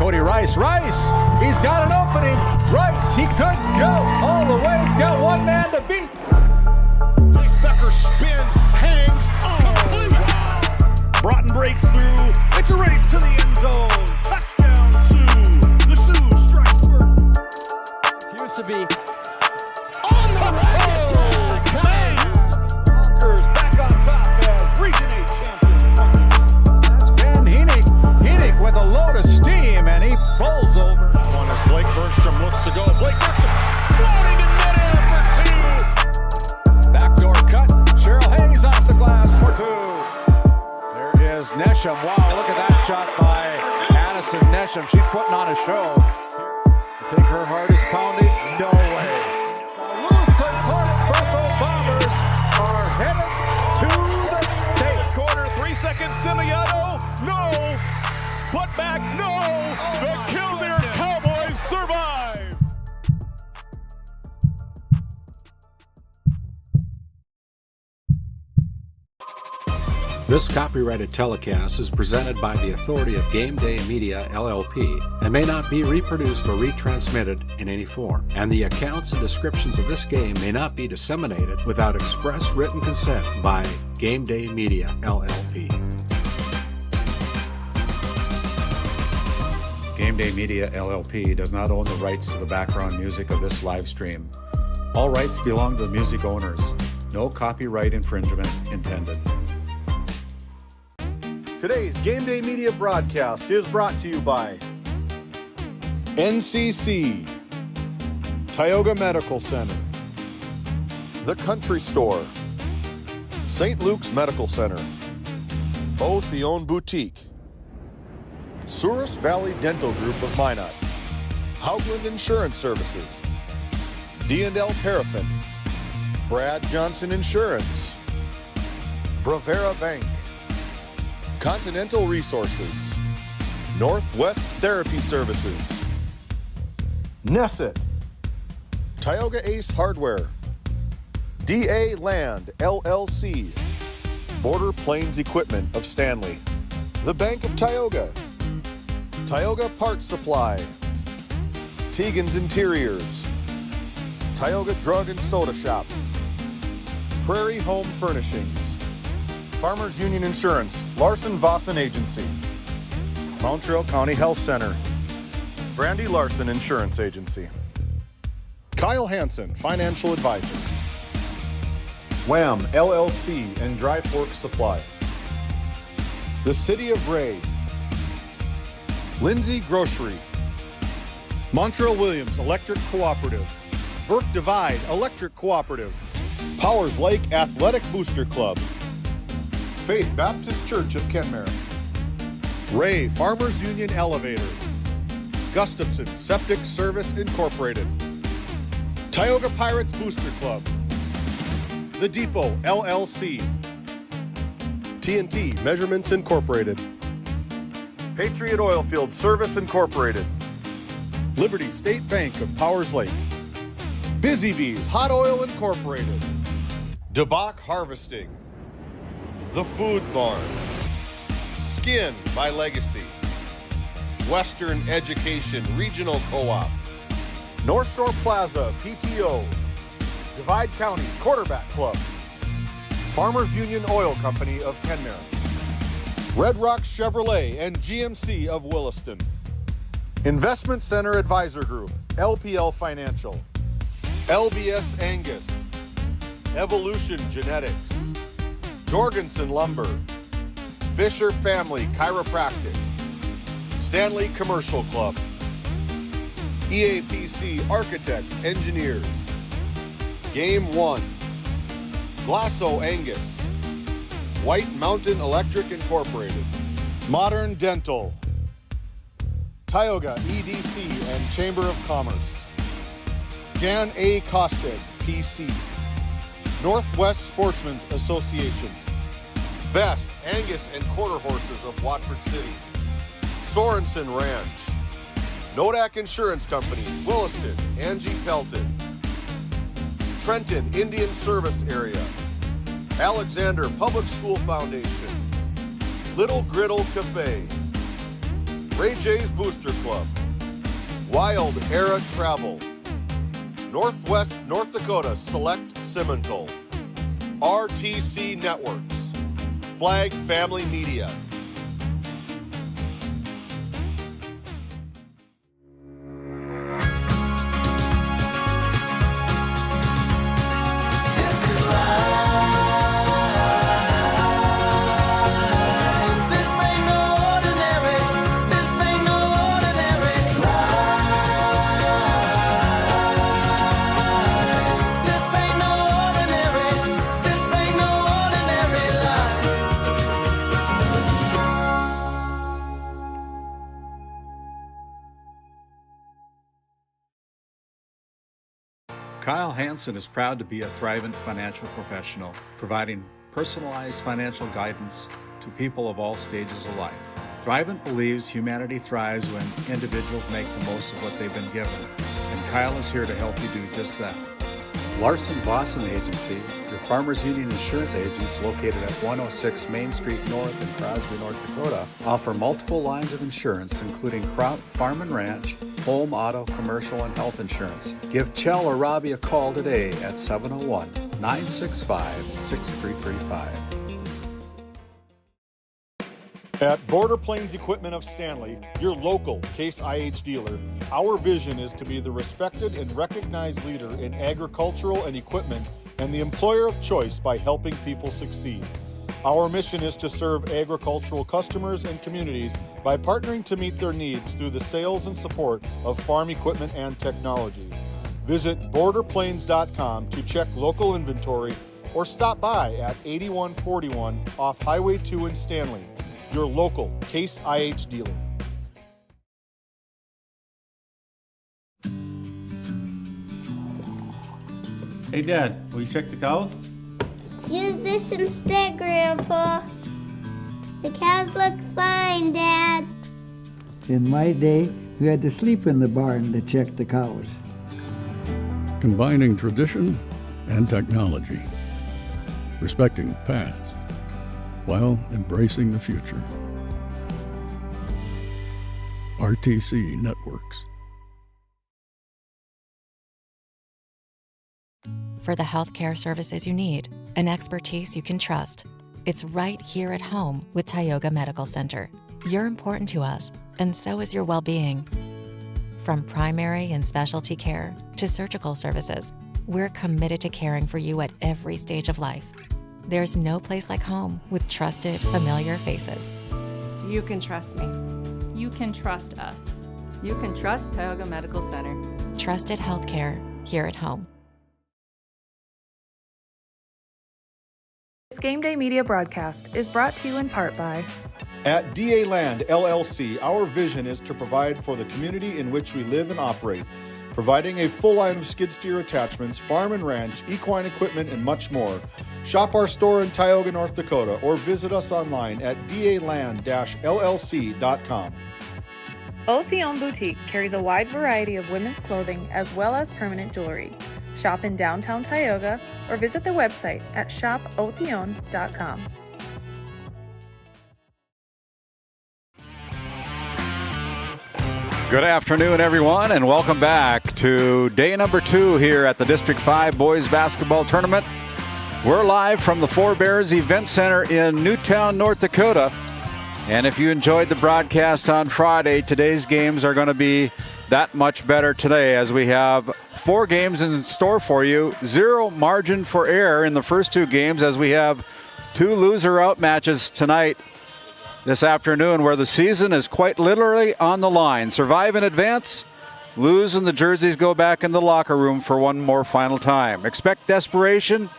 Cody Rice. Rice, he's got an opening. Rice, he could go all the way. He's got one man to beat. Chase Becker spins, hangs, complete. Wow. Broughton breaks through. It's a race to the end zone. Touchdown, Sioux. The Sioux strike first. It used to be on the road. Conquers back on top as Region 8 champions. That's Ben Heenick. Heenick with a load of steam, and he bowls over. One as Blake Bergstrom looks to go. Blake Bergstrom floating in midair for two. Backdoor cut. Cheryl Hayes off the glass for two. There is Nesham. Wow, look at that shot by Addison Nesham. She's putting on a show. You think her heart is pounding? No way. The Lucid Park Buffalo Bombers are headed to the state. Corner, 3 seconds, Semiano, no. Putback, no. The Killdeer Cowboys survive. This copyrighted telecast is presented by the authority of GameDay Media, LLP, and may not be reproduced or retransmitted in any form. And the accounts and descriptions of this game may not be disseminated without express written consent by GameDay Media, LLP. GameDay Media, LLP does not own the rights to the background music of this live stream. All rights belong to the music owners. No copyright infringement intended. Today's GameDay Media broadcast is brought to you by NCC, Tioga Medical Center, The Country Store, St. Luke's Medical Center, both the own boutique, Souris Valley Dental Group of Minot, Hoagland Insurance Services, D&L Paraffin, Brad Johnson Insurance, Bravera Bank, Continental Resources, Northwest Therapy Services, Nesset, Tioga Ace Hardware, DA Land LLC, Border Plains Equipment of Stanley, the Bank of Tioga, Tioga Parts Supply, Tegan's Interiors, Tioga Drug and Soda Shop, Prairie Home Furnishings, Farmers Union Insurance, Larson Vossen Agency, Montreal County Health Center, Brandy Larson Insurance Agency, Kyle Hansen, Financial Advisor, Wham LLC and Dry Fork Supply, the City of Ray, Lindsay Grocery, Montreal Williams Electric Cooperative, Burke Divide Electric Cooperative, Powers Lake Athletic Booster Club, Faith Baptist Church of Kenmare, Ray Farmers Union Elevator, Gustafson Septic Service Incorporated, Tioga Pirates Booster Club, The Depot LLC, TNT Measurements Incorporated, Patriot Oilfield Service Incorporated, Liberty State Bank of Powers Lake, Busy Bees Hot Oil Incorporated, DeBach Harvesting, The Food Barn, Skin by Legacy, Western Education Regional Co-op, North Shore Plaza PTO, Divide County Quarterback Club, Farmers Union Oil Company of Kenmare, Red Rock Chevrolet and GMC of Williston, Investment Center Advisor Group, LPL Financial, LBS Angus, Evolution Genetics, Jorgensen Lumber, Fisher Family Chiropractic, Stanley Commercial Club, EAPC Architects Engineers, Game 1, Glasso Angus, White Mountain Electric Incorporated, Modern Dental, Tioga EDC and Chamber of Commerce, Jan A. Kosted, PC, Northwest Sportsmen's Association, Best Angus and Quarter Horses of Watford City, Sorensen Ranch, Nodak Insurance Company, Williston, Angie Pelton, Trenton Indian Service Area, Alexander Public School Foundation, Little Griddle Cafe, Ray J's Booster Club, Wild Era Travel, Northwest North Dakota Select Simmental, RTC Networks, Flag Family Media. Kyle Hansen is proud to be a Thrivent financial professional, providing personalized financial guidance to people of all stages of life. Thrivent believes humanity thrives when individuals make the most of what they've been given, and Kyle is here to help you do just that. Larson Boston Agency, your Farmers Union insurance agents located at 106 Main Street North in Crosby, North Dakota, offer multiple lines of insurance, including crop, farm and ranch, home, auto, commercial, and health insurance. Give Chell or Robbie a call today at 701-965-6335. At Border Plains Equipment of Stanley, your local Case IH dealer, our vision is to be the respected and recognized leader in agricultural and equipment and the employer of choice by helping people succeed. Our mission is to serve agricultural customers and communities by partnering to meet their needs through the sales and support of farm equipment and technology. Visit borderplains.com to check local inventory or stop by at 8141 off Highway 2 in Stanley. Your local Case IH dealer. Hey Dad, will you check the cows? Use this instead, Grandpa. The cows look fine, Dad. In my day, we had to sleep in the barn to check the cows. Combining tradition and technology, respecting the past while embracing the future. RTC Networks. For the healthcare services you need and expertise you can trust, it's right here at home with Tioga Medical Center. You're important to us, and so is your well-being. From primary and specialty care to surgical services, we're committed to caring for you at every stage of life. There's no place like home with trusted, familiar faces. You can trust me. You can trust us. You can trust Tioga Medical Center. Trusted healthcare here at home. This GameDay Media broadcast is brought to you in part by At DA Land LLC, our vision is to provide for the community in which we live and operate, providing a full line of skid steer attachments, farm and ranch, equine equipment, and much more. Shop our store in Tioga, North Dakota, or visit us online at daland-llc.com. Otheon Boutique carries a wide variety of women's clothing as well as permanent jewelry. Shop in downtown Tioga or visit their website at shopotheon.com. Good afternoon, everyone, and welcome back to day number 2 here at the District 5 Boys Basketball Tournament. We're live from the Four Bears Event Center in Newtown, North Dakota. And if you enjoyed the broadcast on Friday, today's games are going to be that much better today, as we have 4 games in store for you. 0 margin for error in the first 2 games, as we have 2 loser-out matches tonight, this afternoon, where the season is quite literally on the line. Survive and advance, lose and the jerseys go back in the locker room for one more final time. Expect desperation,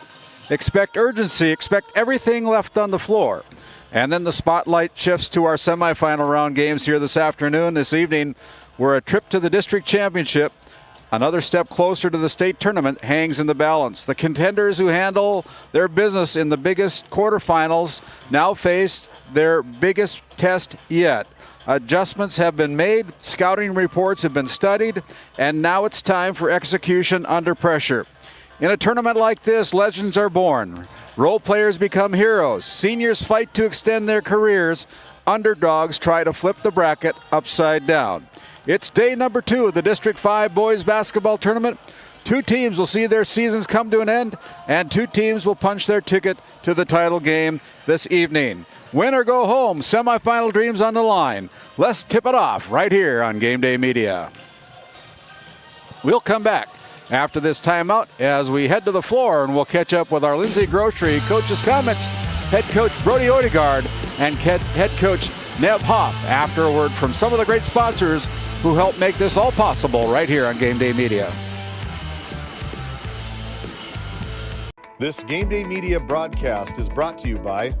expect urgency, expect everything left on the floor. And then the spotlight shifts to our semifinal round games here this afternoon. This evening, where a trip to the district championship, another step closer to the state tournament, hangs in the balance. The contenders who handle their business in the biggest quarterfinals now face their biggest test yet. Adjustments have been made, scouting reports have been studied, and now it's time for execution under pressure. In a tournament like this, legends are born. Role players become heroes. Seniors fight to extend their careers. Underdogs try to flip the bracket upside down. It's day number 2 of the District 5 Boys Basketball Tournament. 2 teams will see their seasons come to an end, and 2 teams will punch their ticket to the title game this evening. Win or go home, semifinal dreams on the line. Let's tip it off right here on GameDay Media. We'll come back after this timeout as we head to the floor, and we'll catch up with our Lindsay Grocery Coach's Comments, head coach Brody Odegaard, and head coach Neb Hoff, after a word from some of the great sponsors who help make this all possible right here on GameDay Media. This GameDay Media broadcast is brought to you by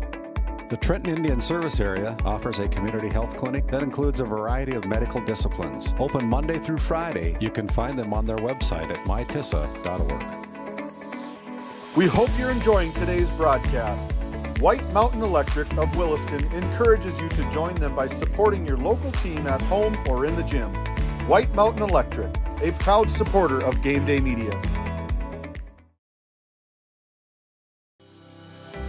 The Trenton Indian Service Area offers a community health clinic that includes a variety of medical disciplines. Open Monday through Friday. You can find them on their website at mytissa.org. We hope you're enjoying today's broadcast. White Mountain Electric of Williston encourages you to join them by supporting your local team at home or in the gym. White Mountain Electric, a proud supporter of GameDay Media.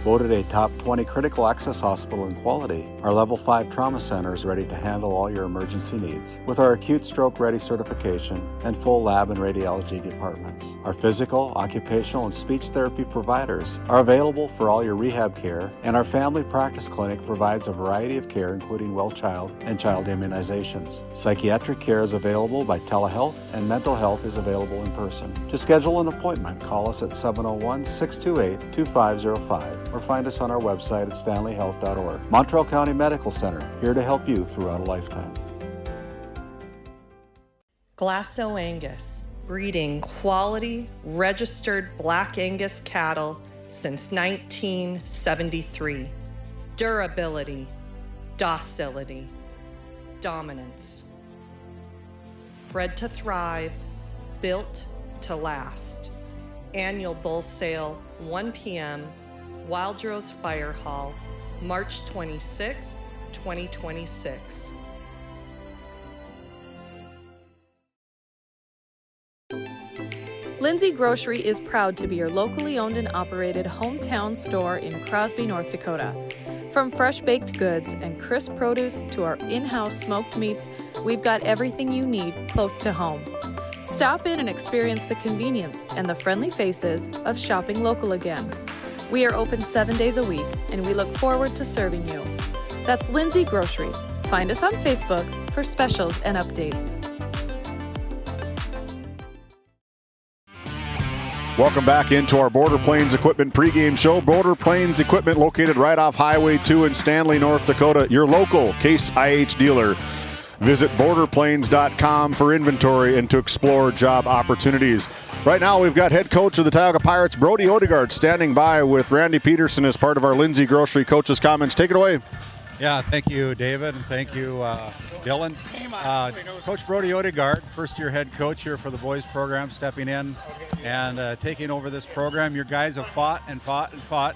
Voted a top 20 critical access hospital in quality, our Level 5 Trauma Center is ready to handle all your emergency needs. With our acute stroke ready certification and full lab and radiology departments, our physical, occupational, and speech therapy providers are available for all your rehab care, and our family practice clinic provides a variety of care including well child and child immunizations. Psychiatric care is available by telehealth, and mental health is available in person. To schedule an appointment, call us at 701-628-2505 or find us on our website at stanleyhealth.org. Montreal County Medical Center, here to help you throughout a lifetime. Glasso Angus, breeding quality, registered Black Angus cattle since 1973. Durability, docility, dominance. Bred to thrive, built to last. Annual bull sale, 1 p.m., Wildrose Fire Hall, March 26, 2026. Lindsay Grocery is proud to be your locally owned and operated hometown store in Crosby, North Dakota. From fresh baked goods and crisp produce to our in-house smoked meats, we've got everything you need close to home. Stop in and experience the convenience and the friendly faces of shopping local again. We are open 7 days a week, and we look forward to serving you. That's Lindsay Grocery. Find us on Facebook for specials and updates. Welcome back into our Border Plains Equipment pregame show. Border Plains Equipment located right off Highway 2 in Stanley, North Dakota. Your local Case IH dealer. Visit borderplains.com for inventory and to explore job opportunities. Right now, we've got head coach of the Tioga Pirates, Brody Odegaard, standing by with Randy Peterson as part of our Lindsay Grocery Coach's Comments. Take it away. Yeah, thank you, David, and thank you, Dylan. Coach Brody Odegaard, first-year head coach here for the boys program, stepping in and taking over this program. Your guys have fought and fought and fought.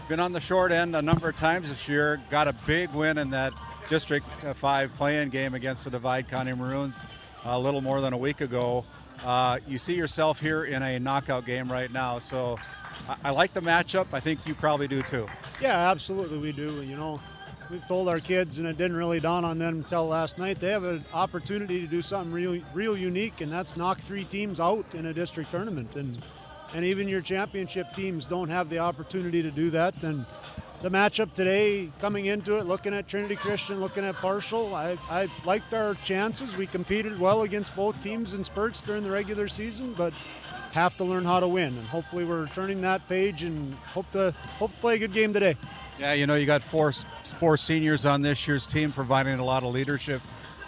Been on the short end a number of times this year. Got a big win in that District 5 play-in game against the Divide County Maroons a little more than a week ago. You see yourself here in a knockout game right now, so I like the matchup. I think you probably do too. Yeah, absolutely we do. You know, we've told our kids, and it didn't really dawn on them until last night, they have an opportunity to do something real unique, and that's knock 3 teams out in a district tournament. And even your championship teams don't have the opportunity to do that. And the matchup today, coming into it, looking at Trinity Christian, looking at Partial, I liked our chances. We competed well against both teams in spurts during the regular season, but have to learn how to win. And hopefully we're turning that page and hope to play a good game today. Yeah, you know, you got four seniors on this year's team providing a lot of leadership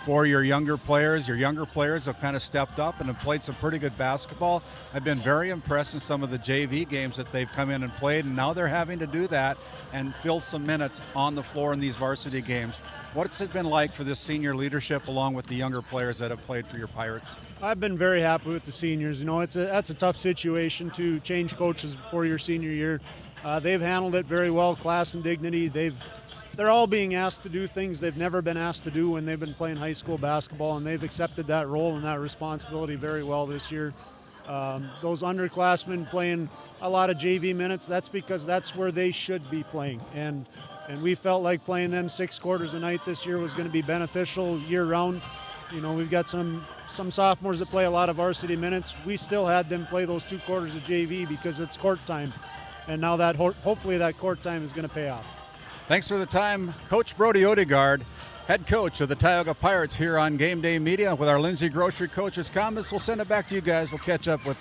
for your younger players. Your younger players have kind of stepped up and have played some pretty good basketball. I've been very impressed in some of the JV games that they've come in and played, and now they're having to do that and fill some minutes on the floor in these varsity games. What's it been like for this senior leadership along with the younger players that have played for your Pirates? I've been very happy with the seniors. You know, that's a tough situation to change coaches before your senior year. They've handled it very well, class and dignity. They're all being asked to do things they've never been asked to do when they've been playing high school basketball, and they've accepted that role and that responsibility very well this year. Those underclassmen playing a lot of JV minutes, that's because that's where they should be playing. And we felt like playing them 6 quarters a night this year was going to be beneficial year-round. You know, we've got some sophomores that play a lot of varsity minutes. We still had them play those 2 quarters of JV because it's court time. And now that hopefully that court time is going to pay off. Thanks for the time, Coach Brody Odegaard, head coach of the Tioga Pirates here on GameDay Media with our Lindsay Grocery Coach's comments. We'll send it back to you guys. We'll catch up with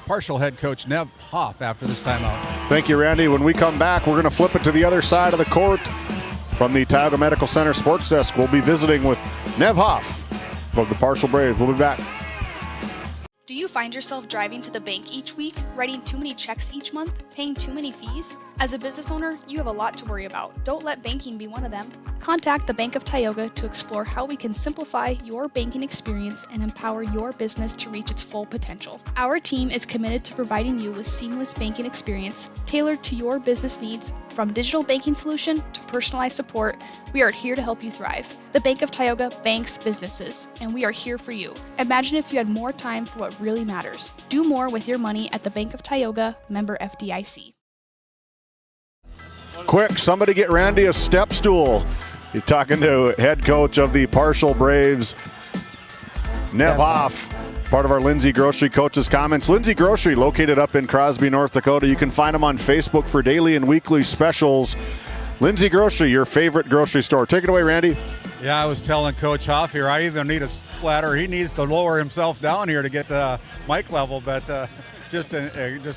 partial head coach Nev Hoff after this timeout. Thank you, Randy. When we come back, we're going to flip it to the other side of the court. From the Tioga Medical Center Sports Desk, we'll be visiting with Nev Hoff of the Partial Braves. We'll be back. Do you find yourself driving to the bank each week, writing too many checks each month, paying too many fees? As a business owner, you have a lot to worry about. Don't let banking be one of them. Contact the Bank of Tioga to explore how we can simplify your banking experience and empower your business to reach its full potential. Our team is committed to providing you with seamless banking experience tailored to your business needs. From digital banking solution to personalized support, we are here to help you thrive. The Bank of Tioga banks businesses, and we are here for you. Imagine if you had more time for what really matters. Do more with your money at the Bank of Tioga, member FDIC. Quick, somebody get Randy a step stool. He's talking to head coach of the Partial Braves, Nev Hoff, part of our Lindsay Grocery Coach's comments. Lindsay Grocery, located up in Crosby, North Dakota. You can find them on Facebook for daily and weekly specials. Lindsay Grocery, your favorite grocery store. Take it away, Randy. Yeah, I was telling Coach Hoff here, I either need a ladder or he needs to lower himself down here to get the mic level, but just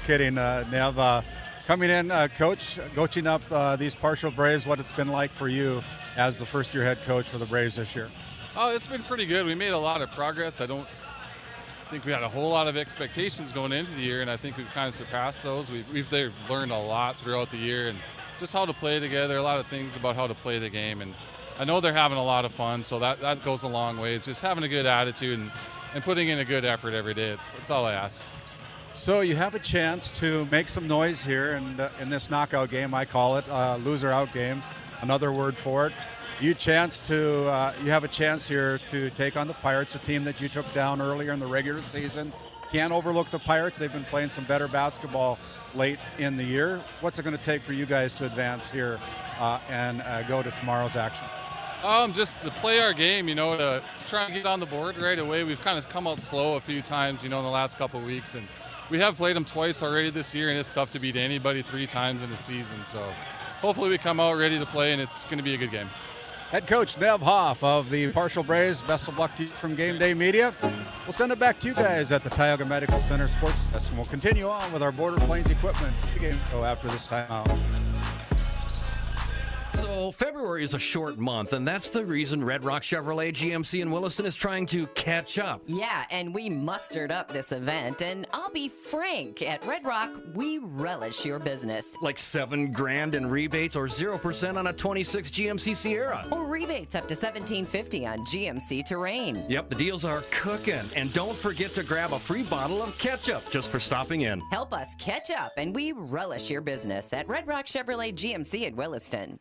kidding, Nev. Coming in, Coach, coaching up these Partial Braves, what it's been like for you as the first-year head coach for the Braves this year? Oh, it's been pretty good. We made a lot of progress. I don't think we had a whole lot of expectations going into the year, and I think we've kind of surpassed those. They've learned a lot throughout the year and just how to play together, a lot of things about how to play the game. And I know they're having a lot of fun, so that goes a long way. It's just having a good attitude and putting in a good effort every day. It's all I ask. So you have a chance to make some noise here in this knockout game, I call it, loser out game, another word for it. You have a chance here to take on the Pirates, a team that you took down earlier in the regular season. Can't overlook the Pirates. They've been playing some better basketball late in the year. What's it going to take for you guys to advance here and go to tomorrow's action? Just to play our game, to try and get on the board right away. We've kind of come out slow a few times, in the last couple of weeks, and we have played them twice already this year, and it's tough to beat anybody 3 times in a season. So hopefully we come out ready to play, and it's going to be a good game. Head coach Nev Hoff of the Partial Braves, best of luck to you from GameDay Media. We'll send it back to you guys at the Tioga Medical Center Sports Desk, and we'll continue on with our Border Plains equipment game after this timeout. So February is a short month, and that's the reason Red Rock Chevrolet GMC in Williston is trying to catch up. Yeah, and we mustered up this event, and I'll be frank, at Red Rock, we relish your business. Like $7,000 in rebates or 0% on a 26 GMC Sierra. Or rebates up to $1,750 on GMC Terrain. Yep, the deals are cooking. And don't forget to grab a free bottle of ketchup just for stopping in. Help us catch up, and we relish your business at Red Rock Chevrolet GMC in Williston.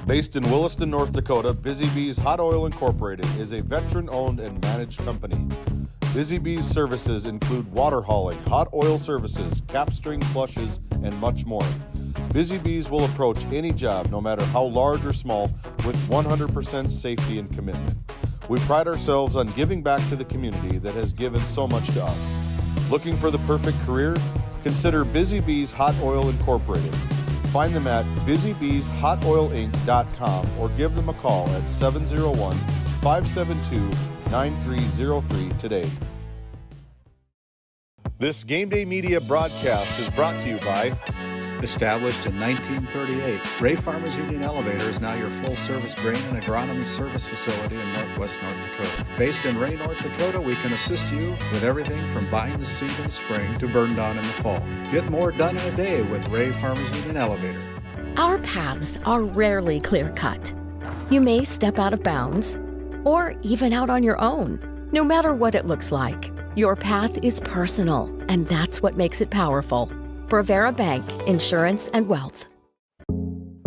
Based in Williston, North Dakota, Busy Bees Hot Oil Incorporated is a veteran-owned and managed company. Busy Bees services include water hauling, hot oil services, capstring flushes, and much more. Busy Bees will approach any job, no matter how large or small, with 100% safety and commitment. We pride ourselves on giving back to the community that has given so much to us. Looking for the perfect career? Consider Busy Bees Hot Oil Incorporated. Find them at busybbeeshotoilinc.com or give them a call at 701-572-9303 today. This GameDay Media broadcast is brought to you by... Established in 1938, Ray Farmers Union Elevator is now your full-service grain and agronomy service facility in northwest North Dakota. Based in Ray, North Dakota, we can assist you with everything from buying the seed in the spring to burn down in the fall. Get more done in a day with Ray Farmers Union Elevator. Our paths are rarely clear-cut. You may step out of bounds or even out on your own. No matter what it looks like, your path is personal, and that's what makes it powerful. Brevera Bank, Insurance and Wealth.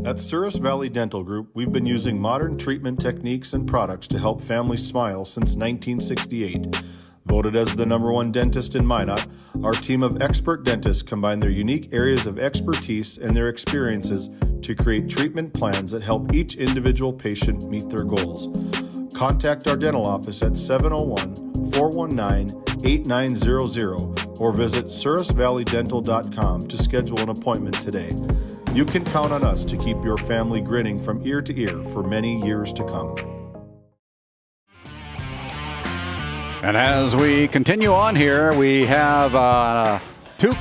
At Souris Valley Dental Group, we've been using modern treatment techniques and products to help families smile since 1968. Voted as the #1 dentist in Minot, our team of expert dentists combine their unique areas of expertise and their experiences to create treatment plans that help each individual patient meet their goals. Contact our dental office at 701-419-8900 or visit surrisvalleydental.com to schedule an appointment today. You can count on us to keep your family grinning from ear to ear for many years to come. And as we continue on here, we have 2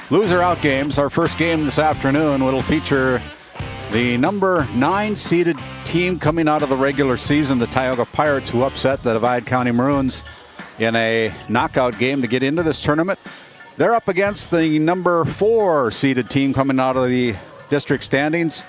loser-out games. Our first game this afternoon will feature the number 9 seeded team coming out of the regular season, the Tioga Pirates, who upset the Divide County Maroons in a knockout game to get into this tournament. They're up against the number 4 seeded team coming out of the district standings.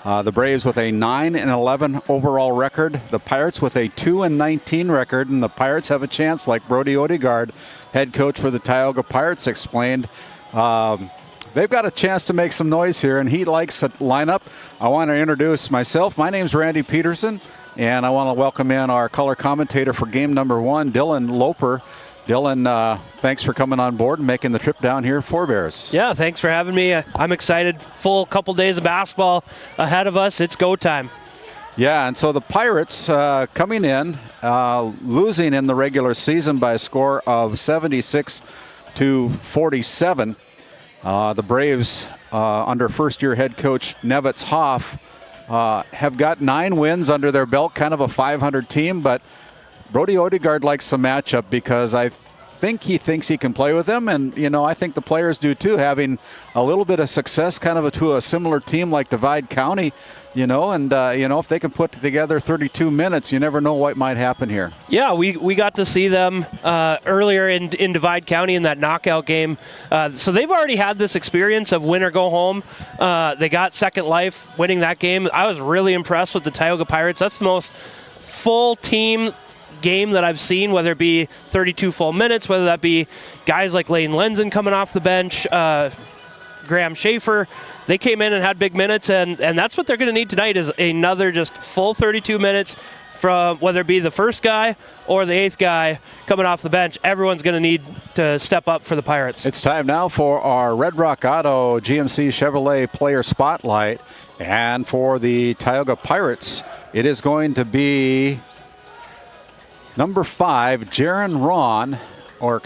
The Braves with a 9-11 overall record. The Pirates with a 2-19 record, and the Pirates have a chance, like Brody Odegaard, head coach for the Tioga Pirates, explained. They've got a chance to make some noise here, and he likes the lineup. I want to introduce myself. My name's Randy Peterson, and I want to welcome in our color commentator for game number 1, Dylan Loper. Dylan, thanks for coming on board and making the trip down here for Bears. Yeah, thanks for having me. I'm excited. Full couple days of basketball ahead of us. It's go time. Yeah, and so the Pirates coming in, losing in the regular season by a score of 76-47. The Braves, under first-year head coach Nevitz Hoff, have got 9 wins under their belt, kind of a 500 team, but Brody Odegaard likes the matchup because I think he thinks he can play with them, and I think the players do too, having a little bit of success kind of to a similar team like Divide County, and if they can put together 32 minutes, you never know what might happen here. Yeah, we got to see them earlier in Divide County in that knockout game. So they've already had this experience of win or go home. They got second life winning that game. I was really impressed with the Tioga Pirates. That's the most full team game that I've seen, whether it be 32 full minutes, whether that be guys like Lane Lenzen coming off the bench, Graham Schaefer. They came in and had big minutes, and that's what they're going to need tonight is another just full 32 minutes from whether it be the first guy or the 8th guy coming off the bench. Everyone's going to need to step up for the Pirates. It's time now for our Red Rock Auto GMC Chevrolet Player Spotlight, and for the Tioga Pirates, it is going to be number 5, Jaron Ron, for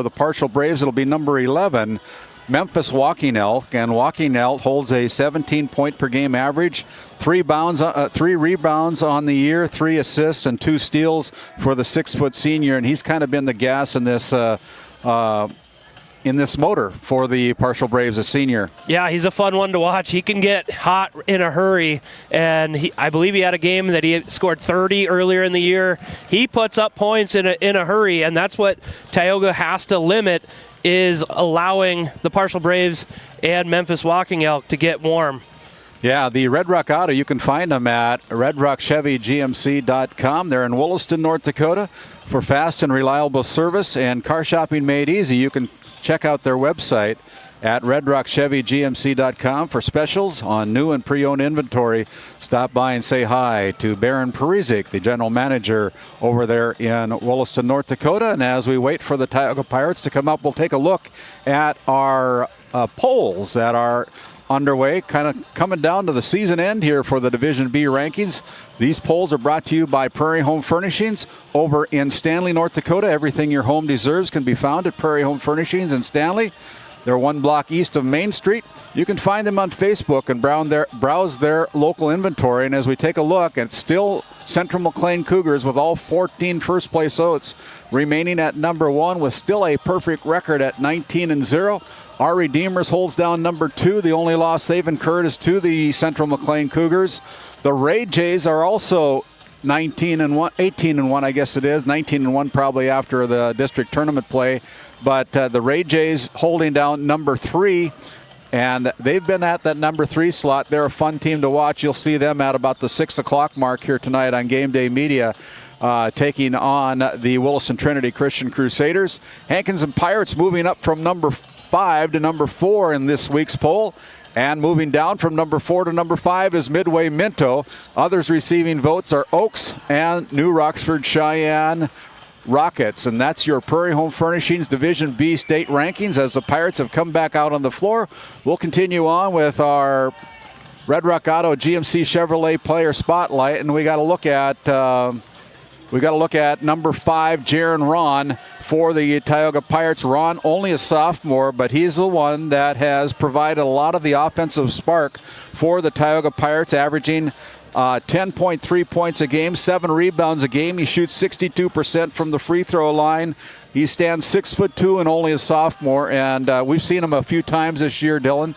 the partial Braves, it'll be number 11, Memphis Walking Elk. And Walking Elk holds a 17-point per game average, 3 rebounds on the year, 3 assists, and 2 steals for the 6-foot senior. And he's kind of been the gas in this motor for the partial Braves, a senior. Yeah, he's a fun one to watch. He can get hot in a hurry, and I believe he had a game that he scored 30 earlier in the year. He puts up points in a hurry, and that's what Tioga has to limit, is allowing the partial Braves and Memphis Walking Elk to get warm. Yeah, the Red Rock Auto, you can find them at redrockchevygmc.com. They're in Williston, North Dakota, for fast and reliable service and car shopping made easy. You can check out their website at redrockchevygmc.com for specials on new and pre-owned inventory. Stop by and say hi to Baron Perizic, the general manager over there in Williston, North Dakota. And as we wait for the Tioga Pirates to come up, we'll take a look at our polls that are underway, kind of coming down to the season end here for the Division B rankings. These polls are brought to you by Prairie Home Furnishings over in Stanley, North Dakota. Everything your home deserves can be found at Prairie Home Furnishings in Stanley. They're 1 block east of Main Street. You can find them on Facebook and browse their local inventory. And as we take a look at still Central McLean Cougars with all 14 first-place oats remaining at number 1 with still a perfect record at 19-0. Our Redeemers holds down number 2. The only loss they've incurred is to the Central McLean Cougars. The Ray Jays are also 18-1, I guess it is. 19-1 probably after the district tournament play. But the Ray Jays holding down number 3, and they've been at that number 3 slot. They're a fun team to watch. You'll see them at about the 6 o'clock mark here tonight on GameDay Media, taking on the Williston Trinity Christian Crusaders. Hankinson Pirates moving up from number 5 to number 4 in this week's poll. And moving down from number 4 to number 5 is Midway Minto. Others receiving votes are Oaks and New Roxford Cheyenne, Rockets. And that's your Prairie Home Furnishings Division B state rankings as the Pirates have come back out on the floor. We'll continue on with our Red Rock Auto GMC Chevrolet player spotlight, and we got to look at number 5, Jaron Ron, for the Tioga Pirates. Ron, only a sophomore, but he's the one that has provided a lot of the offensive spark for the Tioga Pirates, averaging 10.3 points a game, 7 rebounds a game. He shoots 62% from the free throw line. He stands 6'2" and only a sophomore, and we've seen him a few times this year, Dylan.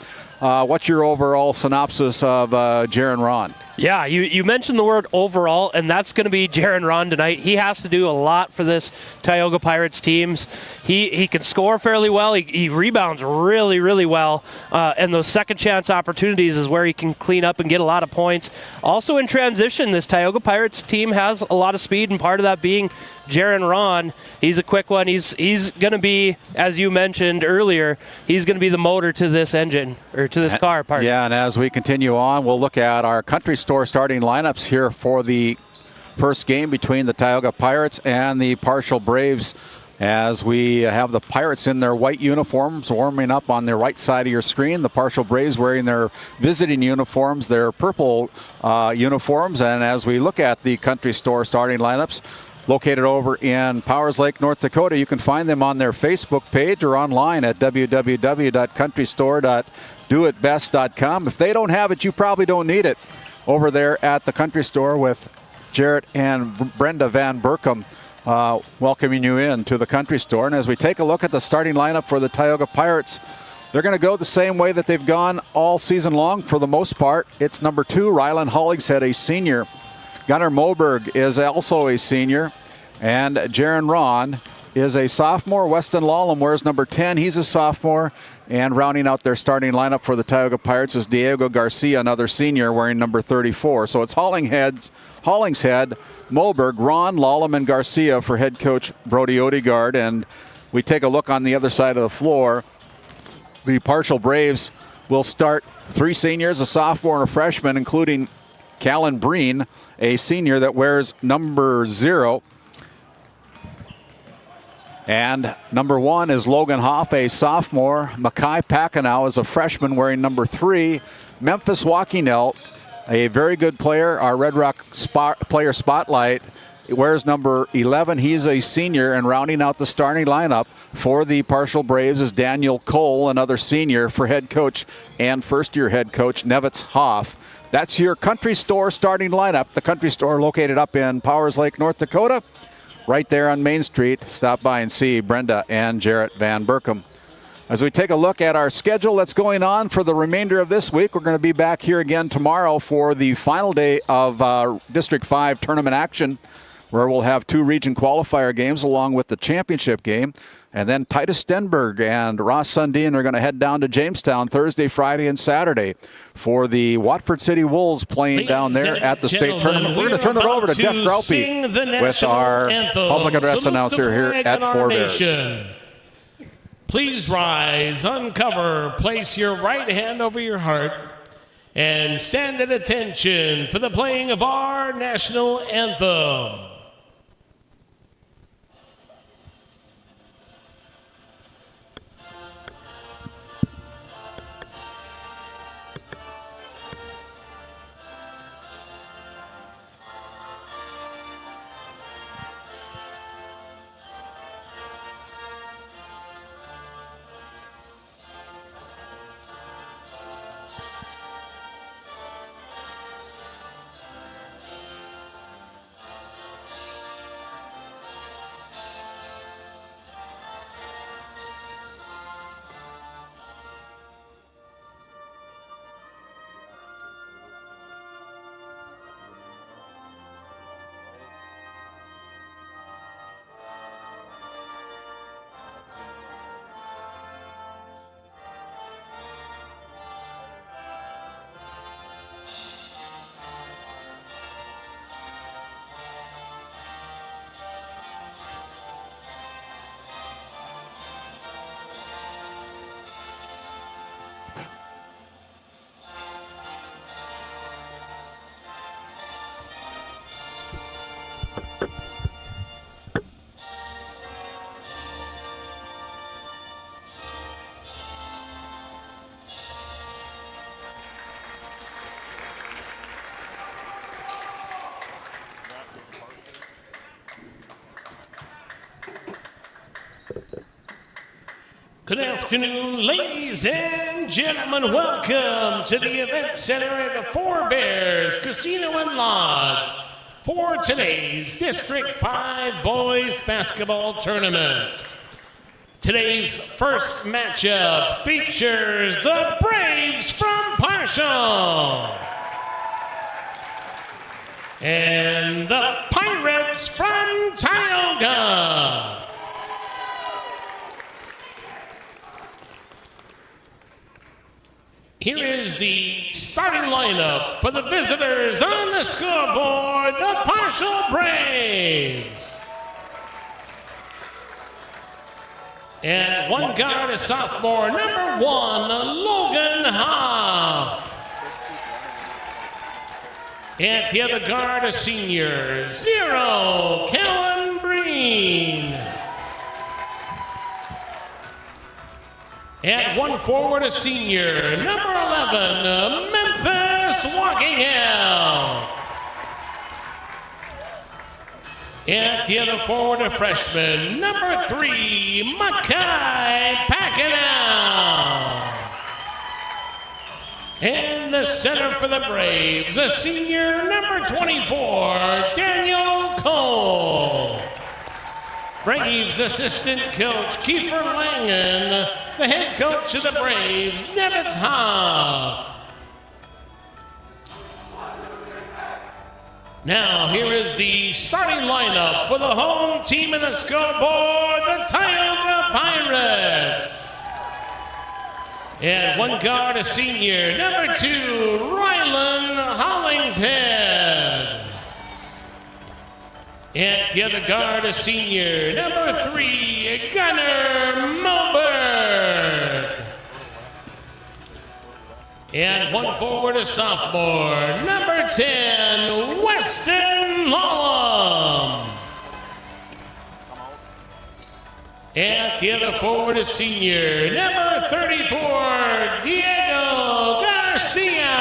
What's your overall synopsis of Jaron Ron? Yeah, you mentioned the word overall, and that's going to be Jaron Ron tonight. He has to do a lot for this Tioga Pirates teams. He can score fairly well. He rebounds really, really well. And those second chance opportunities is where he can clean up and get a lot of points. Also in transition, this Tioga Pirates team has a lot of speed, and part of that being Jaron Ron. He's a quick one. He's going to be, as you mentioned earlier, he's going to be the motor to this engine, or to this car. Pardon. Yeah, and as we continue on, we'll look at our Country Store starting lineups here for the first game between the Tioga Pirates and the Partial Braves, as we have the Pirates in their white uniforms warming up on the right side of your screen. The Partial Braves wearing their visiting uniforms, their purple uniforms. And as we look at the Country Store starting lineups, located over in Powers Lake, North Dakota, you can find them on their Facebook page or online at www.countrystore.doitbest.com. If they don't have it, you probably don't need it over there at the Country Store with Jarrett and Brenda Van Berkom welcoming you in to the Country Store. And as we take a look at the starting lineup for the Tioga Pirates, they're going to go the same way that they've gone all season long for the most part. It's number 2, Rylan Hollingshead, a senior. Gunnar Moberg is also a senior. And Jaron Ron is a sophomore. Weston Lallam wears number 10. He's a sophomore. And rounding out their starting lineup for the Tioga Pirates is Diego Garcia, another senior, wearing number 34. So it's Hollingshead, Moberg, Ron, Lallam, and Garcia for head coach Brody Odegaard. And we take a look on the other side of the floor. The Partial Braves will start 3 seniors, a sophomore, and a freshman, including Callan Breen, a senior that wears number 0. And number 1 is Logan Hoff, a sophomore. Makai Pakanow is a freshman wearing number 3. Memphis Walking Elk, a very good player, our Red Rock player spotlight, wears number 11. He's a senior, and rounding out the starting lineup for the Partial Braves is Daniel Cole, another senior, for head coach and first-year head coach Nevitz Hoff. That's your Country Store starting lineup. The Country Store located up in Powers Lake, North Dakota, right there on Main Street. Stop by and see Brenda and Jarrett Van Berkom. As we take a look at our schedule that's going on for the remainder of this week, we're going to be back here again tomorrow for the final day of District 5 tournament action, where we'll have 2 region qualifier games along with the championship game. And then Titus Stenberg and Ross Sundin are going to head down to Jamestown Thursday, Friday, and Saturday for the Watford City Wolves playing down there at the state tournament. We're going to turn it over to Jeff Graupe with our public address announcer here at Four Bears. Please rise, uncover, place your right hand over your heart, and stand at attention for the playing of our national anthem. Good afternoon, ladies and gentlemen. Welcome to the event center at Four Bears Casino and Lodge for today's District 5 Boys Basketball Tournament. Today's first matchup features the Braves from Parshall and the Pirates from Tioga. Here is the starting lineup for the visitors on the scoreboard, the Parshall Braves. And one guard is sophomore, number 1, Logan Hoff. And the other guard, a senior, 0, Kellen Breen. And one forward, a senior, number 11, Memphis Walkingham. And the other forward, a freshman, number 3, Makai Packenau. And the center for the Braves, a senior, number 24, Daniel Cole. Braves assistant coach, Kiefer Langen. The head coach of the Braves, Nevitz Hoff. Now, here is the starting lineup for the home team in the scoreboard, the Tioga Pirates. And one guard, a senior, number 2, Rylan Hollingshead. And the other guard, a senior, number 3, Gunnar Moberg. And one forward, a sophomore, number 10, Weston Lawlum. And the other forward, a senior, number 34, Diego Garcia.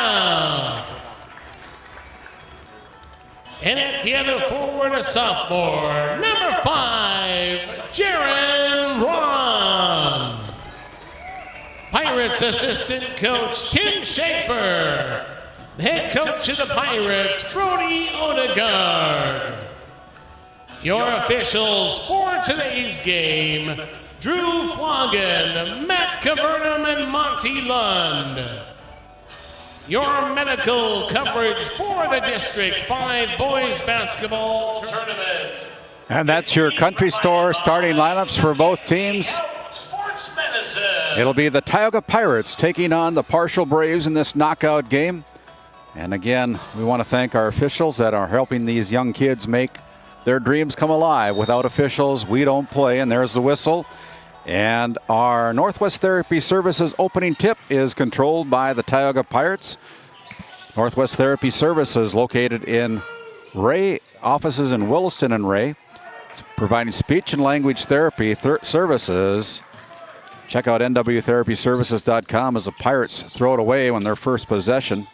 And at the other forward, a sophomore, number 5, Jaron Ron. Pirates assistant coach, Tim Schaefer. The head coach of the Pirates, Brody Odegaard. Your officials for today's game, Drew Flogan, Matt Cavernum, and Monty Lund. Your medical coverage for the District 5 Boys Basketball Tournament. And that's your country store starting lineups for both teams. It'll be the Tioga Pirates taking on the Parshall Braves in this knockout game. And again, we want to thank our officials that are helping these young kids make their dreams come alive. Without officials, we don't play, and there's the whistle. And our Northwest Therapy Services opening tip is controlled by the Tioga Pirates. Northwest Therapy Services located in Ray, offices in Williston and Ray, providing speech and language therapy services. Check out nwtherapyservices.com as the Pirates throw it away on their first possession.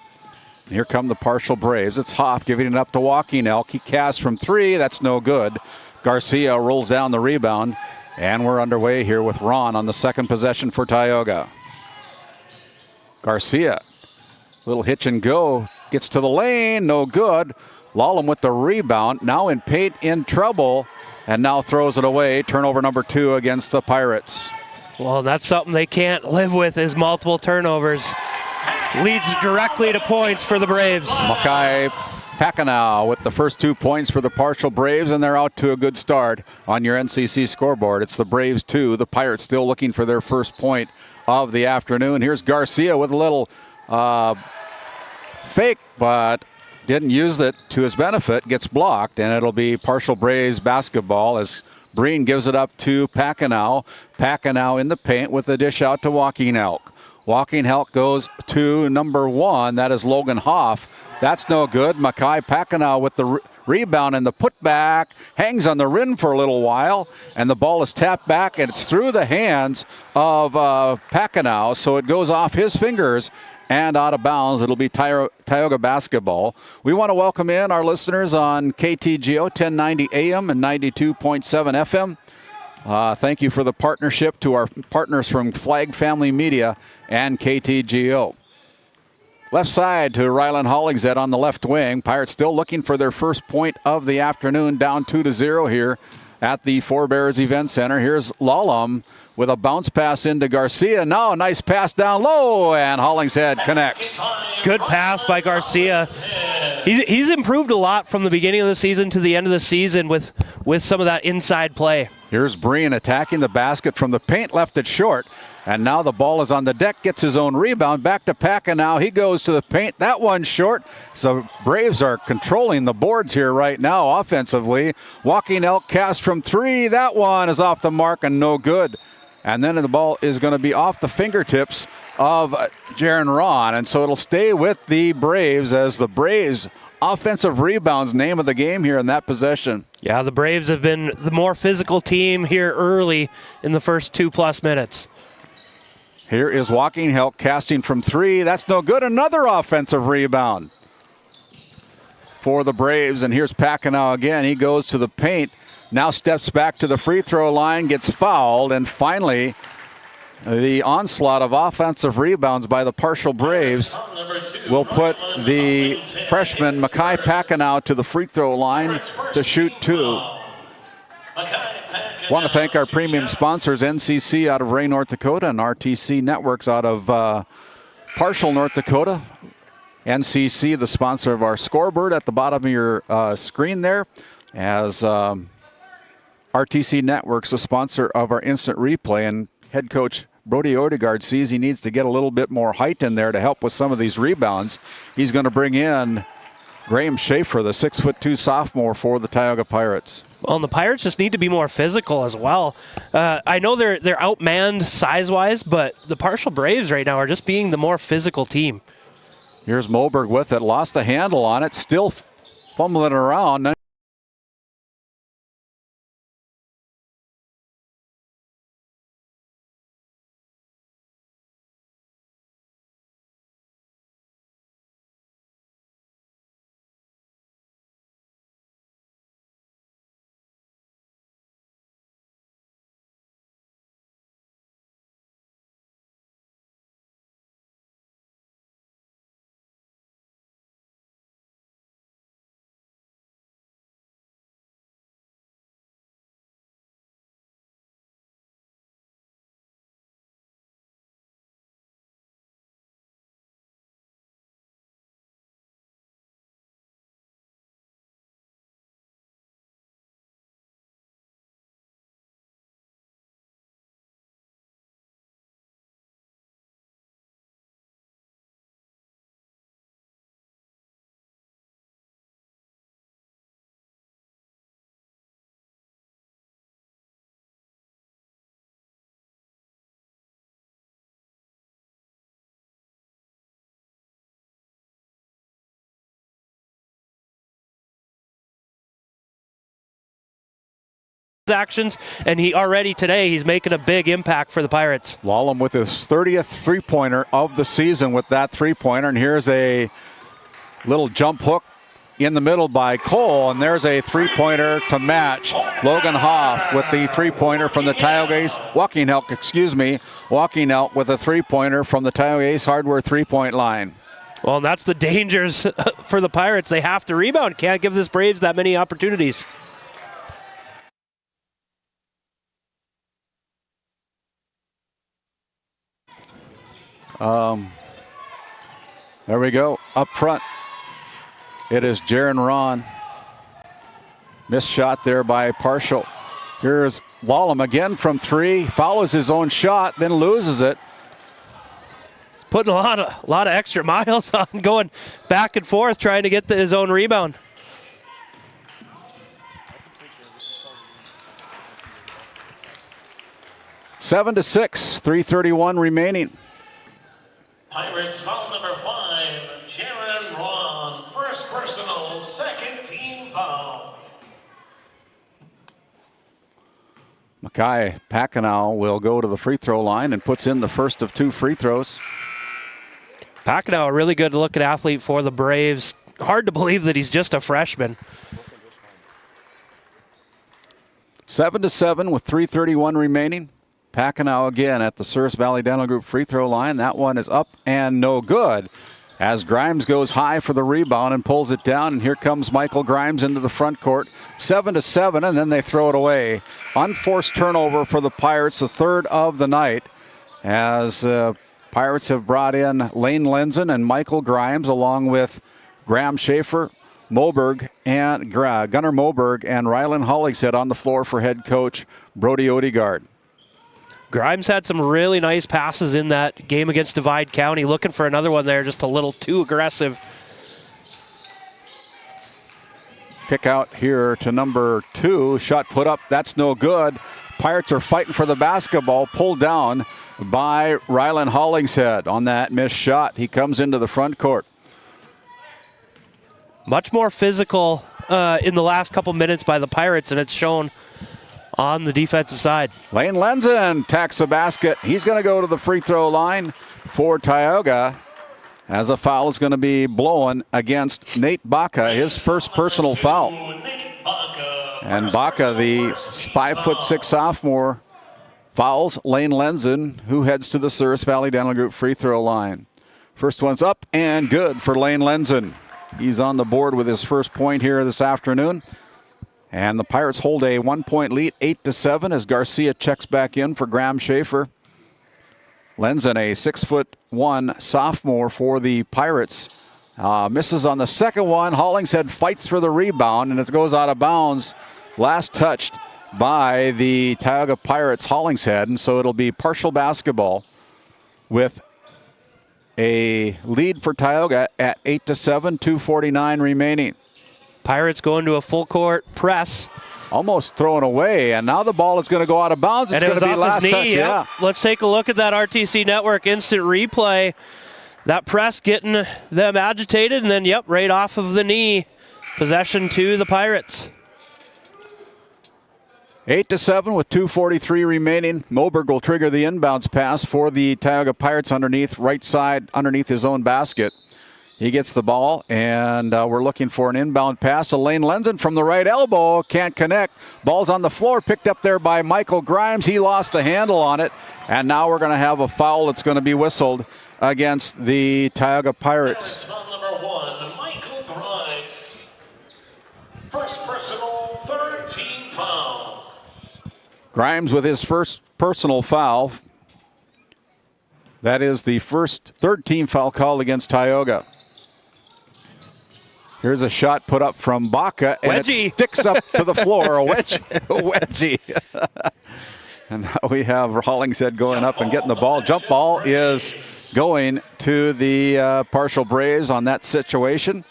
And here come the Parshall Braves. It's Hoff giving it up to Walking Elk. He casts from 3. That's no good. Garcia rolls down the rebound. And we're underway here with Ron on the second possession for Tioga. Garcia, little hitch and go, gets to the lane, no good. Lawlum with the rebound, now in paint, in trouble, and now throws it away. Turnover number 2 against the Pirates. Well, that's something they can't live with, is multiple turnovers. Leads directly to points for the Braves. Makai Packenau with the first 2 points for the Parshall Braves, and they're out to a good start on your NCC scoreboard. It's the Braves 2, the Pirates still looking for their first point of the afternoon. Here's Garcia with a little fake, but didn't use it to his benefit, gets blocked, and it'll be Parshall Braves basketball as Breen gives it up to Packenau. Packenau in the paint with the dish out to Walking Elk. Walking Elk goes to number 1, that is Logan Hoff. That's no good. Makai Packenau with the rebound and the putback. Hangs on the rim for a little while, and the ball is tapped back, and it's through the hands of Packenau, so it goes off his fingers and out of bounds. It'll be Tioga basketball. We want to welcome in our listeners on KTGO 1090 AM and 92.7 FM. Thank you for the partnership to our partners from Flag Family Media and KTGO. Left side to Ryland Hollingshead on the left wing. Pirates still looking for their first point of the afternoon, down 2-0 here at the Four Bears Event Center. Here's Lallam with a bounce pass into Garcia. Now a nice pass down low, and Hollingshead connects. Good pass by Garcia. He's improved a lot from the beginning of the season to the end of the season with some of that inside play. Here's Breen attacking the basket from the paint, left it short. And now the ball is on the deck, gets his own rebound, back to Packenow. He goes to the paint, that one's short. So Braves are controlling the boards here right now offensively. Walking Elk cast from three, that one is off the mark and no good. And then the ball is going to be off the fingertips of Jaron Ron. And so it'll stay with the Braves as the Braves offensive rebounds name of the game here in that possession. Yeah, the Braves have been the more physical team here early in the first 2+ minutes. Here is Walking Elk casting from three. That's no good. Another offensive rebound for the Braves. And here's Packenow again. He goes to the paint. Now steps back to the free throw line, gets fouled, and finally the onslaught of offensive rebounds by the partial Braves will put the freshman Mackay Packenow to the free throw line to shoot two. Want to thank our premium sponsors, NCC out of Ray, North Dakota, and RTC Networks out of Partial, North Dakota. NCC, the sponsor of our scoreboard at the bottom of your screen there, as RTC Networks, the sponsor of our instant replay, and head coach Brody Odegaard sees he needs to get a little bit more height in there to help with some of these rebounds. He's going to bring in Graham Schaefer, the 6'2" sophomore for the Tioga Pirates. Well, and the Pirates just need to be more physical as well. I know they're outmanned size-wise, but the partial Braves right now are just being the more physical team. Here's Moberg with it, lost the handle on it, still fumbling around. Actions, and he already today he's making a big impact for the Pirates. Lallam with his 30th three-pointer of the season with that three-pointer, and here's a little jump hook in the middle by Cole, and there's a three-pointer to match. Logan Hoff with the three-pointer from the Tioga Ace, Walking Elk with a three-pointer from the Tioga Ace Hardware three-point line. Well, and that's the dangers for the Pirates. They have to rebound. Can't give this Braves that many opportunities. There we go. Up front, it is Jaron Ron. Missed shot there by Partial. Here's Lallam again from three. Follows his own shot, then loses it. He's putting a lot of extra miles on, going back and forth, trying to get his own rebound. Seven to 6, 3:31 remaining. Pirates foul number 5, Jaron Ron. First personal, second team foul. Mackay Packenow will go to the free throw line and puts in the first of two free throws. Packenow, a really good looking athlete for the Braves. Hard to believe that he's just a freshman. 7-7 with 3:31 remaining. Packenow again at the Souris Valley Dental Group free throw line. That one is up and no good, as Grimes goes high for the rebound and pulls it down. And here comes Michael Grimes into the front court. 7-7, and then they throw it away. Unforced turnover for the Pirates, the third of the night, as Pirates have brought in Lane Lenzen and Michael Grimes, along with Graham Schaefer, Moberg, and Gunnar Moberg and Rylan Hollingshead on the floor for head coach Brody Odegaard. Grimes had some really nice passes in that game against Divide County. Looking for another one there, just a little too aggressive. Kick out here to number 2. Shot put up. That's no good. Pirates are fighting for the basketball. Pulled down by Rylan Hollingshead on that missed shot. He comes into the front court. Much more physical in the last couple minutes by the Pirates, and it's shown on the defensive side. Lane Lenzen tacks the basket. He's going to go to the free throw line for Tioga, as a foul is going to be blown against Nate Baca, his first personal foul. And Baca, the 5'6" sophomore, fouls Lane Lenzen, who heads to the Souris Valley Dental Group free throw line. First one's up and good for Lane Lenzen. He's on the board with his first point here this afternoon. And the Pirates hold a 1-point lead, 8-7, as Garcia checks back in for Graham Schaefer. Lenzen, a 6'1" sophomore for the Pirates, misses on the second one. Hollingshead fights for the rebound, and it goes out of bounds. Last touched by the Tioga Pirates, Hollingshead, and so it'll be partial basketball with a lead for Tioga at 8-7, 2:49 remaining. Pirates go into a full court press. Almost thrown away, and now the ball is going to go out of bounds. It's going to be last touch. Yeah. Let's take a look at that RTC Network instant replay. That press getting them agitated, and then, right off of the knee. Possession to the Pirates. 8-7 with 2:43 remaining. Moberg will trigger the inbounds pass for the Tioga Pirates underneath, right side, underneath his own basket. He gets the ball, and we're looking for an inbound pass to Lane Lenzen from the right elbow. Can't connect. Ball's on the floor, picked up there by Michael Grimes. He lost the handle on it, and now we're going to have a foul that's going to be whistled against the Tioga Pirates. Foul number 1, Michael Grimes. First personal, third team foul. Grimes with his first personal foul. That is the third team foul call against Tioga. Here's a shot put up from Baca, and wedgie. It sticks up to the floor. A wedgie. And now we have Hollingshead going up and getting the ball. Jump ball is going to the partial Braves on that situation.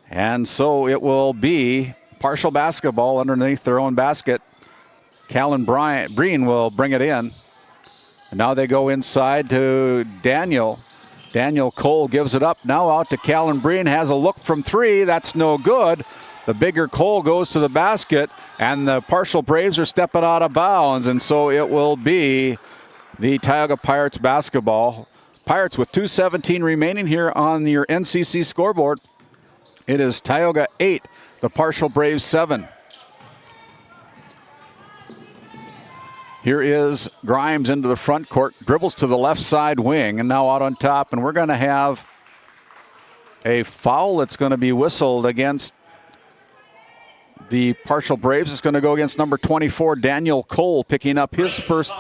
And so it will be partial basketball underneath their own basket. Callan Breen will bring it in. And now they go inside to Daniel. Daniel Cole gives it up. Now out to Callan Breen. Has a look from 3. That's no good. The bigger Cole goes to the basket, and the partial Braves are stepping out of bounds. And so it will be the Tioga Pirates basketball. Pirates with 2:17 remaining here on your NCC scoreboard. It is Tioga 8, the partial Braves 7. Here is Grimes into the front court, dribbles to the left side wing, and now out on top. And we're going to have a foul that's going to be whistled against the partial Braves. It's going to go against number 24, Daniel Cole, picking up his first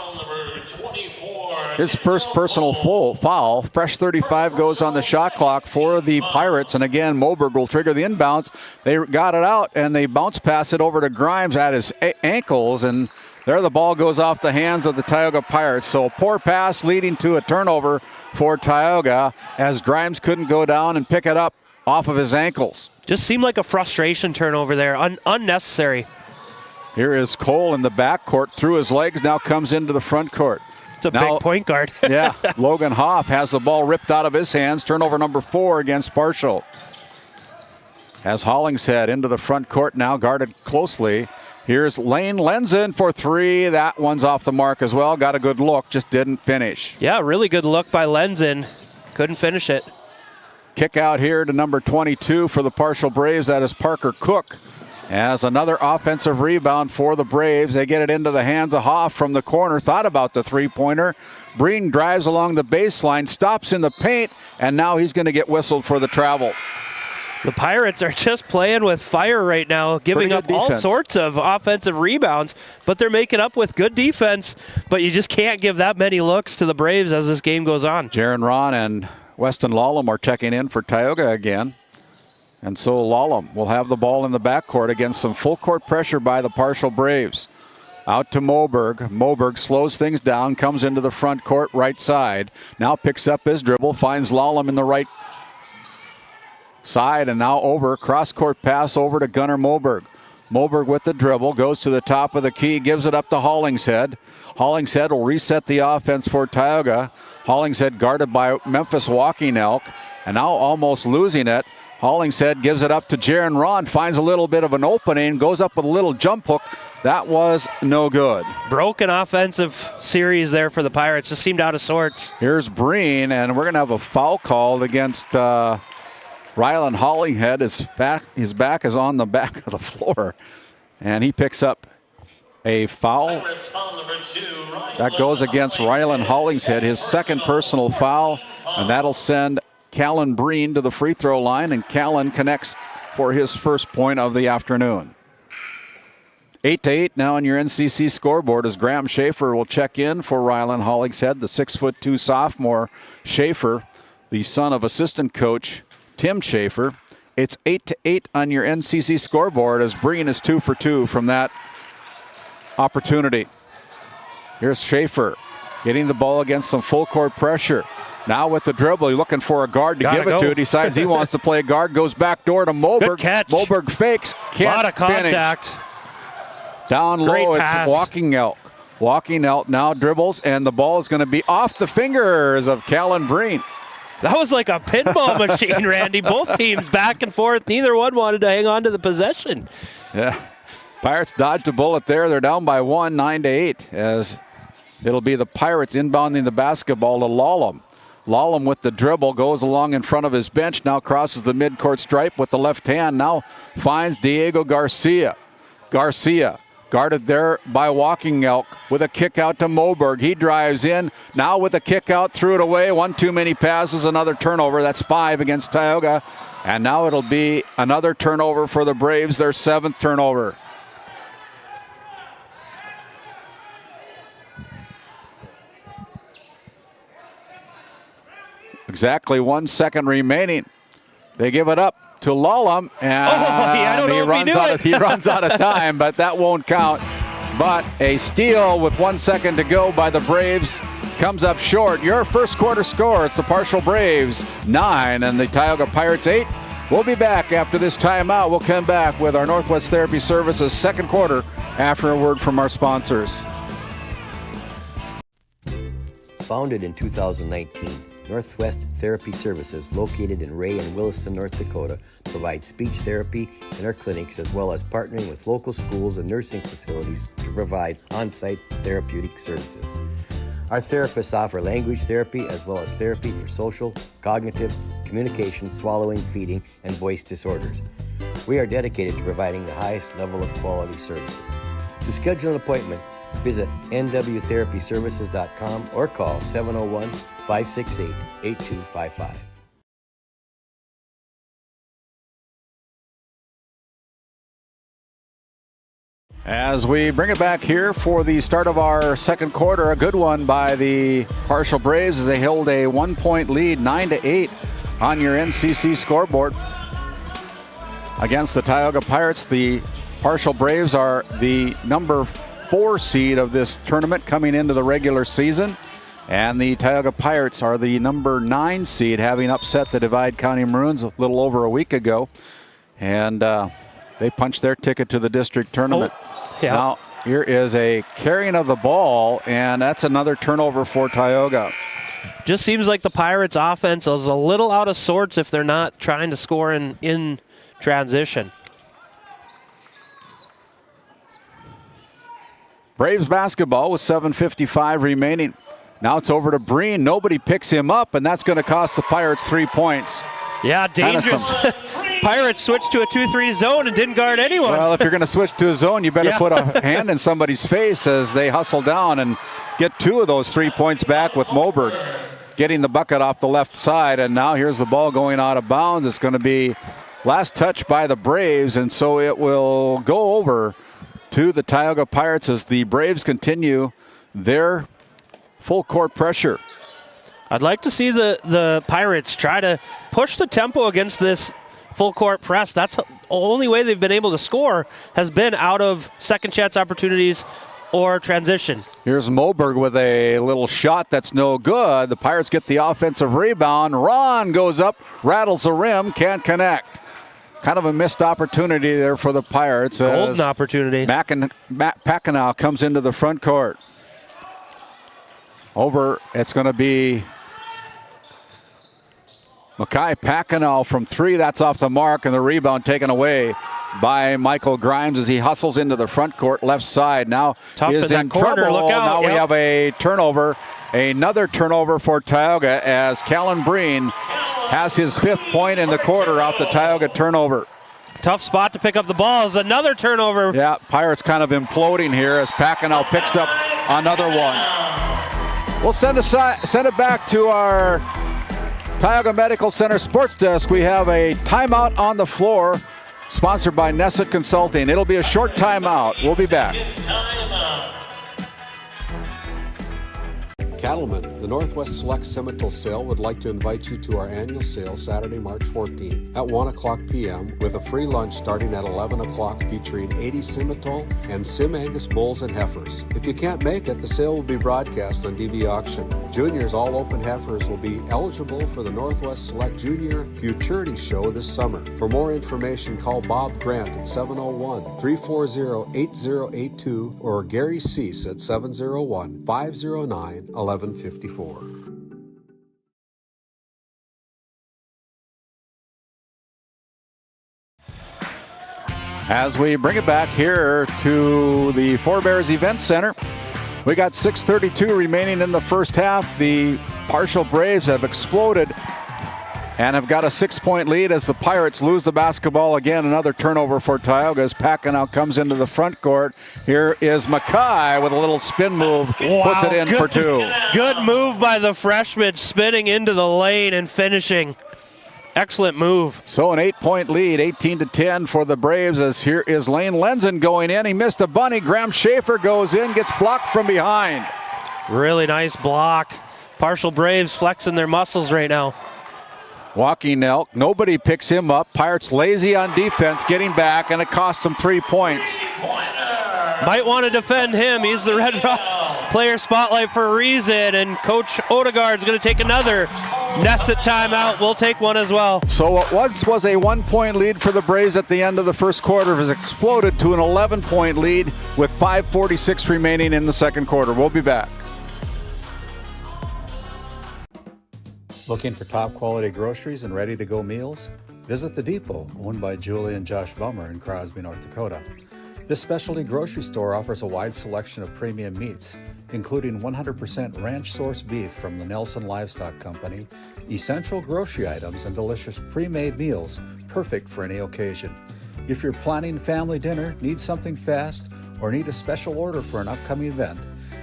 personal foul. Fresh 35 goes on the shot clock for the Pirates. And again, Moberg will trigger the inbounds. They got it out, and they bounce pass it over to Grimes at his ankles, and there the ball goes off the hands of the Tioga Pirates. So a poor pass leading to a turnover for Tioga, as Grimes couldn't go down and pick it up off of his ankles. Just seemed like a frustration turnover there, unnecessary. Here is Cole in the backcourt, through his legs, now comes into the front court. It's a big point guard. Yeah, Logan Hoff has the ball ripped out of his hands. Turnover number 4 against Partial. Has Hollingshead into the front court now, guarded closely. Here's Lane Lenzen for 3. That one's off the mark as well. Got a good look, just didn't finish. Yeah, really good look by Lenzen. Couldn't finish it. Kick out here to number 22 for the Partial Braves. That is Parker Cook. As another offensive rebound for the Braves. They get it into the hands of Hoff from the corner. Thought about the three-pointer. Breen drives along the baseline, stops in the paint, and now he's going to get whistled for the travel. The Pirates are just playing with fire right now, giving up all sorts of offensive rebounds, but they're making up with good defense. But you just can't give that many looks to the Braves as this game goes on. Jaron Ron and Weston Lallam are checking in for Tioga again. And so Lallam will have the ball in the backcourt against some full court pressure by the partial Braves. Out to Moberg. Moberg slows things down, comes into the front court right side. Now picks up his dribble, finds Lallam in the right side, and now over. Cross-court pass over to Gunnar Moberg. Moberg with the dribble, goes to the top of the key, gives it up to Hollingshead. Hollingshead will reset the offense for Tioga. Hollingshead guarded by Memphis Walking Elk, and now almost losing it. Hollingshead gives it up to Jaron Ron, finds a little bit of an opening, goes up with a little jump hook. That was no good. Broken offensive series there for the Pirates. Just seemed out of sorts. Here's Breen, and we're going to have a foul called against Rylan Hollingshead. His back is on the back of the floor, and he picks up a foul. That goes against Rylan Hollingshead, his second personal foul, and that'll send Callan Breen to the free throw line, and Callan connects for his first point of the afternoon. 8-8 now on your NCC scoreboard as Graham Schaefer will check in for Rylan Hollingshead, the 6'2" sophomore. Schaefer, the son of assistant coach Tim Schaefer. It's 8-8 on your NCC scoreboard as Breen is 2 for 2 from that opportunity. Here's Schaefer getting the ball against some full court pressure. Now with the dribble, he's looking for a guard to give it to. Decides he wants to play a guard. Goes back door to Moberg. Good catch. Moberg fakes. Can't a lot of contact. Finish. Down low, it's Walking Elk. Walking Elk now dribbles, and the ball is going to be off the fingers of Callan Breen. That was like a pinball machine, Randy. Both teams back and forth. Neither one wanted to hang on to the possession. Yeah. Pirates dodged a bullet there. They're down by 1, 9-8, as it'll be the Pirates inbounding the basketball to Lallam. Lallam with the dribble goes along in front of his bench, now crosses the midcourt stripe with the left hand, now finds Diego Garcia. Garcia guarded there by Walking Elk with a kick out to Moberg. He drives in, now with a kick out, threw it away. One too many passes, another turnover. That's 5 against Tioga. And now it'll be another turnover for the Braves, their 7th turnover. Exactly 1 second remaining. They give it up to Lallam, and he runs out of time, but that won't count. But a steal with 1 second to go by the Braves comes up short. Your first quarter score, it's the partial Braves 9 and the Tioga Pirates 8. We'll be back after this timeout. We'll come back with our Northwest Therapy Services second quarter after a word from our sponsors. Founded in 2019, Northwest Therapy Services, located in Ray and Williston, North Dakota, provides speech therapy in our clinics as well as partnering with local schools and nursing facilities to provide on-site therapeutic services. Our therapists offer language therapy as well as therapy for social, cognitive, communication, swallowing, feeding, and voice disorders. We are dedicated to providing the highest level of quality services. To schedule an appointment, visit nwtherapyservices.com or call 701-568-8255. As we bring it back here for the start of our second quarter, a good one by the partial Braves as they held a 1-point lead, 9-8 on your NCC scoreboard against the Tioga Pirates. The partial Braves are the number 4 seed of this tournament coming into the regular season, and the Tioga Pirates are the number 9 seed, having upset the Divide County Maroons a little over a week ago, and they punched their ticket to the district tournament. Yeah. Now, here is a carrying of the ball, and that's another turnover for Tioga. Just seems like the Pirates' offense is a little out of sorts if they're not trying to score in transition. Braves basketball with 7:55 remaining. Now it's over to Breen. Nobody picks him up, and that's going to cost the Pirates 3 points. Yeah, dangerous. Pirates switched to a 2-3 zone and didn't guard anyone. Well, if you're going to switch to a zone, you better put a hand in somebody's face as they hustle down and get 2 of those 3 points back with Moberg getting the bucket off the left side. And now here's the ball going out of bounds. It's going to be last touch by the Braves, and so it will go over to the Tioga Pirates as the Braves continue their full court pressure. I'd like to see the Pirates try to push the tempo against this full court press. That's the only way they've been able to score, has been out of second chance opportunities or transition. Here's Moberg with a little shot that's no good. The Pirates get the offensive rebound. Ron goes up, rattles the rim, can't connect. Kind of a missed opportunity there for the Pirates. Golden opportunity. Packenow comes into the front court. Over, it's going to be Mackay Packenow from 3. That's off the mark, and the rebound taken away by Michael Grimes as he hustles into the front court left side. Now Tough is in corner. trouble. Look out. Now we have a turnover. Another turnover for Tioga as Callan Breen has his 5th point in the quarter off the Tioga turnover. Tough spot to pick up the balls. Another turnover. Yeah, Pirates kind of imploding here as Packenow picks up another one. We'll send it back to our Tioga Medical Center sports desk. We have a timeout on the floor sponsored by Nesset Consulting. It'll be a short timeout. We'll be back. Cattlemen, the Northwest Select Simmental Sale would like to invite you to our annual sale Saturday, March 14th at 1 o'clock p.m. with a free lunch starting at 11 o'clock featuring 80 Simmental and Sim Angus bulls and heifers. If you can't make it, the sale will be broadcast on DV Auction. Juniors all open heifers will be eligible for the Northwest Select Junior Futurity Show this summer. For more information, call Bob Grant at 701-340-8082 or Gary Cease at 701-509-1154. As we bring it back here to the Forebears Event Center, we got 6:32 remaining in the first half. The Partial Braves have exploded and have got a 6-point lead as the Pirates lose the basketball again. Another turnover for Tioga as Packenow comes into the front court. Here is Mackay with a little spin move, puts it in for 2. Good move by the freshman, spinning into the lane and finishing. Excellent move. So an 8-point lead, 18-10 for the Braves as here is Lane Lenzen going in. He missed a bunny. Graham Schaefer goes in, gets blocked from behind. Really nice block. Partial Braves flexing their muscles right now. Walking Elk, nobody picks him up. Pirates lazy on defense, getting back, and it cost them 3 points. Might want to defend him. He's the Red Rock player spotlight for a reason, and Coach Odegaard's going to take another Nesset timeout. We'll take one as well. So what once was a 1-point lead for the Braves at the end of the first quarter has exploded to an 11-point lead with 5:46 remaining in the second quarter. We'll be back. Looking for top quality groceries and ready to go meals? Visit The Depot, owned by Julie and Josh Bummer in Crosby, North Dakota. This specialty grocery store offers a wide selection of premium meats, including 100% ranch source beef from the Nelson Livestock Company, essential grocery items, and delicious pre-made meals perfect for any occasion. If you're planning family dinner, need something fast, or need a special order for an upcoming event,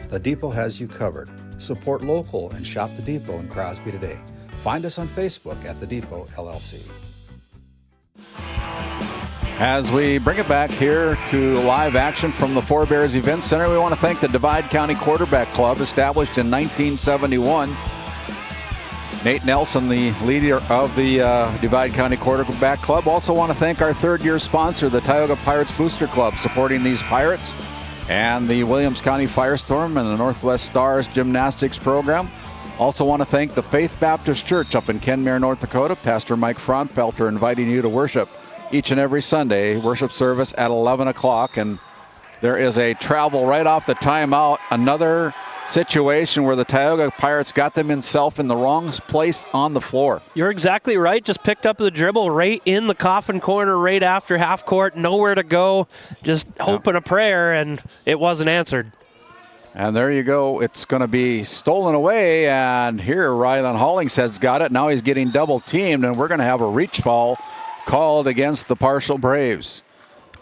The Depot has you covered. Support local and shop The Depot in Crosby today. Find us on Facebook at The Depot LLC. As we bring it back here to live action from the Forebears Event Center, we want to thank the Divide County Quarterback Club, established in 1971. Nate Nelson, the leader of the Divide County Quarterback Club. Also want to thank our third-year sponsor, the Tioga Pirates Booster Club, supporting these Pirates, and the Williams County Firestorm and the Northwest Stars Gymnastics Program. Also want to thank the Faith Baptist Church up in Kenmare, North Dakota. Pastor Mike Frontfelter inviting you to worship each and every Sunday. Worship service at 11 o'clock. And there is a travel right off the timeout. Another situation where the Tioga Pirates got themselves in the wrong place on the floor. You're exactly right. Just picked up the dribble right in the coffin corner right after half court. Nowhere to go. Just hoping a prayer, and it wasn't answered. And there you go. It's going to be stolen away. And here Rylan Hollingshead's got it. Now he's getting double teamed, and we're going to have a reach foul called against the Partial Braves.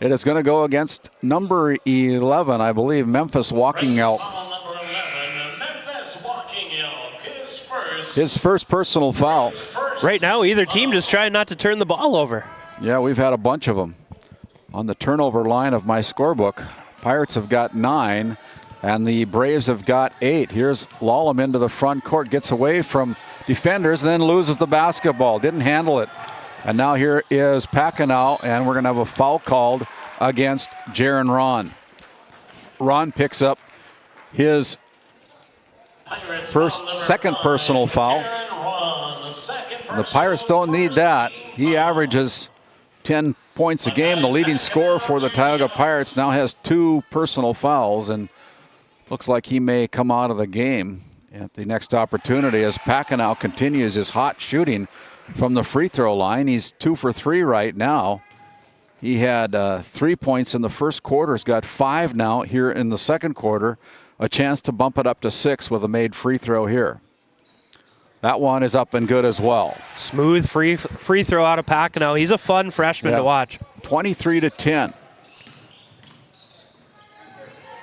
It is going to go against number 11, I believe, Memphis Walking Elk. His first personal foul. Right now, either team just trying not to turn the ball over. Yeah, we've had a bunch of them. On the turnover line of my scorebook, Pirates have got 9, and the Braves have got 8. Here's Lallam into the front court, gets away from defenders, then loses the basketball. Didn't handle it. And now here is Packenow, and we're going to have a foul called against Jaron Ron. Ron picks up his second personal foul. The Pirates don't need that. He averages 10 points a game. The leading scorer for the Tioga Pirates now has 2 personal fouls, and looks like he may come out of the game at the next opportunity as Packenow continues his hot shooting from the free throw line. He's 2 for 3 right now. He had 3 points in the first quarter. He's got 5 now here in the second quarter. A chance to bump it up to 6 with a made free throw here. That one is up and good as well. Smooth free throw out of Packenow. He's a fun freshman to watch. 23-10.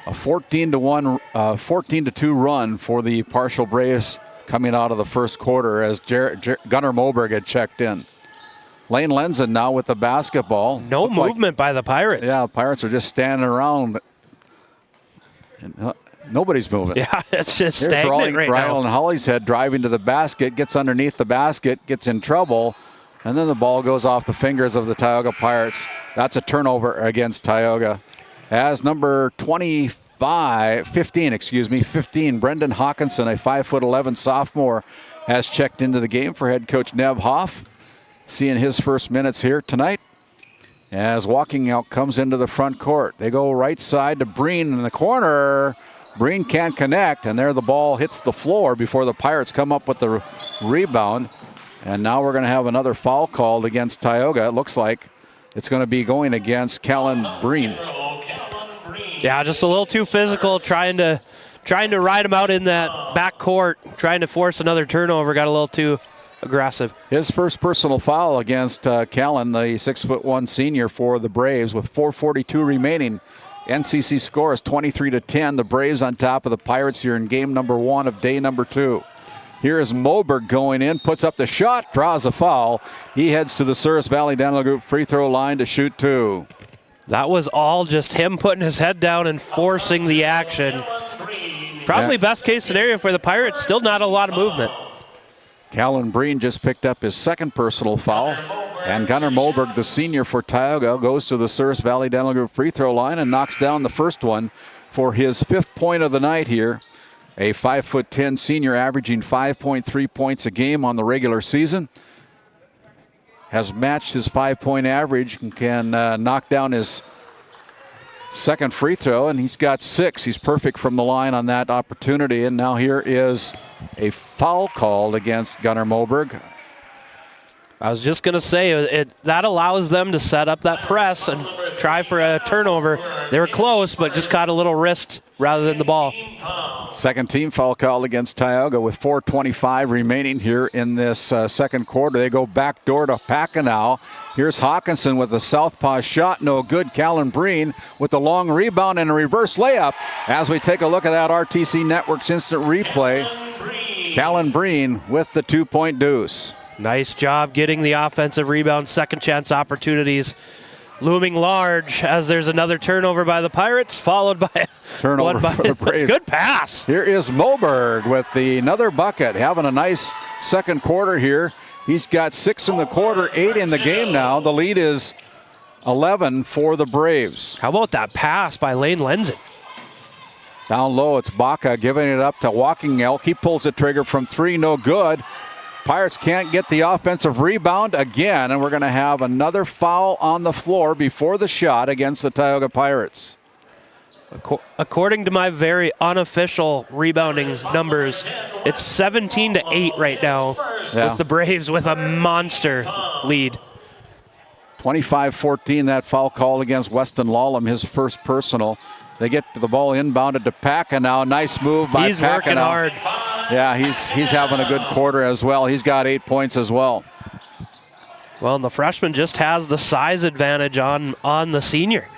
A 14-2 run for the Partial Braves coming out of the first quarter as Gunnar Moberg had checked in. Lane Lenzen now with the basketball. No movement by the Pirates. Yeah, Pirates are just standing around. And, nobody's moving. Yeah, it's just stagnant right now. Rylan Hollingshead driving to the basket, gets underneath the basket, gets in trouble, and then the ball goes off the fingers of the Tioga Pirates. That's a turnover against Tioga. As number 15, Brendan Hawkinson, a 5'11" sophomore, has checked into the game for head coach Nev Hoff. Seeing his first minutes here tonight. As Walking Elk comes into the front court. They go right side to Breen in the corner. Breen can't connect, and there the ball hits the floor before the Pirates come up with the rebound. And now we're going to have another foul called against Tioga. It looks like it's going to be going against Callan Breen. Yeah, just a little too physical, trying to ride him out in that back court, trying to force another turnover. Got a little too aggressive. His first personal foul against Callan, the 6'1" senior for the Braves, with 4:42 remaining. NCC score is 23-10. The Braves on top of the Pirates here in game number 1 of day number 2. Here is Moberg going in, puts up the shot, draws a foul. He heads to the Souris Valley Dental Group free throw line to shoot 2. That was all just him putting his head down and forcing the action. Probably best case scenario for the Pirates, still not a lot of movement. Callan Breen just picked up his second personal foul. And Gunnar Moberg, the senior for Tioga, goes to the Souris Valley Dental Group free throw line and knocks down the first one for his 5th point of the night here. A 5'10" senior averaging 5.3 points a game on the regular season. Has matched his 5-point average and can knock down his second free throw, and he's got 6. He's perfect from the line on that opportunity. And now here is a foul called against Gunnar Moberg. I was just going to say, that allows them to set up that press and try for a turnover. They were close, but just caught a little wrist rather than the ball. Second team foul call against Tioga with 4:25 remaining here in this second quarter. They go back door to Packenow. Here's Hawkinson with a southpaw shot, no good. Callan Breen with the long rebound and a reverse layup. As we take a look at that RTC Network's instant replay, Callan Breen with the 2-point deuce. Nice job getting the offensive rebound, second chance opportunities looming large as there's another turnover by the Pirates, followed by turnover by for the Braves. Good pass. Here is Moberg with another bucket, having a nice second quarter here. He's got 6 in the quarter, 8 in the game now. The lead is 11 for the Braves. How about that pass by Lane Lenzen? Down low, it's Baca giving it up to Walking Elk. He pulls the trigger from 3, no good. Pirates can't get the offensive rebound again, and we're going to have another foul on the floor before the shot against the Tioga Pirates. According to my very unofficial rebounding numbers, it's 17-8 right now with the Braves with a monster lead. 25-14, that foul call against Weston Lallam, his first personal. They get the ball inbounded to Packenow. Nice move by Packenow. He's working hard. Yeah, he's having a good quarter as well. He's got 8 points as well. Well, and the freshman just has the size advantage on the senior.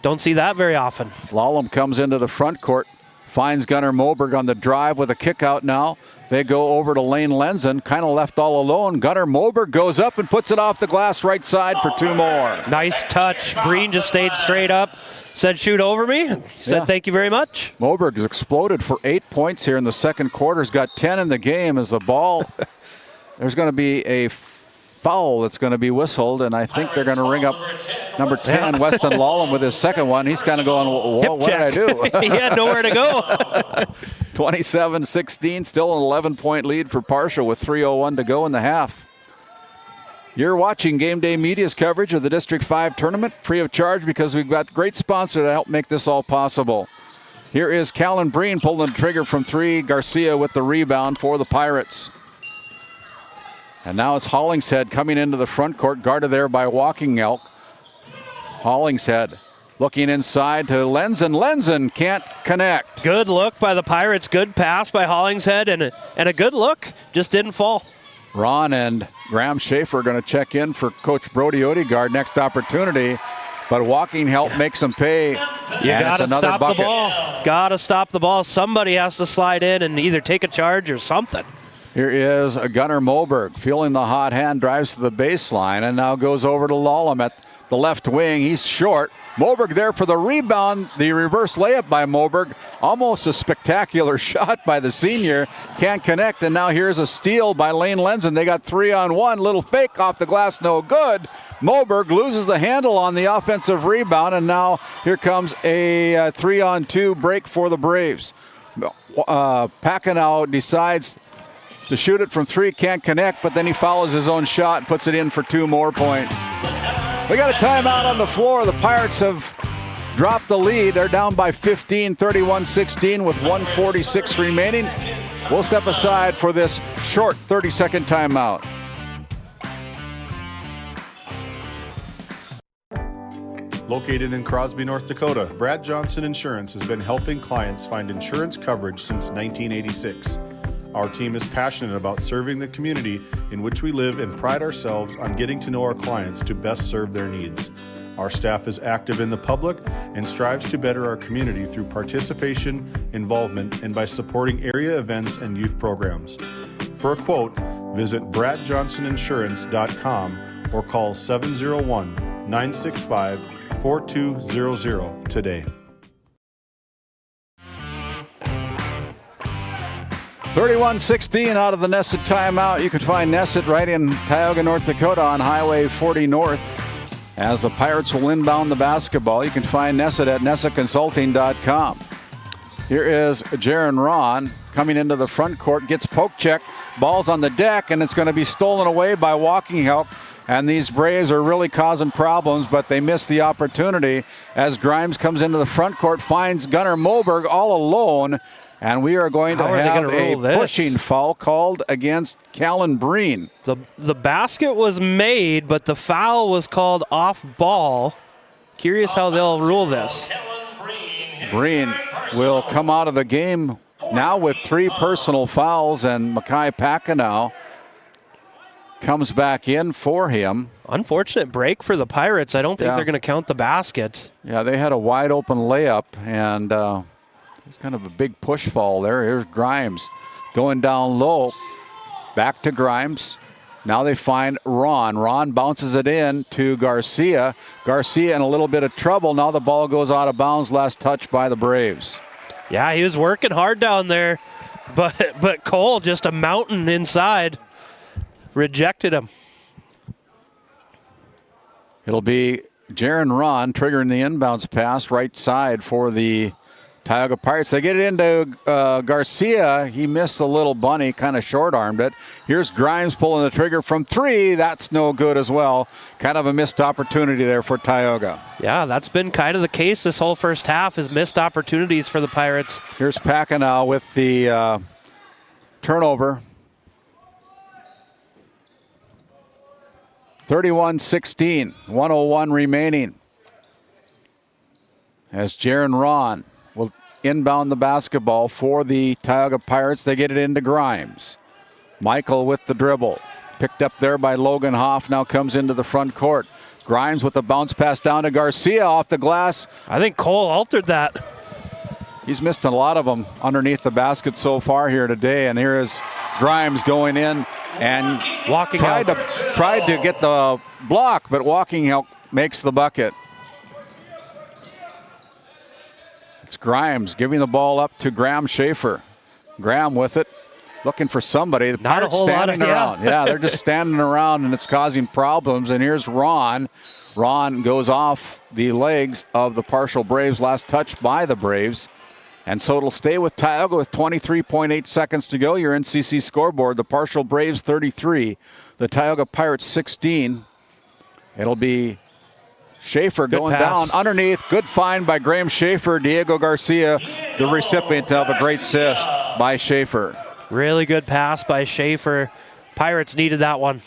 Don't see that very often. Lallam comes into the front court, finds Gunnar Moberg on the drive with a kick out now. They go over to Lane Lenzen, kind of left all alone. Gunnar Moberg goes up and puts it off the glass right side for 2 more. Nice touch. Breen just stayed straight up. Said, shoot over me. Said, thank you very much. Moberg has exploded for 8 points here in the second quarter. He's got 10 in the game as the ball. There's going to be a foul that's going to be whistled, and I think they're going to ring up number 10, Weston Lallam, with his second one. He's kind of going, what did I do? He had nowhere to go. 27-16, still an 11-point lead for Parshall with 3:01 to go in the half. You're watching Game Day Media's coverage of the District 5 tournament, free of charge because we've got great sponsor to help make this all possible. Here is Callan Breen pulling the trigger from 3. Garcia with the rebound for the Pirates. And now it's Hollingshead coming into the front court, guarded there by Walking Elk. Hollingshead looking inside to Lenzen. Lenzen can't connect. Good look by the Pirates. Good pass by Hollingshead, and a good look. Just didn't fall. Ron and Graham Schaefer are going to check in for Coach Brody Odegaard next opportunity. But Walking Help makes them pay. You got to stop the ball. Got to stop the ball. Somebody has to slide in and either take a charge or something. Here is Gunnar Moberg feeling the hot hand, drives to the baseline, and now goes over to Lallam at the left wing. He's short. Moberg there for the rebound. The reverse layup by Moberg. Almost a spectacular shot by the senior. Can't connect, and now here's a steal by Lane Lenzen. They got 3-on-1. Little fake off the glass, no good. Moberg loses the handle on the offensive rebound, and now here comes a 3-on-2 break for the Braves. Packenow decides to shoot it from 3, can't connect, but then he follows his own shot and puts it in for 2 more points. We got a timeout on the floor. The Pirates have dropped the lead. They're down by 15, 31-16 with 1:46 remaining. We'll step aside for this short 30-second timeout. Located in Crosby, North Dakota, Brad Johnson Insurance has been helping clients find insurance coverage since 1986. Our team is passionate about serving the community in which we live and pride ourselves on getting to know our clients to best serve their needs. Our staff is active in the public and strives to better our community through participation, involvement, and by supporting area events and youth programs. For a quote, visit bradjohnsoninsurance.com or call 701-965-4200 today. 31-16 out of the Nesset timeout. You can find Nesset right in Tioga, North Dakota on Highway 40 North. As the Pirates will inbound the basketball, you can find Nesset at nessetconsulting.com. Here is Jaron Ron coming into the front court, gets poke check, ball's on the deck, and it's going to be stolen away by Walking Help. And these Braves are really causing problems, but they miss the opportunity as Grimes comes into the front court, finds Gunnar Moberg all alone. And we are going to have a pushing foul called against Callan Breen. The basket was made, but the foul was called off ball. Curious how they'll rule this. Breen will come out of the game now with 3 personal fouls, and Mackay Packenow comes back in for him. Unfortunate break for the Pirates. I don't think they're going to count the basket. Yeah, they had a wide open layup, and it's kind of a big push fall there. Here's Grimes going down low. Back to Grimes. Now they find Ron. Ron bounces it in to Garcia. Garcia in a little bit of trouble. Now the ball goes out of bounds. Last touch by the Braves. Yeah, he was working hard down there, but Cole, just a mountain inside, rejected him. It'll be Jaron Ron triggering the inbounds pass right side for the Tioga Pirates. They get it into Garcia. He missed a little bunny, kind of short-armed it. Here's Grimes pulling the trigger from 3. That's no good as well. Kind of a missed opportunity there for Tioga. Yeah, that's been kind of the case this whole first half, is missed opportunities for the Pirates. Here's Packenow with the turnover. 31-16, 1:01 remaining. As Jaron Ron will inbound the basketball for the Tioga Pirates. They get it into Grimes. Michael with the dribble. Picked up there by Logan Hoff, now comes into the front court. Grimes with the bounce pass down to Garcia off the glass. I think Cole altered that. He's missed a lot of them underneath the basket so far here today, and here is Grimes going in and tried to get the block, but walking out makes the bucket. It's Grimes giving the ball up to Graham Schaefer. Graham with it, looking for somebody. The Not a Pirates whole lot standing of, around. Yeah, they're just standing around, and it's causing problems. And here's Ron. Ron goes off the legs of the Partial Braves, last touch by the Braves. And so it'll stay with Tioga with 23.8 seconds to go. Your NCC scoreboard, the Partial Braves 33, the Tioga Pirates 16. It'll be Schaefer going down underneath. Good find by Graham Schaefer. Diego Garcia, the recipient of a great assist by Schaefer. Really good pass by Schaefer. Pirates needed that one.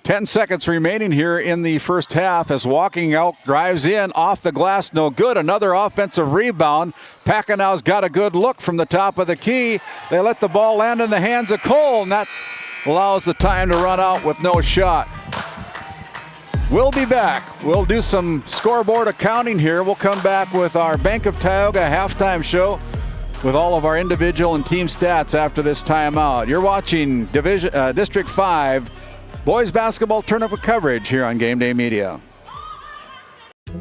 10 seconds remaining here in the first half as Walking Elk drives in off the glass, no good. Another offensive rebound. Packenau's got a good look from the top of the key. They let the ball land in the hands of Cole, and that allows the time to run out with no shot. We'll be back. We'll do some scoreboard accounting here. We'll come back with our Bank of Tioga halftime show with all of our individual and team stats after this timeout. You're watching District 5 Boys Basketball Tournament coverage here on GameDay Media.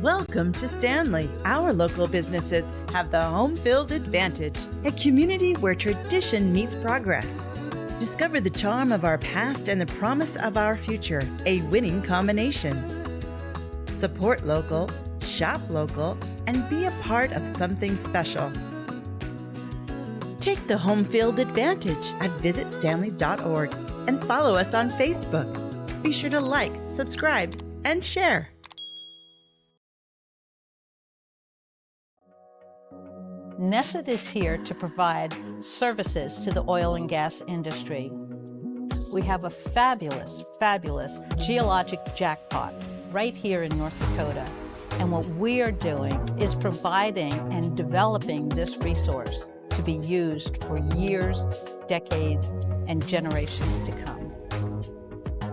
Welcome to Stanley. Our local businesses have the home field advantage, a community where tradition meets progress. Discover the charm of our past and the promise of our future, a winning combination. Support local, shop local, and be a part of something special. Take the home field advantage at visitstanley.org and follow us on Facebook. Be sure to like, subscribe, and share. Nesset is here to provide services to the oil and gas industry. We have a fabulous, fabulous geologic jackpot right here in North Dakota. And what we are doing is providing and developing this resource to be used for years, decades, and generations to come.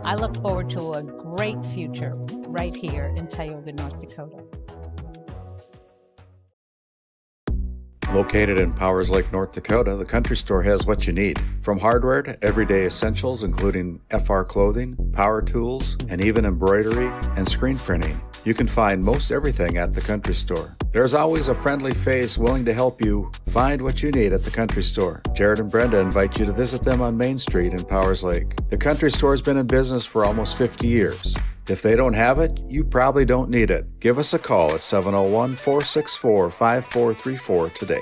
I look forward to a great future right here in Tioga, North Dakota. Located in Powers Lake, North Dakota, the Country Store has what you need. From hardware to everyday essentials, including FR clothing, power tools, and even embroidery and screen printing. You can find most everything at the Country Store. There's always a friendly face willing to help you find what you need at the Country Store. Jared and Brenda invite you to visit them on Main Street in Powers Lake. The Country Store has been in business for almost 50 years. If they don't have it, you probably don't need it. Give us a call at 701-464-5434 today.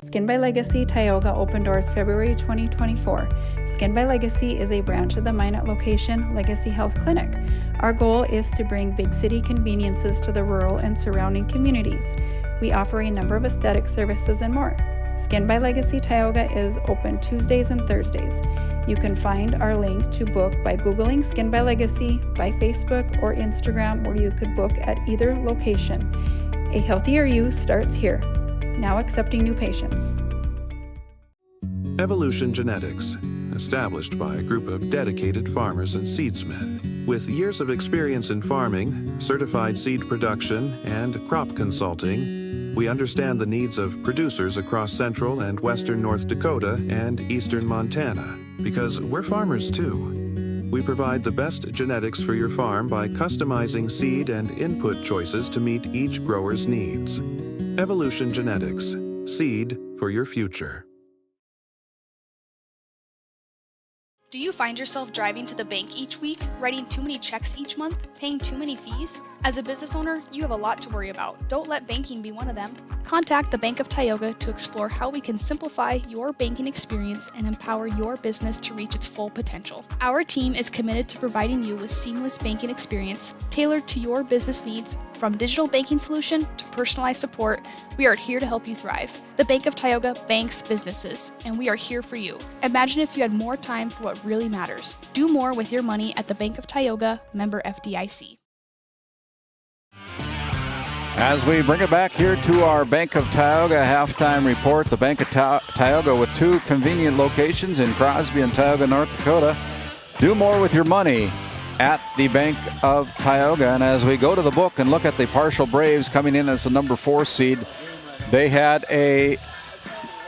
Skin by Legacy Tioga opened doors February 2024. Skin by Legacy is a branch of the Minot location Legacy Health Clinic. Our goal is to bring big city conveniences to the rural and surrounding communities. We offer a number of aesthetic services and more. Skin by Legacy Tioga is open Tuesdays and Thursdays. You can find our link to book by Googling Skin by Legacy, by Facebook or Instagram, or you could book at either location. A healthier you starts here. Now accepting new patients. Evolution Genetics, established by a group of dedicated farmers and seedsmen. With years of experience in farming, certified seed production, and crop consulting, we understand the needs of producers across central and western North Dakota and eastern Montana, because we're farmers too. We provide the best genetics for your farm by customizing seed and input choices to meet each grower's needs. Evolution Genetics, seed for your future. Do you find yourself driving to the bank each week, writing too many checks each month, paying too many fees? As a business owner, you have a lot to worry about. Don't let banking be one of them. Contact the Bank of Tioga to explore how we can simplify your banking experience and empower your business to reach its full potential. Our team is committed to providing you with seamless banking experience tailored to your business needs. From digital banking solution to personalized support, we are here to help you thrive. The Bank of Tioga banks businesses, and we are here for you. Imagine if you had more time for what really matters. Do more with your money at the Bank of Tioga, member FDIC. As we bring it back here to our Bank of Tioga halftime report, the Bank of Tioga with two convenient locations in Crosby and Tioga, North Dakota. Do more with your money at the Bank of Tioga. And as we go to the book and look at the Partial Braves coming in as the number 4 seed, they had a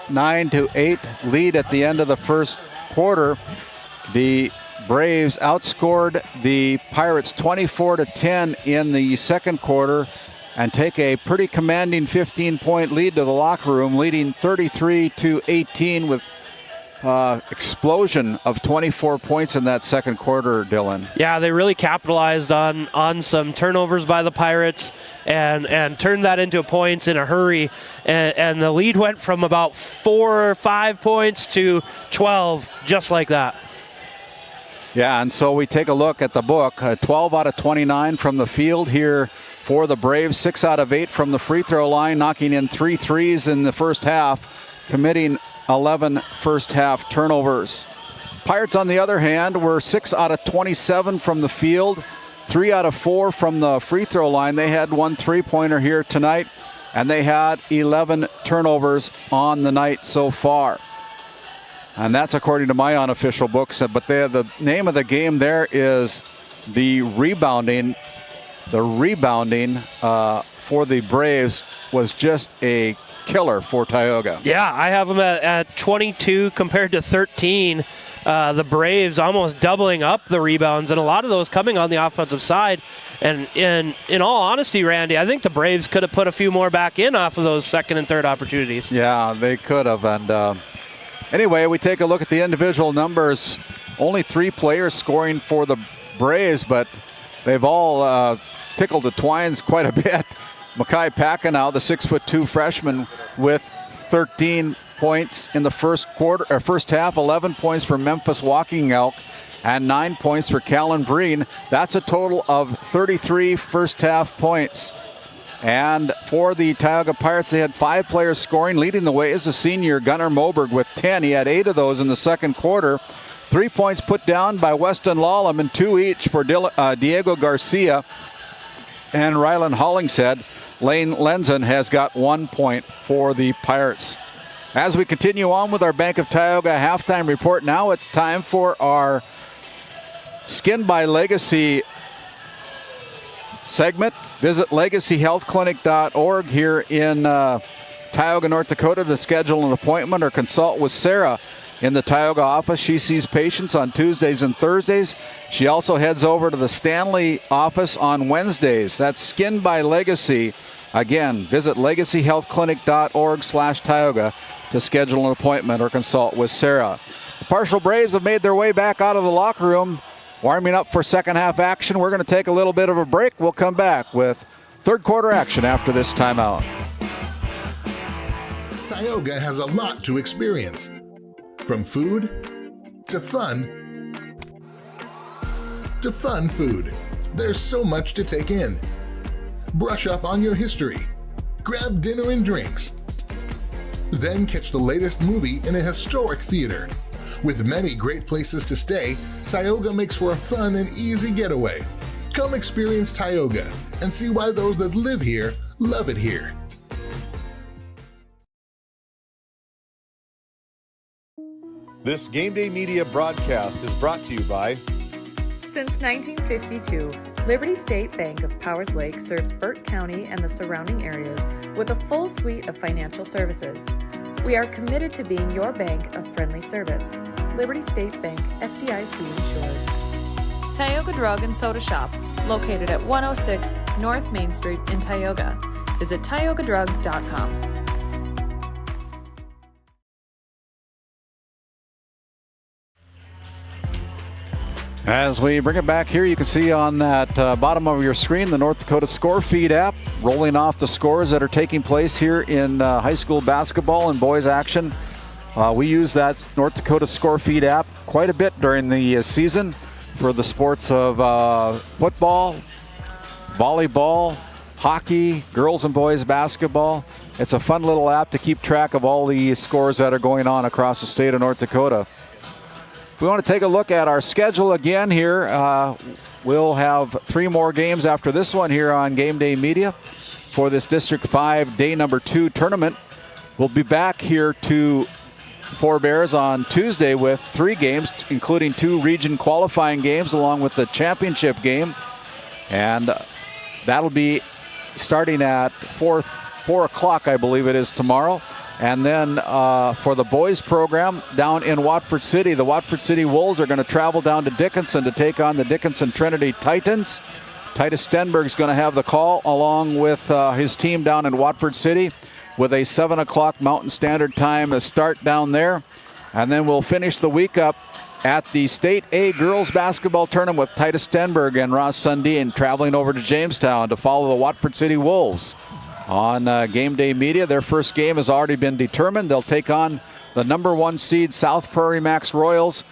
9-8 lead at the end of the first quarter. The Braves outscored the Pirates 24-10 in the second quarter and take a pretty commanding 15-point lead to the locker room, leading 33-18 with explosion of 24 points in that second quarter, Dylan. Yeah, they really capitalized on some turnovers by the Pirates and turned that into points in a hurry. And the lead went from about 4 or 5 points to 12, just like that. Yeah, and so we take a look at the book. 12 out of 29 from the field here for the Braves. 6 out of 8 from the free throw line, knocking in 3 threes in the first half, committing 11 first half turnovers. Pirates, on the other hand, were 6 out of 27 from the field, 3 out of 4 from the free throw line. They had 1 three-pointer here tonight, and they had 11 turnovers on the night so far. And that's according to my unofficial books. But the name of the game there is the rebounding. The rebounding for the Braves was just a killer for Tioga. Yeah, I have them at 22 compared to 13. The Braves almost doubling up the rebounds, and a lot of those coming on the offensive side. And in all honesty, Randy, I think the Braves could have put a few more back in off of those second and third opportunities. Yeah, they could have. And anyway, we take a look at the individual numbers. Only 3 players scoring for the Braves, but they've all tickled the twines quite a bit. Makai Packenow, the 6'2" freshman, with 13 points in the first half, 11 points for Memphis Walking Elk, and 9 points for Callan Breen. That's a total of 33 first half points. And for the Tioga Pirates, they had 5 players scoring. Leading the way is the senior Gunnar Moberg with 10. He had 8 of those in the second quarter. 3 points put down by Weston Lawlam and 2 each for Diego Garcia and Rylan Hollingshead. Lane Lenzen has got 1 point for the Pirates. As we continue on with our Bank of Tioga halftime report, now it's time for our Skin by Legacy segment. Visit legacyhealthclinic.org here in Tioga, North Dakota to schedule an appointment or consult with Sarah in the Tioga office. She sees patients on Tuesdays and Thursdays. She also heads over to the Stanley office on Wednesdays. That's Skin by Legacy. Again, visit legacyhealthclinic.org/Tioga to schedule an appointment or consult with Sarah. The Partial Braves have made their way back out of the locker room, warming up for second half action. We're going to take a little bit of a break. We'll come back with third quarter action after this timeout. Tioga has a lot to experience. From food to fun food. There's so much to take in. Brush up on your history. Grab dinner and drinks. Then catch the latest movie in a historic theater. With many great places to stay, Tioga makes for a fun and easy getaway. Come experience Tioga and see why those that live here love it here. This GameDay Media broadcast is brought to you by... Since 1952, Liberty State Bank of Powers Lake serves Burt County and the surrounding areas with a full suite of financial services. We are committed to being your bank of friendly service. Liberty State Bank, FDIC insured. Tioga Drug and Soda Shop, located at 106 North Main Street in Tioga. Visit tiogadrug.com. As we bring it back here, you can see on that bottom of your screen the North Dakota Score Feed app, rolling off the scores that are taking place here in high school basketball and boys action. We use that North Dakota Score Feed app quite a bit during the season for the sports of football, volleyball, hockey, girls and boys basketball. It's a fun little app to keep track of all the scores that are going on across the state of North Dakota. We want to take a look at our schedule again here. We'll have 3 more games after this one here on GameDay Media. for this District 5 day number 2 tournament. We'll be back here to Four Bears on Tuesday with 3 games, including 2 region qualifying games along with the championship game. And that'll be starting at 4 o'clock, I believe it is, tomorrow. And then for the boys program down in Watford City, the Watford City Wolves are going to travel down to Dickinson to take on the Dickinson Trinity Titans. Titus Stenberg's going to have the call along with his team down in Watford City with a 7 o'clock Mountain Standard Time start down there. And then we'll finish the week up at the State A Girls Basketball Tournament with Titus Stenberg and Ross Sundin traveling over to Jamestown to follow the Watford City Wolves. On GameDay Media, their first game has already been determined. They'll take on the number 1 seed South Prairie Max Royals,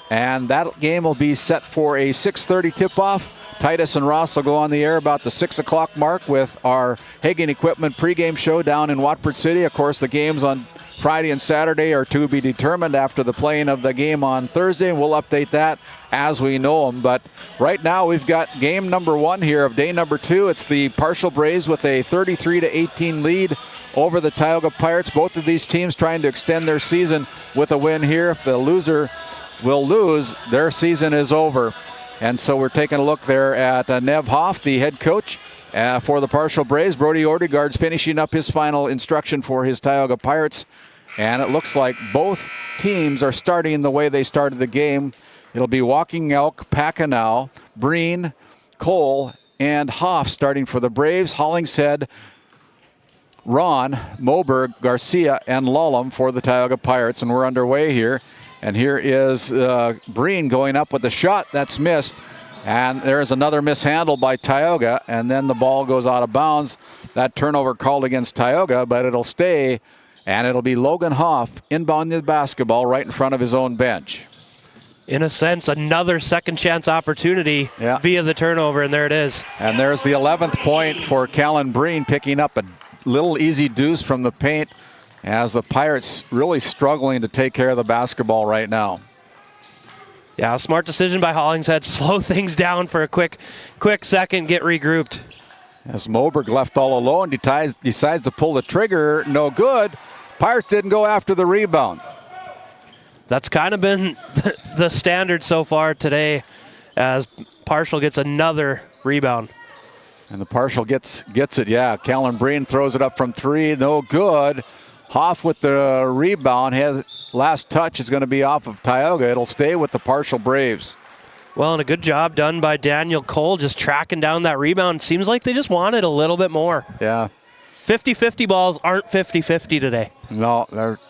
and that game will be set for a 6:30 tip-off. Titus and Ross will go on the air about the 6 o'clock mark with our Hagen Equipment pregame show down in Watford City. Of course, the games on Friday and Saturday are to be determined after the playing of the game on Thursday, and we'll update that as we know them. But right now we've got game number 1 here of day number 2. It's the Partial Braves with a 33-18 lead over the Tioga Pirates. Both of these teams trying to extend their season with a win here. If the loser will lose, their season is over. And so we're taking a look there at Nev Hoff, the head coach for the Partial Braves. Brody Ordegaard's finishing up his final instruction for his Tioga Pirates. And it looks like both teams are starting the way they started the game. It'll be Walking Elk, Packenow, Breen, Cole, and Hoff starting for the Braves. Hollingshead, Ron, Moberg, Garcia, and Lullam for the Tioga Pirates. And we're underway here. And here is Breen going up with a shot that's missed. And there's another mishandle by Tioga. And then the ball goes out of bounds. That turnover called against Tioga, but it'll stay. And it'll be Logan Hoff inbounding the basketball right in front of his own bench. In a sense, another second chance opportunity via the turnover, and there it is. And there's the 11th point for Callan Breen, picking up a little easy deuce from the paint as the Pirates really struggling to take care of the basketball right now. Yeah, smart decision by Hollingshead. Slow things down for a quick second, get regrouped. As Moberg left all alone, decides to pull the trigger. No good. Pirates didn't go after the rebound. That's kind of been the standard so far today as Partial gets another rebound. And the Partial gets it, yeah. Callan Breen throws it up from 3, no good. Hoff with the rebound. His last touch is going to be off of Tioga. It'll stay with the Partial Braves. Well, and a good job done by Daniel Cole just tracking down that rebound. Seems like they just wanted a little bit more. Yeah. 50-50 balls aren't 50-50 today. No, they're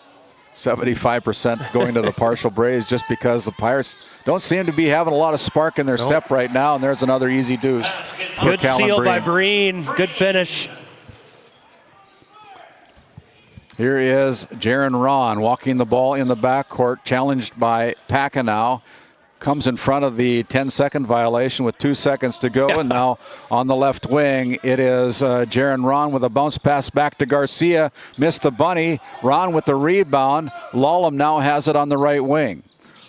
75% going to the Partial Braves just because the Pirates don't seem to be having a lot of spark in their step right now, and there's another easy deuce. Good seal by Breen. Good finish. Here is Jaron Ron walking the ball in the backcourt, challenged by Packenow. Comes in front of the 10-second violation with 2 seconds to go. And now on the left wing, it is Jaron Ron with a bounce pass back to Garcia. Missed the bunny. Ron with the rebound. Lullam now has it on the right wing.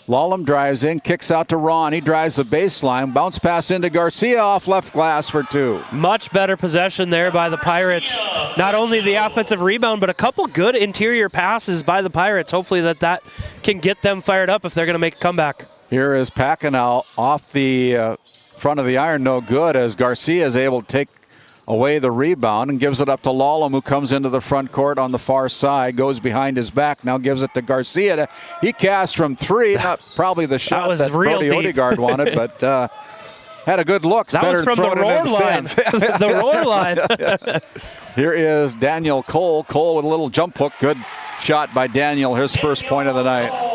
Lullam drives in, kicks out to Ron. He drives the baseline. Bounce pass into Garcia off left glass for 2. Much better possession there by the Pirates. Not only the offensive rebound, but a couple good interior passes by the Pirates. Hopefully that can get them fired up if they're going to make a comeback. Here is Packenow off the front of the iron, no good, as Garcia is able to take away the rebound and gives it up to Lullam, who comes into the front court on the far side, goes behind his back, now gives it to Garcia. He cast from 3, not probably the shot that Brody Odegaard wanted, but had a good look. That was from the roar line. The roar line. Here is Daniel Cole. Cole with a little jump hook. Good shot by Daniel, his first point of the night.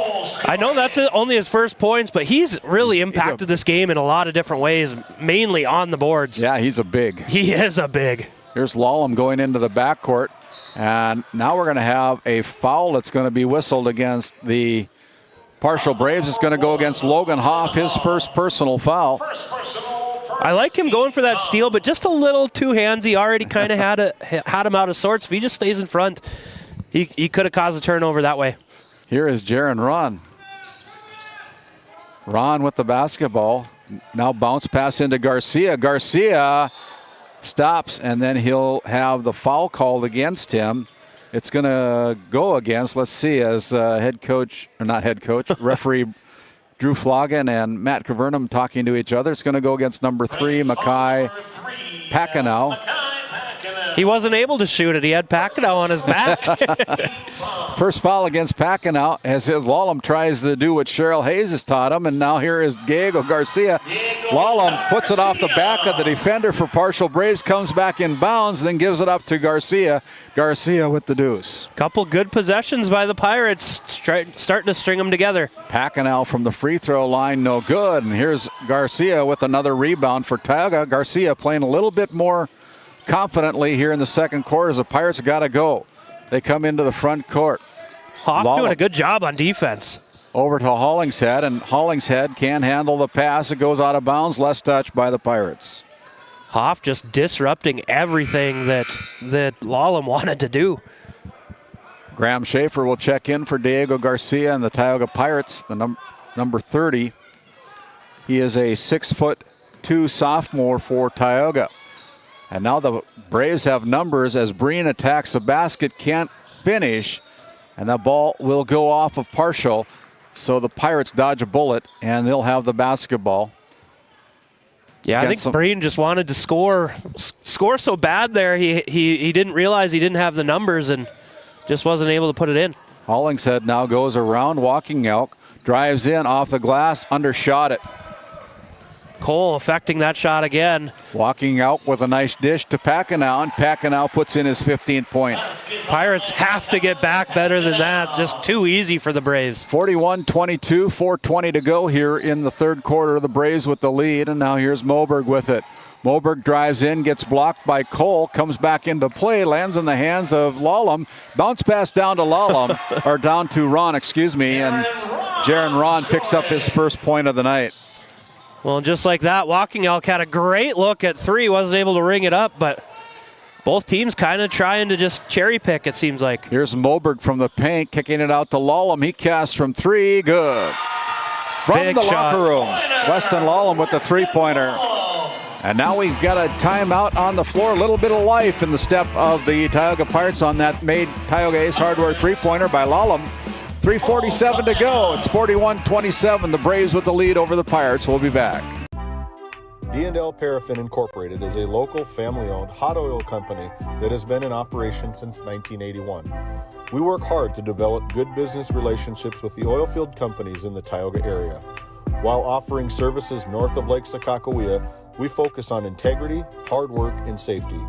I know that's only his first points, but he's really impacted this game in a lot of different ways, mainly on the boards. Yeah, he's a big. He is a big. Here's Lullam going into the backcourt, and now we're going to have a foul that's going to be whistled against the Partial Braves. It's going to go against Logan Hoff, his first personal foul. I like him going for that steal, but just a little too handsy. Already kind of had him out of sorts. If he just stays in front, he could have caused a turnover that way. Here is Jaron Ron. Ron with the basketball. Now bounce pass into Garcia. Garcia stops, and then he'll have the foul called against him. It's going to go against, let's see, as referee Drew Flogan and Matt Cavernum talking to each other. It's going to go against number 3, Mackay Packenow. He wasn't able to shoot it. He had Packenow on his back. First foul against Packenow as Lallam tries to do what Cheryl Hayes has taught him, and now here is Diego Garcia. Lallam puts it off the back of the defender for partial Braves, comes back in bounds, then gives it up to Garcia. Garcia with the deuce. Couple good possessions by the Pirates, starting to string them together. Packenow from the free throw line, no good. And here's Garcia with another rebound for Tioga. Garcia playing a little bit more confidently here in the second quarter as the Pirates got to go. They come into the front court. Hoff doing a good job on defense. Over to Hollingshead, and Hollingshead can't handle the pass. It goes out of bounds, less touch by the Pirates. Hoff just disrupting everything that Lallam wanted to do. Graham Schaefer will check in for Diego Garcia and the Tioga Pirates, the number 30. He is a 6'2" sophomore for Tioga. And now the Braves have numbers as Breen attacks the basket, can't finish, and the ball will go off of partial. So the Pirates dodge a bullet, and they'll have the basketball. Yeah, I think Breen just wanted to score so bad there. He didn't realize he didn't have the numbers and just wasn't able to put it in. Hollingshead now goes around, walking out, drives in off the glass, undershot it. Cole affecting that shot again. Walking out with a nice dish to Packenow, and Packenow puts in his 15th point. Pirates have to get back better than that. Just too easy for the Braves. 41-22, 4:20 to go here in the third quarter. The Braves with the lead, and now here's Moberg with it. Moberg drives in, gets blocked by Cole, comes back into play, lands in the hands of Lallam. Bounce pass down to Lallam, or down to Ron, and Jaron Ron picks up his first point of the night. Well, just like that, Walking Elk had a great look at 3, wasn't able to ring it up, but both teams kind of trying to just cherry pick, it seems like. Here's Moberg from the paint, kicking it out to Lallam. He casts from 3, good. From Big the shot. Locker room, Weston Lallam with the three-pointer. And now we've got a timeout on the floor. A little bit of life in the step of the Tioga Pirates on that made Tioga Ace Hardware three-pointer by Lallam. 3:47 to go. It's 41-27. The Braves with the lead over the Pirates. We'll be back. D&L Paraffin Incorporated is a local family-owned hot oil company that has been in operation since 1981. We work hard to develop good business relationships with the oilfield companies in the Tioga area. While offering services north of Lake Sakakawea, we focus on integrity, hard work, and safety.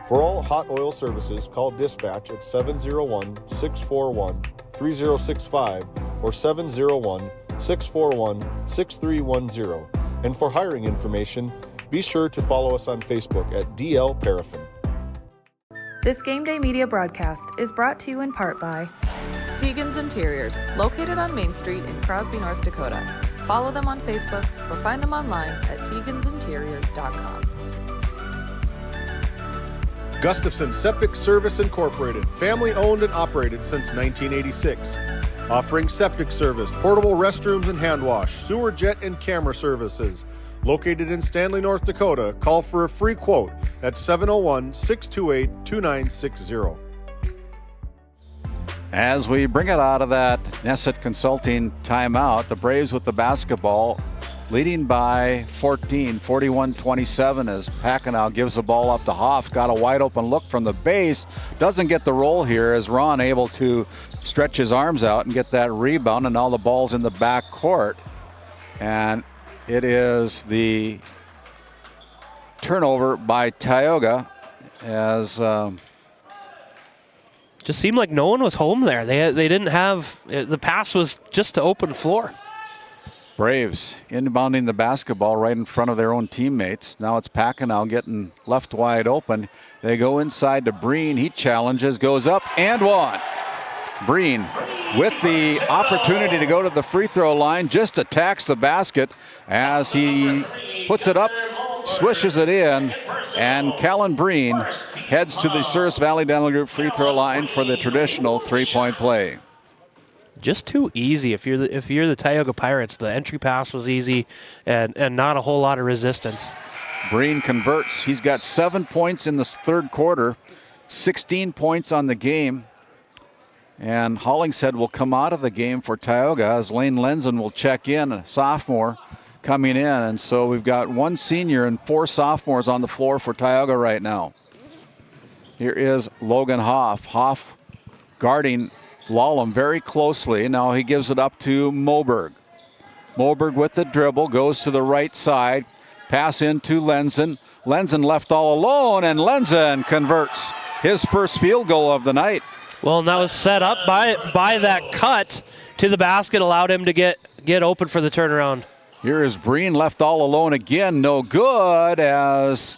For all hot oil services, call dispatch at 701-641-3065 or 701-641-6310. And for hiring information, be sure to follow us on Facebook at DL Paraffin. This Game Day Media broadcast is brought to you in part by Tegan's Interiors, located on Main Street in Crosby, North Dakota. Follow them on Facebook or find them online at tegansinteriors.com. Gustafson Septic Service Incorporated, family owned and operated since 1986. Offering septic service, portable restrooms and hand wash, sewer jet and camera services. Located in Stanley, North Dakota, call for a free quote at 701-628-2960. As we bring it out of that Nesset Consulting timeout, the Braves with the basketball, leading by 14, 41-27 as Packenow gives the ball up to Hoff. Got a wide open look from the base. Doesn't get the roll here as Ron able to stretch his arms out and get that rebound, and now the ball's in the back court. And it is the turnover by Tioga as... just seemed like no one was home there. They didn't have... the pass was just to open floor. Braves inbounding the basketball right in front of their own teammates. Now it's Packenow getting left wide open. They go inside to Breen. He challenges, goes up, and one. Breen with the opportunity to go to the free throw line, just attacks the basket as he puts it up, swishes it in, and Callan Breen heads to the Souris Valley Dental Group free throw line for the traditional three-point play. Just too easy. If you're the Tioga Pirates, the entry pass was easy and not a whole lot of resistance. Breen converts. He's got 7 points in the third quarter, 16 points on the game. And Hollingshead will come out of the game for Tioga as Lane Lenzen will check in, a sophomore coming in. And so we've got one senior and 4 sophomores on the floor for Tioga right now. Here is Logan Hoff. Hoff guarding Lallam very closely. Now he gives it up to Moberg. Moberg with the dribble, goes to the right side. Pass into Lenzen. Lenzen left all alone, and Lenzen converts his first field goal of the night. Well, and that was set up by that cut to the basket, allowed him to get open for the turnaround. Here is Breen left all alone again, no good, as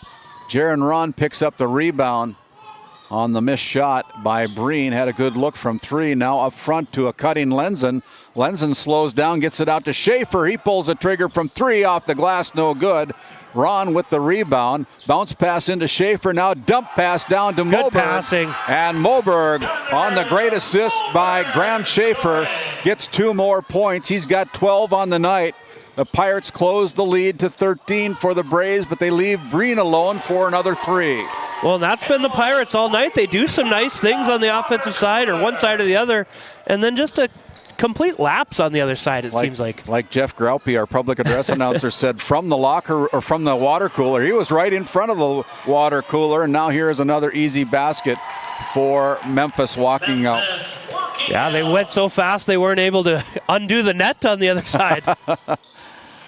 Jaron Ron picks up the rebound on the missed shot by Breen. Had a good look from 3, now up front to a cutting Lenzen. Lenzen slows down, gets it out to Schaefer. He pulls the trigger from 3 off the glass, no good. Ron with the rebound. Bounce pass into Schaefer. Now dump pass down to Moberg. Good passing. And Moberg on the great assist by Graham Schaefer gets 2 more points. He's got 12 on the night. The Pirates close the lead to 13 for the Braves, but they leave Breen alone for another 3. Well, that's been the Pirates all night. They do some nice things on the offensive side or one side or the other, and then just a complete lapse on the other side, it seems like. Like Jeff Graupie, our public address announcer, said from the locker or from the water cooler. He was right in front of the water cooler, and now here is another easy basket for Memphis walking out. Yeah, they went so fast they weren't able to undo the net on the other side.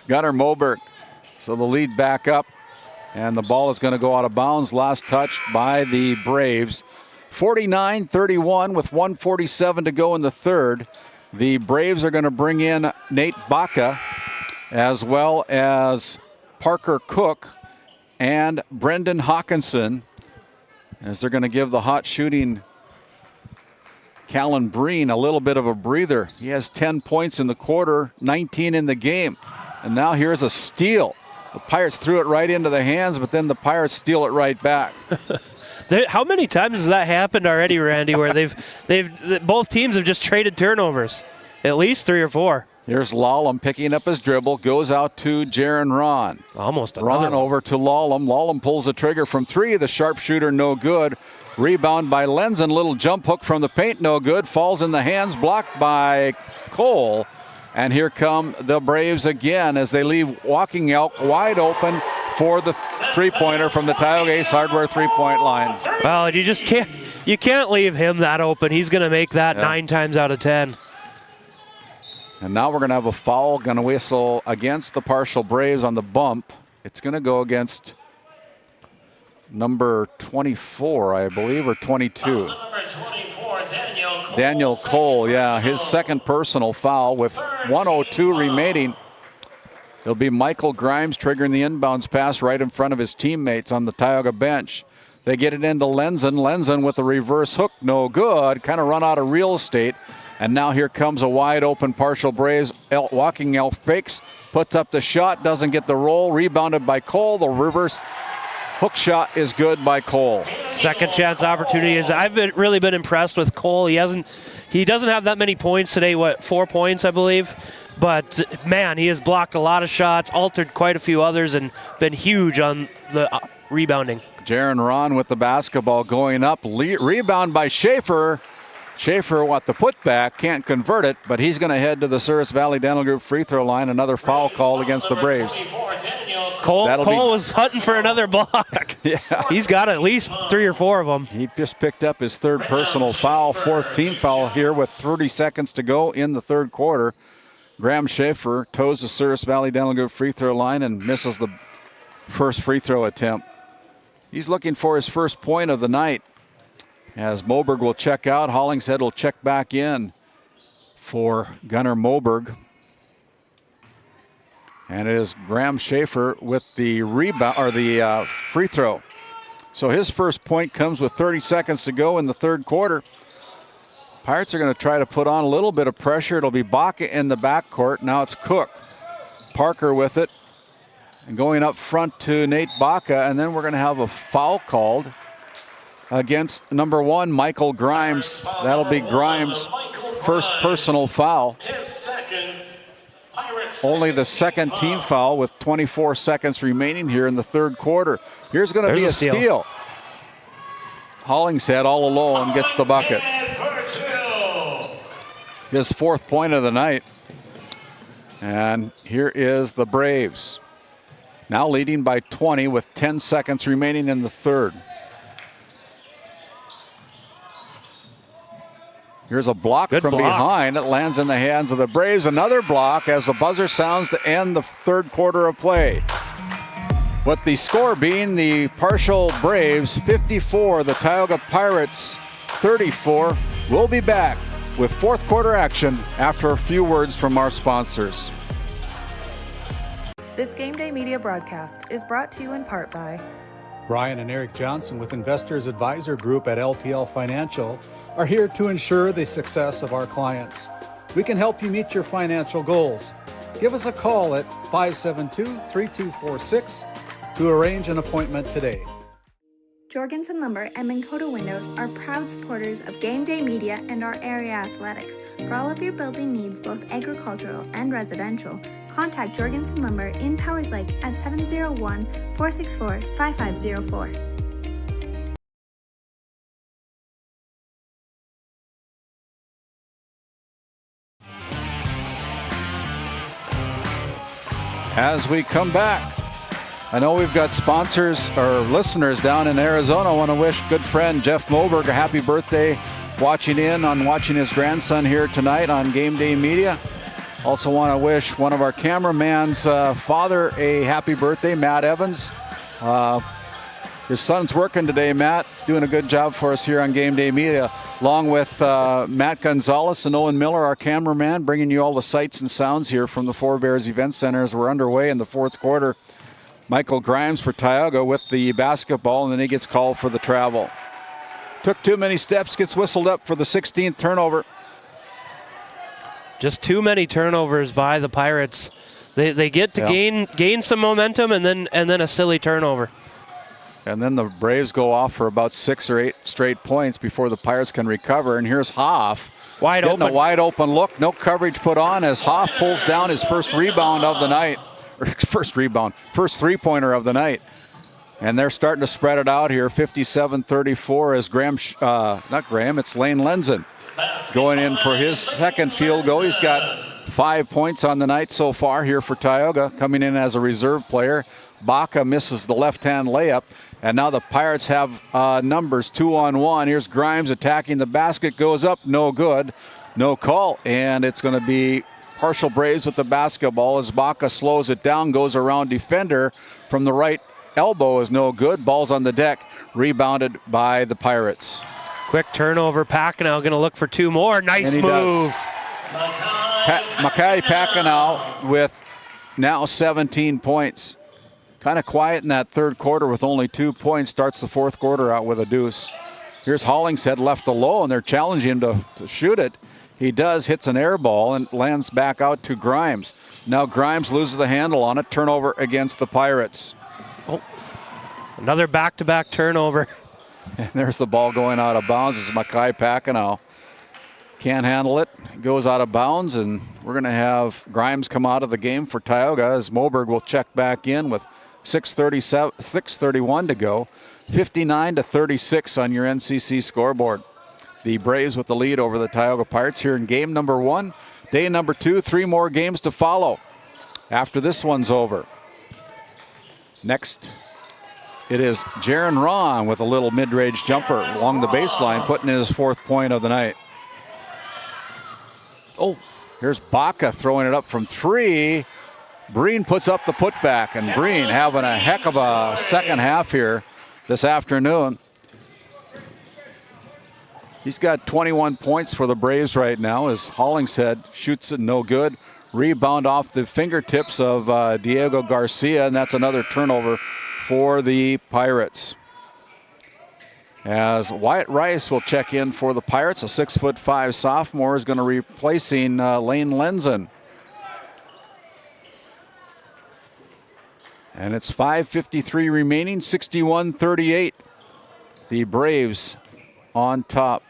Gunnar Moberg. So the lead back up, and the ball is going to go out of bounds. Last touched by the Braves. 49-31 with 1:47 to go in the third. The Braves are going to bring in Nate Baca as well as Parker Cook and Brendan Hawkinson, as they're going to give the hot shooting Callan Breen a little bit of a breather. He has 10 points in the quarter, 19 in the game. And now here's a steal. The Pirates threw it right into the hands, but then the Pirates steal it right back. How many times has that happened already, Randy, where both teams have just traded turnovers? At least 3 or 4. Here's Lallam picking up his dribble, goes out to Jaron Ron. Almost another Ron one. over to Lallam. Lallam pulls the trigger from 3. The sharpshooter, no good. Rebound by Lenzen. Little jump hook from the paint, no good. Falls in the hands, blocked by Cole. And here come the Braves again as they leave Walking Elk wide open for the three-pointer from the Tioga Ace Hardware three-point line. Well, you can't leave him that open. He's going to make that 9 times out of 10. And now we're going to have a foul, going to whistle against the partial Braves on the bump. It's going to go against number 24, I believe, or 22. Daniel Cole, yeah, his second personal foul with 1:02 remaining. It'll be Michael Grimes triggering the inbounds pass right in front of his teammates on the Tioga bench. They get it into Lenzen. Lenzen with a reverse hook, no good. Kind of run out of real estate. And now here comes a wide open partial Braves. Walking Elk fakes, puts up the shot, doesn't get the roll. Rebounded by Cole. The reverse hook shot is good by Cole. Second chance opportunities. I've really been impressed with Cole. He doesn't have that many points today. 4 points, I believe. But man, he has blocked a lot of shots, altered quite a few others, and been huge on the rebounding. Jaron Ron with the basketball going up. Rebound by Schaefer. Schaefer, the putback, can't convert it, but he's going to head to the Souris Valley Dental Group free throw line. Another foul called against the Braves. Cole was hunting for another block. Yeah. He's got at least 3 or 4 of them. He just picked up his third personal foul, 4th team foul here with 30 seconds to go in the third quarter. Graham Schaefer toes the Souris Valley Dental Group free throw line and misses the first free throw attempt. He's looking for his first point of the night. As Moberg will check out, Hollingshead will check back in for Gunnar Moberg. And it is Graham Schaefer with the rebound or the free throw. So his first point comes with 30 seconds to go in the third quarter. Pirates are going to try to put on a little bit of pressure. It'll be Baca in the backcourt. Now it's Cook. Parker with it. And going up front to Nate Baca. And then we're going to have a foul called against number 1, Michael Grimes. That'll be Grimes' first personal foul. His second. Pirates only the second team foul with 24 seconds remaining here in the third quarter. Here's going to be a steal. Hollingshead all alone gets the bucket. His 4th point of the night. And here is the Braves. Now leading by 20 with 10 seconds remaining in the third. Here's a block from behind. It lands in the hands of the Braves. Another block as the buzzer sounds to end the third quarter of play. With the score being the partial Braves 54, the Tioga Pirates 34. We'll be back with fourth quarter action after a few words from our sponsors. This GameDay Media broadcast is brought to you in part by Brian and Eric Johnson with Investors Advisor Group at LPL Financial are here to ensure the success of our clients. We can help you meet your financial goals. Give us a call at 572-3246 to arrange an appointment today. Jorgensen Lumber and Minn Kota Windows are proud supporters of GameDay Media and our area athletics. For all of your building needs, both agricultural and residential, contact Jorgensen Lumber in Powers Lake at 701-464-5504. As we come back, I know we've got sponsors or listeners down in Arizona. I want to wish good friend Jeff Moberg a happy birthday, watching his grandson here tonight on GameDay Media. Also want to wish one of our cameraman's father a happy birthday, Matt Evans. His son's working today, Matt, doing a good job for us here on GameDay Media, along with Matt Gonzalez and Owen Miller, our cameraman, bringing you all the sights and sounds here from the Four Bears Event Center as we're underway in the fourth quarter. Michael Grimes for Tioga with the basketball, and then he gets called for the travel. Took too many steps, gets whistled up for the 16th turnover. Just too many turnovers by the Pirates. They get to gain some momentum, and then a silly turnover. And then the Braves go off for about 6 or 8 straight points before the Pirates can recover. And here's Hoff. Wide open. A wide open look. No coverage put on as Hoff pulls down his first rebound of the night. Or first three-pointer of the night. And they're starting to spread it out here. 57-34 as it's Lane Lenzen going in for his second field goal. He's got 5 points on the night so far here for Tioga, coming in as a reserve player. Baca misses the left-hand layup, and now the Pirates have numbers 2-on-1. Here's Grimes attacking the basket, goes up, no good, no call, and it's going to be partial Braves with the basketball as Baca slows it down, goes around defender from the right elbow is no good. Ball's on the deck, rebounded by the Pirates. Quick turnover. Packenow going to look for 2 more. Nice move. Makai Packenow with now 17 points. Kind of quiet in that third quarter with only 2 points. Starts the fourth quarter out with a deuce. Here's Hollingshead left alone. They're challenging him to shoot it. He does, hits an air ball and lands back out to Grimes. Now Grimes loses the handle on it. Turnover against the Pirates. Oh, another back-to-back turnover. And there's the ball going out of bounds. It's Makai Packenow. Can't handle it. Goes out of bounds, and we're going to have Grimes come out of the game for Tioga as Moberg will check back in with 6:31 to go. 59-36 on your NCC scoreboard. The Braves with the lead over the Tioga Pirates here in game number 1. Day number 2, 3 more games to follow after this one's over. Next, it is Jaron Ron with a little mid-range jumper along the baseline, putting in his 4th point of the night. Oh, here's Baca throwing it up from 3. Breen puts up the putback, and Breen having a heck of a second half here this afternoon. He's got 21 points for the Braves right now as Hollingshead shoots it no good. Rebound off the fingertips of Diego Garcia, and that's another turnover for the Pirates. As Wyatt Rice will check in for the Pirates, a 6'5" sophomore is going to be replacing Lane Lenzen. And it's 5:53 remaining, 61-38. The Braves on top.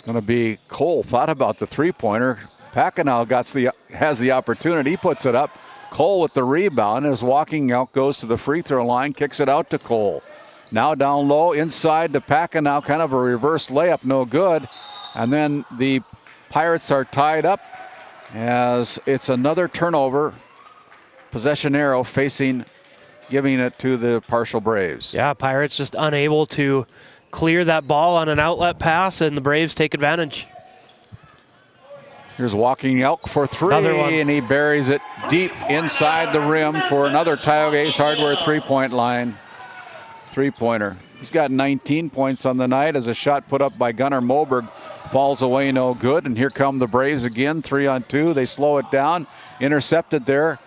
going to be Cole. Thought about the three-pointer. Packenow has the opportunity. He puts it up. Cole with the rebound is walking out, goes to the free throw line, kicks it out to Cole. Now down low, inside to Packenow, kind of a reverse layup, no good. And then the Pirates are tied up as it's another turnover. Possession arrow giving it to the partial Braves. Yeah, Pirates just unable to clear that ball on an outlet pass, and the Braves take advantage. Here's walking Elk for three, and he buries it deep inside the rim for another Tioga Ace Hardware three-point line. Three-pointer. He's got 19 points on the night as a shot put up by Gunnar Moberg falls away, no good. And here come the Braves again, 3-on-2. They slow it down, intercepted there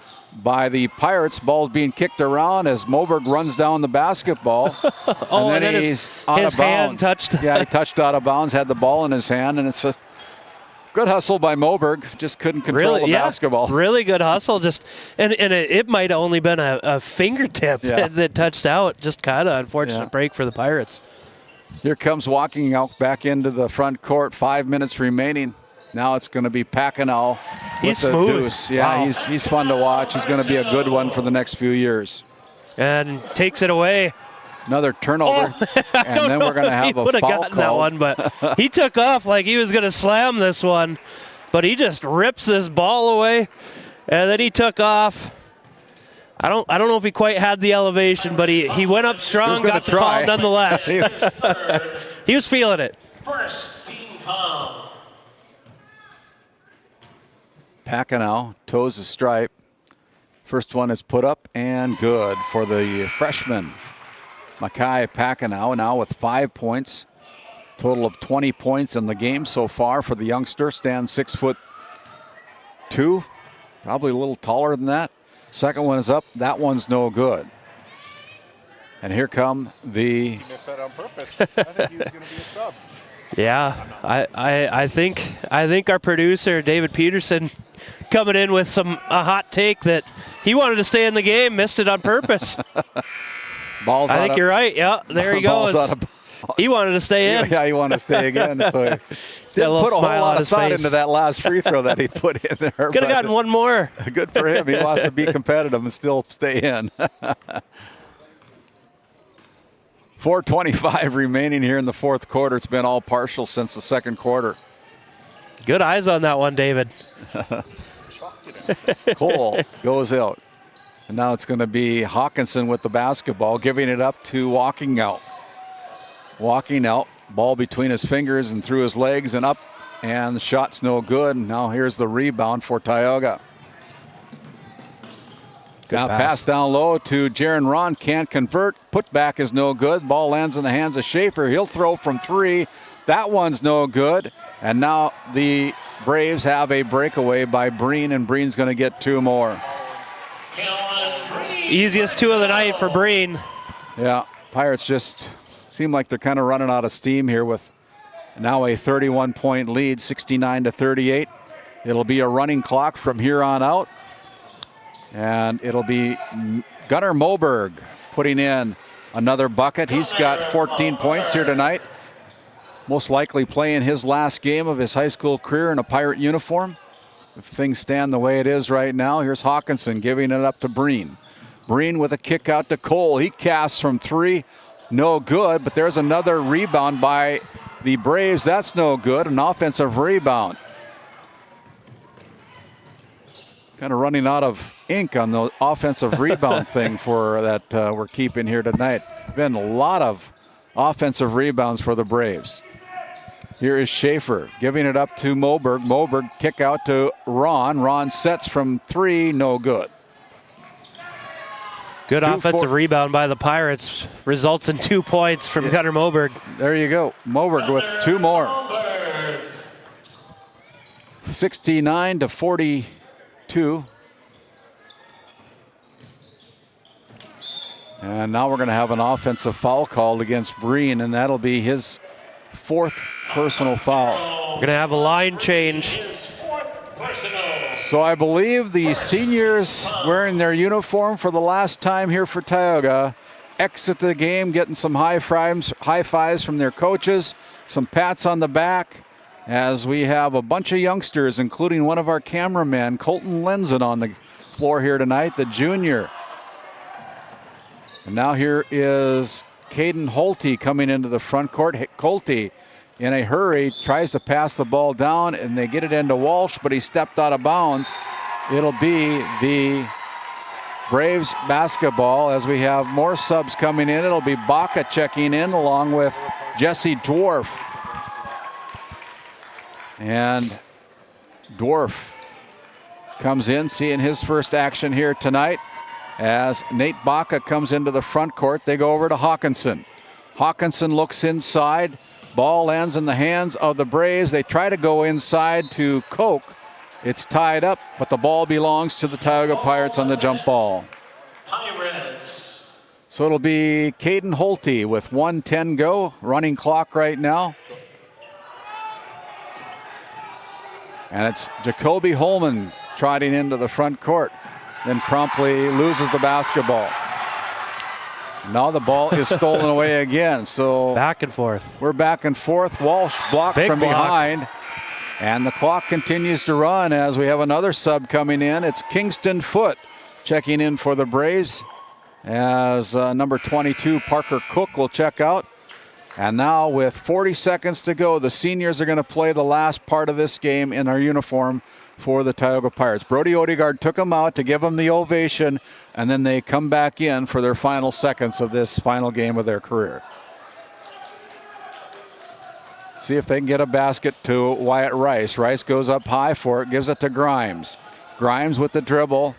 by the Pirates. Ball's being kicked around as Moberg runs down the basketball. And then he's out of bounds. Hand touched. Yeah, he touched out of bounds, had the ball in his hand, and it's a good hustle by Moberg. Just couldn't control the basketball. Really good hustle. And it might have only been a fingertip that touched out. Just kind of unfortunate break for the Pirates. Here comes walking out back into the front court. 5 minutes remaining. Now it's going to be Packenow. He's smooth. Deuce. Yeah, wow. He's fun to watch. He's going to be a good one for the next few years. And takes it away. Another turnover, and then we're going to have a foul call. He would have gotten that one, but he took off like he was going to slam this one, but he just rips this ball away, and then he took off. I don't know if he quite had the elevation, but he went up strong, got the call nonetheless. He was feeling it. First team foul. Packenow toes the stripe. First one is put up and good for the freshman. Makai Packenow now with 5 points. Total of 20 points in the game so far for the youngster. Stands 6'2". Probably a little taller than that. Second one is up. That one's no good. And here come the... He missed that on purpose. I think he was going to be a sub. Yeah, I think our producer, David Peterson, coming in with a hot take that he wanted to stay in the game, missed it on purpose. I think you're right. Yeah, there he goes. He wanted to stay in. Yeah, he wanted to stay again. So he didn't put a whole lot of thought into that last free throw that he put in there. Could have gotten one more. Good for him. He wants to be competitive and still stay in. 4:25 remaining here in the fourth quarter. It's been all partial since the second quarter. Good eyes on that one, David. Cole goes out. And now it's going to be Hawkinson with the basketball, giving it up to Walking Out. Walking Out, ball between his fingers and through his legs and up, and the shot's no good. Now here's the rebound for Tioga. Now pass down low to Jaron Ron, can't convert. Put back is no good. Ball lands in the hands of Schaefer. He'll throw from three. That one's no good. And now the Braves have a breakaway by Breen, and Breen's going to get two more. Easiest two of the night for Breen. Yeah, Pirates just seem like they're kind of running out of steam here with now a 31-point lead, 69-38. It'll be a running clock from here on out. And it'll be Gunnar Moberg putting in another bucket. He's got 14 points here tonight. Most likely playing his last game of his high school career in a Pirate uniform. If things stand the way it is right now, here's Hawkinson giving it up to Breen. Breen with a kick out to Cole. He casts from three. No good, but there's another rebound by the Braves. That's no good. An offensive rebound. Kind of running out of ink on the offensive rebound thing for that we're keeping here tonight. Been a lot of offensive rebounds for the Braves. Here is Schaefer giving it up to Moberg. Moberg kick out to Ron. Ron sets from three, no good. Good offensive rebound by the Pirates. Results in 2 points from Gunnar Moberg. There you go. Moberg with two more. 69-42. And now we're going to have an offensive foul called against Breen, and that'll be his fourth personal foul. We're going to have a line change. So I believe the seniors wearing their uniform for the last time here for Tioga exit the game, getting some high fives from their coaches, some pats on the back, as we have a bunch of youngsters, including one of our cameramen, Colton Lenzen, on the floor here tonight, the junior. And now here is Caden Holte coming into the front court. Holte, in a hurry, tries to pass the ball down, and they get it into Walsh, but he stepped out of bounds. It'll be the Braves basketball as we have more subs coming in. It'll be Baca checking in along with Jesse Dwarf. And Dwarf comes in, seeing his first action here tonight as Nate Baca comes into the front court. They go over to Hawkinson. Hawkinson looks inside. Ball lands in the hands of the Braves. They try to go inside to Koch. It's tied up, but the ball belongs to the Tioga Pirates on the jump ball. Pirates. So it'll be Caden Holte with 1:10 go, running clock right now. And it's Jacoby Holman trotting into the front court, then promptly loses the basketball. Now the ball is stolen away again. So back and forth. We're back and forth. Walsh blocked Big from block. behind. And the clock continues to run as we have another sub coming in. It's Kingston Foote checking in for the Braves as number 22, Parker Cook, will check out. And now with 40 seconds to go, the seniors are going to play the last part of this game in our uniform for the Tioga Pirates. Brody Odegaard took them out to give them the ovation, and then they come back in for their final seconds of this final game of their career. See if they can get a basket to Wyatt Rice. Rice goes up high for it, gives it to Grimes. Grimes with the dribble,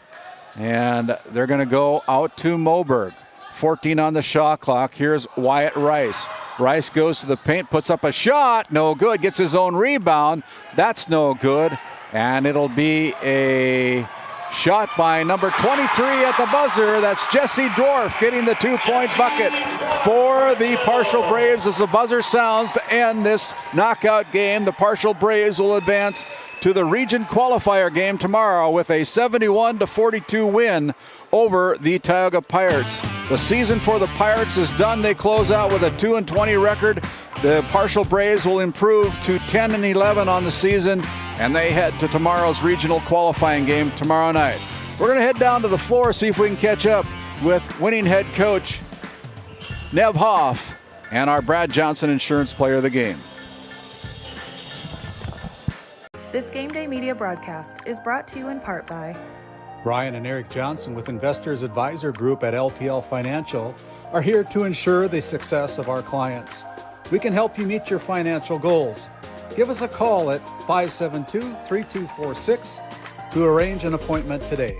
and they're going to go out to Moberg. 14 on the shot clock. Here's Wyatt Rice. Rice goes to the paint, puts up a shot, no good, gets his own rebound. That's no good, and it'll be a shot by number 23 at the buzzer. That's Jesse Dwarf getting the 2-point bucket for the Partial Braves as the buzzer sounds to end this knockout game. The Partial Braves will advance to the region qualifier game tomorrow with a 71-42 win over the Tioga Pirates. The season for the Pirates is done. They close out with a 2-20 record. The Partial Braves will improve to 10-11 on the season, and they head to tomorrow's regional qualifying game tomorrow night. We're going to head down to the floor, see if we can catch up with winning head coach Nev Hoff and our Brad Johnson Insurance Player of the Game. This Game Day Media broadcast is brought to you in part by Brian and Eric Johnson with Investors Advisor Group at LPL Financial are here to ensure the success of our clients. We can help you meet your financial goals. Give us a call at 572-3246 to arrange an appointment today.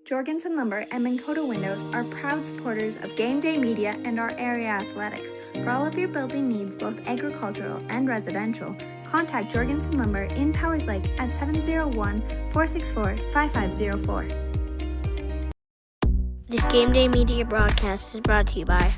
Jorgensen Lumber and Minn Kota Windows are proud supporters of Game Day Media and our area athletics. For all of your building needs, both agricultural and residential, contact Jorgensen Lumber in Powers Lake at 701-464-5504. This Game Day Media broadcast is brought to you by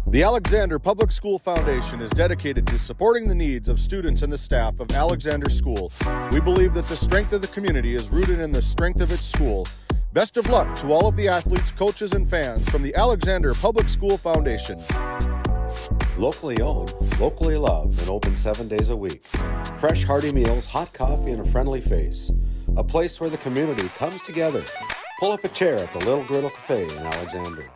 The Alexander Public School Foundation is dedicated to supporting the needs of students and the staff of Alexander School. We believe that the strength of the community is rooted in the strength of its school. Best of luck to all of the athletes, coaches, and fans from the Alexander Public School Foundation. Locally owned, locally loved, and open 7 days a week. Fresh, hearty meals, hot coffee, and a friendly face. A place where the community comes together. Pull up a chair at the Little Griddle Cafe in Alexander.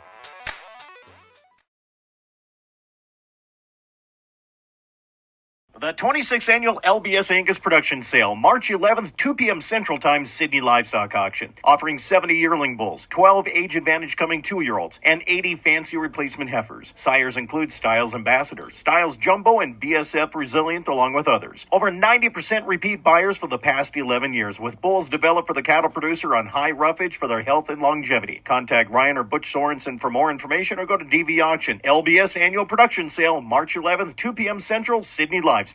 The 26th Annual LBS Angus Production Sale, March 11th, 2 p.m. Central Time, Sydney Livestock Auction. Offering 70 yearling bulls, 12 age-advantage coming 2-year-olds, and 80 fancy replacement heifers. Sires include Styles Ambassador, Styles Jumbo, and BSF Resilient, along with others. Over 90% repeat buyers for the past 11 years, with bulls developed for the cattle producer on high roughage for their health and longevity. Contact Ryan or Butch Sorensen for more information or go to DV Auction. LBS Annual Production Sale, March 11th, 2 p.m. Central, Sydney Livestock.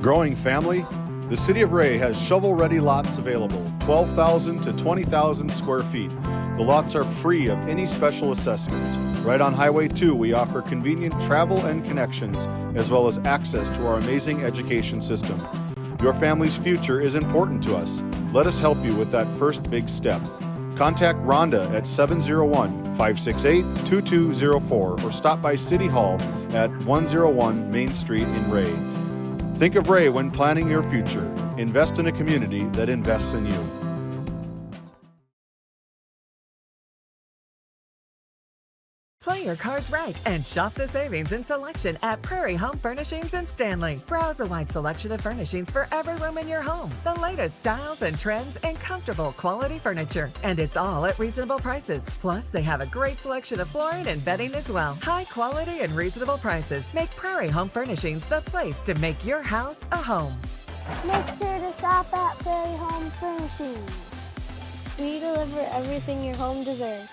Growing family? The City of Ray has shovel-ready lots available, 12,000 to 20,000 square feet. The lots are free of any special assessments. Right on Highway 2, we offer convenient travel and connections, as well as access to our amazing education system. Your family's future is important to us. Let us help you with that first big step. Contact Rhonda at 701-568-2204 or stop by City Hall at 101 Main Street in Ray. Think of Ray when planning your future. Invest in a community that invests in you. Play your cards right and shop the savings and selection at Prairie Home Furnishings in Stanley. Browse a wide selection of furnishings for every room in your home. The latest styles and trends and comfortable quality furniture. And it's all at reasonable prices. Plus, they have a great selection of flooring and bedding as well. High quality and reasonable prices make Prairie Home Furnishings the place to make your house a home. Make sure to shop at Prairie Home Furnishings. We deliver everything your home deserves.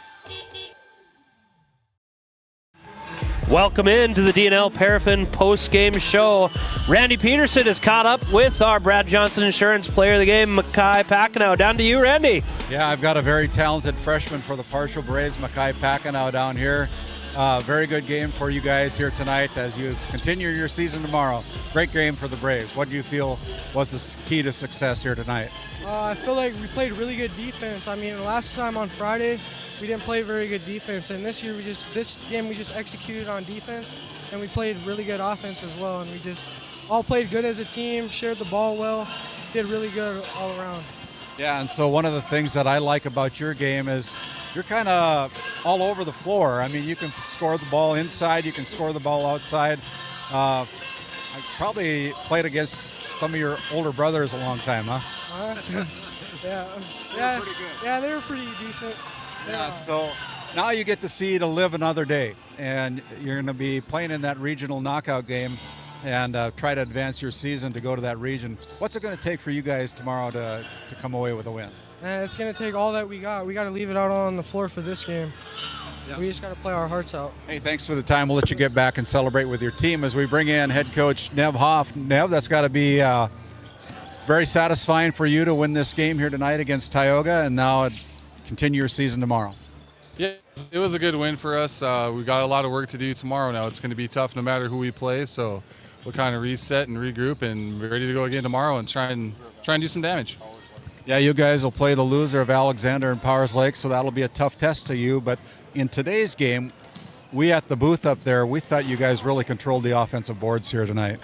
Welcome in to the D&L Paraffin Postgame Show. Randy Peterson is caught up with our Brad Johnson Insurance Player of the Game, Mackay Packenow. Down to you, Randy. Yeah, I've got a very talented freshman for the Partial Braves, Mackay Packenow, down here. Very good game for you guys here tonight as you continue your season tomorrow. Great game for the Braves. What do you feel was the key to success here tonight? I feel like we played really good defense. I mean, last time on Friday, we didn't play very good defense, and this game we just executed on defense, and we played really good offense as well, and we just all played good as a team, shared the ball well, did really good all around. Yeah, and so one of the things that I like about your game is you're kind of all over the floor. I mean, you can score the ball inside, you can score the ball outside. I probably played against some of your older brothers a long time, huh? Yeah, they were pretty decent. Yeah, so now you get to see to live another day, and you're going to be playing in that regional knockout game and try to advance your season to go to that region. What's it going to take for you guys tomorrow to come away with a win? It's going to take all that we got. We got to leave it out on the floor for this game. Yeah. We just got to play our hearts out. Hey, thanks for the time. We'll let you get back and celebrate with your team as we bring in head coach Nev Hoff. Nev, that's got to be very satisfying for you to win this game here tonight against Tioga and now continue your season tomorrow. Yeah, it was a good win for us. We got a lot of work to do tomorrow now. It's going to be tough no matter who we play, so we'll kind of reset and regroup and be ready to go again tomorrow and try and do some damage. Yeah, you guys will play the loser of Alexander and Powers Lake, so that'll be a tough test to you. But in today's game, we at the booth up there, we thought you guys really controlled the offensive boards here tonight.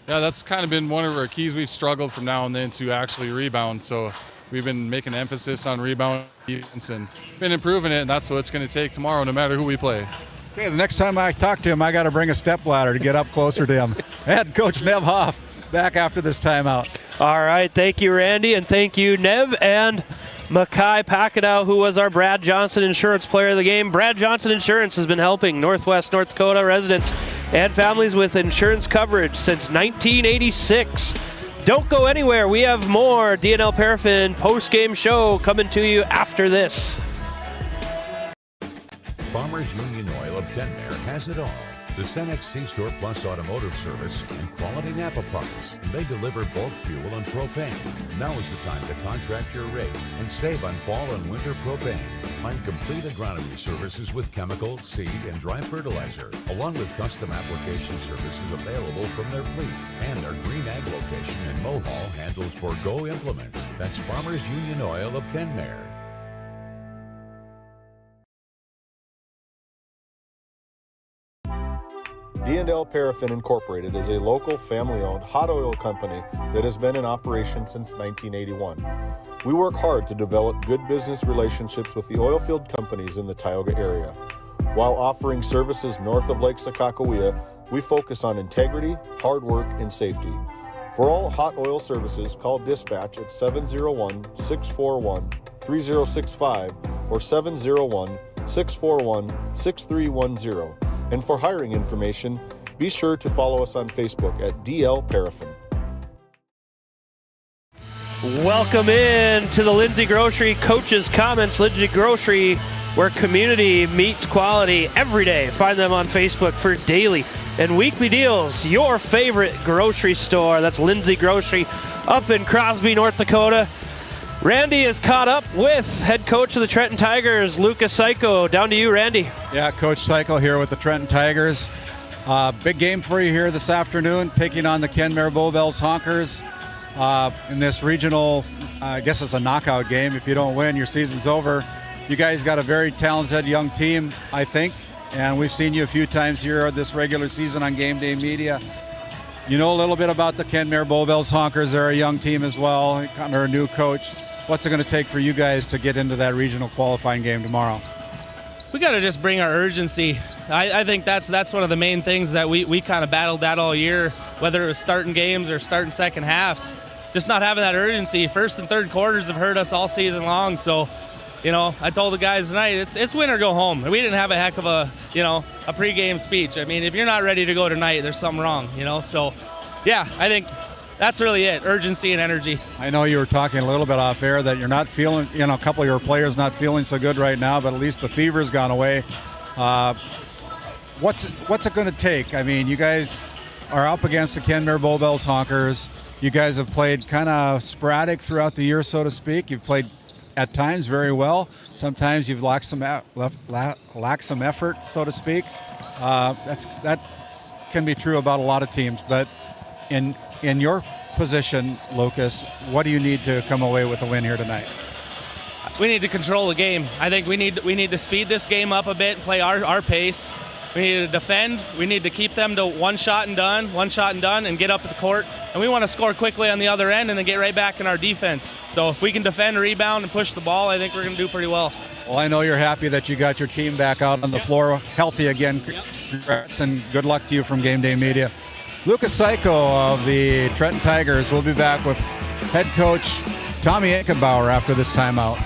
Yeah, that's kind of been one of our keys. We've struggled from now and then to actually rebound, so we've been making emphasis on rebound defense and been improving it, and that's what it's going to take tomorrow no matter who we play. Okay, the next time I talk to him, I got to bring a stepladder to get up closer to him. Head coach Nev Hoff back after this timeout. All right, thank you, Randy, and thank you, Nev, and Mackay Packenow, who was our Brad Johnson Insurance Player of the Game. Brad Johnson Insurance has been helping Northwest North Dakota residents and families with insurance coverage since 1986. Don't go anywhere. We have more D&L Paraffin post-game show coming to you after this. Farmers Union Oil of Kenmare has it all. The Cenex C-Store Plus Automotive Service and quality Napa parts. And they deliver bulk fuel and propane. Now is the time to contract your rate and save on fall and winter propane. Find complete agronomy services with chemical, seed, and dry fertilizer, along with custom application services available from their fleet. And our Green Ag location in Mohall handles Forgo implements. That's Farmers Union Oil of Kenmare. D&L Paraffin Incorporated is a local family-owned hot oil company that has been in operation since 1981. We work hard to develop good business relationships with the oilfield companies in the Tioga area. While offering services north of Lake Sakakawea, we focus on integrity, hard work, and safety. For all hot oil services, call dispatch at 701-641-3065 or 701-641-6310. And for hiring information, be sure to follow us on Facebook at DL Paraffin. Welcome in to the Lindsay Grocery Coaches Comments. Lindsay Grocery, where community meets quality every day. Find them on Facebook for daily and weekly deals. Your favorite grocery store. That's Lindsay Grocery up in Crosby, North Dakota. Randy is caught up with head coach of the Trenton Tigers, Lucas Psycho. Down to you, Randy. Yeah, Coach Psycho here with the Trenton Tigers. Big game for you here this afternoon, taking on the Kenmare Bowbells Honkers in this regional, I guess it's a knockout game. If you don't win, your season's over. You guys got a very talented young team, I think, and we've seen you a few times here this regular season on GameDay Media. You know a little bit about the Kenmare Bowbells Honkers. They're a young team as well, under a new coach. What's it going to take for you guys to get into that regional qualifying game tomorrow? We got to just bring our urgency. I think that's one of the main things that we kind of battled that all year, whether it was starting games or starting second halves. Just not having that urgency. First and third quarters have hurt us all season long, so I told the guys tonight, it's win or go home. We didn't have a heck of a pregame speech. I mean, if you're not ready to go tonight, there's something wrong, So, yeah, I think that's really it, urgency and energy. I know you were talking a little bit off air that you're not feeling, a couple of your players not feeling so good right now, but at least the fever's gone away. What's it going to take? I mean, you guys are up against the Kenmare Bowbells Honkers. You guys have played kind of sporadic throughout the year, so to speak. You've played at times very well. Sometimes you've lacked some effort, so to speak. That can be true about a lot of teams. But in your position, Lucas, what do you need to come away with a win here tonight? We need to control the game. I think we need to speed this game up a bit and play our pace. We need to defend. We need to keep them to one shot and done, and get up at the court. And we want to score quickly on the other end and then get right back in our defense. So if we can defend, rebound, and push the ball, I think we're going to do pretty well. Well, I know you're happy that you got your team back out on the floor healthy again. Congrats and good luck to you from GameDay Media. Lucas Psycho of the Trenton Tigers will be back with head coach Tommy Eichenbauer after this timeout.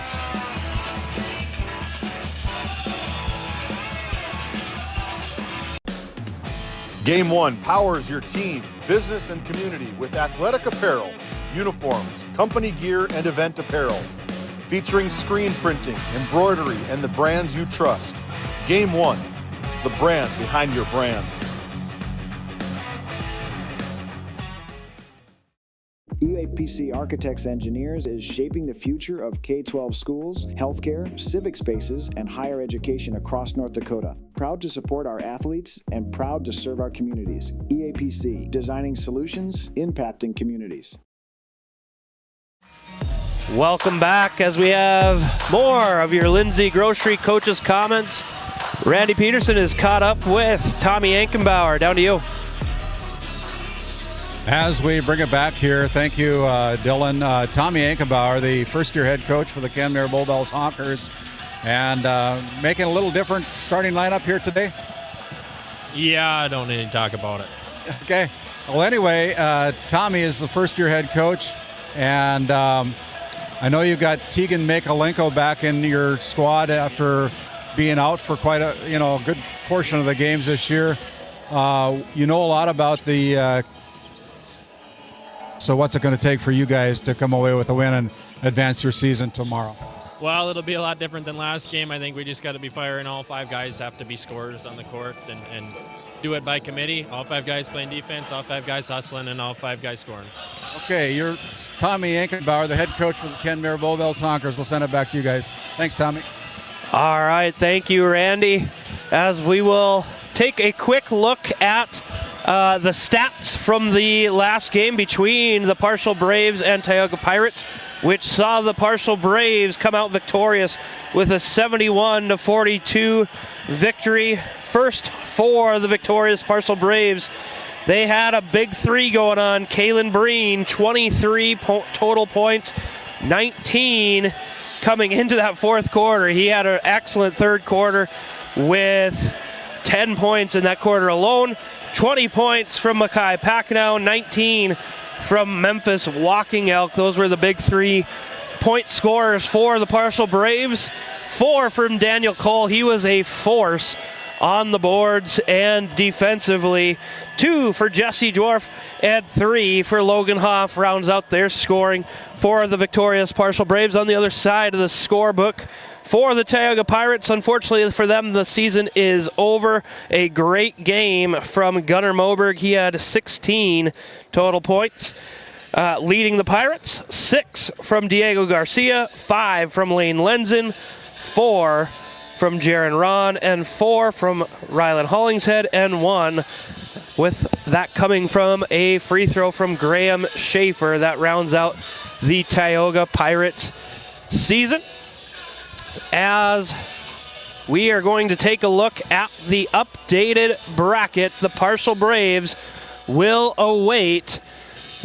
Game 1 powers your team, business, and community with athletic apparel, uniforms, company gear, and event apparel. Featuring screen printing, embroidery, and the brands you trust. Game 1, the brand behind your brand. EAPC Architects Engineers is shaping the future of K-12 schools, healthcare, civic spaces, and higher education across North Dakota. Proud to support our athletes and proud to serve our communities. EAPC, designing solutions, impacting communities. Welcome back as we have more of your Lindsay Grocery Coaches comments. Randy Peterson is caught up with Tommy Eichenbauer. Down to you. As we bring it back here, thank you, Dylan. Tommy Eichenbauer, the first-year head coach for the Kenmare Bowbells Honkers, and making a little different starting lineup here today. Yeah, I don't need to talk about it. Okay. Well, anyway, Tommy is the first-year head coach, and I know you've got Tegan Makalenko back in your squad after being out for quite a good portion of the games this year. You know a lot about the. So what's it going to take for you guys to come away with a win and advance your season tomorrow? Well, it'll be a lot different than last game. I think we just got to be firing. All 5 guys have to be scorers on the court and do it by committee. All 5 guys playing defense, all 5 guys hustling, and all 5 guys scoring. Okay, you're Tommy Eichenbauer, the head coach for the Kenmare Bowbells Honkers. We'll send it back to you guys. Thanks, Tommy. All right, thank you, Randy. As we will take a quick look at the stats from the last game between the Parshall Braves and Tioga Pirates, which saw the Parshall Braves come out victorious with a 71-42 victory. First for the victorious Parshall Braves, they had a big 3 going on. Kalen Breen, 23 total points, 19 coming into that fourth quarter. He had an excellent third quarter with 10 points in that quarter alone. 20 points from Mackay Packnow, 19 from Memphis Walking Elk. Those were the big 3-point scorers for the Parshall Braves. 4 from Daniel Cole. He was a force on the boards and defensively. 2 for Jesse Dwarf and 3 for Logan Hoff rounds out their scoring for the victorious Parshall Braves. On the other side of the scorebook, for the Tioga Pirates, unfortunately for them, the season is over. A great game from Gunnar Moberg. He had 16 total points, leading the Pirates. 6 from Diego Garcia, 5 from Lane Lenzen, 4 from Jaron Ron, and 4 from Rylan Hollingshead, and 1 with that coming from a free throw from Graham Schaefer. That rounds out the Tioga Pirates season. as we are going to take a look at the updated bracket. The Parcel Braves will await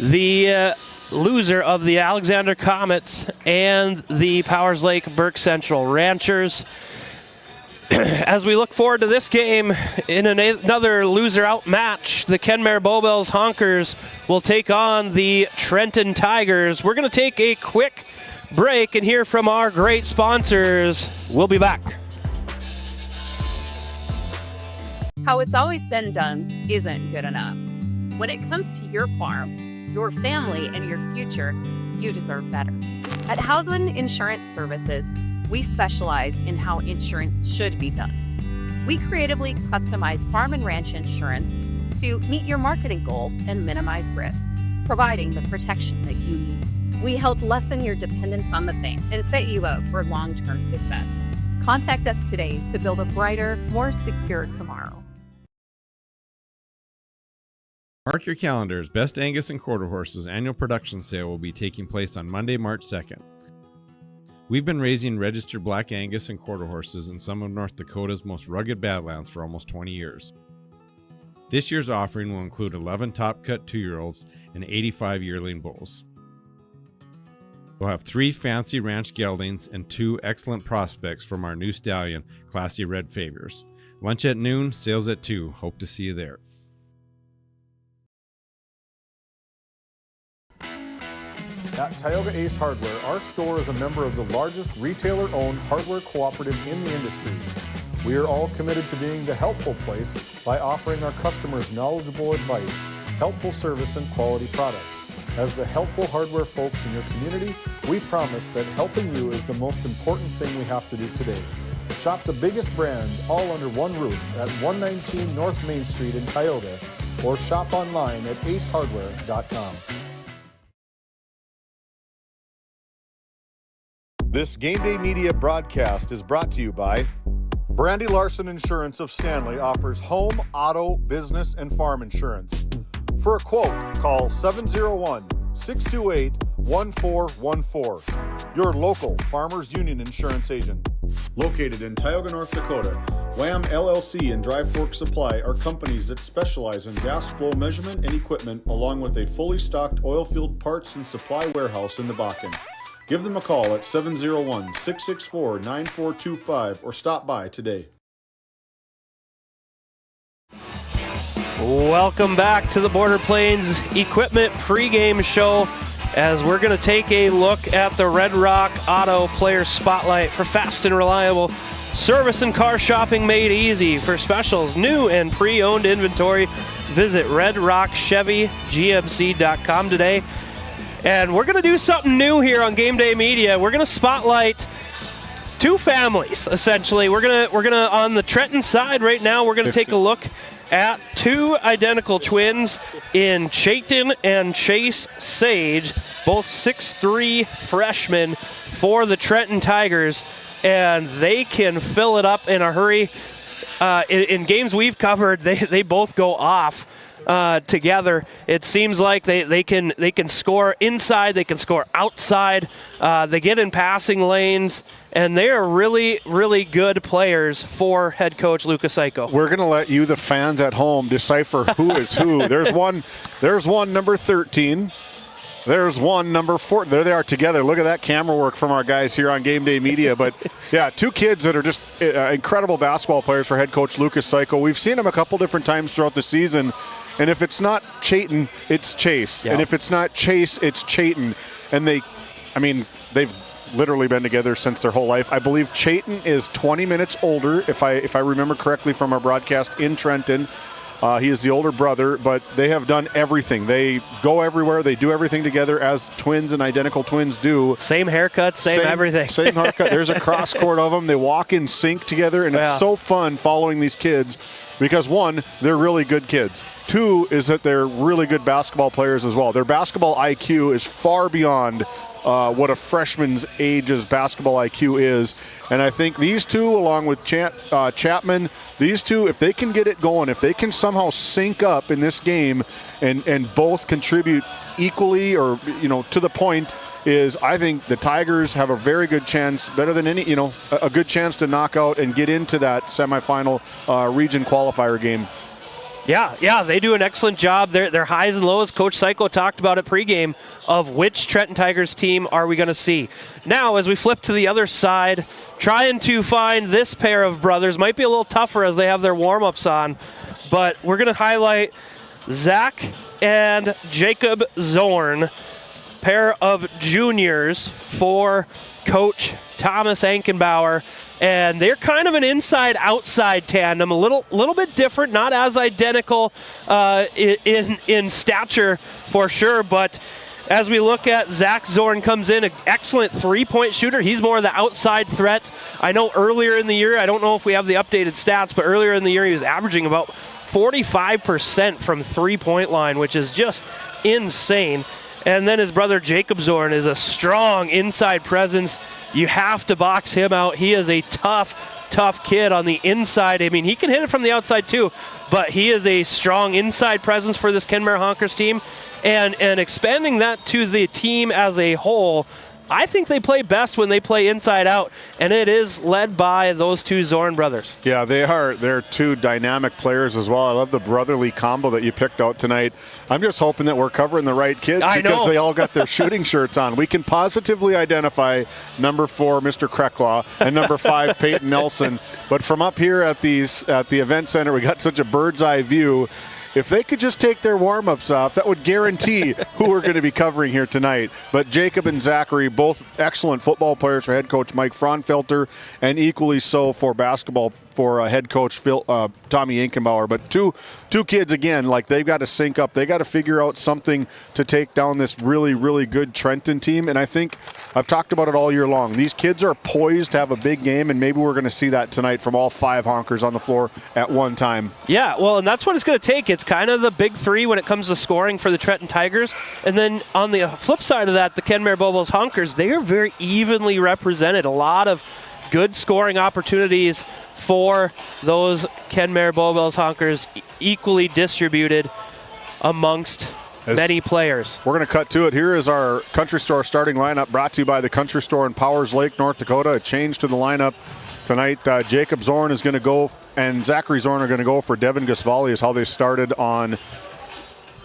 the loser of the Alexander Comets and the Powers Lake Burke Central Ranchers. As we look forward to this game in another loser-out match, the Kenmare Bowbells Honkers will take on the Trenton Tigers. We're going to take a quick break and hear from our great sponsors. We'll be back. How it's always been done isn't good enough. When it comes to your farm, your family, and your future, you deserve better. At Howland Insurance Services, we specialize in how insurance should be done. We creatively customize farm and ranch insurance to meet your marketing goals and minimize risk, providing the protection that you need. We help lessen your dependence on the bank and set you up for long-term success. Contact us today to build a brighter, more secure tomorrow. Mark your calendars. Best Angus and Quarter Horses annual production sale will be taking place on Monday, March 2nd. We've been raising registered Black Angus and Quarter Horses in some of North Dakota's most rugged badlands for almost 20 years. This year's offering will include 11 top-cut 2-year-olds and 85 yearling bulls. We'll have 3 fancy ranch geldings and 2 excellent prospects from our new stallion, Classy Red Favors. Lunch at noon, sales at 2. Hope to see you there. At Tioga Ace Hardware, our store is a member of the largest retailer-owned hardware cooperative in the industry. We are all committed to being the helpful place by offering our customers knowledgeable advice, helpful service, and quality products. As the helpful hardware folks in your community, we promise that helping you is the most important thing we have to do today. Shop the biggest brands all under one roof at 119 North Main Street in Tioga, or shop online at acehardware.com. This Game Day Media broadcast is brought to you by Brandy Larson Insurance of Stanley offers home, auto, business, and farm insurance. For a quote, call 701-628-1414. Your local Farmers Union Insurance agent. Located in Tioga, North Dakota, WHAM LLC and Dry Fork Supply are companies that specialize in gas flow measurement and equipment, along with a fully stocked oil field parts and supply warehouse in the Bakken. Give them a call at 701-664-9425 or stop by today. Welcome back to the Border Plains Equipment Pregame Show, as we're going to take a look at the Red Rock Auto Player Spotlight for fast and reliable service and car shopping made easy. For specials, new and pre-owned inventory, visit redrockchevygmc.com today. And we're going to do something new here on Game Day Media. We're going to spotlight 2 families, essentially. We're going to on the Trenton side right now, we're going to take a look at 2 identical twins in Chayton and Chase Sage, both 6'3" freshmen for the Trenton Tigers, and they can fill it up in a hurry. In games we've covered, they both go off together. It seems like they can score inside, they can score outside, they get in passing lanes, and they are really, really good players for head coach Lucas Seiko. We're going to let you, the fans at home, decipher who is who. There's one number 13. There's one number 4. There they are together. Look at that camera work from our guys here on Game Day Media. But yeah, 2 kids that are just incredible basketball players for head coach Lucas Seiko. We've seen them a couple different times throughout the season. And if it's not Chayton, it's Chase. Yep. And if it's not Chase, it's Chayton. And they've literally been together since their whole life. I believe Chayton is 20 minutes older, if I remember correctly from our broadcast in Trenton. He is the older brother, but they have done everything. They go everywhere. They do everything together as twins and identical twins do. Same haircut, same everything. Same haircut. There's a cross court of them. They walk in sync together, and it's so fun following these kids because, 1, they're really good kids. 2 is that they're really good basketball players as well. Their basketball IQ is far beyond what a freshman's age's basketball IQ is. And I think these 2, along with Chapman, these 2, if they can get it going, if they can somehow sync up in this game and both contribute equally or, to the point, is I think the Tigers have a very good chance, better than any, a good chance to knock out and get into that semifinal region qualifier game. Yeah, they do an excellent job. Their highs and lows, Coach Psycho talked about at pregame, of which Trenton Tigers team are we going to see. Now, as we flip to the other side, trying to find this pair of brothers might be a little tougher as they have their warm-ups on, but we're going to highlight Zach and Jacob Zorn, pair of juniors for Coach Thomas Ankenbauer. And they're kind of an inside-outside tandem, a little bit different, not as identical in stature for sure. But as we look at Zach Zorn comes in, an excellent three-point shooter. He's more of the outside threat. I know earlier in the year, I don't know if we have the updated stats, but earlier in the year he was averaging about 45% from three-point line, which is just insane. And then his brother Jacob Zorn is a strong inside presence. You have to box him out. He is a tough kid on the inside. I mean, he can hit it from the outside too, but he is a strong inside presence for this Kenmare Honkers team. And expanding that to the team as a whole, I think they play best when they play inside out, and it is led by those two Zorn brothers. Yeah, they are. They're two dynamic players as well. I love the brotherly combo that you picked out tonight. I'm just hoping that we're covering the right kids because they all got their shooting shirts on. We can positively identify number 4, Mr. Krecklaw, and number 5, Peyton Nelson. But from up here at the event center, we got such a bird's eye view. If they could just take their warm-ups off, that would guarantee who we're going to be covering here tonight. But Jacob and Zachary, both excellent football players for head coach Mike Fraunfelter, and equally so for basketball for head coach Tommy Ankenbauer. But two kids, again, like they've got to sync up. They got to figure out something to take down this really, really good Trenton team. And I think I've talked about it all year long. These kids are poised to have a big game, and maybe we're going to see that tonight from all 5 Honkers on the floor at one time. Yeah, well, and that's what it's going to take. It's kind of the big 3 when it comes to scoring for the Trenton Tigers. And then on the flip side of that, the Kenmare Bobels Honkers, they are very evenly represented. A lot of good scoring opportunities for those Kenmare Bobels Honkers, equally distributed amongst many players. We're going to cut to it. Here is our Country Store starting lineup, brought to you by the Country Store in Powers Lake, North Dakota. A change to the lineup tonight. Jacob Zorn is going to go, and Zachary Zorn are going to go for Devin Gasvali, is how they started on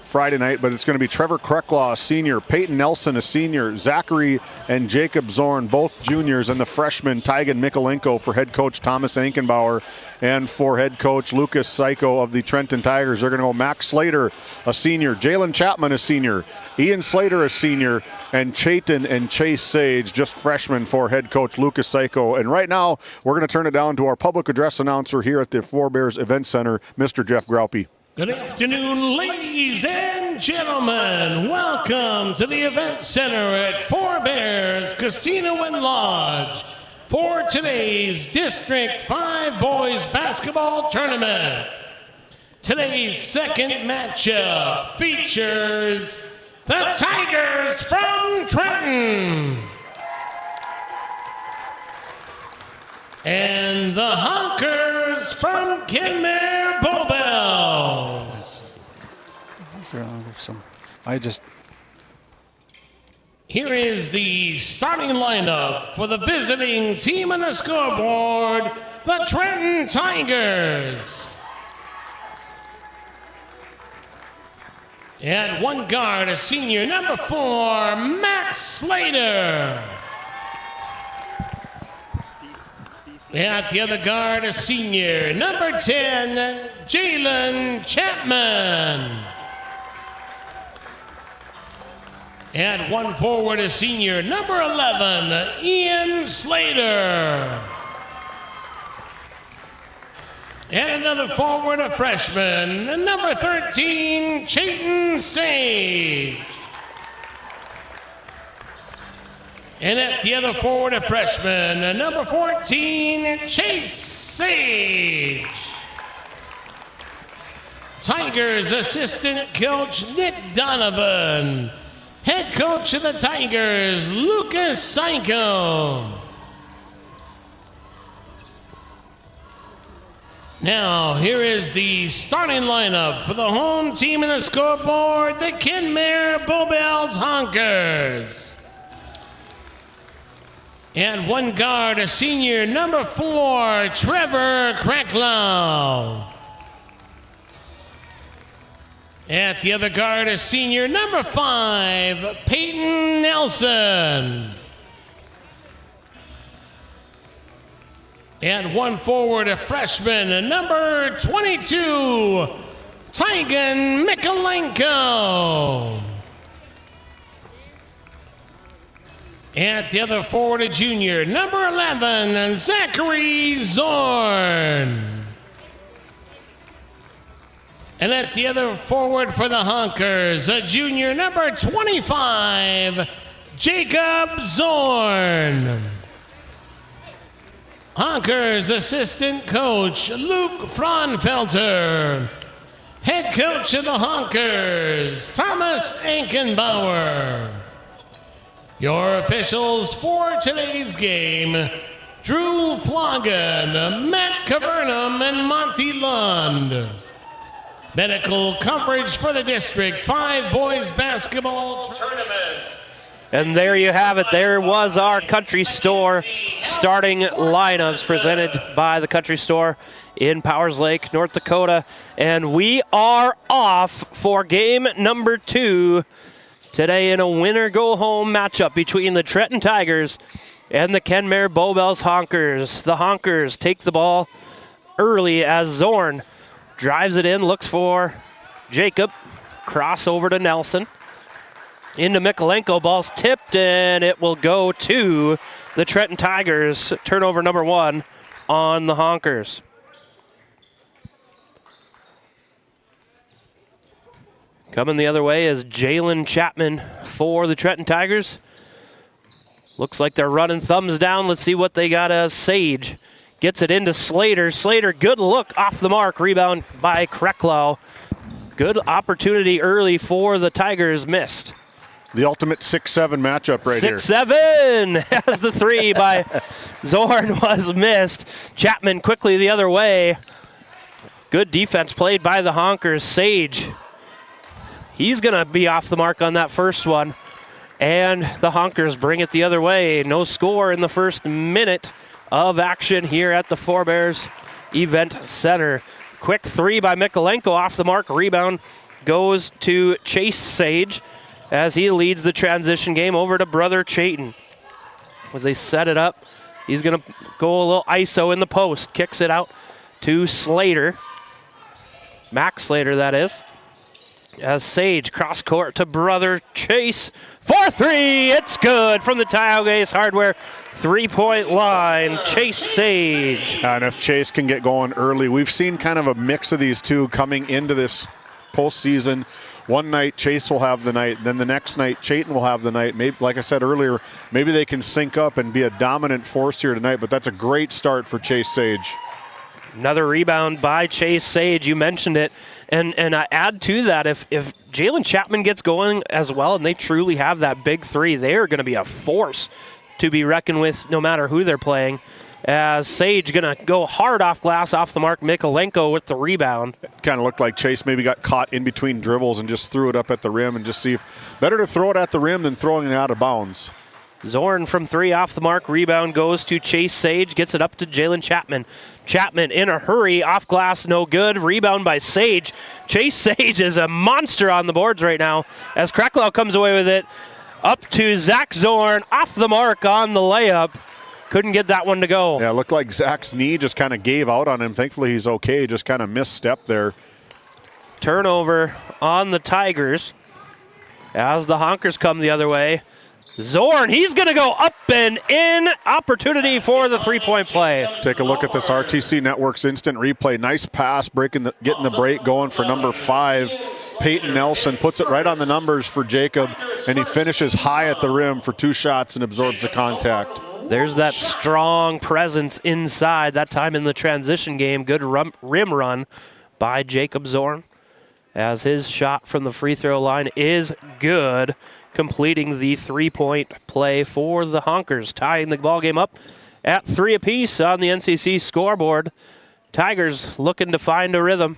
Friday night, but it's going to be Trevor Krecklaw, a senior, Peyton Nelson, a senior, Zachary and Jacob Zorn, both juniors, and the freshman Tygan Mikolenko for head coach Thomas Ankenbauer, and for head coach Lucas Psycho of the Trenton Tigers. They're going to go Max Slater, a senior, Jalen Chapman, a senior, Ian Slater, a senior, and Chayton and Chase Sage, just freshmen, for head coach Lucas Psycho. And right now, we're going to turn it down to our public address announcer here at the Four Bears Event Center, Mr. Jeff Graupie. Good afternoon, ladies and gentlemen. Welcome to the Event Center at Four Bears Casino and Lodge for today's District 5 Boys Basketball Tournament. Today's second matchup features the Tigers from Trenton and the Honkers from Kenmare Bobels. Here is the starting lineup for the visiting team on the scoreboard, the Trenton Tigers. At one guard, a senior, number 4, Max Slater. At the other guard, a senior, number 10, Jalen Chapman. At one forward, a senior, number 11, Ian Slater. And another forward, a freshman, number 13, Chayton Sage. And at the other forward, a freshman, number 14, Chase Sage. Tigers assistant coach Nick Donovan. Head coach of the Tigers, Lucas Psycho. Now, here is the starting lineup for the home team in the scoreboard, the Kenmare Bobels Honkers. And one guard, a senior, number 4, Trevor Cracklow. At the other guard, a senior, number 5, Peyton Nelson. And one forward, a freshman, number 22, Tygan Mikolenko. At the other forward, a junior, number 11, Zachary Zorn. And at the other forward for the Honkers, a junior, number 25, Jacob Zorn. Honkers assistant coach, Luke Fraunfelter. Head coach of the Honkers, Thomas Ankenbauer. Your officials for today's game, Drew Floggen, Matt Cavernum, and Monty Lund. Medical coverage for the District 5 Boys Basketball Tournament. And there you have it. There was our Country Store starting lineups presented by the Country Store in Powers Lake, North Dakota. And we are off for game number 2 today in a winner-go-home matchup between the Trenton Tigers and the Kenmare Bowbells Honkers. The Honkers take the ball early as Zorn drives it in, looks for Jacob. Cross over to Nelson. Into Mikolenko, ball's tipped, and it will go to the Trenton Tigers. Turnover number 1 on the Honkers. Coming the other way is Jalen Chapman for the Trenton Tigers. Looks like they're running thumbs down. Let's see what they got as Sage. Gets it into Slater. Slater, good look off the mark. Rebound by Krecklau. Good opportunity early for the Tigers, missed. The ultimate 6-7 matchup right here. 6-7 as the 3 by Zorn was missed. Chapman quickly the other way. Good defense played by the Honkers. Sage, he's going to be off the mark on that first one. And the Honkers bring it the other way. No score in the first minute of action here at the Forebears Event Center. Quick 3 by Mikolenko off the mark. Rebound goes to Chase Sage as he leads the transition game over to Brother Chayton. As they set it up, he's going to go a little ISO in the post. Kicks it out to Slater. Max Slater, that is. As Sage cross court to Brother Chase. 4-3, it's good from the Tioga Ace Hardware 3-point line. Chase Sage. And if Chase can get going early, we've seen kind of a mix of these two coming into this postseason. One night Chase will have the night, then the next night Chayton will have the night. Maybe, like I said earlier, maybe they can sync up and be a dominant force here tonight, but that's a great start for Chase Sage. Another rebound by Chase Sage, you mentioned it. And I add to that, if Jalen Chapman gets going as well and they truly have that big 3, they are going to be a force to be reckoned with no matter who they're playing. As Sage going to go hard off glass, off the mark. Mikolenko with the rebound. Kind of looked like Chase maybe got caught in between dribbles and just threw it up at the rim and just see if better to throw it at the rim than throwing it out of bounds. Zorn from 3 off the mark. Rebound goes to Chase Sage. Gets it up to Jalen Chapman. Chapman in a hurry. Off glass, no good. Rebound by Sage. Chase Sage is a monster on the boards right now as Krecklau comes away with it. Up to Zach Zorn. Off the mark on the layup. Couldn't get that one to go. Yeah, it looked like Zach's knee just kind of gave out on him. Thankfully, he's okay. Just kind of misstepped there. Turnover on the Tigers as the Honkers come the other way. Zorn, he's going to go up and in. Opportunity for the 3-point play. Take a look at this RTC Network's instant replay. Nice pass, getting the break going for number 5. Peyton Nelson puts it right on the numbers for Jacob, and he finishes high at the rim for 2 shots and absorbs the contact. There's that strong presence inside, that time in the transition game. Good rim run by Jacob Zorn as his shot from the free throw line is good, completing the 3-point play for the Honkers, tying the ball game up at 3 apiece on the NCC scoreboard. Tigers looking to find a rhythm.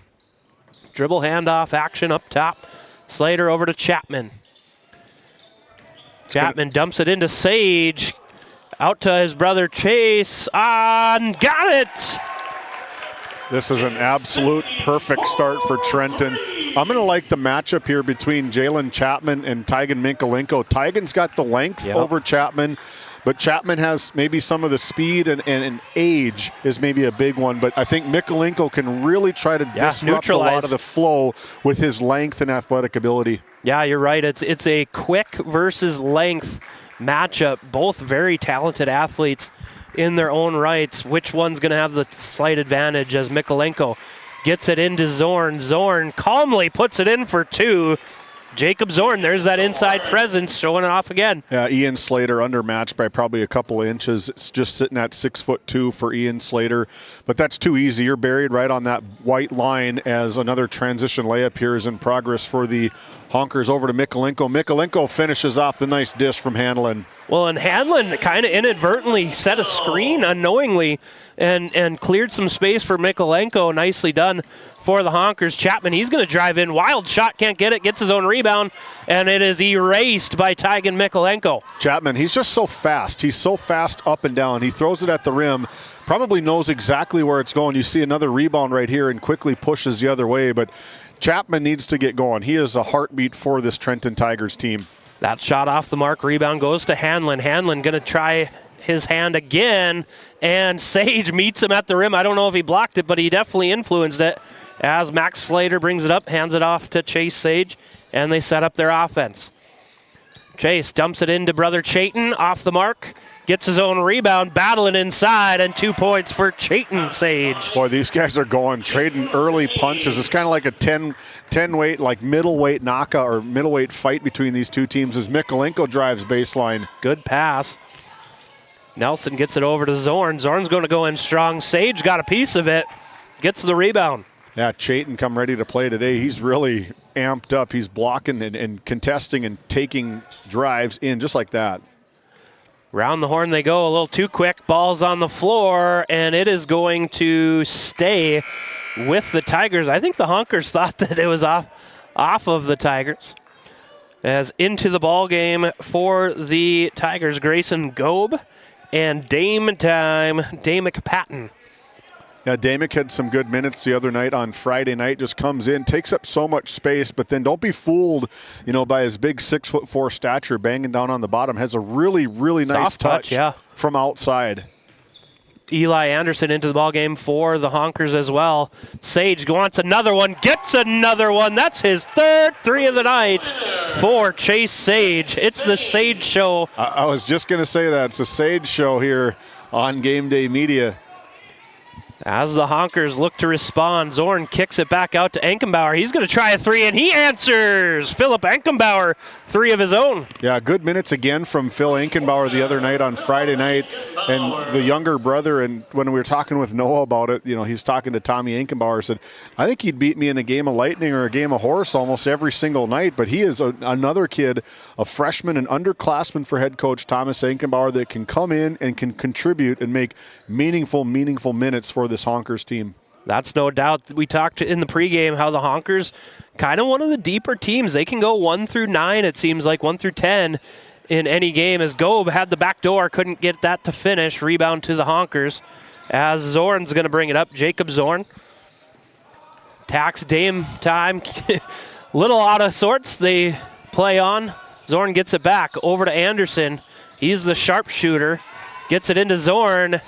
Dribble handoff action up top. Slater over to Chapman. Chapman dumps it into Sage. Out to his brother Chase. Got it! This is an absolute perfect start for Trenton. I'm going to like the matchup here between Jalen Chapman and Tygan Mikalenko. Tygan's got the length over Chapman, but Chapman has maybe some of the speed and age is maybe a big one. But I think Mikalenko can really try to disrupt a lot of the flow with his length and athletic ability. Yeah, you're right. It's a quick versus length matchup. Both very talented athletes in their own rights. Which one's going to have the slight advantage as Mikalenko gets it into Zorn. Zorn calmly puts it in for 2. Jacob Zorn, there's that inside presence, showing it off again. Yeah, Ian Slater undermatched by probably a couple of inches. It's just sitting at 6'2" for Ian Slater. But that's too easy. You're buried right on that white line as another transition layup here is in progress for the Honkers. Over to Mikalenko. Mikalenko finishes off the nice dish from Hanlon. Well, and Hanlon kind of inadvertently set a screen unknowingly and cleared some space for Mikalenko. Nicely done for the Honkers. Chapman, he's going to drive in. Wild shot, can't get it. Gets his own rebound, and it is erased by Tygan Mikalenko. Chapman, he's just so fast. He's so fast up and down. He throws it at the rim. Probably knows exactly where it's going. You see another rebound right here and quickly pushes the other way. But Chapman needs to get going. He is a heartbeat for this Trenton Tigers team. That shot off the mark. Rebound goes to Hanlon. Hanlon going to try his hand again, and Sage meets him at the rim. I don't know if he blocked it, but he definitely influenced it as Max Slater brings it up, hands it off to Chase Sage, and they set up their offense. Chase dumps it into brother Chayton, off the mark, gets his own rebound, battling inside, and 2 points for Chayton Sage. Boy, these guys are going, trading early punches. It's kind of like a 10 weight, like middleweight knockout or middleweight fight between these two teams as Mikalenko drives baseline. Good pass. Nelson gets it over to Zorn. Zorn's going to go in strong. Sage got a piece of it, gets the rebound. Yeah, Chayton come ready to play today. He's really amped up. He's blocking and contesting and taking drives in just like that. Round the horn they go, a little too quick. Ball's on the floor, and it is going to stay with the Tigers. I think the Honkers thought that it was off of the Tigers. As into the ball game for the Tigers, Grayson Gobe and Damick Patton. Yeah, Damick had some good minutes the other night on Friday night. Just comes in, takes up so much space, but then don't be fooled, by his big 6'4" stature, banging down on the bottom. Has a really, really nice touch from outside. Eli Anderson into the ballgame for the Honkers as well. Sage wants another one, gets another one. That's his third 3 of the night for Chase Sage. It's the Sage Show. I was just going to say that. It's the Sage Show here on GameDay Media. As the Honkers look to respond, Zorn kicks it back out to Ankenbauer. He's going to try a 3, and he answers. Philip Ankenbauer, 3 of his own. Yeah, good minutes again from Phil Ankenbauer the other night on Friday night. And the younger brother, and when we were talking with Noah about it, he's talking to Tommy Ankenbauer, said, I think he'd beat me in a game of lightning or a game of horse almost every single night. But he is another kid, a freshman and underclassman for head coach Thomas Ankenbauer that can come in and can contribute and make meaningful minutes for this Honkers team. That's no doubt. We talked in the pregame how the Honkers, kind of one of the deeper teams. They can go 1 through 9, it seems like, 1 through 10 in any game. As Gobe had the back door, couldn't get that to finish. Rebound to the Honkers as Zorn's going to bring it up. Jacob Zorn. Tax Dame time. Little out of sorts. They play on. Zorn gets it back over to Anderson. He's the sharpshooter. Gets it into Zorn.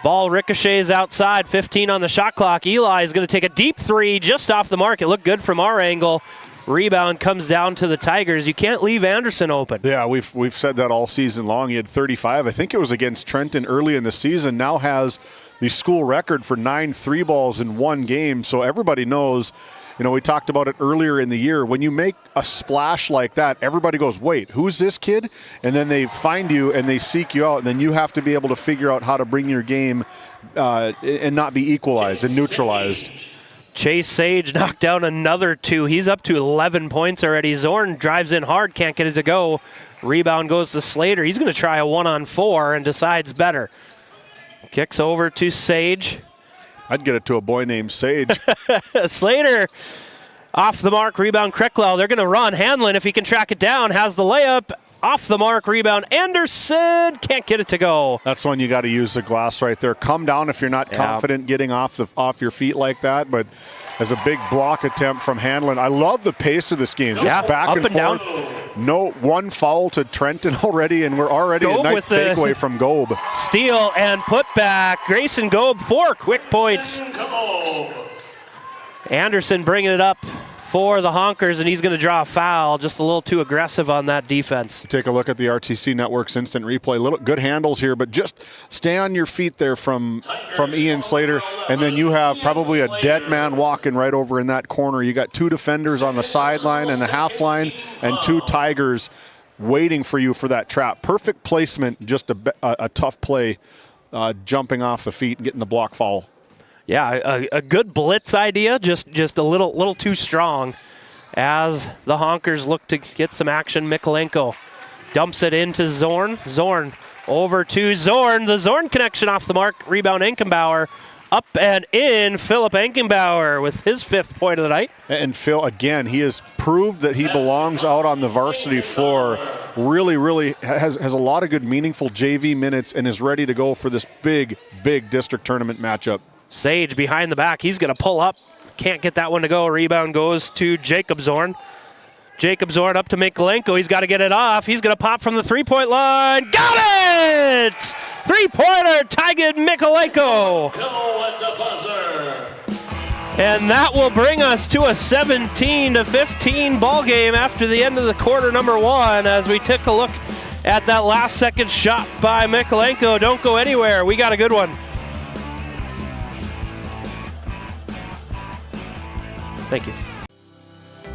Ball ricochets outside, 15 on the shot clock. Eli is going to take a deep 3 just off the mark. It looked good from our angle. Rebound comes down to the Tigers. You can't leave Anderson open. Yeah, we've said that all season long. He had 35. I think it was against Trenton early in the season. Now has the school record for 9 3-balls in one game. So everybody knows, we talked about it earlier in the year. When you make a splash like that, everybody goes, wait, who's this kid? And then they find you and they seek you out. And then you have to be able to figure out how to bring your game and not be equalized and neutralized. Chase Sage knocked down another 2. He's up to 11 points already. Zorn drives in hard, can't get it to go. Rebound goes to Slater. He's going to try a 1-on-4 and decides better. Kicks over to Sage. I'd get it to a boy named Sage. Slater Off the mark, rebound Cricklow. They're going to run. Hanlon, if he can track it down, has the layup. Off the mark, rebound Anderson. Can't get it to go. That's when you got to use the glass right there. Come down if you're not confident getting off your feet like that, but as a big block attempt from Hanlon. I love the pace of this game. Just back and forth. Down. No one foul to Trenton already, and we're already a nice takeaway from Gobe. Steal and put back. Grayson Gobe, 4 quick points. Anderson bringing it up for the Honkers, and he's going to draw a foul. Just a little too aggressive on that defense. Take a look at the RTC Network's instant replay. Little good handles here, but just stay on your feet there from Ian Slater, and then you have probably a dead man walking right over in that corner. You got 2 defenders on the sideline and the half line, and 2 Tigers waiting for you for that trap. Perfect placement, just a tough play, jumping off the feet and getting the block foul. Yeah, a good blitz idea, just a little too strong as the Honkers look to get some action. Mikolenko dumps it into Zorn. Zorn over to Zorn. The Zorn connection off the mark. Rebound Enkenbauer. Up and in, Philip Enkenbauer with his 5th point of the night. And Phil, again, he has proved that he belongs out on the varsity floor. Really has a lot of good, meaningful JV minutes and is ready to go for this big district tournament matchup. Sage behind the back. He's going to pull up. Can't get that one to go. Rebound goes to Jacob Zorn. Jacob Zorn up to Mikolenko. He's got to get it off. He's going to pop from the 3-point line. Got it! 3-pointer, Tygan Mikolenko. And that will bring us to a 17-15 ball game after the end of the quarter number 1 as we take a look at that last second shot by Mikolenko. Don't go anywhere. We got a good one. Thank you.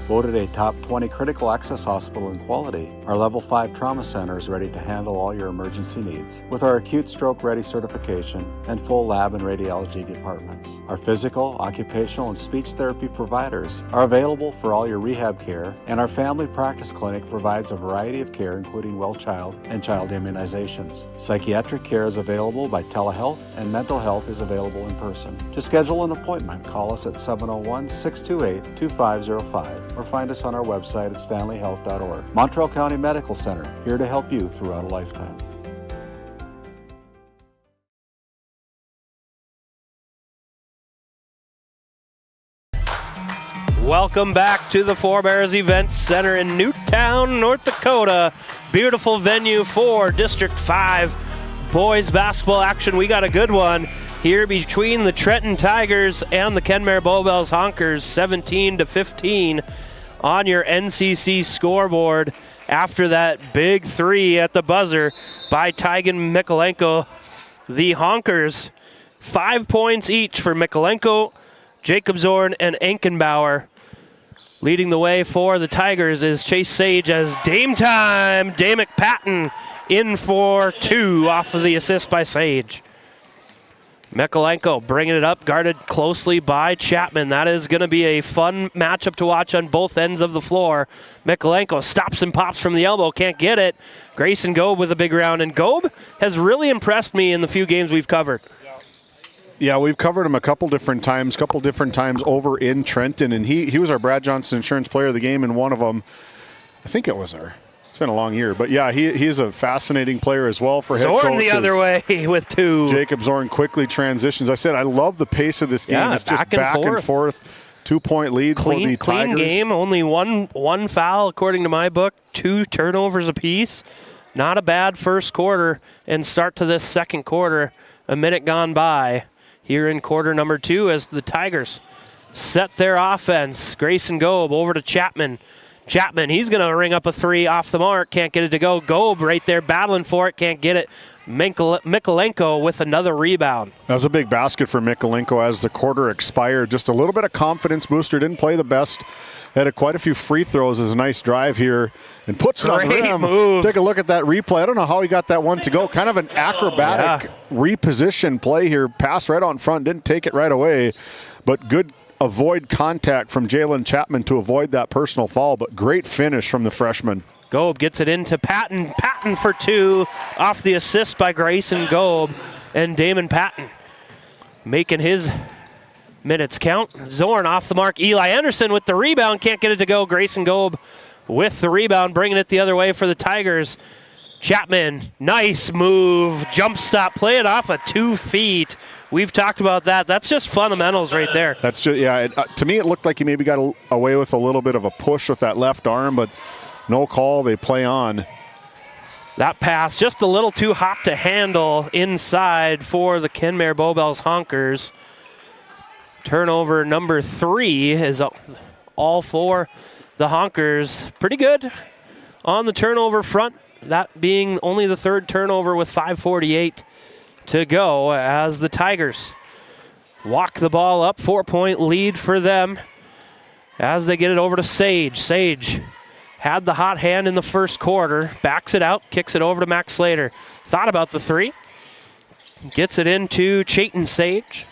Voted a top 20 critical access hospital in quality, our Level 5 Trauma Center is ready to handle all your emergency needs. With our Acute Stroke Ready certification and full lab and radiology departments, our physical, occupational, and speech therapy providers are available for all your rehab care, and our Family Practice Clinic provides a variety of care including well child and child immunizations. Psychiatric care is available by telehealth, and mental health is available in person. To schedule an appointment, call us at 701-628-2505. or find us on our website at stanleyhealth.org. Montreal County Medical Center, here to help you throughout a lifetime. Welcome back to the Forebears Event Center in Newtown, North Dakota. Beautiful venue for District 5 boys basketball action. We got a good one here between the Trenton Tigers and the Kenmare Bowbells Honkers, 17-15 on your NCC scoreboard after that big 3 at the buzzer by Tygan Mikolenko. The Honkers, 5 points each for Mikolenko, Jacob Zorn, and Enkenbauer. Leading the way for the Tigers is Chase Sage as Dame time. Dame McPatton in for 2 off of the assist by Sage. Mikolenko bringing it up, guarded closely by Chapman. That is going to be a fun matchup to watch on both ends of the floor. Mikolenko stops and pops from the elbow, can't get it. Grayson Gobe with a big round, and Gobe has really impressed me in the few games we've covered. Yeah, we've covered him a couple different times over in Trenton, and he was our Brad Johnson Insurance Player of the Game in one of them. I think it was it's been a long year, but yeah, he's a fascinating player as well for head coach. Zorn the other way with 2. Jacob Zorn quickly transitions. I said I love the pace of this game. Yeah, it's just back and forth. 2-point lead for the Tigers. Clean game, only one foul according to my book, 2 turnovers apiece. Not a bad first quarter and start to this second quarter. A minute gone by here in quarter number 2 as the Tigers set their offense. Grayson Gobe over to Chapman. Chapman, he's going to ring up a 3 off the mark. Can't get it to go. Gobe right there battling for it. Can't get it. Mikolenko with another rebound. That was a big basket for Mikolenko as the quarter expired. Just a little bit of confidence booster. Didn't play the best. Had quite a few free throws. As a nice drive here and puts it on the rim. Move. Take a look at that replay. I don't know how he got that one to go. Kind of an acrobatic reposition play here. Pass right on front. Didn't take it right away, but good avoid contact from Jalen Chapman to avoid that personal foul, but great finish from the freshman. Gobe gets it into Patton. Patton for 2 off the assist by Grayson Gobe. And Damon Patton making his minutes count. Zorn off the mark. Eli Anderson with the rebound. Can't get it to go. Grayson Gobe with the rebound, bringing it the other way for the Tigers. Chapman, nice move. Jump stop. Play it off of 2 feet. We've talked about that. That's just fundamentals right there. That's just, yeah, to me it looked like he maybe got away with a little bit of a push with that left arm, but no call. They play on. That pass just a little too hot to handle inside for the Kenmare Bowbells Honkers. Turnover number 3 is all for the Honkers. Pretty good on the turnover front. That being only the 3rd turnover with 5:48 to go as the Tigers walk the ball up. 4-point lead for them as they get it over to Sage. Sage had the hot hand in the first quarter, backs it out, kicks it over to Max Slater. Thought about the 3, gets it into Chayton Sage.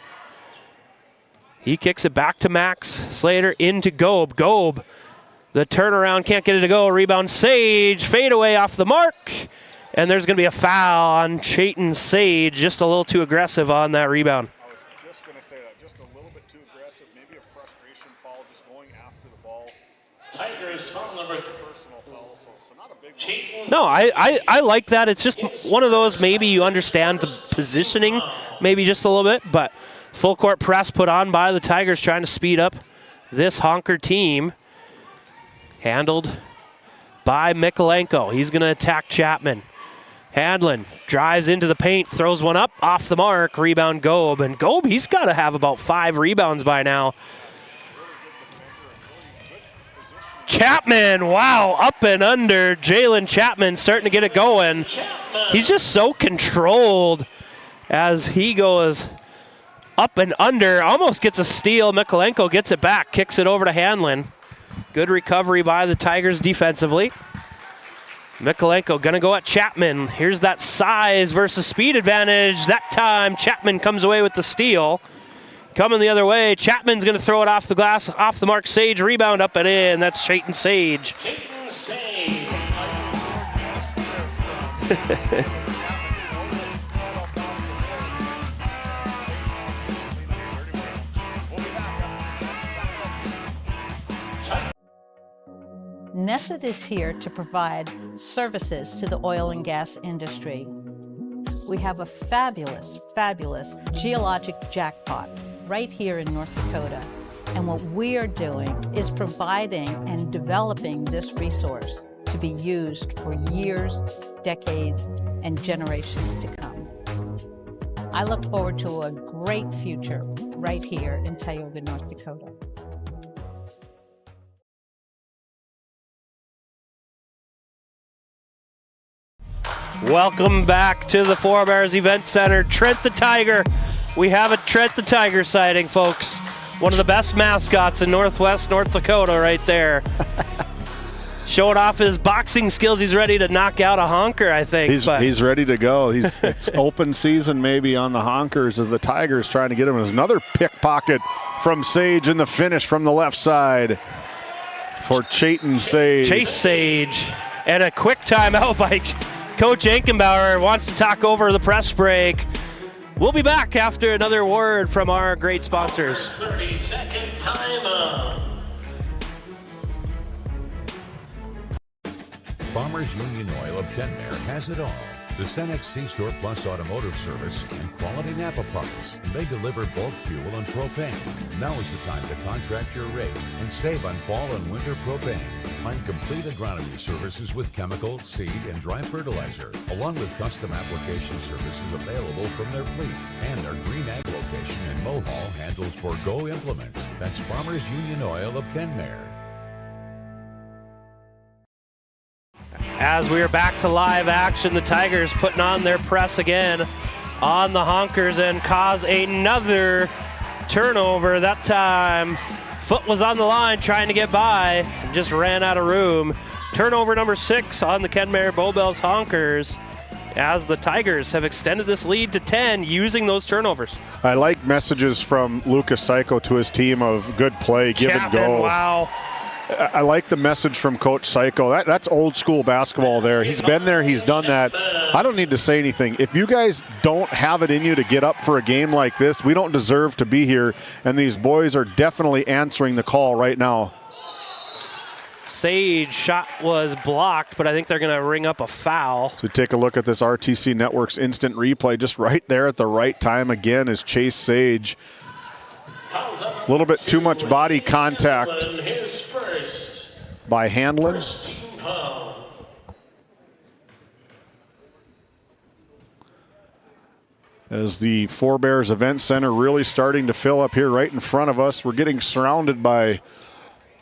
He kicks it back to Max Slater into Gobe. Gobe, the turnaround, can't get it to go. Rebound Sage, fade away off the mark. And there's going to be a foul on Chayton Sage, just a little too aggressive on that rebound. I was just going to say that, just a little bit too aggressive, maybe a frustration foul, just going after the ball. Tigers foul number 3. Personal foul, so not a big one. No, I like that. It's just one of those, maybe you understand the positioning, maybe just a little bit, but full court press put on by the Tigers trying to speed up this Honker team. Handled by Mikolenko. He's going to attack Chapman. Handlin drives into the paint, throws one up, off the mark, rebound Gobe. And Gobe, he's got to have about 5 rebounds by now. Chapman, wow, up and under. Jalen Chapman starting to get it going. He's just so controlled as he goes up and under. Almost gets a steal. Mikolenko gets it back, kicks it over to Handlin. Good recovery by the Tigers defensively. Mikolenko going to go at Chapman. Here's that size versus speed advantage. That time, Chapman comes away with the steal. Coming the other way, Chapman's going to throw it off the glass, off the mark. Sage, rebound up and in. That's Chayton Sage. Chayton Sage. Nesset is here to provide services to the oil and gas industry. We have a fabulous, fabulous geologic jackpot right here in North Dakota. And what we are doing is providing and developing this resource to be used for years, decades, and generations to come. I look forward to a great future right here in Tioga, North Dakota. Welcome back to the Four Bears Event Center. Trent the Tiger. We have a Trent the Tiger sighting, folks. One of the best mascots in Northwest North Dakota right there. Showing off his boxing skills. He's ready to knock out a honker, I think. He's ready to go. It's open season maybe on the honkers of the Tigers trying to get him. There's another pickpocket from Sage in the finish from the left side for Chayton Sage. Chase Sage. And a quick timeout by Coach Ankenbauer. Wants to talk over the press break. We'll be back after another word from our great sponsors. 30-second timeout. Farmers Union Oil of Kenmare has it all. The Cenex C-Store Plus Automotive Service and quality Napa parts. And they deliver bulk fuel and propane. Now is the time to contract your rate and save on fall and winter propane. Find complete agronomy services with chemical, seed, and dry fertilizer, along with custom application services available from their fleet. And our Green Ag location in Mohall handles Forgo implements. That's Farmers Union Oil of Kenmare. As we are back to live action, the Tigers putting on their press again on the honkers and cause another turnover. That time, foot was on the line trying to get by, just ran out of room. Turnover number 6 on the Kenmare Bowbells Honkers as the Tigers have extended this lead to 10 using those turnovers. I like messages from Lucas Psycho to his team of good play, give Chapman, and go. Wow. I like the message from Coach Psycho. That's old school basketball there. He's been there. He's done that. I don't need to say anything. If you guys don't have it in you to get up for a game like this, we don't deserve to be here. And these boys are definitely answering the call right now. Sage shot was blocked, but I think they're going to ring up a foul. So take a look at this RTC Network's instant replay. Just right there at the right time again is Chase Sage. A little bit too much body contact by Handlin. As the Forebears Event Center really starting to fill up here right in front of us. We're getting surrounded by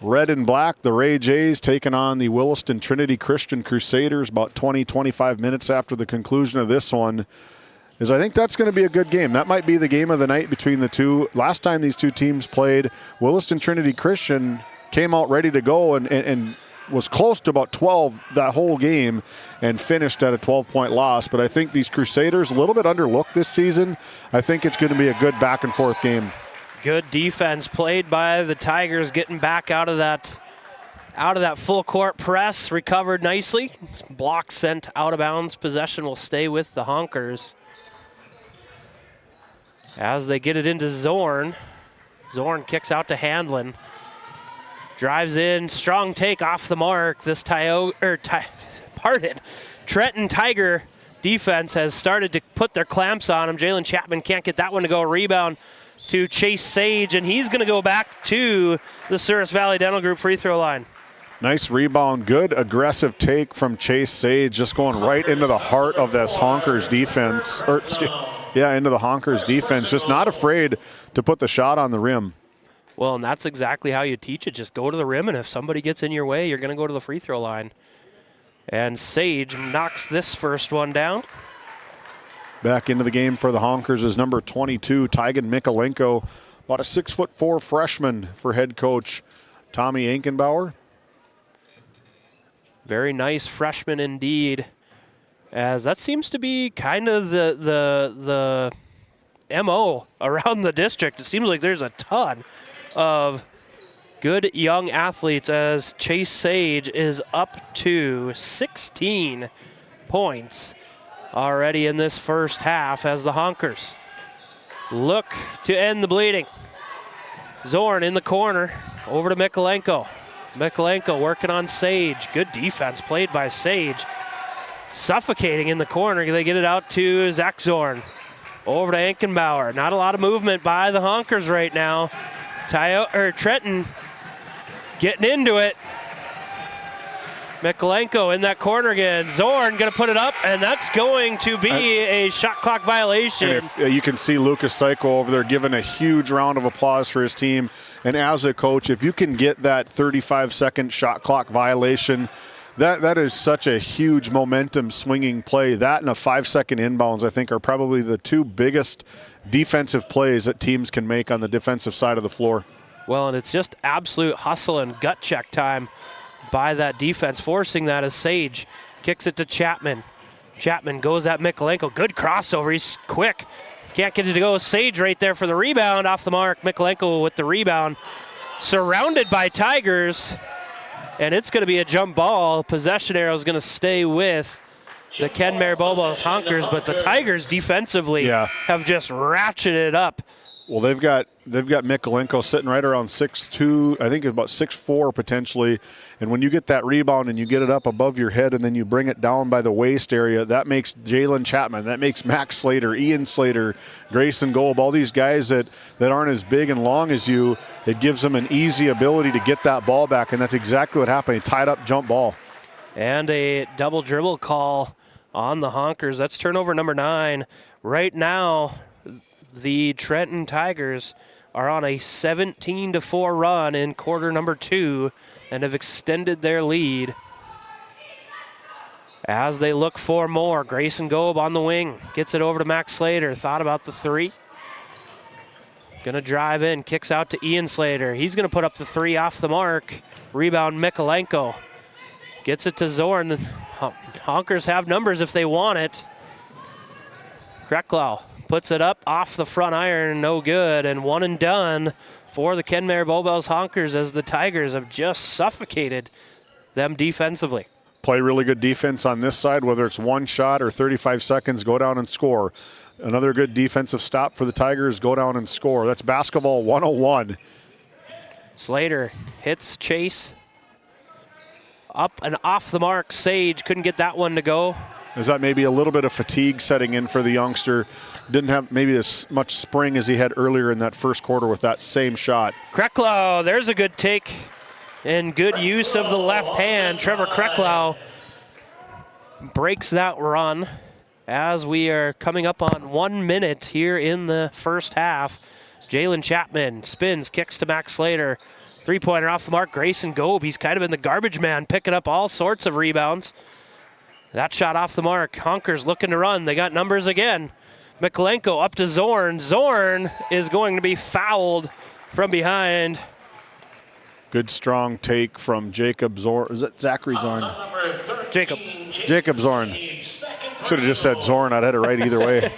red and black. The Ray Jays taking on the Williston Trinity Christian Crusaders about 20-25 minutes after the conclusion of this one. I think that's going to be a good game. That might be the game of the night between the two. Last time these two teams played, Williston Trinity Christian came out ready to go and was close to about 12 that whole game and finished at a 12-point loss. But I think these Crusaders, a little bit underlooked this season. I think it's going to be a good back-and-forth game. Good defense played by the Tigers, getting back out of that full court press, recovered nicely. Block sent out of bounds. Possession will stay with the Honkers. As they get it into Zorn. Zorn kicks out to Handlin. Drives in, strong take off the mark. This Trenton Tiger defense has started to put their clamps on him. Jalen Chapman can't get that one to go. Rebound to Chase Sage, and he's going to go back to the Souris Valley Dental Group free throw line. Nice rebound, good aggressive take from Chase Sage, just going right into the heart of this Honkers defense. Into the Honkers defense, just not afraid to put the shot on the rim. Well, and that's exactly how you teach it. Just go to the rim, and if somebody gets in your way, you're going to go to the free throw line. And Sage knocks this first one down. Back into the game for the Honkers is number 22, Tygan Mikolenko, about a 6'4" freshman for head coach Tommy Ankenbauer. Very nice freshman indeed, as that seems to be kind of the MO around the district. It seems like there's a ton of good young athletes, as Chase Sage is up to 16 points already in this first half as the Honkers look to end the bleeding. Zorn in the corner, over to Mikolenko. Mikolenko working on Sage. Good defense played by Sage. Suffocating in the corner. They get it out to Zach Zorn. Over to Ankenbauer. Not a lot of movement by the Honkers right now. Trenton getting into it. Mikolenko in that corner again. Zorn going to put it up, and that's going to be a shot clock violation. And you can see Lucas Psycho over there giving a huge round of applause for his team. And as a coach, if you can get that 35-second shot clock violation, that is such a huge momentum swinging play. That and a 5-second inbounds, I think, are probably the two biggest defensive plays that teams can make on the defensive side of the floor. Well, and it's just absolute hustle and gut check time by that defense, forcing that as Sage kicks it to Chapman. Chapman goes at Mikolenko. Good crossover. He's quick. Can't get it to go. Sage right there for the rebound, off the mark. Mikolenko with the rebound. Surrounded by Tigers. And it's going to be a jump ball. Possession arrow is going to stay with the Kenmare Bobos Honkers, but the Tigers defensively have just ratcheted up. Well, they've got Mikolenko sitting right around 6'2", I think about 6'4" potentially. And when you get that rebound and you get it up above your head and then you bring it down by the waist area, that makes Jalen Chapman, that makes Max Slater, Ian Slater, Grayson Golub, all these guys that aren't as big and long as you, it gives them an easy ability to get that ball back, and that's exactly what happened. A tied up jump ball. And a double dribble call on the Honkers. That's turnover number 9. Right now, the Trenton Tigers are on a 17-4 run in quarter number 2 and have extended their lead. As they look for more, Grayson Golub on the wing. Gets it over to Max Slater. Thought about the 3. Gonna drive in, kicks out to Ian Slater. He's gonna put up the 3 off the mark. Rebound Mikolenko. Gets it to Zorn. The Honkers have numbers if they want it. Kreklau puts it up off the front iron, no good, and one and done for the Kenmare Bowbells Honkers as the Tigers have just suffocated them defensively. Play really good defense on this side, whether it's one shot or 35 seconds, go down and score. Another good defensive stop for the Tigers, go down and score. That's basketball 101. Slater hits Chase. Up and off the mark, Sage couldn't get that one to go. Is that maybe a little bit of fatigue setting in for the youngster? Didn't have maybe as much spring as he had earlier in that first quarter with that same shot. Kreklau, there's a good take and good use of the left hand. Trevor Kreklau breaks that run as we are coming up on 1 minute here in the first half. Jalen Chapman spins, kicks to Max Slater. Three-pointer off the mark. Grayson Gobe, he's kind of been the garbage man, picking up all sorts of rebounds. That shot off the mark. Honkers looking to run. They got numbers again. Mikulenko up to Zorn. Zorn is going to be fouled from behind. Good strong take from Jacob Zorn. Is it Zachary Zorn? Jacob Zorn. Should have just said Zorn. I'd had it right either way.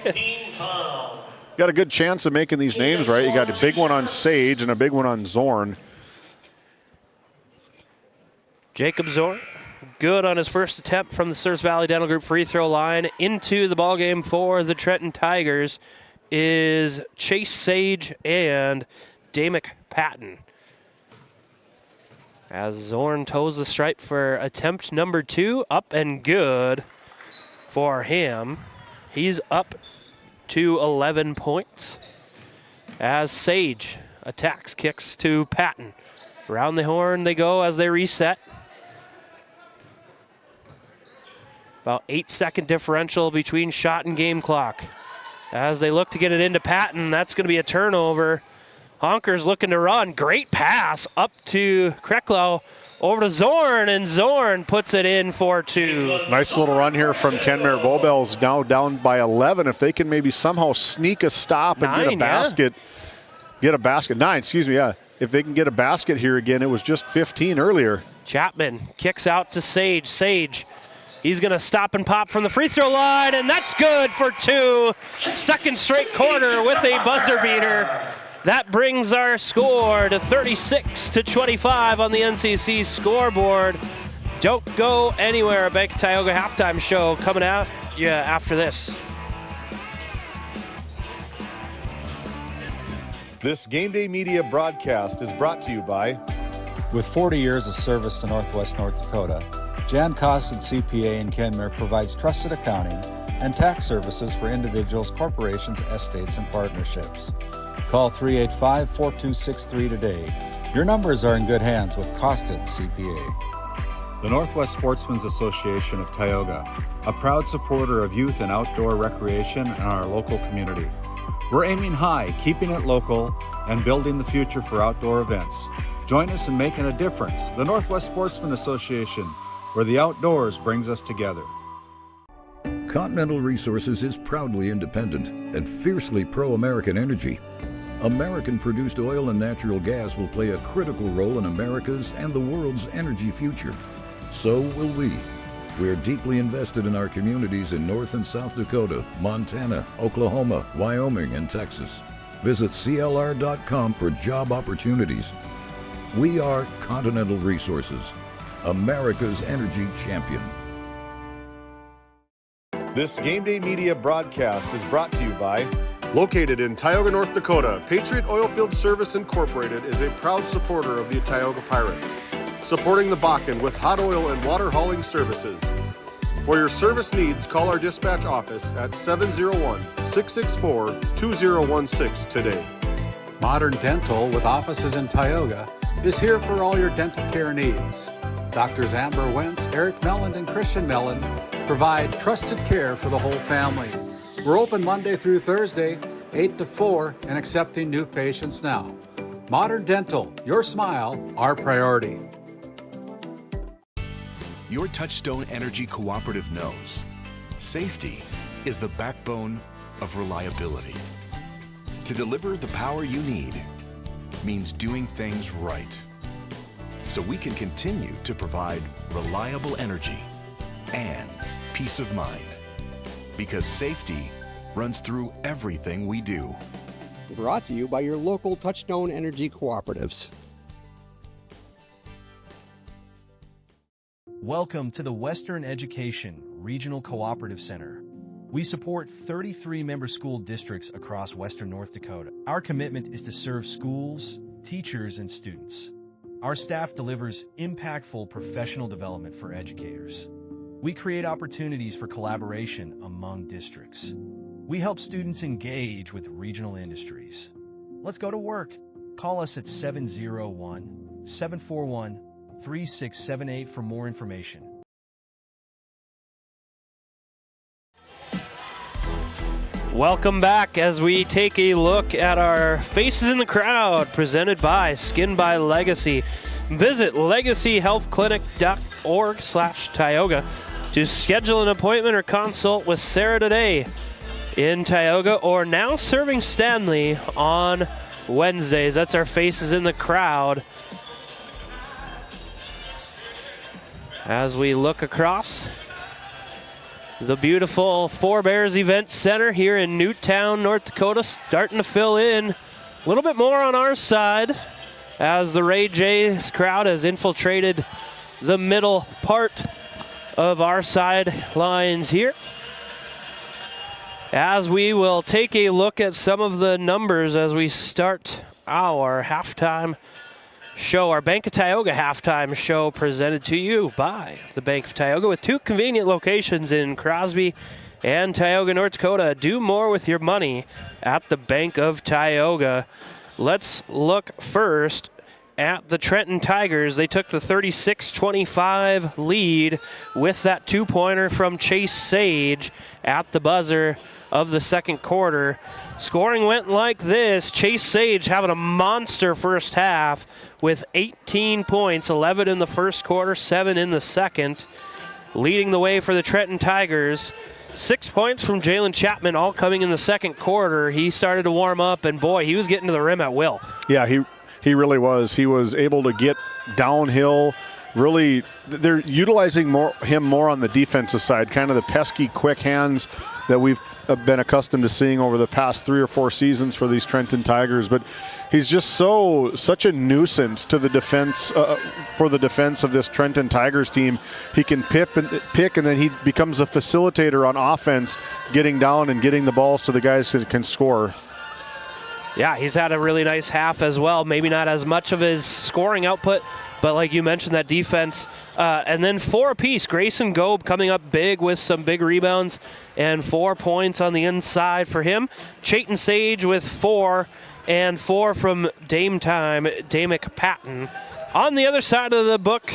Got a good chance of making these names right. You got a big one on Sage and a big one on Zorn. Jacob Zorn, good on his first attempt from the Service Valley Dental Group free throw line. Into the ballgame for the Trenton Tigers is Chase Sage and Damick Patton. As Zorn toes the stripe for attempt number 2, up and good for him. He's up to 11 points. As Sage attacks, kicks to Patton. Around the horn they go as they reset. About 8-second differential between shot and game clock. As they look to get it into Patton, that's going to be a turnover. Honkers looking to run. Great pass up to Kreklau, over to Zorn, and Zorn puts it in for 2. Nice little run here from Kenmare Bowbells, now down by 11. If they can maybe somehow sneak a stop and get a basket. Get a basket. 9, excuse me, yeah. If they can get a basket here again, it was just 15 earlier. Chapman kicks out to Sage. Sage, he's going to stop and pop from the free throw line, and that's good for 2. Second straight quarter with a buzzer beater. That brings our score to 36-25 on the NCC scoreboard. Don't go anywhere. Bank of Tioga halftime show coming out after this. This GameDay Media broadcast is brought to you by... With 40 years of service to Northwest North Dakota, Jan Costin CPA in Kenmare provides trusted accounting and tax services for individuals, corporations, estates, and partnerships. Call 385-4263 today. Your numbers are in good hands with Costin CPA. The Northwest Sportsmen's Association of Tioga, a proud supporter of youth and outdoor recreation in our local community. We're aiming high, keeping it local, and building the future for outdoor events. Join us in making a difference. The Northwest Sportsmen Association, where the outdoors brings us together. Continental Resources is proudly independent and fiercely pro-American energy. American-produced oil and natural gas will play a critical role in America's and the world's energy future. So will we. We are deeply invested in our communities in North and South Dakota, Montana, Oklahoma, Wyoming, and Texas. Visit CLR.com for job opportunities. We are Continental Resources, America's energy champion. This GameDay Media broadcast is brought to you by... Located in Tioga, North Dakota, Patriot Oilfield Service Incorporated is a proud supporter of the Tioga Pirates, supporting the Bakken with hot oil and water hauling services. For your service needs, call our dispatch office at 701-664-2016 today. Modern Dental, with offices in Tioga, is here for all your dental care needs. Doctors Amber Wentz, Eric Melland, and Christian Melland provide trusted care for the whole family. We're open Monday through Thursday, 8 to 4, and accepting new patients now. Modern Dental, your smile, our priority. Your Touchstone Energy Cooperative knows safety is the backbone of reliability. To deliver the power you need means doing things right, so we can continue to provide reliable energy and peace of mind. Because safety runs through everything we do. Brought to you by your local Touchstone Energy Cooperatives. Welcome to the Western Education Regional Cooperative Center. We support 33 member school districts across Western North Dakota. Our commitment is to serve schools, teachers, and students. Our staff delivers impactful professional development for educators. We create opportunities for collaboration among districts. We help students engage with regional industries. Let's go to work. Call us at 701-741-3678 for more information. Welcome back as we take a look at our Faces in the Crowd presented by Skin by Legacy. Visit legacyhealthclinic.org/Tioga to schedule an appointment or consult with Sarah today in Tioga, or now serving Stanley on Wednesdays. That's our Faces in the Crowd. As we look across the beautiful Four Bears Event Center here in Newtown, North Dakota, starting to fill in a little bit more on our side as the Ray J's crowd has infiltrated the middle part of our sidelines here. As we will take a look at some of the numbers as we start our halftime show, our Bank of Tioga halftime show, presented to you by the Bank of Tioga with two convenient locations in Crosby and Tioga, North Dakota. Do more with your money at the Bank of Tioga. Let's look first at the Trenton Tigers. They took the 36-25 lead with that two-pointer from Chase Sage at the buzzer of the second quarter. Scoring went like this. Chase Sage having a monster first half with 18 points, 11 in the first quarter, 7 in the second, leading the way for the Trenton Tigers. 6 points from Jalen Chapman, all coming in the second quarter. He started to warm up, and boy, he was getting to the rim at will. Yeah, he really was. He was able to get downhill. Really, they're utilizing him more on the defensive side, kind of the pesky, quick hands that we've been accustomed to seeing over the past 3 or 4 seasons for these Trenton Tigers. But he's just such a nuisance to the defense, for the defense of this Trenton Tigers team. He can pick, and then he becomes a facilitator on offense, getting down and getting the balls to the guys that can score. Yeah, he's had a really nice half as well. Maybe not as much of his scoring output, but like you mentioned, that defense. And then 4 apiece. Grayson Gobe coming up big with some big rebounds and 4 points on the inside for him. Chayton Sage with 4, and 4 from Dame Patton. On the other side of the book,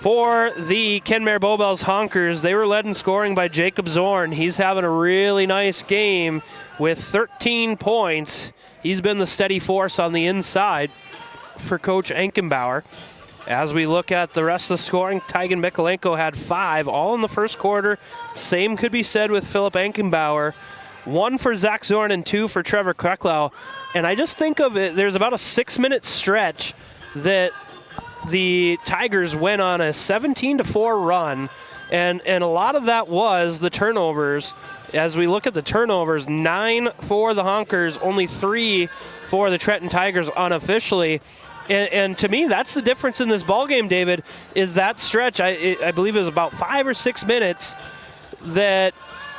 for the Kenmare Bowbells Honkers, they were led in scoring by Jacob Zorn. He's having a really nice game with 13 points. He's been the steady force on the inside for Coach Enkenbauer. As we look at the rest of the scoring, Tygan Mikolenko had 5, all in the first quarter. Same could be said with Philip Enkenbauer. 1 for Zach Zorn and 2 for Trevor Kreklau. And I just think of it, there's about a 6-minute stretch that the Tigers went on a 17-4 run, and a lot of that was the turnovers. As we look at the turnovers, 9 for the Honkers, only 3 for the Trenton Tigers unofficially. And to me, that's the difference in this ballgame, David, is that stretch. I believe it was about 5 or 6 minutes that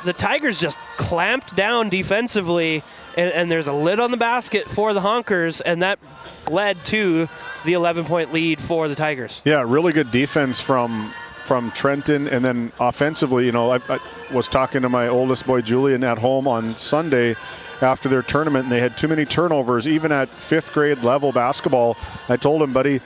the Tigers just clamped down defensively, and there's a lid on the basket for the Honkers, and that led to the 11-point lead for the Tigers. Yeah, really good defense from Trenton, and then offensively, I was talking to my oldest boy Julian at home on Sunday after their tournament, and they had too many turnovers, even at 5th grade level basketball. I told him, buddy,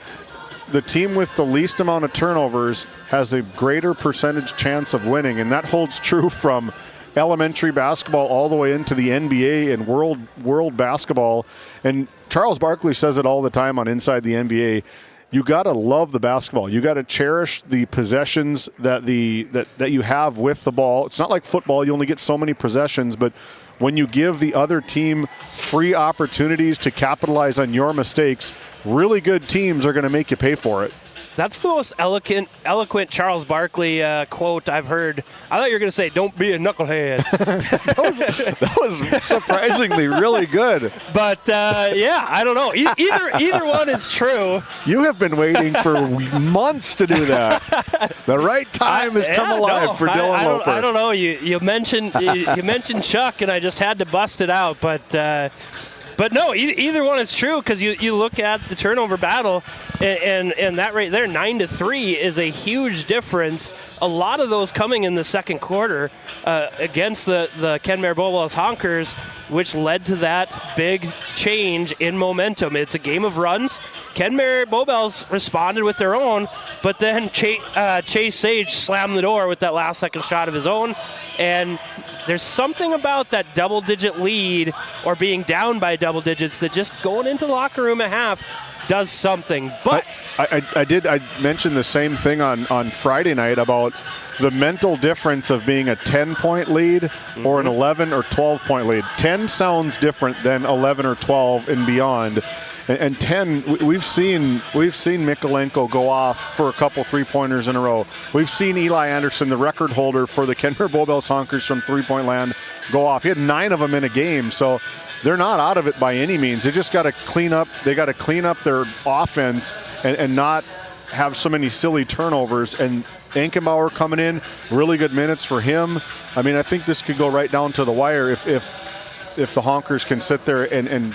the team with the least amount of turnovers has a greater percentage chance of winning, and that holds true from elementary basketball all the way into the NBA and world basketball. And Charles Barkley says it all the time on Inside the NBA. You got to love the basketball. You got to cherish the possessions that you have with the ball. It's not like football. You only get so many possessions, but when you give the other team free opportunities to capitalize on your mistakes, really good teams are going to make you pay for it. That's the most eloquent Charles Barkley quote I've heard. I thought you were going to say, "Don't be a knucklehead." that was surprisingly really good. But yeah, I don't know. Either one is true. You have been waiting for months to do that. The right time has come alive for Dylan Loper. I don't know. You mentioned you mentioned Chuck, and I just had to bust it out. But no, either one is true, because you look at the turnover battle, and that right there, 9-3, is a huge difference. A lot of those coming in the second quarter against the Kenmare Bobels Honkers, which led to that big change in momentum. It's a game of runs. Kenmare Bobels responded with their own, but then Chase Sage slammed the door with that last second shot of his own. And there's something about that double-digit lead or being down by double digits that just going into the locker room at half does something. But I mentioned the same thing on Friday night about the mental difference of being a 10-point lead or an 11 or 12-point lead. 10 sounds different than 11 or 12 and beyond. And 10, we've seen Mikolenko go off for a couple three-pointers in a row. We've seen Eli Anderson, the record holder for the Kenmare Bobels Honkers from three-point land, go off. He had 9 of them in a game, so they're not out of it by any means. They just got to clean up. They got to clean up their offense and not have so many silly turnovers. And Ankenbauer coming in, really good minutes for him. I mean, I think this could go right down to the wire if the Honkers can sit there and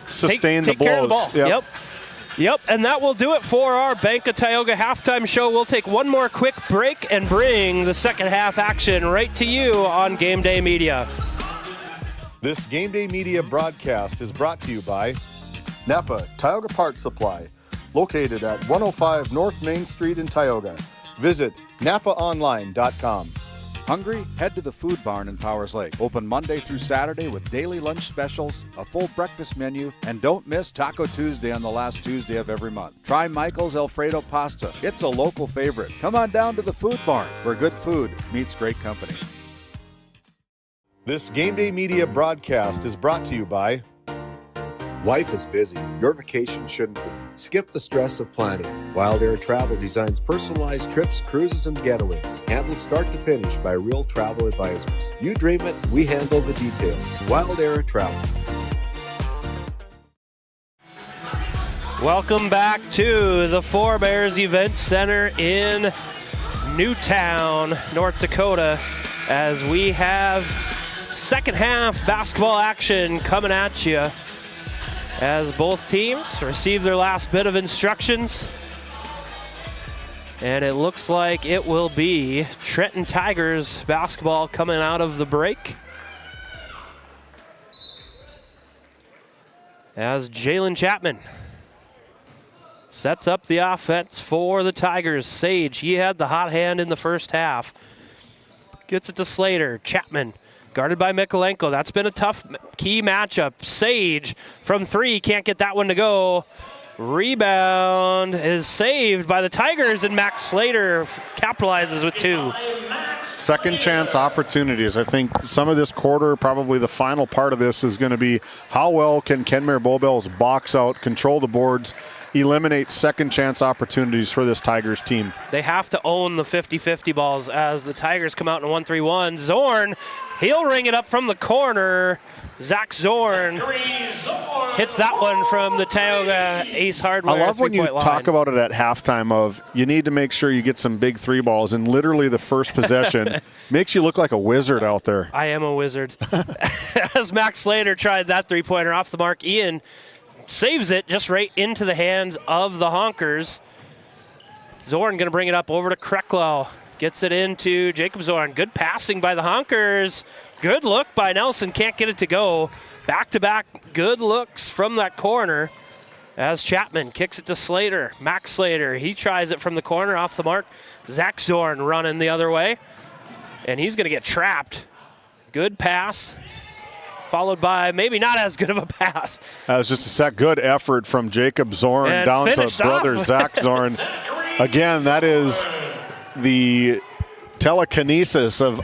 sustain take the blows. Care of the ball. Yep, and that will do it for our Bank of Tioga halftime show. We'll take one more quick break and bring the second half action right to you on GameDay Media. This GameDay Media broadcast is brought to you by Napa Tioga Parts Supply, located at 105 North Main Street in Tioga. Visit napaonline.com. Hungry? Head to the Food Barn in Powers Lake. Open Monday through Saturday with daily lunch specials, a full breakfast menu, and don't miss Taco Tuesday on the last Tuesday of every month. Try Michael's Alfredo Pasta. It's a local favorite. Come on down to the Food Barn, where good food meets great company. This GameDay Media broadcast is brought to you by Life is busy. Your vacation shouldn't be. Skip the stress of planning. Wild Air Travel designs personalized trips, cruises, and getaways. Handled start to finish by real travel advisors. You dream it, we handle the details. Wild Air Travel. Welcome back to the Four Bears Event Center in Newtown, North Dakota, as we have second half basketball action coming at you, as both teams receive their last bit of instructions. And it looks like it will be Trenton Tigers basketball coming out of the break, as Jalen Chapman sets up the offense for the Tigers. Sage, he had the hot hand in the first half. Gets it to Slater. Chapman guarded by Mikolenko. That's been a tough key matchup. Sage from three, can't get that one to go. Rebound is saved by the Tigers, and Max Slater capitalizes with 2. Second chance opportunities. I think some of this quarter, probably the final part of this, is going to be how well can Kenmare Bobels box out, control the boards, eliminate second chance opportunities for this Tigers team. They have to own the 50-50 balls as the Tigers come out in a 1-3-1. Zorn, he'll ring it up from the corner. Zach Zorn hits that one from the Tioga Ace Hardware. I love when you talk about it at halftime of you need to make sure you get some big 3 balls, and literally the first possession makes you look like a wizard out there. I am a wizard. As Max Slater tried that 3-pointer off the mark, Ian saves it just right into the hands of the Honkers. Zorn going to bring it up over to Krecklau. Gets it into Jacob Zorn. Good passing by the Honkers. Good look by Nelson. Can't get it to go. Back-to-back good looks from that corner as Chapman kicks it to Slater. Max Slater, he tries it from the corner off the mark. Zach Zorn running the other way, and he's going to get trapped. Good pass, followed by maybe not as good of a pass. That was just a good effort from Jacob Zorn and down to brother Zach Zorn. Again, that is the telekinesis of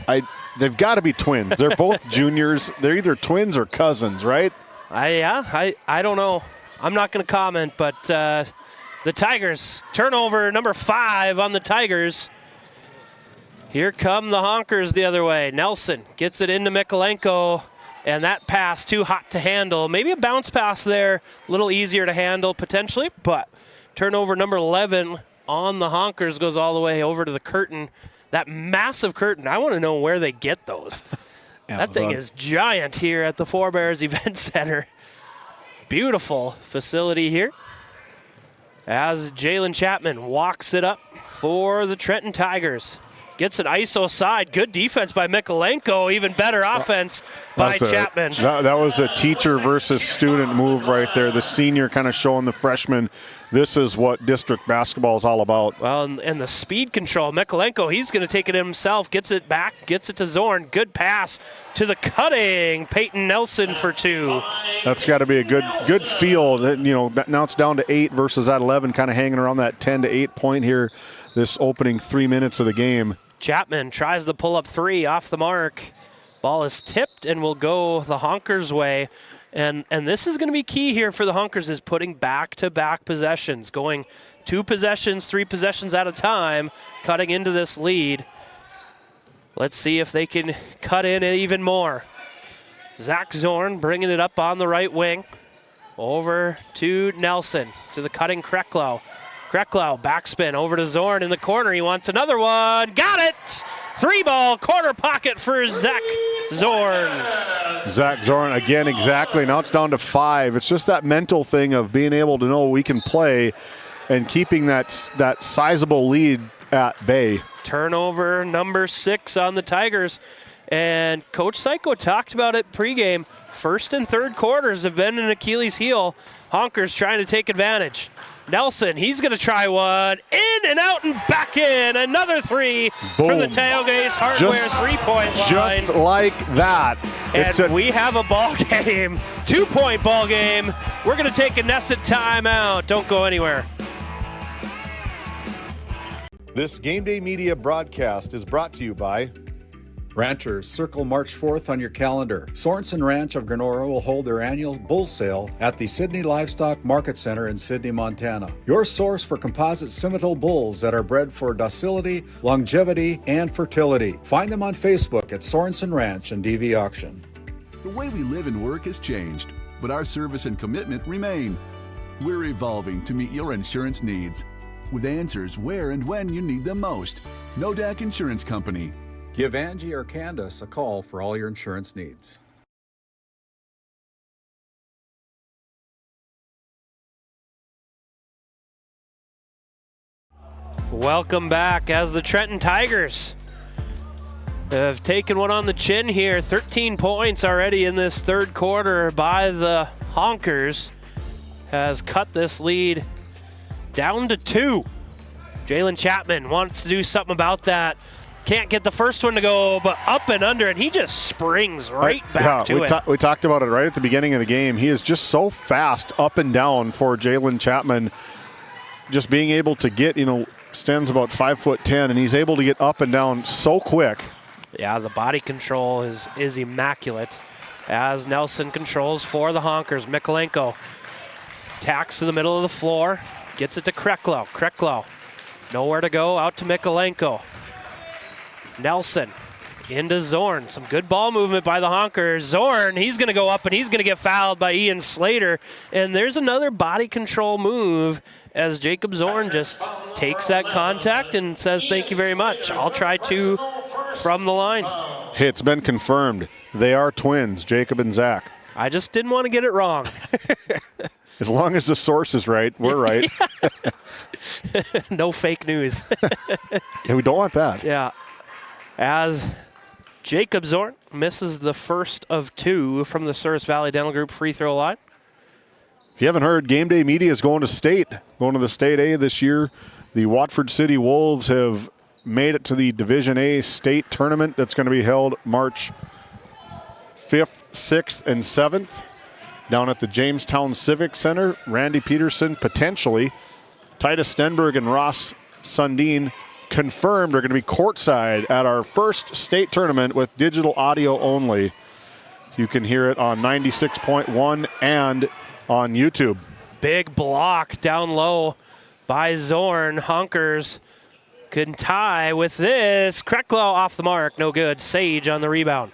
they've got to be twins. They're both juniors. They're either twins or cousins, right? I don't know. I'm not going to comment, but The Tigers, turnover number 5 on the Tigers. Here come the Honkers the other way. Nelson gets it into Mikolenko, and that pass too hot to handle. Maybe a bounce pass there, a little easier to handle potentially, but turnover number 11 on the Honkers goes all the way over to the curtain. That massive curtain, I want to know where they get those. That thing is giant here at the Forebears Event Center. Beautiful facility here. As Jalen Chapman walks it up for the Trenton Tigers. Gets an ISO side. Good defense by Mikolenko. Even better offense by Chapman. That was a teacher versus student move right there. The senior kind of showing the freshman this is what district basketball is all about. Well, and the speed control. Mikolenko, he's going to take it himself. Gets it back. Gets it to Zorn. Good pass to the cutting Peyton Nelson for 2. That's got to be a good feel. Now it's down to 8 versus that 11, kind of hanging around that 10 to 8 point here this opening 3 minutes of the game. Chapman tries the pull-up 3 off the mark. Ball is tipped and will go the Honkers' way. And this is going to be key here for the Honkers, is putting back-to-back possessions, going 2 possessions, 3 possessions at a time, cutting into this lead. Let's see if they can cut in even more. Zach Zorn bringing it up on the right wing. Over to Nelson, to the cutting Kreklau. Kreklau, backspin over to Zorn in the corner. He wants another one. Got it! 3-ball, corner pocket for Zach Zorn. Zach Zorn, again, exactly. Now it's down to 5. It's just that mental thing of being able to know we can play and keeping that sizable lead at bay. Turnover number 6 on the Tigers. And Coach Psycho talked about it pregame. First and third quarters have been an Achilles heel. Honkers trying to take advantage. Nelson, he's going to try one. In and out and back in. Another 3 from the Tailgates Hardware 3-point line. Just like that. And we have a ball game. 2-point ball game. We're going to take a nested timeout. Don't go anywhere. This GameDay Media broadcast is brought to you by Ranchers, circle March 4th on your calendar. Sorensen Ranch of Granora will hold their annual bull sale at the Sydney Livestock Market Center in Sydney, Montana. Your source for composite Simmental bulls that are bred for docility, longevity, and fertility. Find them on Facebook at Sorensen Ranch and DV Auction. The way we live and work has changed, but our service and commitment remain. We're evolving to meet your insurance needs with answers where and when you need them most. Nodak Insurance Company. Give Angie or Candace a call for all your insurance needs. Welcome back as the Trenton Tigers have taken one on the chin here. 13 points already in this third quarter by the Honkers. Has cut this lead down to 2. Jalen Chapman wants to do something about that. Can't get the first one to go, but up and under, and he just springs right back to it. We talked about it right at the beginning of the game. He is just so fast up and down for Jalen Chapman. Just being able to get, stands about 5'10", and he's able to get up and down so quick. Yeah, the body control is immaculate. As Nelson controls for the Honkers, Mikolenko tacks to the middle of the floor, gets it to Kreklau. Kreklau, nowhere to go, out to Mikolenko. Nelson into Zorn. Some good ball movement by the Honkers. Zorn, he's going to go up and he's going to get fouled by Ian Slater. And there's another body control move as Jacob Zorn just takes that contact and says, thank you very much. I'll try 2 from the line. Hey, it's been confirmed. They are twins, Jacob and Zach. I just didn't want to get it wrong. As long as the source is right, we're right. No fake news. Yeah, we don't want that. Yeah. As Jacob Zorn misses the first of 2 from the Service Valley Dental Group free throw line. If you haven't heard, GameDay Media is going to state, going to the State A this year. The Watford City Wolves have made it to the Division A state tournament that's going to be held March 5th, 6th, and 7th down at the Jamestown Civic Center. Randy Peterson potentially, Titus Stenberg and Ross Sundin confirmed are going to be courtside at our first state tournament with digital audio only. You can hear it on 96.1 and on YouTube. Big block down low by Zorn. Honkers can tie with this. Krecklau off the mark, no good. Sage on the rebound.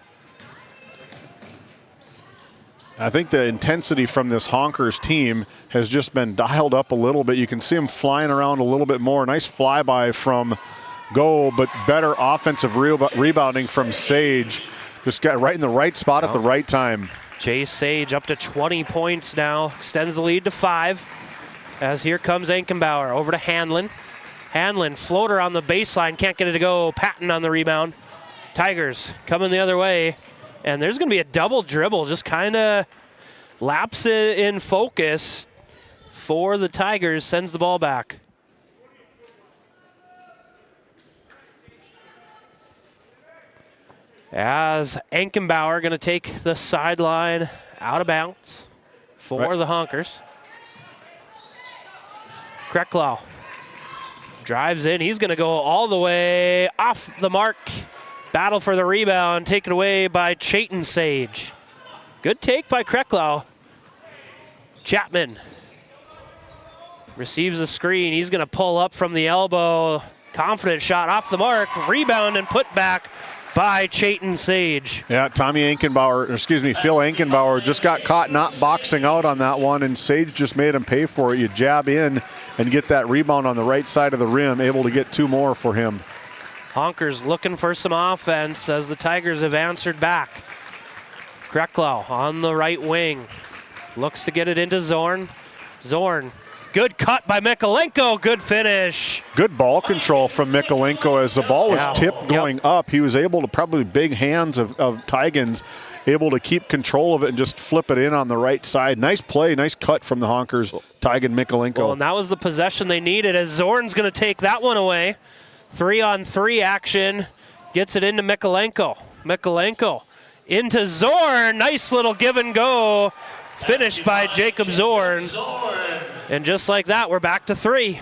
I think the intensity from this Honkers team has just been dialed up a little bit. You can see them flying around a little bit more. Nice flyby from Go, but better offensive rebounding from Sage. Just got right in the right spot at the right time. Chase Sage up to 20 points now. Extends the lead to 5. As here comes Ankenbauer over to Hanlon. Hanlon, floater on the baseline, can't get it to go. Patton on the rebound. Tigers coming the other way. And there's going to be a double dribble, just kind of laps it in focus for the Tigers, sends the ball back. As Ankenbauer going to take the sideline out of bounds for the Honkers. Krecklau drives in. He's going to go all the way off the mark. Battle for the rebound, taken away by Chayton Sage. Good take by Krecklau. Chapman receives the screen. He's going to pull up from the elbow. Confident shot off the mark. Rebound and put back by Chayton Sage. Yeah, Phil Ankenbauer just got caught not boxing out on that one, and Sage just made him pay for it. You jab in and get that rebound on the right side of the rim, able to get 2 more for him. Honkers looking for some offense as the Tigers have answered back. Krecklau on the right wing. Looks to get it into Zorn. Zorn, good cut by Mikolenko, good finish. Good ball control from Mikolenko as the ball was tipped going up. He was able to, probably big hands of Tigans, able to keep control of it and just flip it in on the right side. Nice play, nice cut from the Honkers, Tigan Mikolenko. Well, and that was the possession they needed as Zorn's going to take that one away. 3-on-3 action, gets it into Mikolenko. Mikolenko into Zorn, nice little give and go. Finished by Jacob Zorn. And just like that, we're back to 3.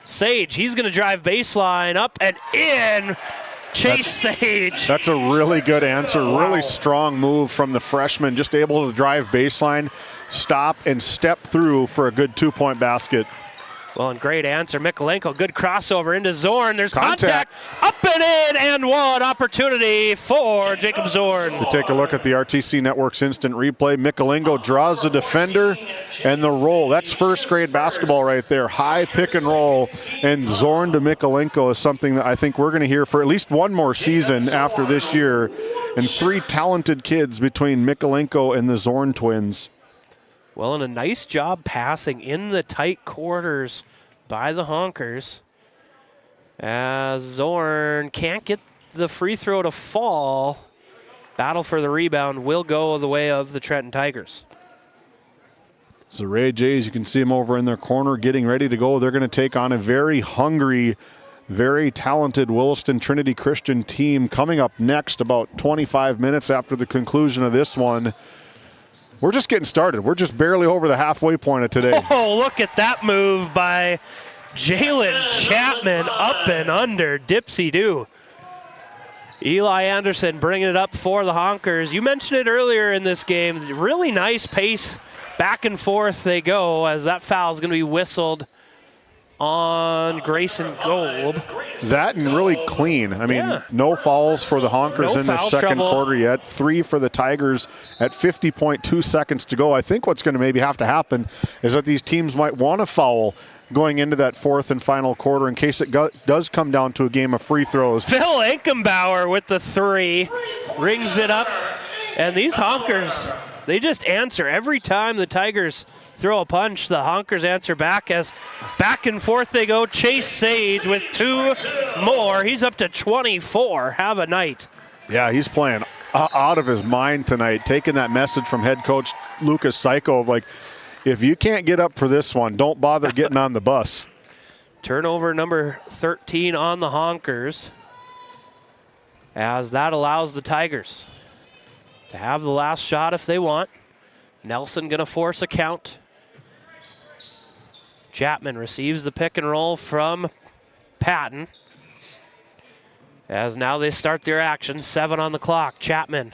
Sage, he's going to drive baseline, up and in. Chase Sage. That's a really good answer. Really strong move from the freshman. Just able to drive baseline, stop, and step through for a good 2-point basket. Well, and great answer. Mikolenko, good crossover into Zorn. There's contact. Up and in, and one opportunity for Jacob Zorn. To take a look at the RTC Network's instant replay, Mikolenko draws the defender and the roll. That's first grade basketball right there. High pick and roll, and Zorn to Mikolenko is something that I think we're going to hear for at least one more season after this year. And 3 talented kids between Mikolenko and the Zorn twins. Well, and a nice job passing in the tight quarters by the Honkers. As Zorn can't get the free throw to fall. Battle for the rebound will go the way of the Trenton Tigers. So Ray Jays, you can see them over in their corner getting ready to go. They're going to take on a very hungry, very talented Williston Trinity Christian team coming up next about 25 minutes after the conclusion of this one. We're just getting started. We're just barely over the halfway point of today. Oh, look at that move by Jalen Chapman, up and under, dipsy-do. Eli Anderson bringing it up for the Honkers. You mentioned it earlier in this game. Really nice pace. Back and forth they go as that foul is going to be whistled on Grayson Gold. That and really clean. I mean, no fouls for the Honkers in the second quarter yet. 3 for the Tigers at 50.2 seconds to go. I think what's going to maybe have to happen is that these teams might want to foul going into that 4th and final quarter in case it does come down to a game of free throws. Phil Ankenbauer with the 3, rings it up. And these Honkers, they just answer. Every time the Tigers throw a punch, the Honkers answer back as back and forth they go. Chase Sage with 2 more. He's up to 24. Have a night. Yeah, he's playing out of his mind tonight, taking that message from head coach Lucas Psycho of like, if you can't get up for this one, don't bother getting on the bus. Turnover number 13 on the Honkers, as that allows the Tigers to have the last shot if they want. Nelson going to force a count. Chapman receives the pick and roll from Patton. As now they start their action, 7 on the clock. Chapman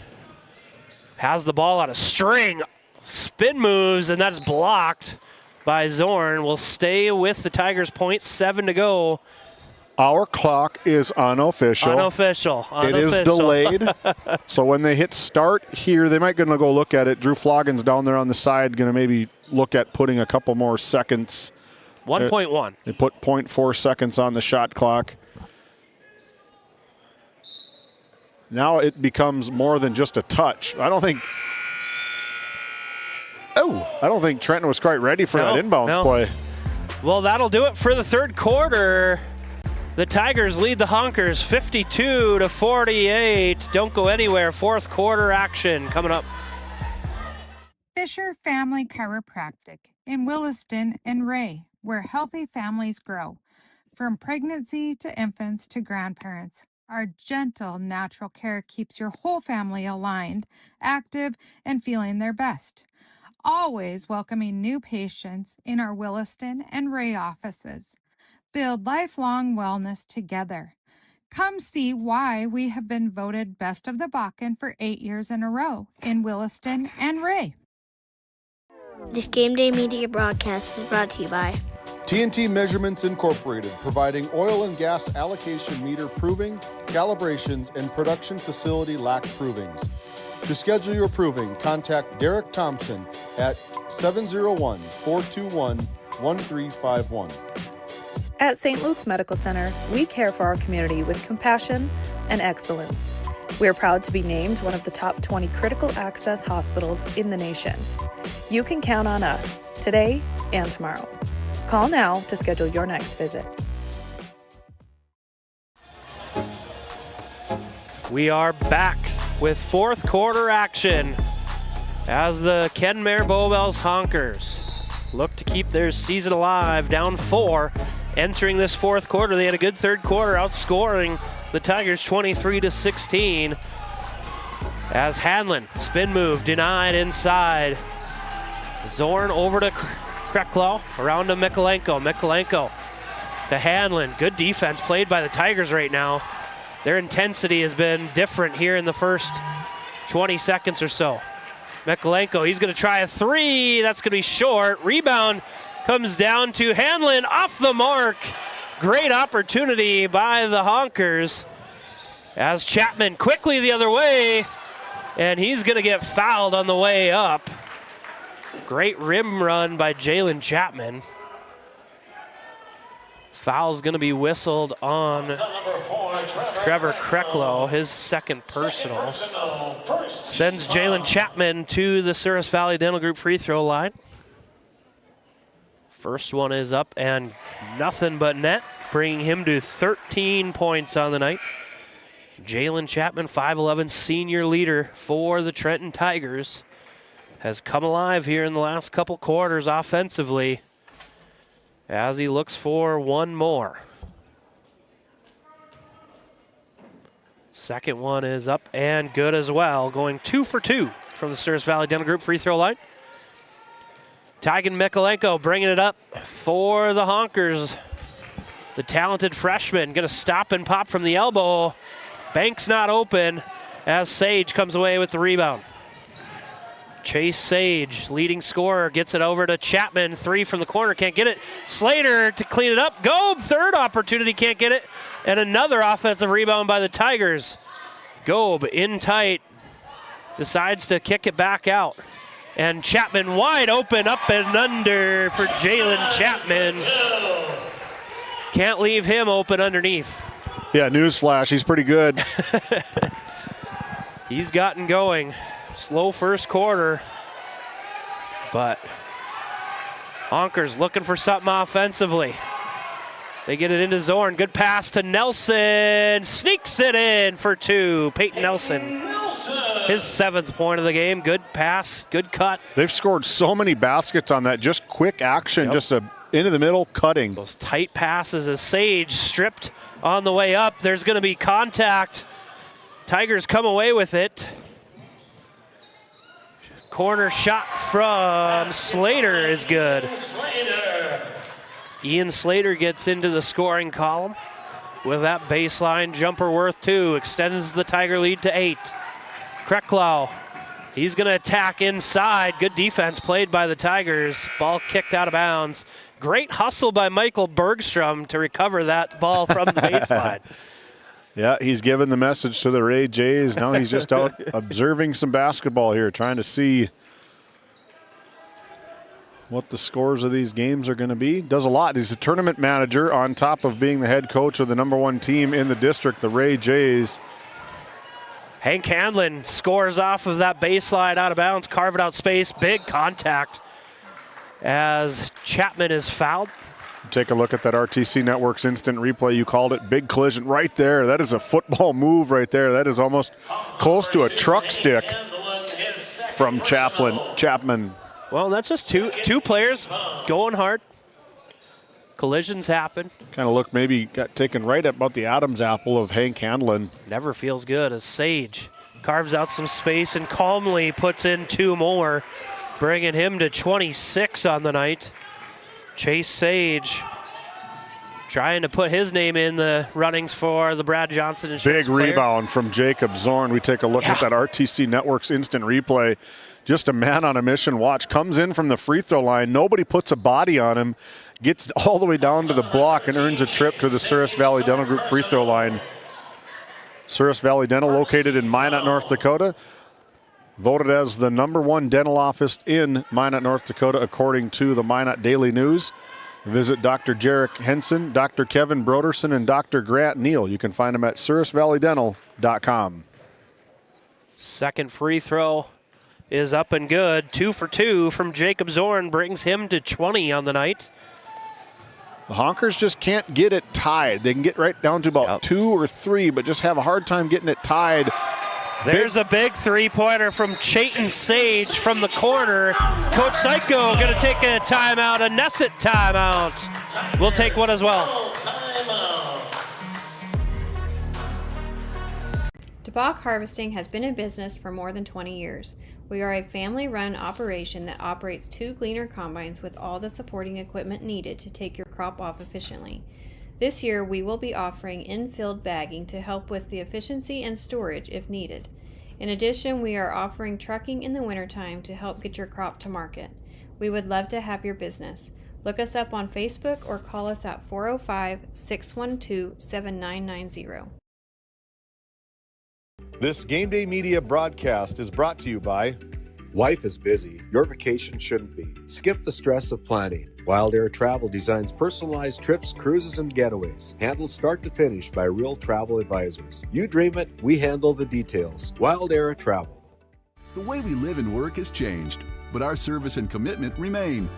has the ball on a string. Spin moves, and that's blocked by Zorn will stay with the Tigers. 0.7 to go. Our clock is unofficial. Unofficial. It is delayed. So when they hit start here, they might gonna go look at it. Drew Floggin's down there on the side, gonna maybe look at putting a couple more seconds. 1.1. They put 0.4 seconds on the shot clock. Now it becomes more than just a touch. I don't think Trenton was quite ready for that inbounds play. Well, that'll do it for the third quarter. The Tigers lead the Honkers 52-48. Don't go anywhere. Fourth quarter action coming up. Fisher Family Chiropractic in Williston and Ray, where healthy families grow. From pregnancy to infants to grandparents, our gentle, natural care keeps your whole family aligned, active, and feeling their best. Always welcoming new patients in our Williston and Ray offices. Build lifelong wellness together. Come see why we have been voted Best of the Bakken for 8 years in a row in Williston and Ray. This GameDay Media broadcast is brought to you by TNT Measurements Incorporated, providing oil and gas allocation meter proving, calibrations, and production facility lac provings. To schedule your proving, contact Derek Thompson at 701-421-1351. At St. Luke's Medical Center, we care for our community with compassion and excellence. We are proud to be named one of the top 20 critical access hospitals in the nation. You can count on us today and tomorrow. Call now to schedule your next visit. We are back with fourth quarter action as the Kenmare Bowbells Honkers look to keep their season alive, down 4. Entering this fourth quarter, they had a good third quarter, outscoring the Tigers 23-16. As Hanlon, spin move, denied inside. Zorn over to Krecklau, around to Mikolenko. Mikolenko to Hanlon. Good defense played by the Tigers right now. Their intensity has been different here in the first 20 seconds or so. Mikolenko, he's going to try a three. That's going to be short. Rebound comes down to Hanlon, off the mark. Great opportunity by the Honkers as Chapman quickly the other way, and he's going to get fouled on the way up. Great rim run by Jalen Chapman. Foul's going to be whistled on Trevor Krecklau, his second personal. Sends Jalen Chapman to the Souris Valley Dental Group free throw line. First one is up and nothing but net, bringing him to 13 points on the night. Jalen Chapman, 5'11", senior leader for the Trenton Tigers, has come alive here in the last couple quarters offensively as he looks for one more. Second one is up and good as well, going 2 for 2 from the Souris Valley Dental Group free throw line. Tygan Mikolenko bringing it up for the Honkers. The talented freshman going to stop and pop from the elbow. Bank's not open as Sage comes away with the rebound. Chase Sage, leading scorer, gets it over to Chapman. Three from the corner, can't get it. Slater to clean it up. Gobe, third opportunity, can't get it. And another offensive rebound by the Tigers. Gobe in tight, decides to kick it back out. And Chapman wide open, up and under for Jalen Chapman. Can't leave him open underneath. Yeah, newsflash, he's pretty good. He's gotten going. Slow first quarter, but Honkers looking for something offensively. They get it into Zorn. Good pass to Nelson. Sneaks it in for two. Peyton Nelson. His 7th point of the game. Good pass, good cut. They've scored so many baskets on that. Just quick action, just a into the middle cutting. Those tight passes as Sage stripped on the way up. There's going to be contact. Tigers come away with it. Corner shot from Slater is good. Ian Slater gets into the scoring column with that baseline jumper worth 2. Extends the Tiger lead to 8. Krecklau He's going to attack inside. Good defense played by the Tigers. Ball kicked out of bounds. Great hustle by Michael Bergstrom to recover that ball from the baseline. Yeah, he's given the message to the Ray Jays. Now he's just out observing some basketball here, trying to see what the scores of these games are going to be. Does a lot. He's a tournament manager on top of being the head coach of the #1 team in the district, the Ray Jays. Hank Hanlon scores off of that baseline out of bounds, carving out space. Big contact as Chapman is fouled. Take a look at that RTC Network's instant replay. You called it. Big collision right there. That is a football move right there. That is almost close to a truck stick from Chapman. Well, that's just two players going hard. Collisions happen. Kind of looked maybe got taken right at about the Adam's apple of Hank Hanlon. Never feels good as Sage carves out some space and calmly puts in 2 more, bringing him to 26 on the night. Chase Sage trying to put his name in the runnings for the Brad Johnson Insurance Big rebound from Jacob Zorn. We take a look at that RTC Network's instant replay. Just a man on a mission. Watch. Comes in from the free throw line. Nobody puts a body on him. Gets all the way down to the block and earns a trip to the Souris Valley Dental Group free throw line. Souris Valley Dental, located in Minot, North Dakota. Voted as the #1 dental office in Minot, North Dakota, according to the Minot Daily News. Visit Dr. Jarek Henson, Dr. Kevin Broderson, and Dr. Grant Neal. You can find them at SourisValleyDental.com. Second free throw is up and good. 2 for 2 from Jacob Zorn brings him to 20 on the night. The Honkers just can't get it tied. They can get right down to about 2 or 3, but just have a hard time getting it tied. There's a big three-pointer from Chayton Sage from the corner. Coach Psycho going to take a timeout, a Nesset timeout. We'll take one as well. DeBach Harvesting has been in business for more than 20 years. We are a family-run operation that operates 2 gleaner combines with all the supporting equipment needed to take your crop off efficiently. This year, we will be offering in-field bagging to help with the efficiency and storage if needed. In addition, we are offering trucking in the wintertime to help get your crop to market. We would love to have your business. Look us up on Facebook or call us at 405-612-7990. This GameDay Media broadcast is brought to you by Life is busy. Your vacation shouldn't be. Skip the stress of planning. Wild Air Travel designs personalized trips, cruises, and getaways. Handled start to finish by real travel advisors. You dream it, we handle the details. Wild Air Travel. The way we live and work has changed, but our service and commitment remain.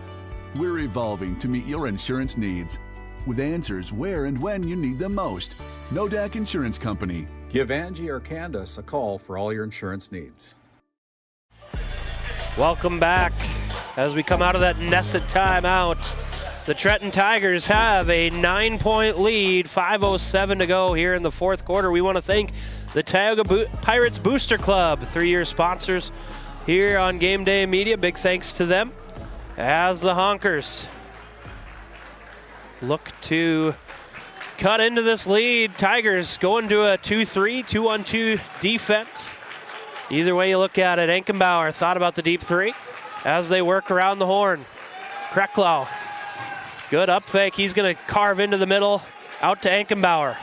We're evolving to meet your insurance needs with answers where and when you need them most. Nodak Insurance Company. Give Angie or Candace a call for all your insurance needs. Welcome back. As we come out of that nested timeout, the Trenton Tigers have a 9-point lead, 5:07 to go here in the fourth quarter. We want to thank the Tioga Pirates Booster Club, 3-year sponsors here on GameDay Media. Big thanks to them as the Honkers look to cut into this lead. Tigers going to a 2-3, 2-on-2 defense. Either way you look at it, Enkenbauer thought about the deep three as they work around the horn. Krecklau, good up fake. He's going to carve into the middle, out to Enkenbauer.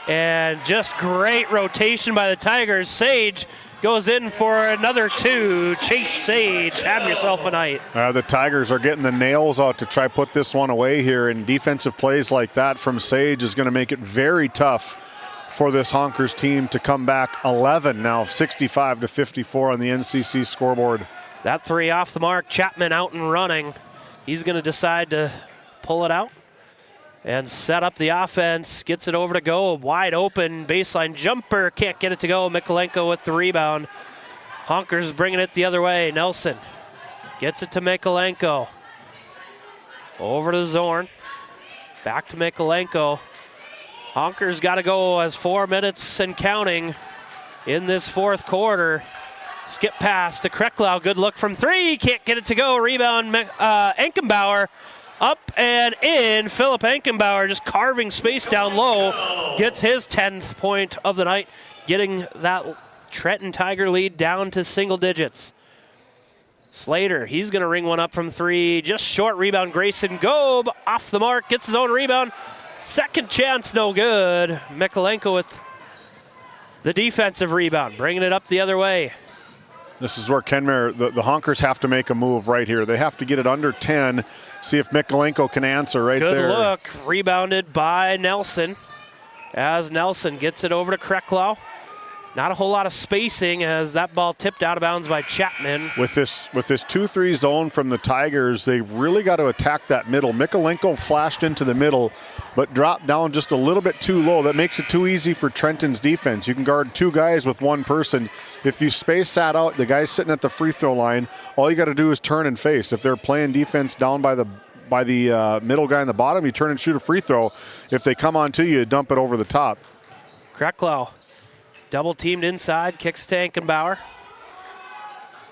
And just great rotation by the Tigers. Sage goes in for another 2. Chase Sage, have yourself a night. The Tigers are getting the nails out to try put this one away here, and defensive plays like that from Sage is going to make it very tough for this Honkers team to come back 11 now, 65-54 on the NCC scoreboard. That 3 off the mark. Chapman out and running. He's going to decide to pull it out and set up the offense. Gets it over to go. Wide open baseline jumper. Can't get it to go. Mikolenko with the rebound. Honkers bringing it the other way. Nelson gets it to Mikolenko. Over to Zorn. Back to Mikolenko. Honkers got to go as 4 minutes and counting in this fourth quarter. Skip pass to Krecklau. Good look from 3. Can't get it to go. Rebound Enkenbauer. Up and in. Philip Enkenbauer just carving space down low. Gets his 10th point of the night. Getting that Trenton Tiger lead down to single digits. Slater, he's going to ring one up from 3. Just short rebound. Grayson Gobe off the mark, gets his own rebound. Second chance, no good. Mikolenko with the defensive rebound, bringing it up the other way. This is where Kenmare, the Honkers have to make a move right here. They have to get it under 10, see if Mikolenko can answer right there. Good look, rebounded by Nelson. As Nelson gets it over to Krecklau. Not a whole lot of spacing as that ball tipped out of bounds by Chapman. With this 2-3 zone from the Tigers, they really got to attack that middle. Mikolenko flashed into the middle, but dropped down just a little bit too low. That makes it too easy for Trenton's defense. You can guard 2 guys with 1 person. If you space that out, the guy's sitting at the free throw line, all you got to do is turn and face. If they're playing defense down by the middle guy in the bottom, you turn and shoot a free throw. If they come on to you, dump it over the top. Krecklau. Double teamed inside, kicks to Ankenbauer.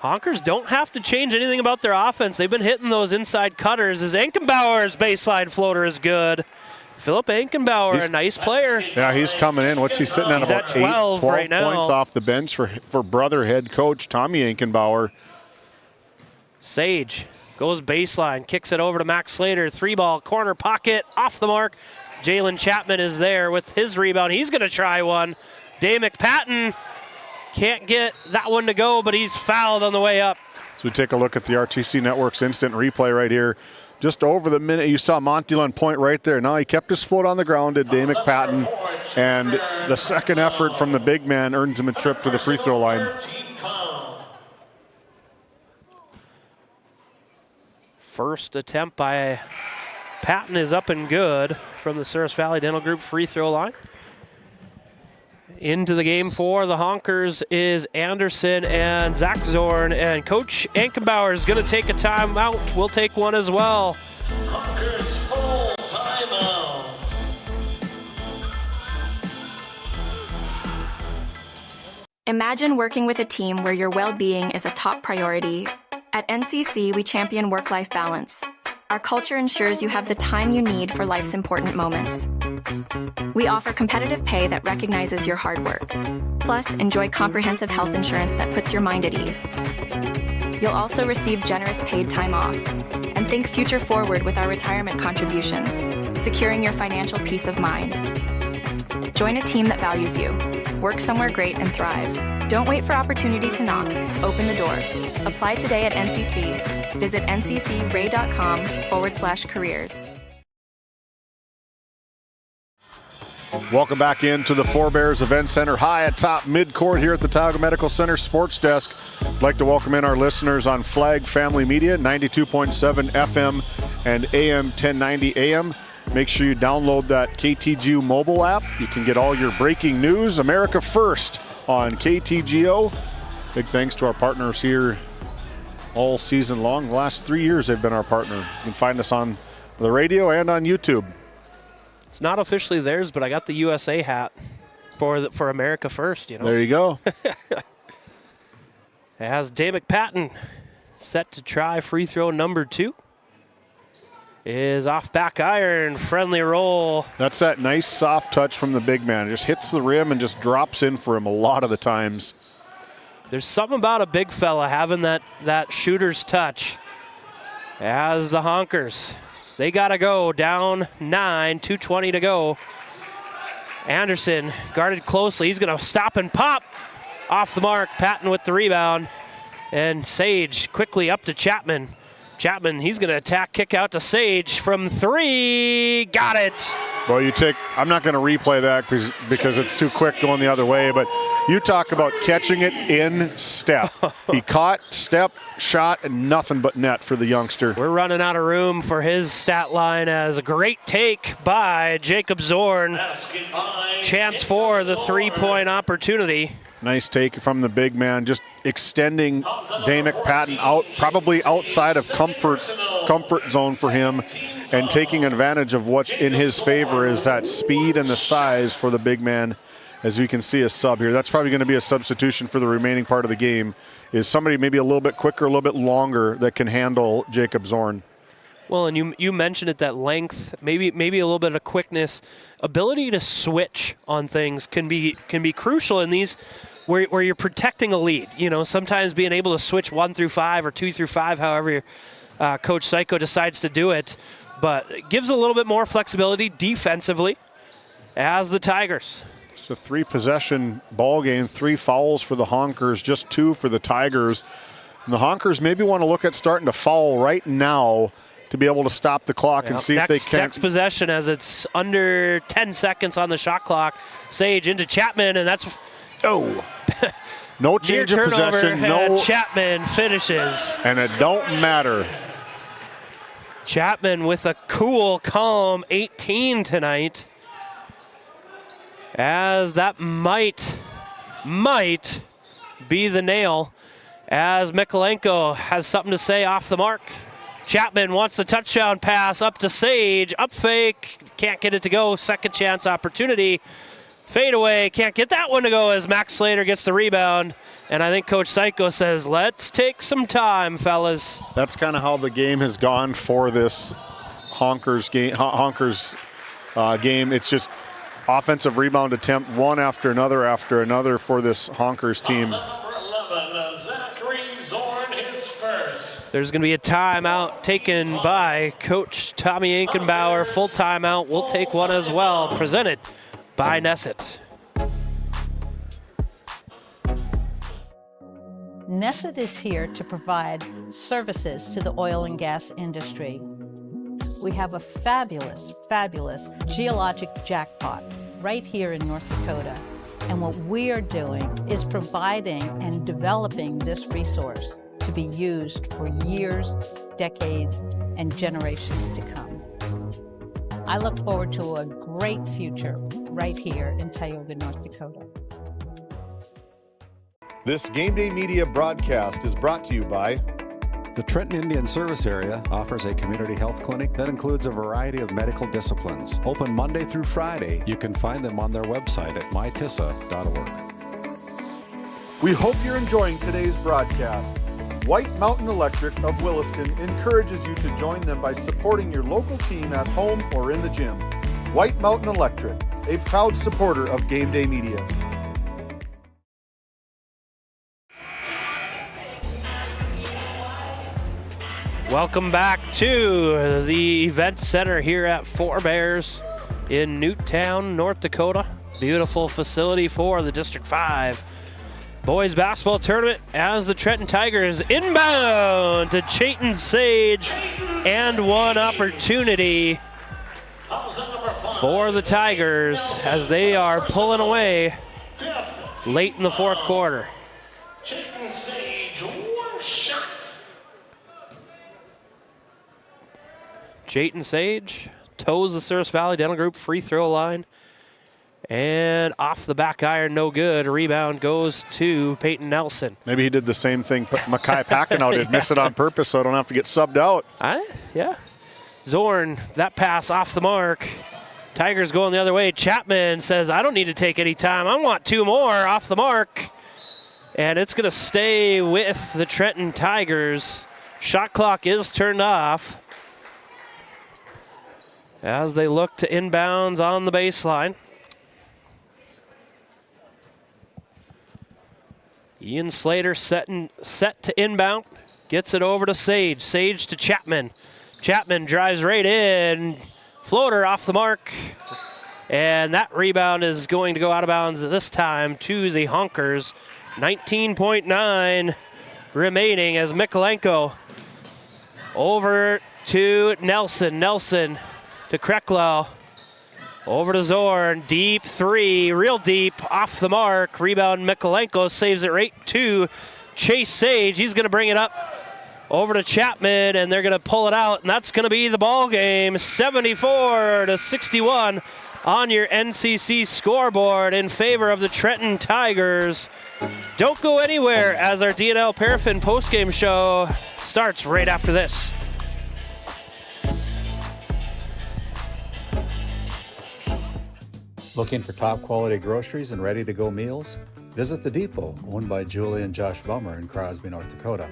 Honkers don't have to change anything about their offense. They've been hitting those inside cutters as Ankenbauer's baseline floater is good. Philip Ankenbauer, a nice player. Yeah, he's coming in. What's he sitting at? About 12 right now. Points off the bench for brother head coach Tommy Ankenbauer. Sage goes baseline, kicks it over to Max Slater. 3-ball, corner pocket, off the mark. Jalen Chapman is there with his rebound. He's going to try one. Day McPatton can't get that one to go, but he's fouled on the way up. So we take a look at the RTC Network's instant replay right here. Just over the minute, you saw Montiel on point right there. Now he kept his foot on the ground, did Day McPatton, and the second effort from the big man earns him a trip to the free throw line. First attempt by Patton is up and good from the Service Valley Dental Group free throw line. Into the game for the Honkers is Anderson and Zach Zorn, and Coach Ankenbauer is going to take a timeout. We'll take one as well. Honkers full timeout. Imagine working with a team where your well-being is a top priority. At NCC, we champion work-life balance. Our culture ensures you have the time you need for life's important moments. We offer competitive pay that recognizes your hard work. Plus, enjoy comprehensive health insurance that puts your mind at ease. You'll also receive generous paid time off. And think future forward with our retirement contributions, securing your financial peace of mind. Join a team that values you. Work somewhere great and thrive. Don't wait for opportunity to knock. Open the door. Apply today at NCC. Visit nccray.com/careers. Welcome back into the Forebears Event Center high atop midcourt here at the Tioga Medical Center Sports Desk. I'd like to welcome in our listeners on Flag Family Media, 92.7 FM and AM 1090 AM. Make sure you download that KTGO mobile app. You can get all your breaking news, America First on KTGO. Big thanks to our partners here all season long. The last 3 years they've been our partner. You can find us on the radio and on YouTube. It's not officially theirs, but I got the USA hat for America First. You know. There you go. It has Day McPatton set to try free throw number 2. Is off back iron, friendly roll. That's that nice soft touch from the big man. It just hits the rim and just drops in for him a lot of the times. There's something about a big fella having that shooter's touch. As the Honkers, they got to go down 9, 2:20 to go. Anderson guarded closely. He's going to stop and pop. Off the mark, Patton with the rebound. And Sage quickly up to Chapman. Chapman, he's going to attack, kick out to Sage from 3. Got it. Well, I'm not going to replay that because it's too quick going the other way, but you talk about catching it in step. He caught, step, shot, and nothing but net for the youngster. We're running out of room for his stat line as a great take by Jacob Zorn. Chance for the 3-point opportunity. Nice take from the big man, just extending Day McPatton out, probably outside of comfort zone for him, and taking advantage of what's in his favor is that speed and the size for the big man. As we can see a sub here, that's probably going to be a substitution for the remaining part of the game, is somebody maybe a little bit quicker, a little bit longer that can handle Jacob Zorn. Well, and you mentioned it, that length, maybe a little bit of quickness, ability to switch on things can be crucial in these. where you're protecting a lead. You know, sometimes being able to switch 1 through 5 or 2 through 5, however Coach Psycho decides to do it. But it gives a little bit more flexibility defensively as the Tigers. It's a 3-possession ball game, 3 fouls for the Honkers, just 2 for the Tigers. And the Honkers maybe want to look at starting to foul right now to be able to stop the clock and see if they can. Next possession, as it's under 10 seconds on the shot clock. Sage into Chapman, and that's no change of possession. No. Chapman finishes, and it don't matter. Chapman with a cool, calm 18 tonight, as that might be the nail, as Mikolenko has something to say off the mark. Chapman wants the touchdown pass up to Sage, up fake, can't get it to go, second chance opportunity. Fade away, can't get that one to go as Max Slater gets the rebound. And I think Coach Psycho says, let's take some time, fellas. That's kind of how the game has gone for this Honkers game. It's just offensive rebound attempt, one after another for this Honkers team. There's going to be a timeout taken by Coach Tommy Ankenbauer. Full timeout. We'll take one as well. Presented by Nesset. Nesset is here to provide services to the oil and gas industry. We have a fabulous geologic jackpot right here in North Dakota. And what we are doing is providing and developing this resource to be used for years, decades, and generations to come. I look forward to a great future right here in Tioga, North Dakota. This GameDay Media broadcast is brought to you by The Trenton Indian Service Area offers a community health clinic that includes a variety of medical disciplines. Open Monday through Friday. You can find them on their website at mytissa.org. We hope you're enjoying today's broadcast. White Mountain Electric of Williston encourages you to join them by supporting your local team at home or in the gym. White Mountain Electric, a proud supporter of GameDay Media. Welcome back to the event center here at Four Bears in Newtown, North Dakota. Beautiful facility for the District 5 Boys Basketball Tournament as the Trenton Tigers inbound to Chayton Sage, and one opportunity for the Tigers as they are pulling away late in the fourth quarter. Chayton Sage, one shot. Chayton Sage toes the Service Valley Dental Group free throw line. And off the back iron, no good. Rebound goes to Peyton Nelson. Maybe he did the same thing Makai Packenow did, miss it on purpose so I don't have to get subbed out. Yeah. Zorn, that pass off the mark. Tigers going the other way. Chapman says, I don't need to take any time. I want 2 more off the mark. And it's going to stay with the Trenton Tigers. Shot clock is turned off as they look to inbounds on the baseline. Ian Slater set to inbound. Gets it over to Sage. Sage to Chapman. Chapman drives right in. Floater off the mark. And that rebound is going to go out of bounds this time to the Honkers. 19.9 remaining as Mikolenko over to Nelson. Nelson to Kreklau. Over to Zorn, deep 3, real deep, off the mark. Rebound, Mikolenko saves it right to Chase Sage. He's going to bring it up over to Chapman, and they're going to pull it out, and that's going to be the ball game. 74-61 on your NCC scoreboard in favor of the Trenton Tigers. Don't go anywhere as our D&L Paraffin postgame show starts right after this. Looking for top quality groceries and ready to go meals? Visit The Depot, owned by Julie and Josh Bummer in Crosby, North Dakota.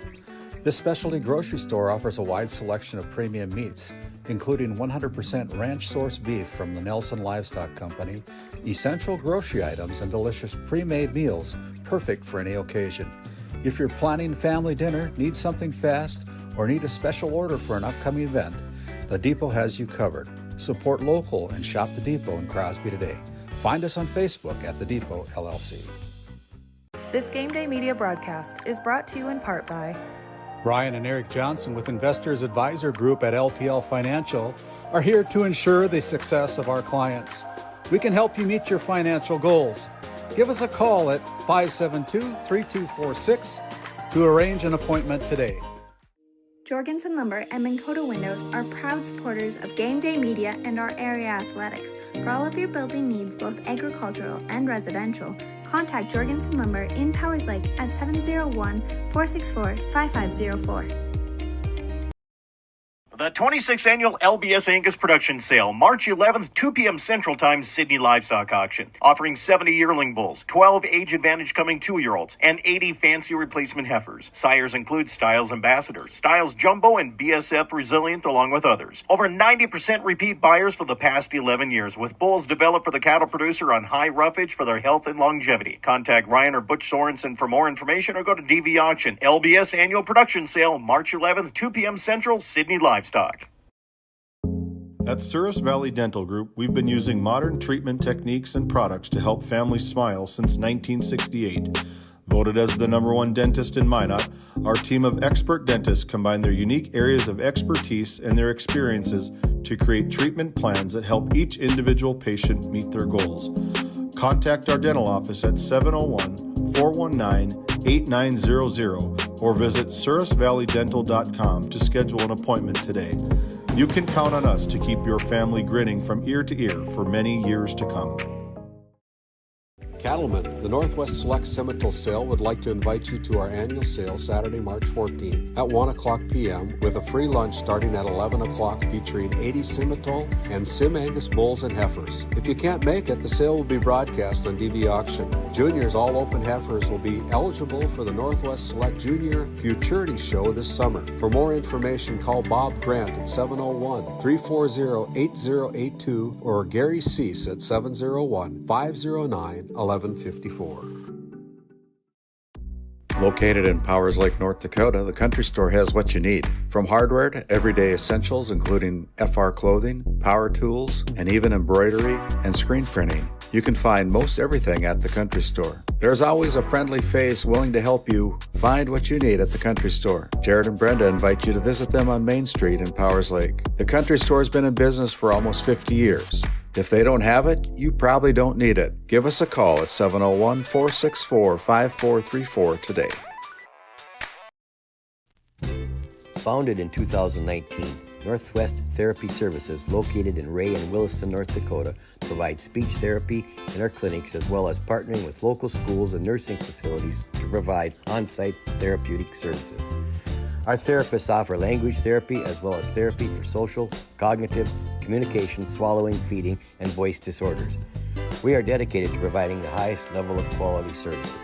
This specialty grocery store offers a wide selection of premium meats, including 100% ranch-sourced beef from the Nelson Livestock Company, essential grocery items, and delicious pre-made meals perfect for any occasion. If you're planning family dinner, need something fast, or need a special order for an upcoming event, The Depot has you covered. Support local and shop The Depot in Crosby today. Find us on Facebook at The Depot LLC. This Game Day Media broadcast is brought to you in part by Brian and Eric Johnson with Investors Advisor Group at LPL Financial are here to ensure the success of our clients. We can help you meet your financial goals. Give us a call at 572-3246 to arrange an appointment today. Jorgensen Lumber and Minn Kota Windows are proud supporters of Game Day Media and our area athletics. For all of your building needs, both agricultural and residential, contact Jorgensen Lumber in Powers Lake at 701-464-5504. The 26th Annual LBS Angus Production Sale, March 11th, 2 p.m. Central Time, Sydney Livestock Auction. Offering 70 yearling bulls, 12 age advantage coming 2-year-olds, and 80 fancy replacement heifers. Sires include Styles Ambassador, Styles Jumbo, and BSF Resilient, along with others. Over 90% repeat buyers for the past 11 years, with bulls developed for the cattle producer on high roughage for their health and longevity. Contact Ryan or Butch Sorensen for more information or go to DV Auction. LBS Annual Production Sale, March 11th, 2 p.m. Central, Sydney Livestock. At Souris Valley Dental Group, we've been using modern treatment techniques and products to help families smile since 1968. Voted as the #1 dentist in Minot, our team of expert dentists combine their unique areas of expertise and their experiences to create treatment plans that help each individual patient meet their goals. Contact our dental office at 701-419-8900 or visit sourisvalleydental.com to schedule an appointment today. You can count on us to keep your family grinning from ear to ear for many years to come. Cattlemen, the Northwest Select Simmental Sale would like to invite you to our annual sale Saturday, March 14th at 1 o'clock p.m. with a free lunch starting at 11 o'clock featuring 80 Simmental and Sim Angus bulls and heifers. If you can't make it, the sale will be broadcast on DV Auction. Juniors all open heifers will be eligible for the Northwest Select Junior Futurity Show this summer. For more information, call Bob Grant at 701-340-8082 or Gary Cease at 701-509-1154. Located in Powers Lake, North Dakota, the Country Store has what you need. From hardware to everyday essentials, including FR clothing, power tools, and even embroidery and screen printing. You can find most everything at the Country Store. There's always a friendly face willing to help you find what you need at the Country Store. Jared and Brenda invite you to visit them on Main Street in Powers Lake. The Country Store has been in business for almost 50 years. If they don't have it, you probably don't need it. Give us a call at 701-464-5434 today. Founded in 2019, Northwest Therapy Services, located in Ray and Williston, North Dakota, provides speech therapy in our clinics as well as partnering with local schools and nursing facilities to provide on-site therapeutic services. Our therapists offer language therapy as well as therapy for social, cognitive, communication, swallowing, feeding, and voice disorders. We are dedicated to providing the highest level of quality services.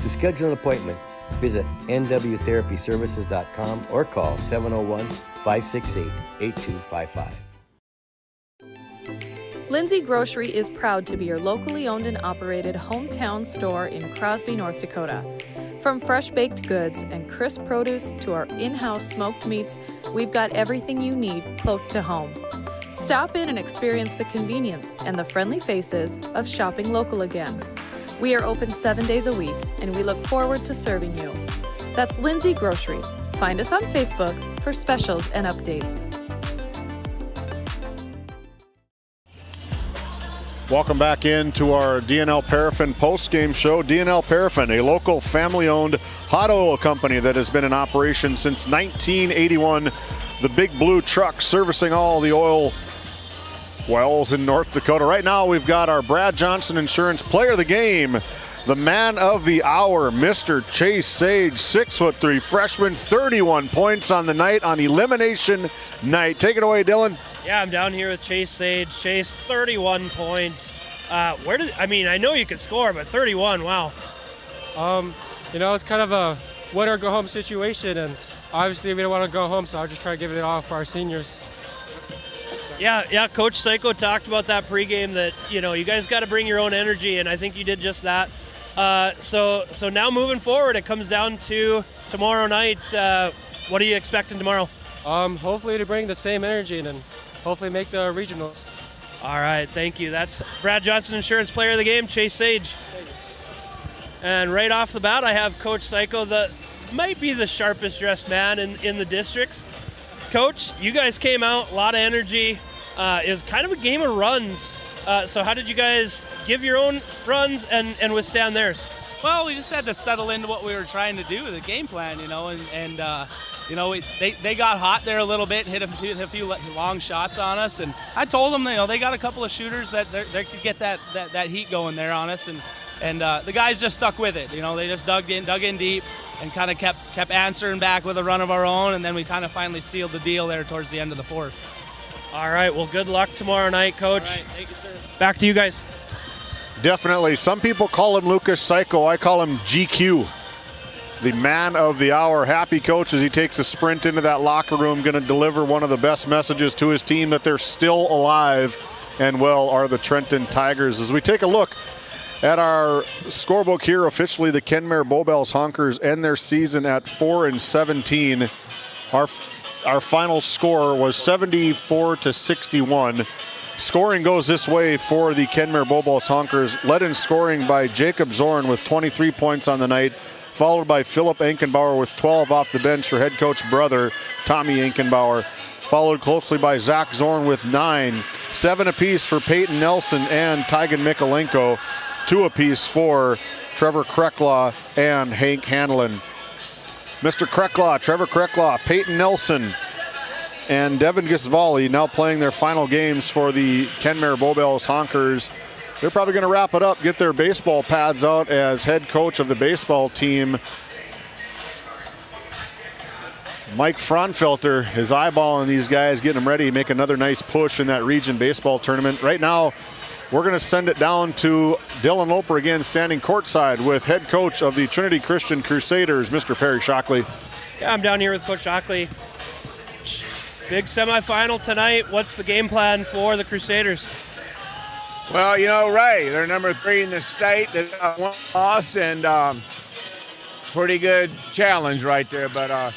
To schedule an appointment, visit nwtherapyservices.com or call 701-568-8255. Lindsay Grocery is proud to be your locally owned and operated hometown store in Crosby, North Dakota. From fresh baked goods and crisp produce to our in-house smoked meats, we've got everything you need close to home. Stop in and experience the convenience and the friendly faces of shopping local again. We are open 7 days a week, and we look forward to serving you. That's Lindsay Grocery. Find us on Facebook for specials and updates. Welcome back into our DNL Paraffin postgame show. DNL Paraffin, a local family-owned hot oil company that has been in operation since 1981. The big blue truck servicing all the oil wells in North Dakota. Right now we've got our Brad Johnson Insurance Player of the Game, the man of the hour, Mr. Chase Sage, 6'3" freshman, 31 points on the night on elimination night. Take it away, Dylan. Yeah, I'm down here with Chase Sage. Chase, 31 points. I know you could score, but 31, wow. It's kind of a win or go home situation, and obviously we don't want to go home, so I'll just try to give it all for our seniors. Yeah. Coach Psycho talked about that pregame that, you guys got to bring your own energy, and I think you did just that. So now moving forward, it comes down to tomorrow night. What are you expecting tomorrow? Hopefully to bring the same energy and then hopefully make the regionals. All right, thank you. That's Brad Johnson Insurance Player of the Game, Chase Sage. And right off the bat, I have Coach Psycho, that might be the sharpest dressed man in the districts. Coach, you guys came out, a lot of energy. It was kind of a game of runs. So how did you guys give your own runs and withstand theirs? Well, we just had to settle into what we were trying to do, the game plan, they got hot there a little bit, hit a few long shots on us, and I told them, they got a couple of shooters that they could get that heat going there on us, and the guys just stuck with it. They just dug in deep and kind of kept answering back with a run of our own, and then we kind of finally sealed the deal there towards the end of the fourth. All right, well, good luck tomorrow night, Coach. All right, thank you, sir. Back to you guys. Definitely. Some people call him Lucas Psycho. I call him GQ, the man of the hour. Happy coach as he takes a sprint into that locker room, going to deliver one of the best messages to his team that they're still alive and well are the Trenton Tigers. As we take a look at our scorebook here, officially the Kenmare Bowbells Honkers end their season at 4-17. Our final score was 74-61. Scoring goes this way for the Kenmare Bowbells Honkers, led in scoring by Jacob Zorn with 23 points on the night, followed by Philip Enkenbauer with 12 off the bench for head coach brother Tommy Enkenbauer, followed closely by Zach Zorn with 9, 7 apiece for Peyton Nelson and Tygan Mikolenko, 2 apiece for Trevor Krecklaw and Hank Hanlon. Mr. Krecklaw, Trevor Krecklaw, Peyton Nelson, and Devin Gisvali now playing their final games for the Kenmare Bowbells Honkers. They're probably going to wrap it up, get their baseball pads out as head coach of the baseball team, Mike Fraunfelter, is eyeballing these guys, getting them ready to make another nice push in that region baseball tournament. Right now, we're going to send it down to Dylan Loper again, standing courtside with head coach of the Trinity Christian Crusaders, Mr. Perry Shockley. Yeah, I'm down here with Coach Shockley. Big semifinal tonight. What's the game plan for the Crusaders? Well, Ray, they're number 3 in the state. They got 1 loss and pretty good challenge right there. But,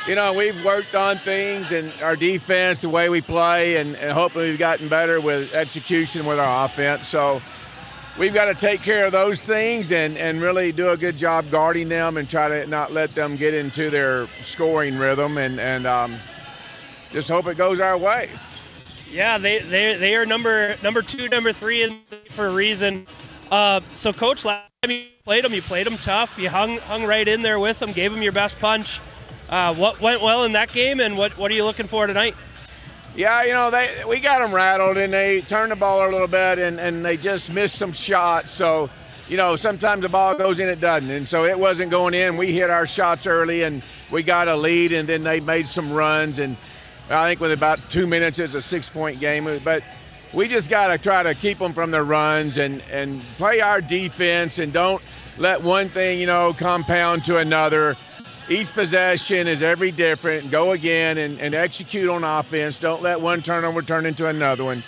we've worked on things and our defense, the way we play, and hopefully we've gotten better with execution with our offense. So we've got to take care of those things and really do a good job guarding them and try to not let them get into their scoring rhythm and just hope it goes our way. Yeah, they are number 2, number 3 for a reason. So, Coach, last time you played them tough. You hung right in there with them, gave them your best punch. What went well in that game, and what are you looking for tonight? Yeah, we got them rattled, and they turned the ball a little bit, and they just missed some shots. So, sometimes the ball goes in, it doesn't. And so it wasn't going in. We hit our shots early, and we got a lead, and then they made some runs. And I think with about 2 minutes, it's a 6-point game. But we just got to try to keep them from their runs and play our defense and don't let one thing, compound to another. Each possession is every different. Go again and execute on offense. Don't let one turnover turn into another one.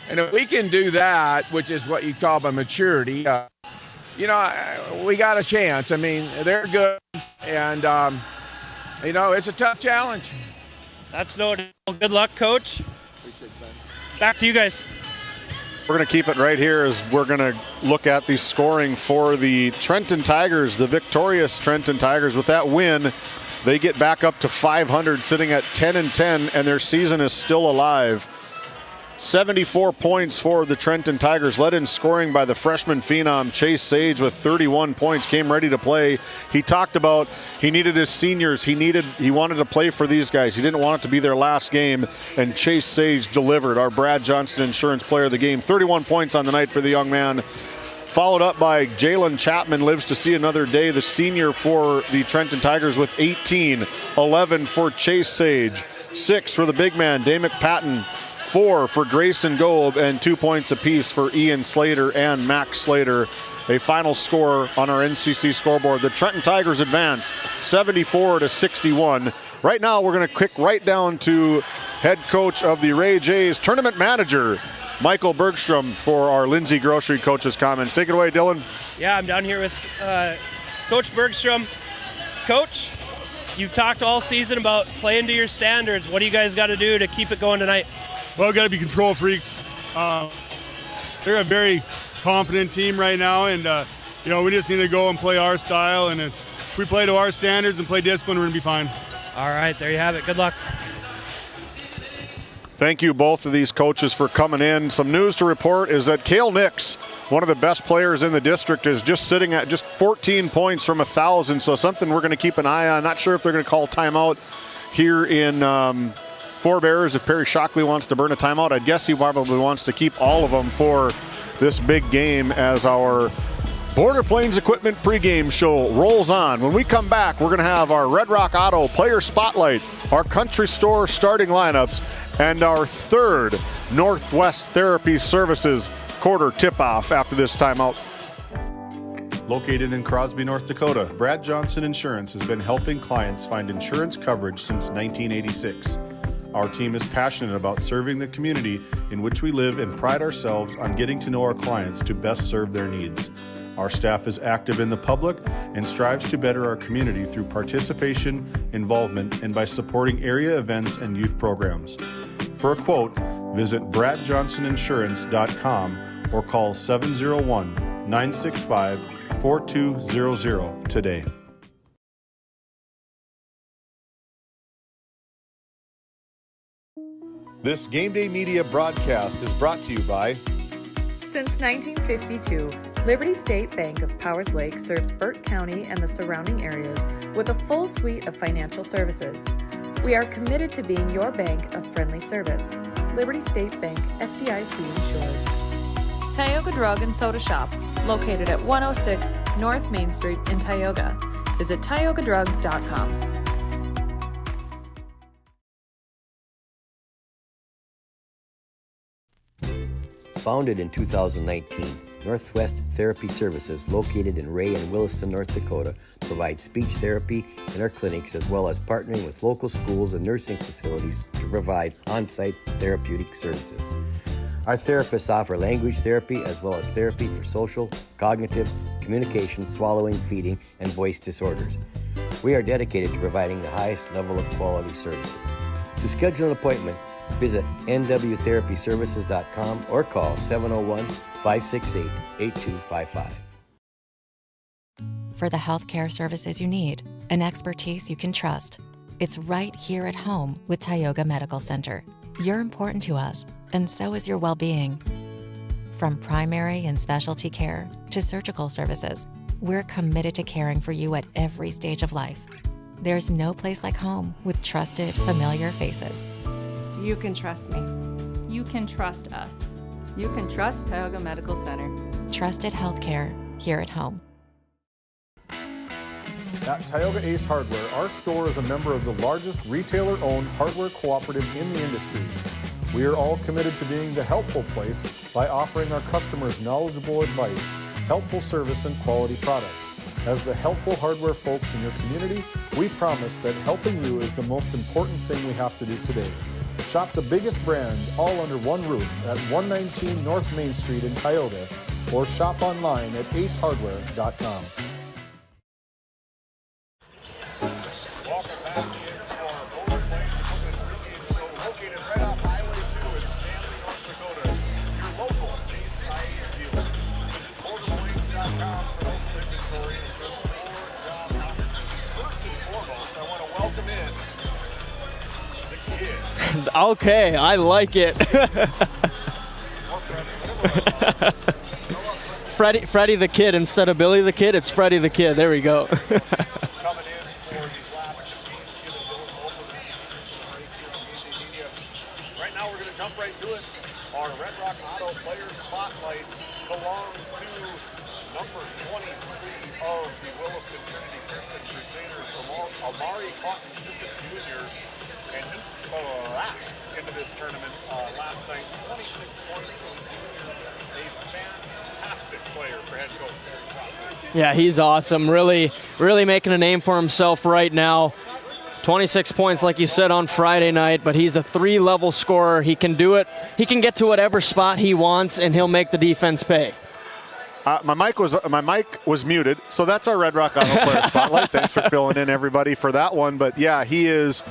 And if we can do that, which is what you call by maturity, we got a chance. I mean, they're good, and, it's a tough challenge. That's no deal. Good luck, Coach. Back to you guys. We're going to keep it right here as we're going to look at the scoring for the Trenton Tigers, the victorious Trenton Tigers. With that win, they get back up to 500, sitting at 10-10, and their season is still alive. 74 points for the Trenton Tigers, led in scoring by the freshman phenom Chase Sage with 31 points, came ready to play. He talked about he needed his seniors. He wanted to play for these guys. He didn't want it to be their last game, and Chase Sage delivered. Our Brad Johnson Insurance Player of the Game, 31 points on the night for the young man. Followed up by Jalen Chapman, lives to see another day, the senior for the Trenton Tigers with 18, 11 for Chase Sage, 6 for the big man, Damick Patton, 4 for Grayson Gold, and 2 points apiece for Ian Slater and Max Slater. A final score on our NCC scoreboard. The Trenton Tigers advance 74-61. Right now, we're going to kick right down to head coach of the Ray Jays, tournament manager, Michael Bergstrom, for our Lindsay Grocery coach's comments. Take it away, Dylan. Yeah, I'm down here with Coach Bergstrom. Coach, you've talked all season about playing to your standards. What do you guys got to do to keep it going tonight? Well, we got to be control freaks. They're a very confident team right now, and we just need to go and play our style. And if we play to our standards and play discipline, we're going to be fine. All right, there you have it. Good luck. Thank you, both of these coaches, for coming in. Some news to report is that Cale Nix, one of the best players in the district, is just sitting at just 14 points from 1,000, so something we're going to keep an eye on. Not sure if they're going to call timeout here in Four Bears. If Perry Shockley wants to burn a timeout, I guess he probably wants to keep all of them for this big game as our Border Plains Equipment pregame show rolls on. When we come back, we're going to have our Red Rock Auto player spotlight, our country store starting lineups, and our third Northwest Therapy Services quarter tip-off after this timeout. Located in Crosby, North Dakota, Brad Johnson Insurance has been helping clients find insurance coverage since 1986. Our team is passionate about serving the community in which we live and pride ourselves on getting to know our clients to best serve their needs. Our staff is active in the public and strives to better our community through participation, involvement, and by supporting area events and youth programs. For a quote, visit bradjohnsoninsurance.com or call 701-965-4200 today. This GameDay Media broadcast is brought to you by... Since 1952, Liberty State Bank of Powers Lake serves Burt County and the surrounding areas with a full suite of financial services. We are committed to being your bank of friendly service. Liberty State Bank, FDIC insured. Tioga Drug and Soda Shop, located at 106 North Main Street in Tioga. Visit tiogadrug.com. Founded in 2019, Northwest Therapy Services, located in Ray and Williston, North Dakota, provides speech therapy in our clinics as well as partnering with local schools and nursing facilities to provide on-site therapeutic services. Our therapists offer language therapy as well as therapy for social, cognitive, communication, swallowing, feeding, and voice disorders. We are dedicated to providing the highest level of quality services. To schedule an appointment, visit nwtherapyservices.com or call 701-568-8255. For the healthcare services you need, an expertise you can trust, it's right here at home with Tioga Medical Center. You're important to us, and so is your well-being. From primary and specialty care to surgical services, we're committed to caring for you at every stage of life. There's no place like home with trusted, familiar faces. You can trust me. You can trust us. You can trust Tioga Medical Center. Trusted healthcare here at home. At Tioga Ace Hardware, our store is a member of the largest retailer-owned hardware cooperative in the industry. We are all committed to being the helpful place by offering our customers knowledgeable advice, helpful service, and quality products. As the helpful hardware folks in your community, we promise that helping you is the most important thing we have to do today. Shop the biggest brands all under one roof at 119 North Main Street in Tioga, or shop online at acehardware.com. Okay, I like it. Freddie the Kid instead of Billy the Kid, it's Freddie the Kid. There we go. Right now we're going to jump right to it. Our Red Rock Auto Player Spotlight belongs to number 23 of the Williston Trinity Christian Crusaders, Amari Cotton, just a junior, and he splashed into this tournament last night. 26 points from junior. A fantastic player for head coach Terry Shockley. Yeah, he's awesome. Really making a name for himself right now. 26 points, like you said, on Friday night, but he's a 3-level scorer. He can do it. He can get to whatever spot he wants, and he'll make the defense pay. My mic was muted, so that's our Red Rock Auto Player Spotlight. Thanks for filling in, everybody, for that one. But, yeah, he is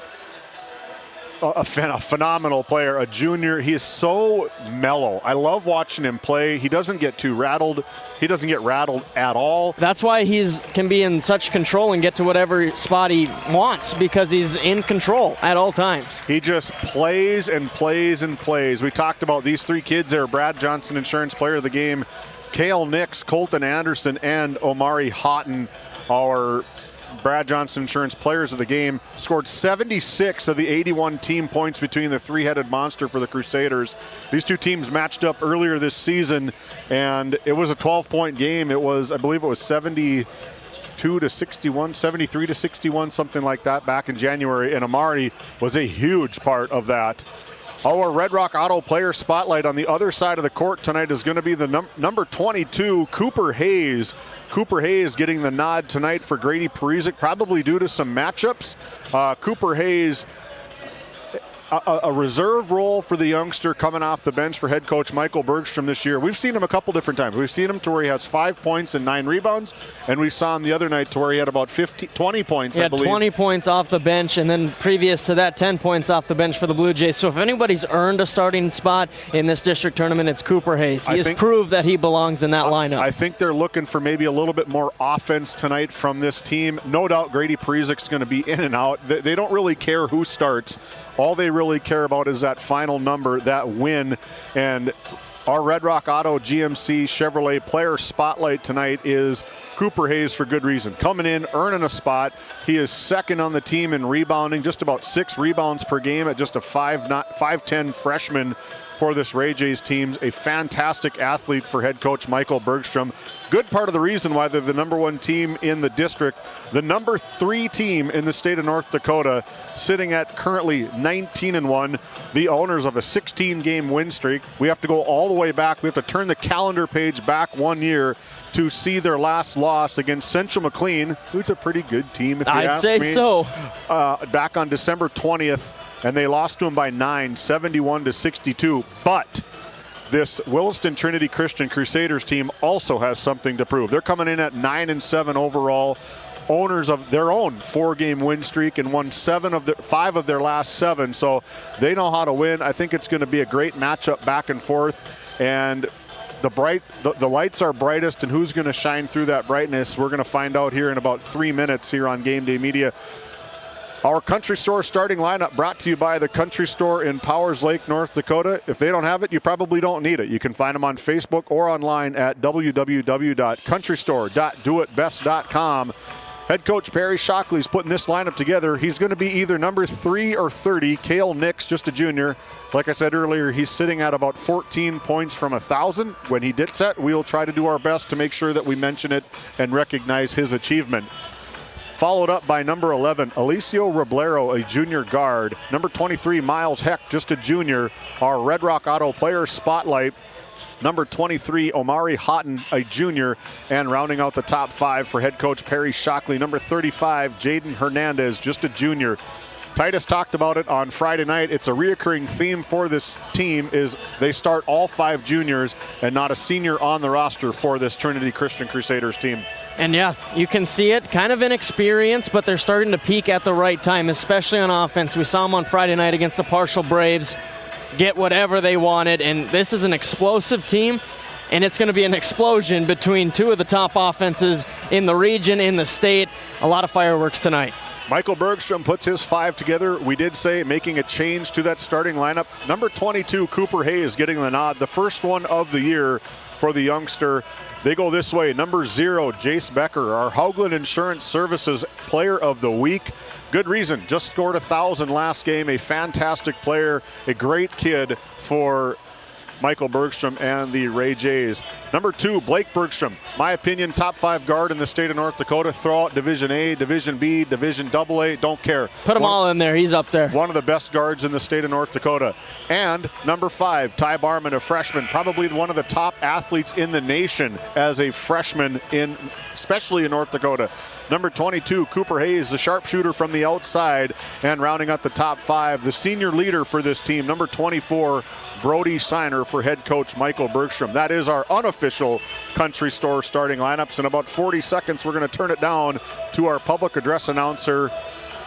a phenomenal player, a junior. He is so mellow. I love watching him play. He doesn't get too rattled. He doesn't get rattled at all. That's why he can be in such control and get to whatever spot he wants, because he's in control at all times. He just plays and plays and plays. We talked about these 3 kids there: Brad Johnson, Insurance Player of the Game, Kale Nix, Colton Anderson, and Omari Houghton, our Brad Johnson Insurance Players of the Game. Scored 76 of the 81 team points between the 3-headed monster for the Crusaders. These 2 teams matched up earlier this season, and it was a 12-point game. It was, I believe it was 72 to 61, 73 to 61, something like that back in January, and Omari was a huge part of that. Our Red Rock Auto Player Spotlight on the other side of the court tonight is going to be the number 22, Cooper Hayes. Cooper Hayes getting the nod tonight for Grady Parizek, probably due to some matchups. Cooper Hayes, a reserve role for the youngster coming off the bench for head coach Michael Bergstrom this year. We've seen him a couple different times. We've seen him to where he has 5 points and 9 rebounds, and we saw him the other night to where he had about 20 points, I believe. He had 20 points off the bench, and then previous to that, 10 points off the bench for the Blue Jays. So if anybody's earned a starting spot in this district tournament, it's Cooper Hayes. He has proved that he belongs in that lineup. I think they're looking for maybe a little bit more offense tonight from this team. No doubt Grady Parizek's going to be in and out. They don't really care who starts. All they really care about is that final number, that win. And our Red Rock Auto GMC Chevrolet Player Spotlight tonight is Cooper Hayes for good reason. Coming in, earning a spot. He is second on the team in rebounding, just about 6 rebounds per game at just a 5'10" freshman for this Ray Jays team. A fantastic athlete for head coach Michael Bergstrom. Good part of the reason why they're the number 1 team in the district, the number 3 team in the state of North Dakota, sitting at currently 19-1, the owners of a 16-game win streak. We have to go all the way back. We have to turn the calendar page back 1 year to see their last loss against Central McLean, who's a pretty good team, if you ask me. I'd say so. Back on December 20th, and they lost to them by 9, 71 to 62. But this Williston Trinity Christian Crusaders team also has something to prove. They're coming in at 9-7 overall, owners of their own 4-game win streak, and won 5 of their last 7. So they know how to win. I think it's going to be a great matchup back and forth. And the lights are brightest, and who's going to shine through that brightness, we're going to find out here in about 3 minutes here on Game Day Media. Our Country Store starting lineup brought to you by the Country Store in Powers Lake, North Dakota. If they don't have it, you probably don't need it. You can find them on Facebook or online at www.countrystore.doitbest.com. Head coach Perry Shockley's putting this lineup together. He's going to be either number 3 or 30. Kale Nix, just a junior. Like I said earlier, he's sitting at about 14 points from 1,000. When he did set, we'll try to do our best to make sure that we mention it and recognize his achievement. Followed up by number 11, Alicio Roblero, a junior guard. Number 23, Miles Heck, just a junior. Our Red Rock Auto Player Spotlight. Number 23, Omari Houghton, a junior. And rounding out the top 5 for head coach Perry Shockley, number 35, Jaden Hernandez, just a junior. Titus talked about it on Friday night. It's a reoccurring theme for this team is they start all 5 juniors and not a senior on the roster for this Trinity Christian Crusaders team. And yeah, you can see it, kind of inexperienced, but they're starting to peak at the right time, especially on offense. We saw them on Friday night against the Partial Braves get whatever they wanted, and this is an explosive team, and it's going to be an explosion between 2 of the top offenses in the region, in the state. A lot of fireworks tonight. Michael Bergstrom puts his 5 together. We did say making a change to that starting lineup. Number 22, Cooper Hayes, getting the nod, the first one of the year for the youngster. They go this way. Number 0, Jace Becker, our Haugland Insurance Services Player of the Week. Good reason. Just scored 1,000 last game. A fantastic player, a great kid for Michael Bergstrom and the Ray Jays. Number 2, Blake Bergstrom. My opinion, top 5 guard in the state of North Dakota. Throw out Division A, Division B, Division AA. Don't care. Put them all in there. He's up there. One of the best guards in the state of North Dakota. And number 5, Ty Barman, a freshman. Probably one of the top athletes in the nation as a freshman, especially in North Dakota. Number 22, Cooper Hayes, the sharpshooter from the outside. And rounding out the top 5, the senior leader for this team, number 24, Brody Signer for head coach Michael Bergstrom. That is our unofficial Country Store starting lineups. In about 40 seconds, we're going to turn it down to our public address announcer,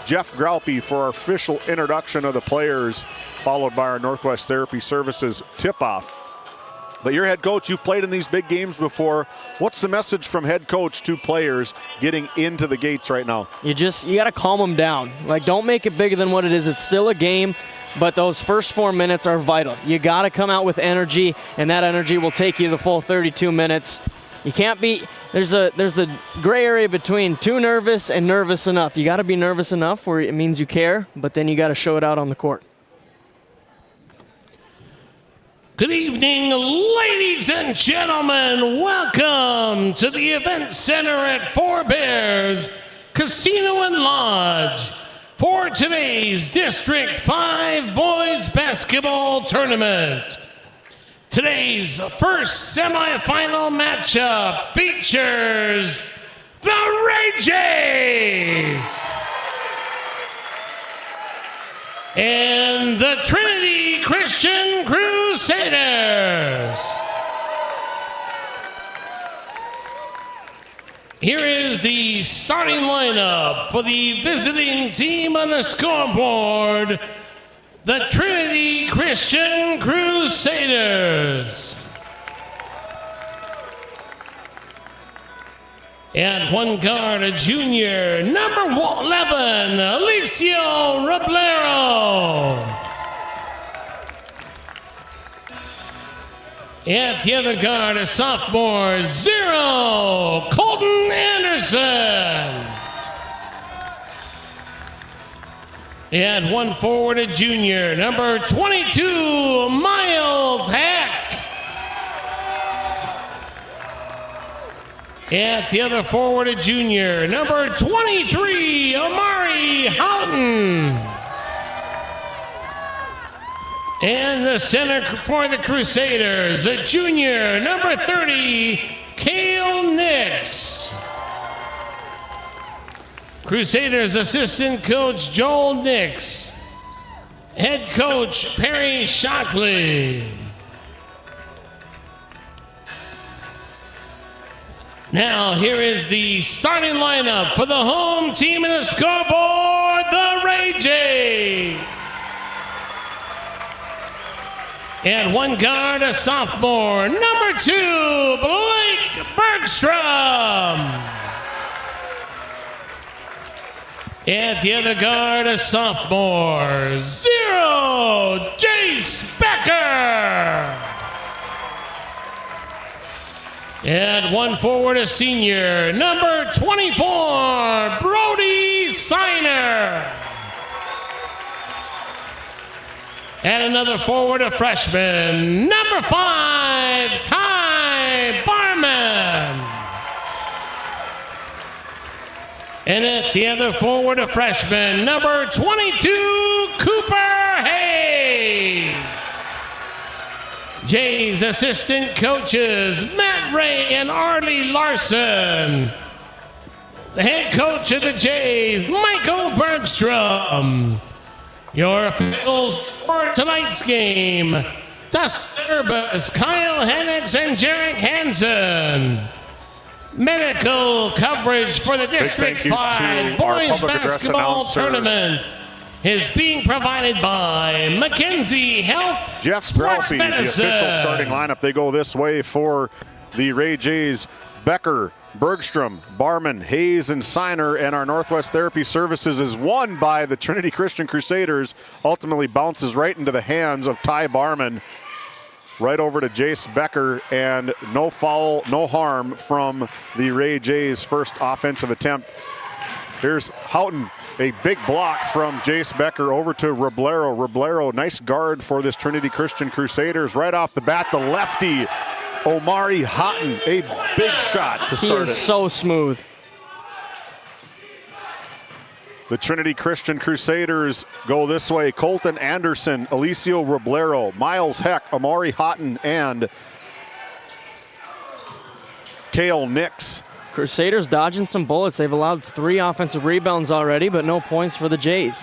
Jeff Graupie, for our official introduction of the players, followed by our Northwest Therapy Services tip-off. But you're head coach, you've played in these big games before. What's the message from head coach to players getting into the gates right now? You got to calm them down. Like, don't make it bigger than what it is. It's still a game, but those first 4 minutes are vital. You got to come out with energy, and that energy will take you the full 32 minutes. You can't be, there's the gray area between too nervous and nervous enough. You got to be nervous enough where it means you care, but then you got to show it out on the court. Good evening, ladies and gentlemen. Welcome to the event center at Four Bears Casino and Lodge for today's District 5 Boys Basketball Tournament. Today's first semifinal matchup features the Ray Jays and the Trinity Christian Crusaders. Here is the starting lineup for the visiting team on the scoreboard, the Trinity Christian Crusaders. At one guard, a junior, number 11, Alicio Roblero. At the other guard, a sophomore, 0, Colton Anderson. At one forward, a junior, number 22, Miles Heck. At the other forward, a junior, number 23, Amari Houghton. And the center for the Crusaders, a junior, number 30, Cale Nix. Crusaders assistant coach Joel Nix. Head coach Perry Shockley. Now here is the starting lineup for the home team in the scoreboard, the Ray Jays. And one guard, a sophomore, number 2, Blake Bergstrom. At the other guard, a sophomore, 0, Jace Becker. And one forward, a senior, number 24, Brody Signer. And another forward, a freshman, number 5, Ty Barman. And at the other forward, a freshman, number 22, Cooper Hayes. Jays assistant coaches, Matt Ray and Arlie Larson. The head coach of the Jays, Michael Bergstrom. Your officials for tonight's game, Dustin Urbas, Kyle Hennicks, and Jarek Hansen. Medical coverage for the District 5 Boys Basketball Tournament is being provided by Mackenzie Health. Jeff Graupie, the official starting lineup. They go this way for the Ray Jays: Becker, Bergstrom, Barman, Hayes, and Signer. And our Northwest Therapy Services is won by the Trinity Christian Crusaders. Ultimately bounces right into the hands of Ty Barman. Right over to Jace Becker, and no foul, no harm from the Ray Jays' first offensive attempt. Here's Houghton, a big block from Jace Becker over to Roblero. Roblero, nice guard for this Trinity Christian Crusaders. Right off the bat, the lefty, Omari Houghton, a big shot to start it. He is so smooth. The Trinity Christian Crusaders go this way: Colton Anderson, Alicio Roblero, Miles Heck, Amari Houghton, and Cale Nix. Crusaders dodging some bullets. They've allowed 3 offensive rebounds already, but no points for the Jays.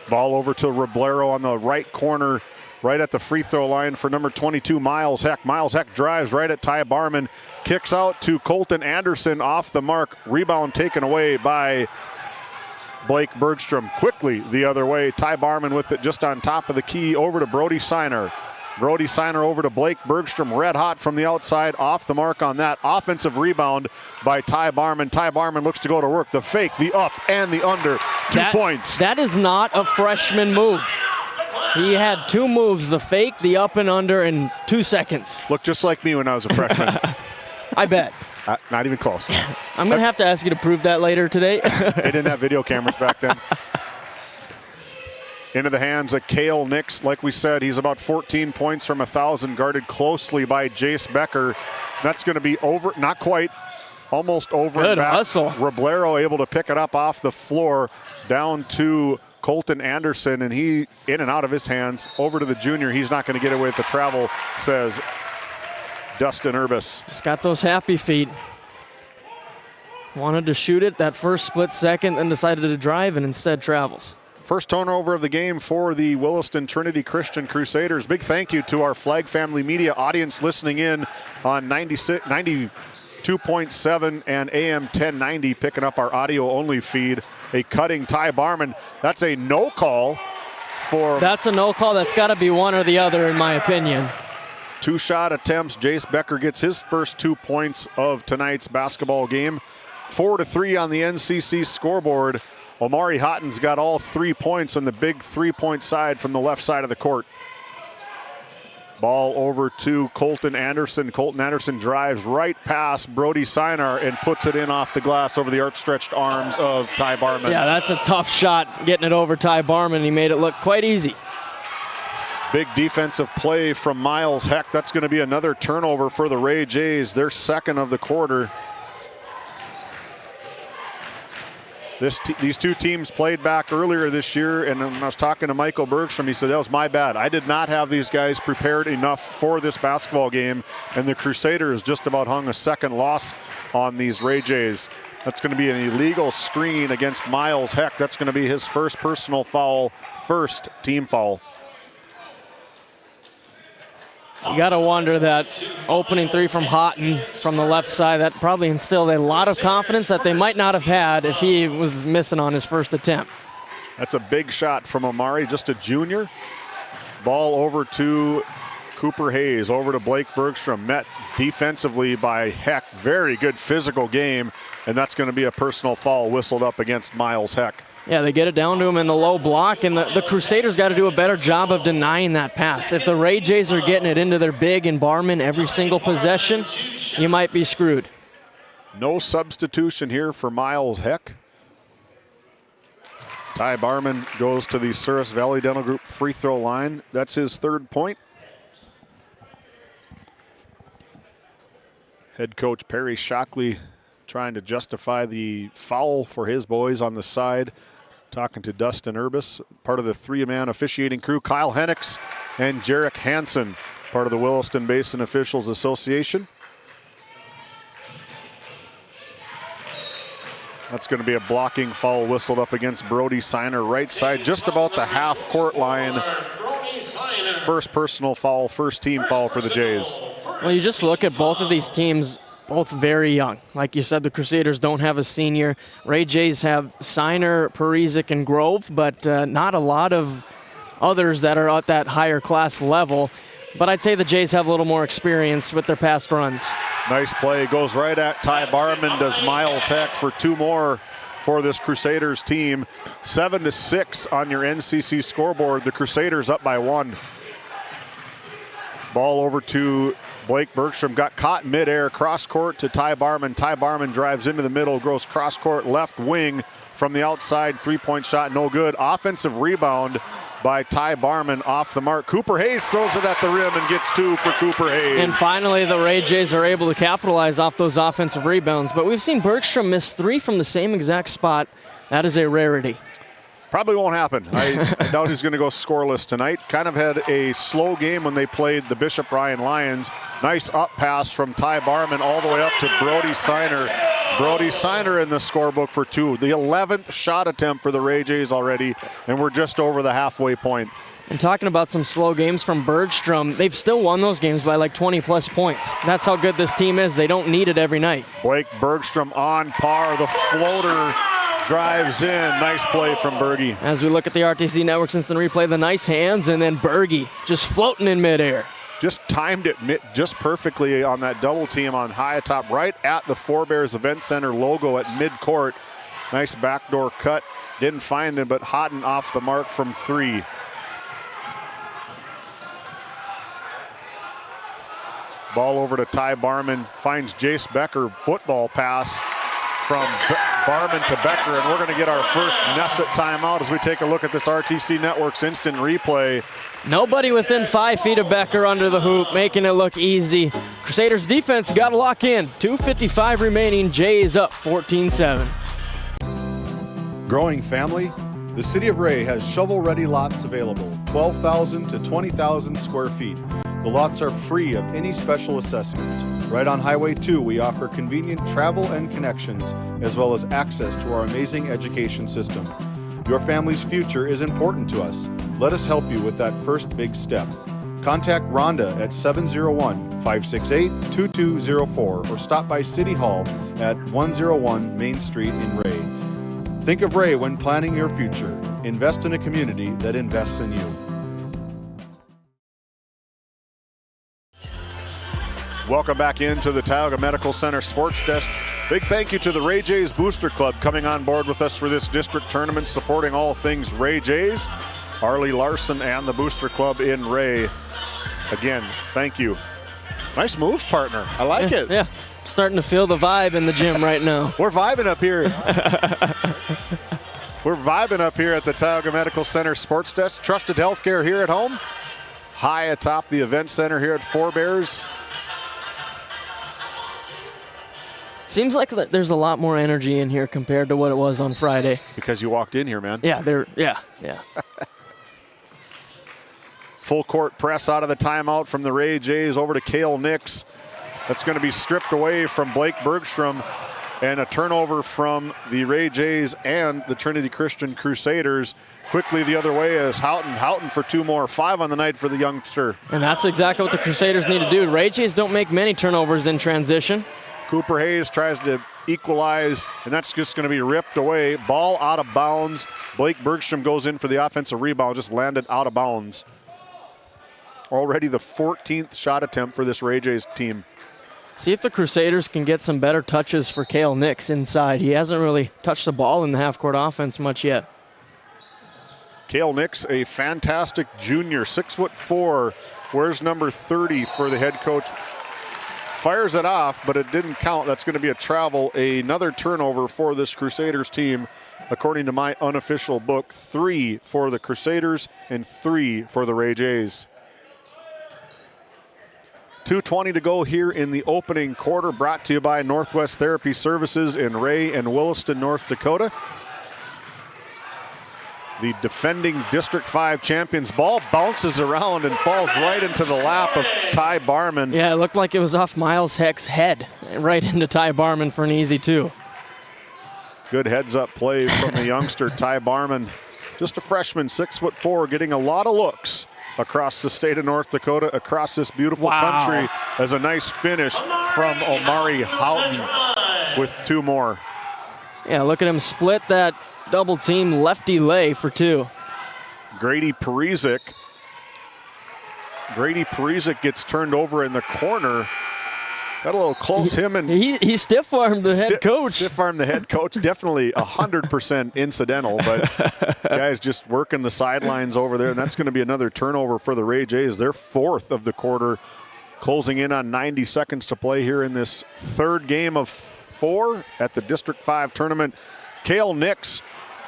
Ball over to Roblero on the right corner, right at the free throw line for number 22, Miles Heck. Miles Heck drives right at Ty Barman, kicks out to Colton Anderson off the mark. Rebound taken away by Blake Bergstrom. Quickly the other way. Ty Barman with it just on top of the key over to Brody Siner. Brody Siner over to Blake Bergstrom, red hot from the outside, off the mark on that. Offensive rebound by Ty Barman. Ty Barman looks to go to work. The fake, the up, and the under. 2 points. That is not a freshman move. He had 2 moves, the fake, the up and under in 2 seconds. Looked just like me when I was a freshman. I bet. Not even close. I'm going to have to ask you to prove that later today. They didn't have video cameras back then. Into the hands of Cale Nix. Like we said, he's about 14 points from 1,000, guarded closely by Jace Becker. That's going to be over, not quite, almost over. Good hustle. Roblero able to pick it up off the floor down to Colton Anderson, and he in and out of his hands. Over to the junior. He's not going to get away with the travel, says Dustin Urbis. He's got those happy feet. Wanted to shoot it that first split second, then decided to drive and instead travels. First turnover of the game for the Williston Trinity Christian Crusaders. Big thank you to our Flag Family Media audience listening in on 92.7 and AM 1090, picking up our audio-only feed. A cutting Ty Barman. That's a no call for... That's a no call. That's got to be one or the other, in my opinion. 2 shot attempts. Jace Becker gets his first 2 points of tonight's basketball game. 4-3 on the NCC scoreboard. Omari Houghton's got all 3 points on the big 3-point side from the left side of the court. Ball over to Colton Anderson. Colton Anderson drives right past Brody Sinar and puts it in off the glass over the outstretched arms of Ty Barman. Yeah, that's a tough shot, getting it over Ty Barman. He made it look quite easy. Big defensive play from Miles Heck. That's going to be another turnover for the Ray Jays, their second of the quarter. These 2 teams played back earlier this year, and when I was talking to Michael Bergstrom, he said, that was my bad. I did not have these guys prepared enough for this basketball game, and the Crusaders just about hung a second loss on these Ray Jays. That's going to be an illegal screen against Miles Heck. That's going to be his first personal foul, first team foul. You got to wonder that opening 3 from Houghton from the left side, that probably instilled a lot of confidence that they might not have had if he was missing on his first attempt. That's a big shot from Omari, just a junior. Ball over to Cooper Hayes, over to Blake Bergstrom, met defensively by Heck. Very good physical game, and that's going to be a personal foul whistled up against Miles Heck. Yeah, they get it down to him in the low block, and the Crusaders got to do a better job of denying that pass. If the Ray Jays are getting it into their big and Barman every single possession, you might be screwed. No substitution here for Miles Heck. Ty Barman goes to the Souris Valley Dental Group free throw line. That's his 3rd point. Head coach Perry Shockley trying to justify the foul for his boys on the side. Talking to Dustin Urbis, part of the 3-man officiating crew. Kyle Hennix and Jarek Hansen, part of the Williston Basin Officials Association. That's going to be a blocking foul whistled up against Brody Siner, right side, just about the half-court line. First personal foul, first team foul for the Jays. Well, you just look at both of these teams, both very young. Like you said, the Crusaders don't have a senior. Ray Jays have Siner, Parizek, and Grove, but not a lot of others that are at that higher class level. But I'd say the Jays have a little more experience with their past runs. Nice play. Goes right at Ty Barman, does Miles Heck for 2 more for this Crusaders team. 7-6 on your NCC scoreboard. The Crusaders up by 1. Ball over to Blake Bergstrom, got caught midair, cross court to Ty Barman. Ty Barman drives into the middle, goes cross court left wing from the outside, 3-point shot, no good. Offensive rebound by Ty Barman off the mark. Cooper Hayes throws it at the rim and gets 2 for Cooper Hayes. And finally, the Ray Jays are able to capitalize off those offensive rebounds. But we've seen Bergstrom miss 3 from the same exact spot. That is a rarity. Probably won't happen. I doubt he's going to go scoreless tonight. Kind of had a slow game when they played the Bishop Ryan Lions. Nice up pass from Ty Barman all the way up to Brody Siner. Brody Siner in the scorebook for 2. The 11th shot attempt for the Ray Jays already, and we're just over the halfway point. And talking about some slow games from Bergstrom, they've still won those games by like 20-plus points. That's how good this team is. They don't need it every night. Blake Bergstrom on par. The floater drives in. Nice play from Berge. As we look at the RTC Networks instant replay, the nice hands, and then Berge just floating in midair. Just timed it just perfectly on that double team on high atop, right at the Forebears Event Center logo at midcourt. Nice backdoor cut. Didn't find him, but Houghton off the mark from 3. Ball over to Ty Barman, finds Jace Becker, football pass from Barman to Becker, and we're going to get our first Nesset timeout as we take a look at this RTC Networks instant replay. Nobody within 5 feet of Becker under the hoop, making it look easy. Crusaders defense got to lock in. 2:55 remaining, Jays up 14-7. Growing family? The City of Ray has shovel-ready lots available, 12,000 to 20,000 square feet. The lots are free of any special assessments. Right on Highway 2, we offer convenient travel and connections, as well as access to our amazing education system. Your family's future is important to us. Let us help you with that first big step. Contact Rhonda at 701-568-2204 or stop by City Hall at 101 Main Street in Ray. Think of Ray when planning your future. Invest in a community that invests in you. Welcome back into the Tioga Medical Center Sports Desk. Big thank you to the Ray Jays Booster Club coming on board with us for this district tournament, supporting all things Ray Jays. Arlie Larson and the Booster Club in Ray. Again, thank you. Nice moves, partner. I like it. Yeah, starting to feel the vibe in the gym right now. We're vibing up here. We're vibing up here at the Tioga Medical Center Sports Desk. Trusted healthcare here at home. High atop the event center here at Forebears. Seems like there's a lot more energy in here compared to what it was on Friday. Because you walked in here, man. Yeah, yeah. Full court press out of the timeout from the Ray Jays over to Cale Nix. That's going to be stripped away from Blake Bergstrom, and a turnover from the Ray Jays and the Trinity Christian Crusaders. Quickly the other way is Houghton for 2 more. 5 on the night for the youngster. And that's exactly what the Crusaders need to do. Ray Jays don't make many turnovers in transition. Cooper Hayes tries to equalize, and that's just going to be ripped away. Ball out of bounds. Blake Bergstrom goes in for the offensive rebound, just landed out of bounds. Already the 14th shot attempt for this Ray Jays team. See if the Crusaders can get some better touches for Cale Nix inside. He hasn't really touched the ball in the half-court offense much yet. Cale Nix, a fantastic junior, 6'4". Where's number 30 for the head coach? Fires it off, but it didn't count. That's going to be a travel. Another turnover for this Crusaders team, according to my unofficial book. 3 for the Crusaders and 3 for the Ray Jays. 2:20 to go here in the opening quarter, brought to you by Northwest Therapy Services in Ray and Williston, North Dakota. The defending District 5 champions. Ball bounces around and falls right into the lap of Ty Barman. Yeah, it looked like it was off Miles Heck's head, right into Ty Barman for an easy 2. Good heads-up play from the youngster, Ty Barman. Just a freshman, 6'4", getting a lot of looks across the state of North Dakota, across this beautiful country, as a nice finish from Omari Houghton with 2 more. Yeah, look at him split that double team lefty lay for 2. Grady Parizek gets turned over in the corner. Got a little close. He stiff-armed the head coach. Stiff-armed the head coach. Definitely 100% incidental, but guys just working the sidelines over there, and that's going to be another turnover for the Ray Jays. Their 4th of the quarter, closing in on 90 seconds to play here in this 3rd game of 4 at the District 5 tournament. Cale Nix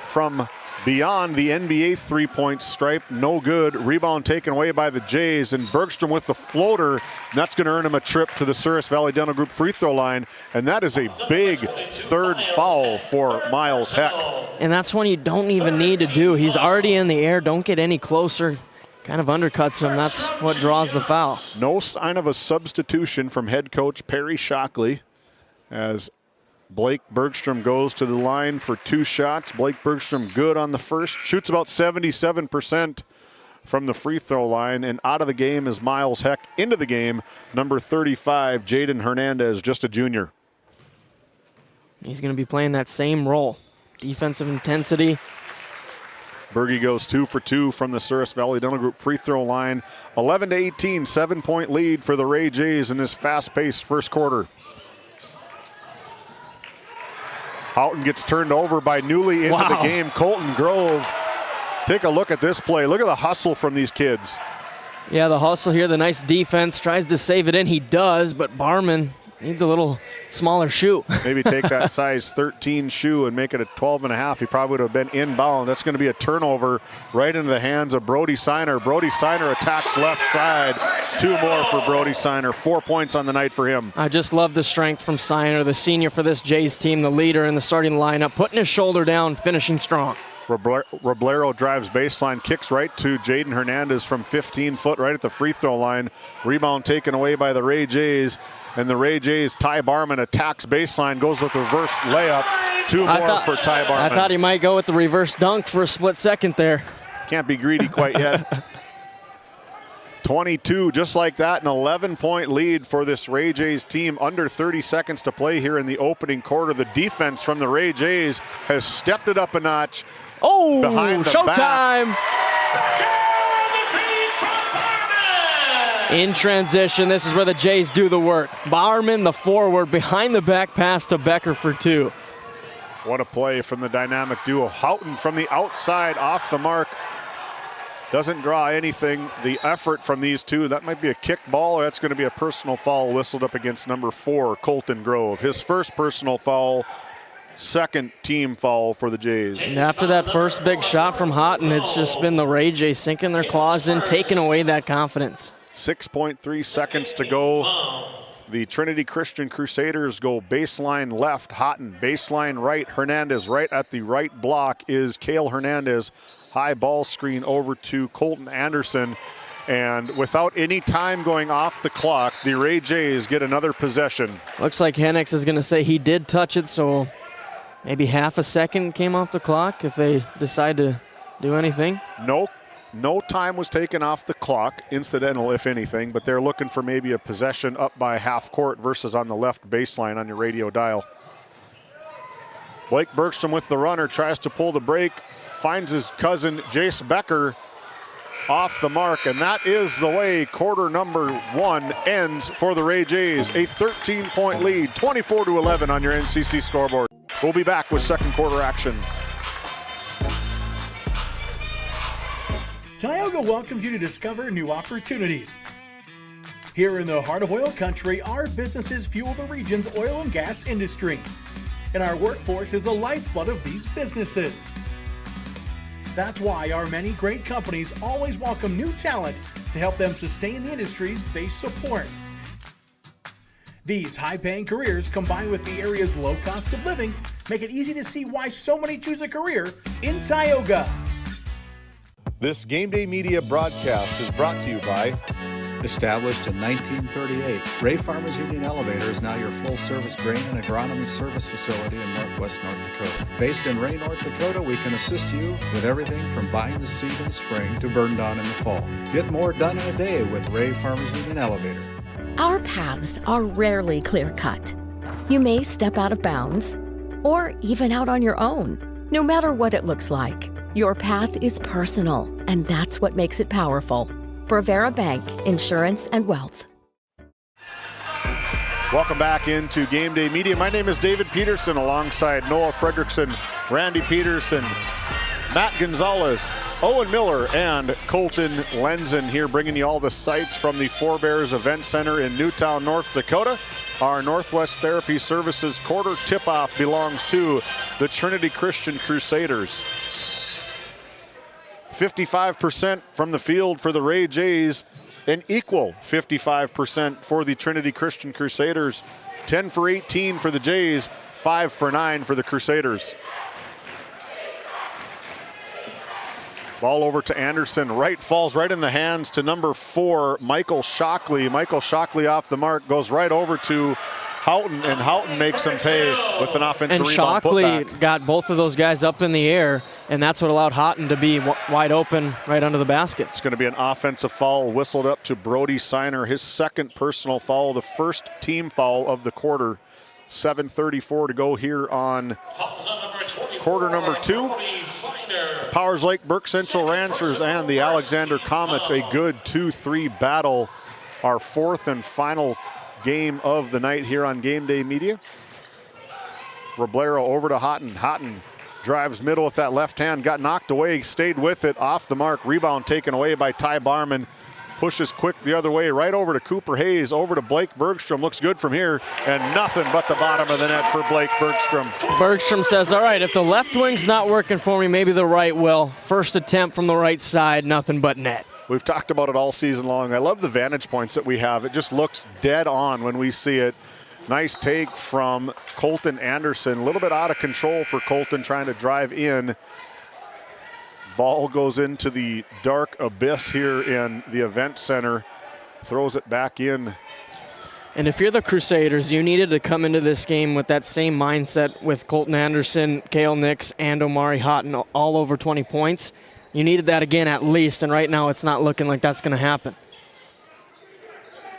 from beyond the NBA three-point stripe. No good. Rebound taken away by the Jays, and Bergstrom with the floater. And that's going to earn him a trip to the Souris Valley Dental Group free throw line, and that is a big third foul for Miles Heck. And that's one you don't even need to do. He's already in the air. Don't get any closer. Kind of undercuts him. That's what draws the foul. No sign of a substitution from head coach Perry Shockley as Blake Bergstrom goes to the line for 2 shots. Blake Bergstrom good on the first. Shoots about 77% from the free throw line. And out of the game is Miles Heck. Into the game, number 35, Jaden Hernandez, just a junior. He's going to be playing that same role. Defensive intensity. Berge goes 2 for 2 from the Souris Valley Dental Group free throw line. 11-18, 7-point lead for the Ray Jays in this fast-paced first quarter. Houghton gets turned over by newly into the game, Colton Grove. Take a look at this play. Look at the hustle from these kids. Yeah, the hustle here, the nice defense. Tries to save it in. He does, but Barman needs a little smaller shoe. Maybe take that size 13 shoe and make it a 12.5. He probably would have been inbound. That's going to be a turnover right into the hands of Brody Siner. Brody Siner attacks left side. 2 more for Brody Siner. 4 points on the night for him. I just love the strength from Siner, the senior for this Jays team, the leader in the starting lineup, putting his shoulder down, finishing strong. Roblero drives baseline, kicks right to Jaden Hernandez from 15 foot right at the free throw line. Rebound taken away by the Ray Jays. And the Ray Jays, Ty Barman attacks baseline, goes with reverse layup. 2 more for Ty Barman. I thought he might go with the reverse dunk for a split second there. Can't be greedy quite yet. 22, just like that, an 11-point lead for this Ray Jays team. Under 30 seconds to play here in the opening quarter. The defense from the Ray Jays has stepped it up a notch. Oh, behind the showtime! back. In transition, this is where the Jays do the work. Barman, the forward, behind the back pass to Becker for 2. What a play from the dynamic duo. Houghton from the outside, off the mark. Doesn't draw anything. The effort from these two, that might be a kick ball, or that's going to be a personal foul whistled up against number 4, Colton Grove. His first personal foul, second team foul for the Jays. And after that first big shot from Houghton, it's just been the Ray Jays sinking their claws in, taking away that confidence. 6.3 seconds to go. The Trinity Christian Crusaders go baseline left, Houghton, baseline right, Hernandez right at the right block is Cale Hernandez. High ball screen over to Colton Anderson. And without any time going off the clock, the Ray Jays get another possession. Looks like Hennigs is going to say he did touch it, so maybe half a second came off the clock if they decide to do anything. No time was taken off the clock, incidental if anything, but they're looking for maybe a possession up by half court versus on the left baseline on your radio dial. Blake Bergstrom with the runner, tries to pull the break, finds his cousin Jace Becker off the mark, and that is the way quarter number 1 ends for the Ray Jays. A 13-point lead, 24-11 on your NCC scoreboard. We'll be back with second quarter action. Tioga welcomes you to discover new opportunities. Here in the heart of oil country, our businesses fuel the region's oil and gas industry, and our workforce is the lifeblood of these businesses. That's why our many great companies always welcome new talent to help them sustain the industries they support. These high-paying careers, combined with the area's low cost of living, make it easy to see why so many choose a career in Tioga. This Game Day Media broadcast is brought to you by... Established in 1938, Ray Farmers Union Elevator is now your full-service grain and agronomy service facility in northwest North Dakota. Based in Ray, North Dakota, we can assist you with everything from buying the seed in the spring to burn down in the fall. Get more done in a day with Ray Farmers Union Elevator. Our paths are rarely clear-cut. You may step out of bounds, or even out on your own. No matter what it looks like, your path is personal, and that's what makes it powerful. Brevera Bank, Insurance and Wealth. Welcome back into Game Day Media. My name is David Peterson alongside Noah Fredrickson, Randy Peterson, Matt Gonzalez, Owen Miller, and Colton Lenzen here bringing you all the sights from the Forebears Event Center in Newtown, North Dakota. Our Northwest Therapy Services quarter tip-off belongs to the Trinity Christian Crusaders. 55% from the field for the Ray Jays, an equal 55% for the Trinity Christian Crusaders. 10 for 18 for the Jays, 5 for 9 for the Crusaders. Ball over to Anderson. Right falls right in the hands to number 4, Michael Shockley. Michael Shockley off the mark, goes right over to Houghton, and Houghton makes him pay with an offensive and rebound Shockley putback. got both of those guys up in the air, and that's what allowed Houghton to be wide open right under the basket. It's going to be an offensive foul whistled up to Brody Siner, his second personal foul, the first team foul of the quarter. 7:34 to go here on quarter number 2. Powers Lake, Burke Central Ranchers, and the Alexander Comets, a good 2-3 battle. Our fourth and final game of the night here on Game Day Media. Roblero over to Houghton. Houghton drives middle with that left hand, got knocked away, stayed with it, off the mark. Rebound taken away by Ty Barman. Pushes quick the other way, right over to Cooper Hayes, over to Blake Bergstrom. Looks good from here, and nothing but the bottom of the net for Blake Bergstrom. Bergstrom says, all right, if the left wing's not working for me, maybe the right will. First attempt from the right side, nothing but net. We've talked about it all season long. I love the vantage points that we have. It just looks dead on when we see it. Nice take from Colton Anderson. A little bit out of control for Colton, trying to drive in. Ball goes into the dark abyss here in the event center. Throws it back in. And if you're the Crusaders, you needed to come into this game with that same mindset with Colton Anderson, Kale Nix, and Omari Houghton all over 20 points. You needed that again at least, and right now it's not looking like that's going to happen.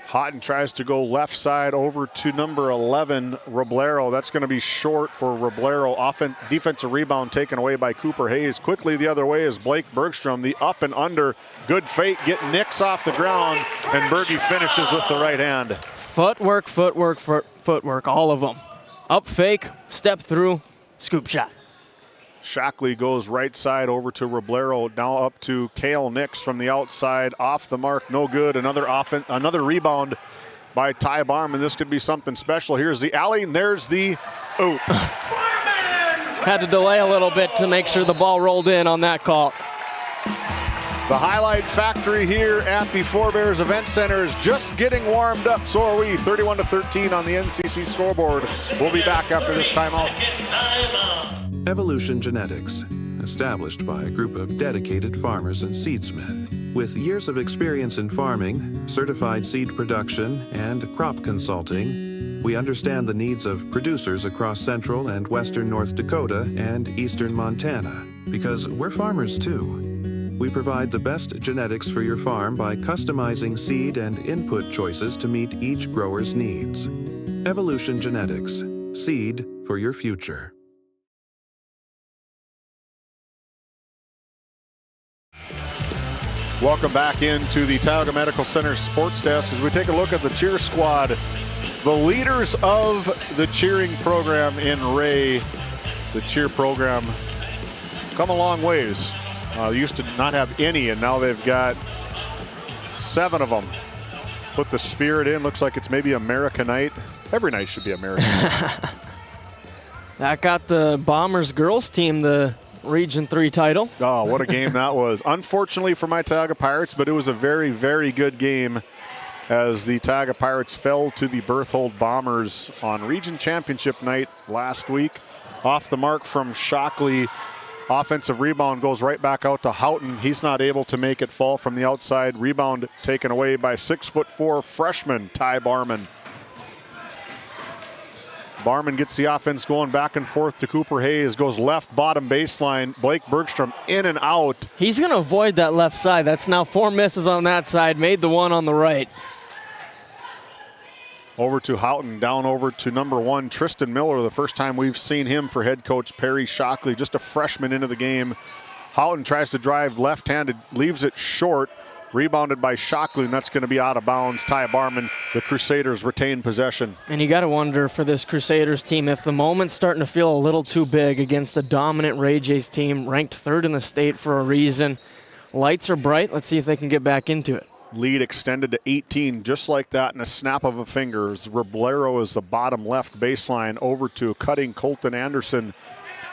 Houghton tries to go left side over to number 11, Roblero. That's going to be short for Roblero. Defensive rebound taken away by Cooper Hayes. Quickly the other way is Blake Bergstrom. The up and under. Good fake. Get Nix off the ground, and Berge finishes with the right hand. Footwork, footwork, footwork, all of them. Up fake, step through, scoop shot. Shockley goes right side over to Roblero, now up to Kale Nix from the outside, off the mark, no good. Another rebound by Ty Barman. This could be something special. Here's the alley, and there's the oop. Had to delay a little bit to make sure the ball rolled in on that call. The highlight factory here at the Forebears Event Center is just getting warmed up. So are we. 31-13 on the NCC scoreboard. We'll be back after this timeout. Evolution Genetics, established by a group of dedicated farmers and seedsmen. With years of experience in farming, certified seed production, and crop consulting, we understand the needs of producers across central and western North Dakota and eastern Montana, because we're farmers too. We provide the best genetics for your farm by customizing seed and input choices to meet each grower's needs. Evolution Genetics, seed for your future. Welcome back into the Tioga Medical Center Sports Desk as we take a look at the cheer squad. The leaders of the cheering program in Ray. The cheer program come a long ways. They used to not have any, and now they've got 7 of them. Put the spirit in. Looks like it's maybe American night. Every night should be American night. That got the Bombers girls team the Region 3 title. Oh, what a game that was. Unfortunately for my Tioga Pirates, but it was a very, very good game as the Tioga Pirates fell to the Berthold Bombers on Region Championship night last week. Off the mark from Shockley. Offensive rebound goes right back out to Houghton. He's not able to make it fall from the outside. Rebound taken away by 6'4" freshman Ty Barman. Barman gets the offense going back and forth to Cooper Hayes. Goes left bottom baseline. Blake Bergstrom in and out. He's going to avoid that left side. That's now 4 misses on that side. Made the one on the right. Over to Houghton, down over to number 1, Tristan Miller. The first time we've seen him for head coach Perry Shockley, just a freshman into the game. Houghton tries to drive left-handed, leaves it short. Rebounded by Shockley, and that's going to be out of bounds. Ty Barman, the Crusaders retain possession. And you got to wonder for this Crusaders team, if the moment's starting to feel a little too big against a dominant Ray Jays team, ranked 3rd in the state for a reason. Lights are bright. Let's see if they can get back into it. Lead extended to 18, just like that in a snap of a finger. Roblero is the bottom left baseline over to cutting Colton Anderson.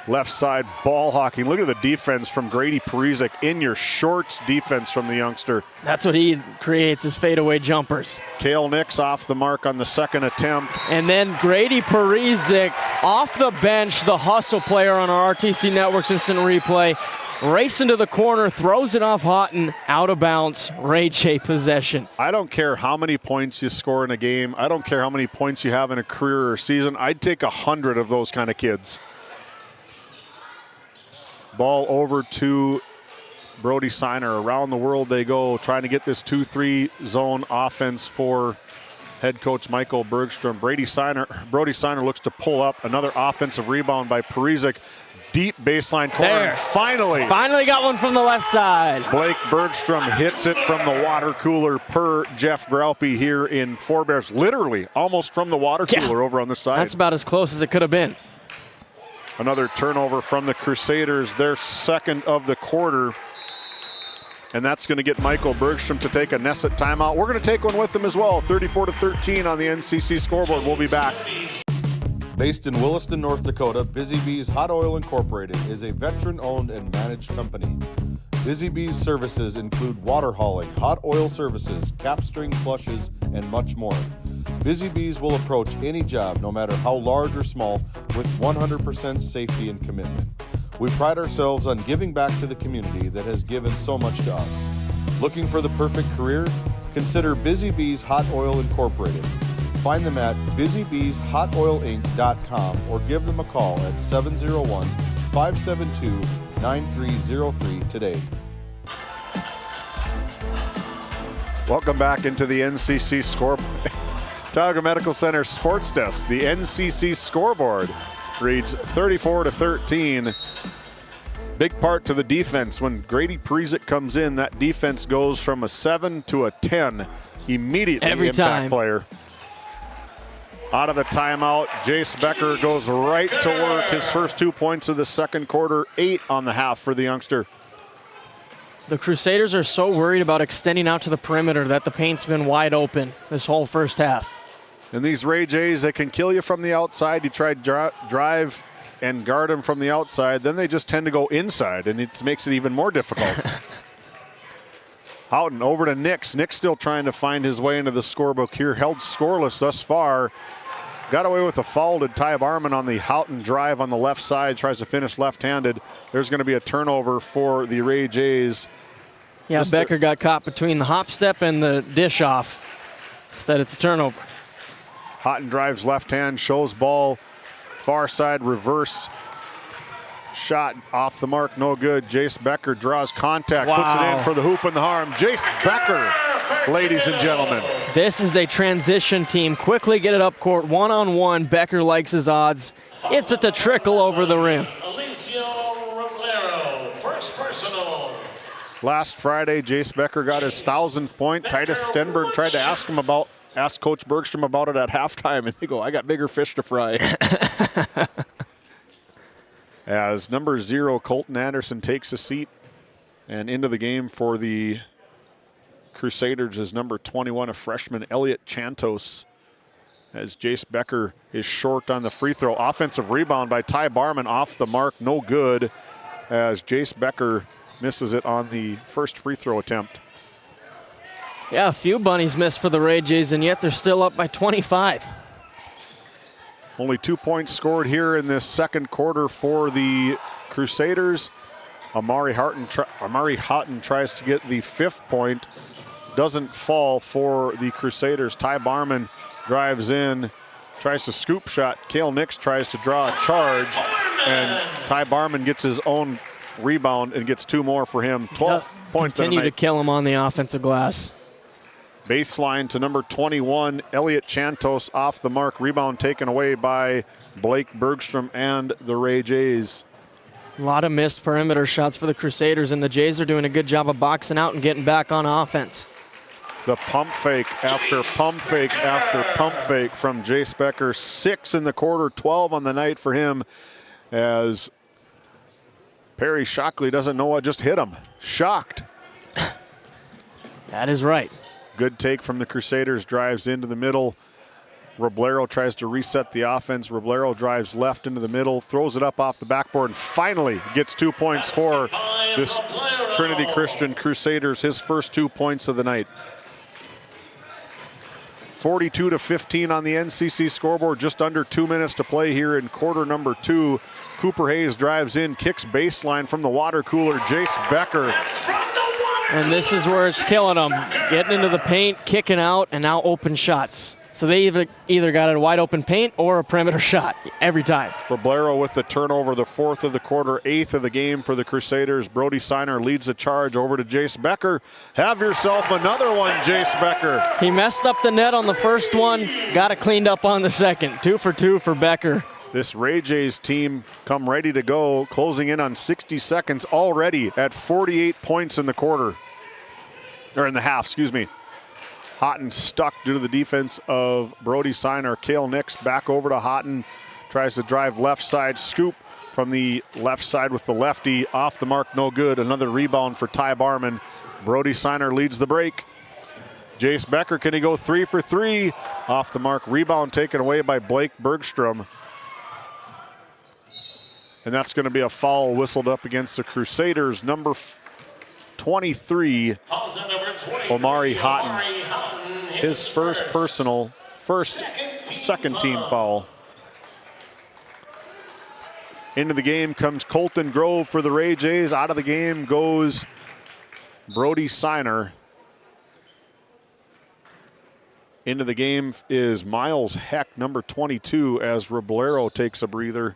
Left side ball hawking. Look at the defense from Grady Parizek. In your shorts defense from the youngster. That's what he creates, his fadeaway jumpers. Kale Nix off the mark on the second attempt. And then Grady Parizek off the bench, the hustle player on our RTC Networks instant replay. Racing to the corner, throws it off Houghton, out of bounds, Ray J possession. I don't care how many points you score in a game. I don't care how many points you have in a career or season. I'd take 100 of those kind of kids. Ball over to Brody Siner. Around the world they go, trying to get this 2-3 zone offense for head coach Michael Bergstrom. Brody Siner looks to pull up. Another offensive rebound by Parizek. Deep baseline corner. There. Finally got one from the left side. Blake Bergstrom hits it from the water cooler per Jeff Graupe here in Forebears. Literally almost from the water cooler over on the side. That's about as close as it could have been. Another turnover from the Crusaders, their second of the quarter. And that's going to get Michael Bergstrom to take a Nesset timeout. We're going to take one with them as well. 34-13 on the NCC scoreboard. We'll be back. Based in Williston, North Dakota, Busy Bees Hot Oil Incorporated is a veteran-owned and managed company. Busy Bees services include water hauling, hot oil services, cap string flushes, and much more. Busy Bees will approach any job, no matter how large or small, with 100% safety and commitment. We pride ourselves on giving back to the community that has given so much to us. Looking for the perfect career? Consider Busy Bees Hot Oil Incorporated. Find them at busybeeshotoilinc.com or give them a call at 701-572-9303 today. Welcome back into the NCC scoreboard. Tioga Medical Center Sports Desk. The NCC scoreboard reads 34-13. Big part to the defense. When Grady Parizek comes in, that defense goes from a 7 to a 10 immediately. Every impact time. Player. Out of the timeout, Jace Becker goes right to work. His first 2 points of the second quarter, 8 on the half for the youngster. The Crusaders are so worried about extending out to the perimeter that the paint's been wide open this whole first half. And these Ray Jays, they can kill you from the outside. You try to drive and guard them from the outside. Then they just tend to go inside, and it makes it even more difficult. Houghton over to Nix. Nix still trying to find his way into the scorebook here. Held scoreless thus far. Got away with a foul to Ty Barman on the Houghton drive on the left side. Tries to finish left-handed. There's going to be a turnover for the Ray Jays. Yeah, Becker got caught between the hop step and the dish off. Instead, it's a turnover. Houghton drives left hand, shows ball. Far side reverse shot off the mark, no good. Jace Becker draws contact, puts it in for the hoop and the harm. Jace Becker, ladies and gentlemen. This is a transition team. Quickly get it up court, one-on-one. Becker likes his odds. It's at the trickle over the rim. First personal. Last Friday, Jace Becker got his 1,000th point. Titus Stenberg tried to ask Coach Bergstrom about it at halftime, and they go, I got bigger fish to fry. As number 0, Colton Anderson takes a seat, and into the game for the Crusaders is number 21, a freshman, Elliot Chantos, as Jace Becker is short on the free throw. Offensive rebound by Ty Barman off the mark, no good, as Jace Becker misses it on the first free throw attempt. Yeah, a few bunnies missed for the Ray Jays, and yet they're still up by 25. Only 2 points scored here in this second quarter for the Crusaders. Amari Houghton tries to get the 5th point. Doesn't fall for the Crusaders. Ty Barman drives in, tries to scoop shot. Kale Nix tries to draw a charge, and Ty Barman gets his own rebound and gets 2 more for him. 12 points tonight. Continue to kill him on the offensive glass. Baseline to number 21, Elliot Chantos off the mark. Rebound taken away by Blake Bergstrom and the Ray Jays. A lot of missed perimeter shots for the Crusaders, and the Jays are doing a good job of boxing out and getting back on offense. The pump fake after pump fake after pump fake from Jace Becker. 6 in the quarter, 12 on the night for him, as Perry Shockley doesn't know what just hit him. Shocked. That is right. Good take from the Crusaders, drives into the middle. Roblero tries to reset the offense. Roblero drives left into the middle, throws it up off the backboard, and finally gets 2 points for this Trinity Christian Crusaders, his first 2 points of the night. 42-15 on the NCC scoreboard, just under 2 minutes to play here in quarter number 2. Cooper Hayes drives in, kicks baseline from the water cooler, Jace Becker. And this is where it's killing them. Getting into the paint, kicking out, and now open shots. So they either got a wide open paint or a perimeter shot every time. Roblero with the turnover, the 4th of the quarter, 8th of the game for the Crusaders. Brody Signer leads the charge over to Jace Becker. Have yourself another one, Jace Becker. He messed up the net on the first one, got it cleaned up on the second. 2 for 2 for Becker. This Ray Jays team come ready to go, closing in on 60 seconds already at 48 points in the quarter. Or in the half, excuse me. Houghton stuck due to the defense of Brody Signer. Cale Nix back over to Houghton. Tries to drive left side, scoop from the left side with the lefty. Off the mark, no good. Another rebound for Ty Barman. Brody Signer leads the break. Jace Becker, can he go 3 for 3? Off the mark, rebound taken away by Blake Bergstrom. And that's going to be a foul whistled up against the Crusaders. Number 23, Omari Houghton. His second team foul. Into the game comes Colton Grove for the Ray Jays. Out of the game goes Brody Signer. Into the game is Miles Heck, number 22, as Roblero takes a breather.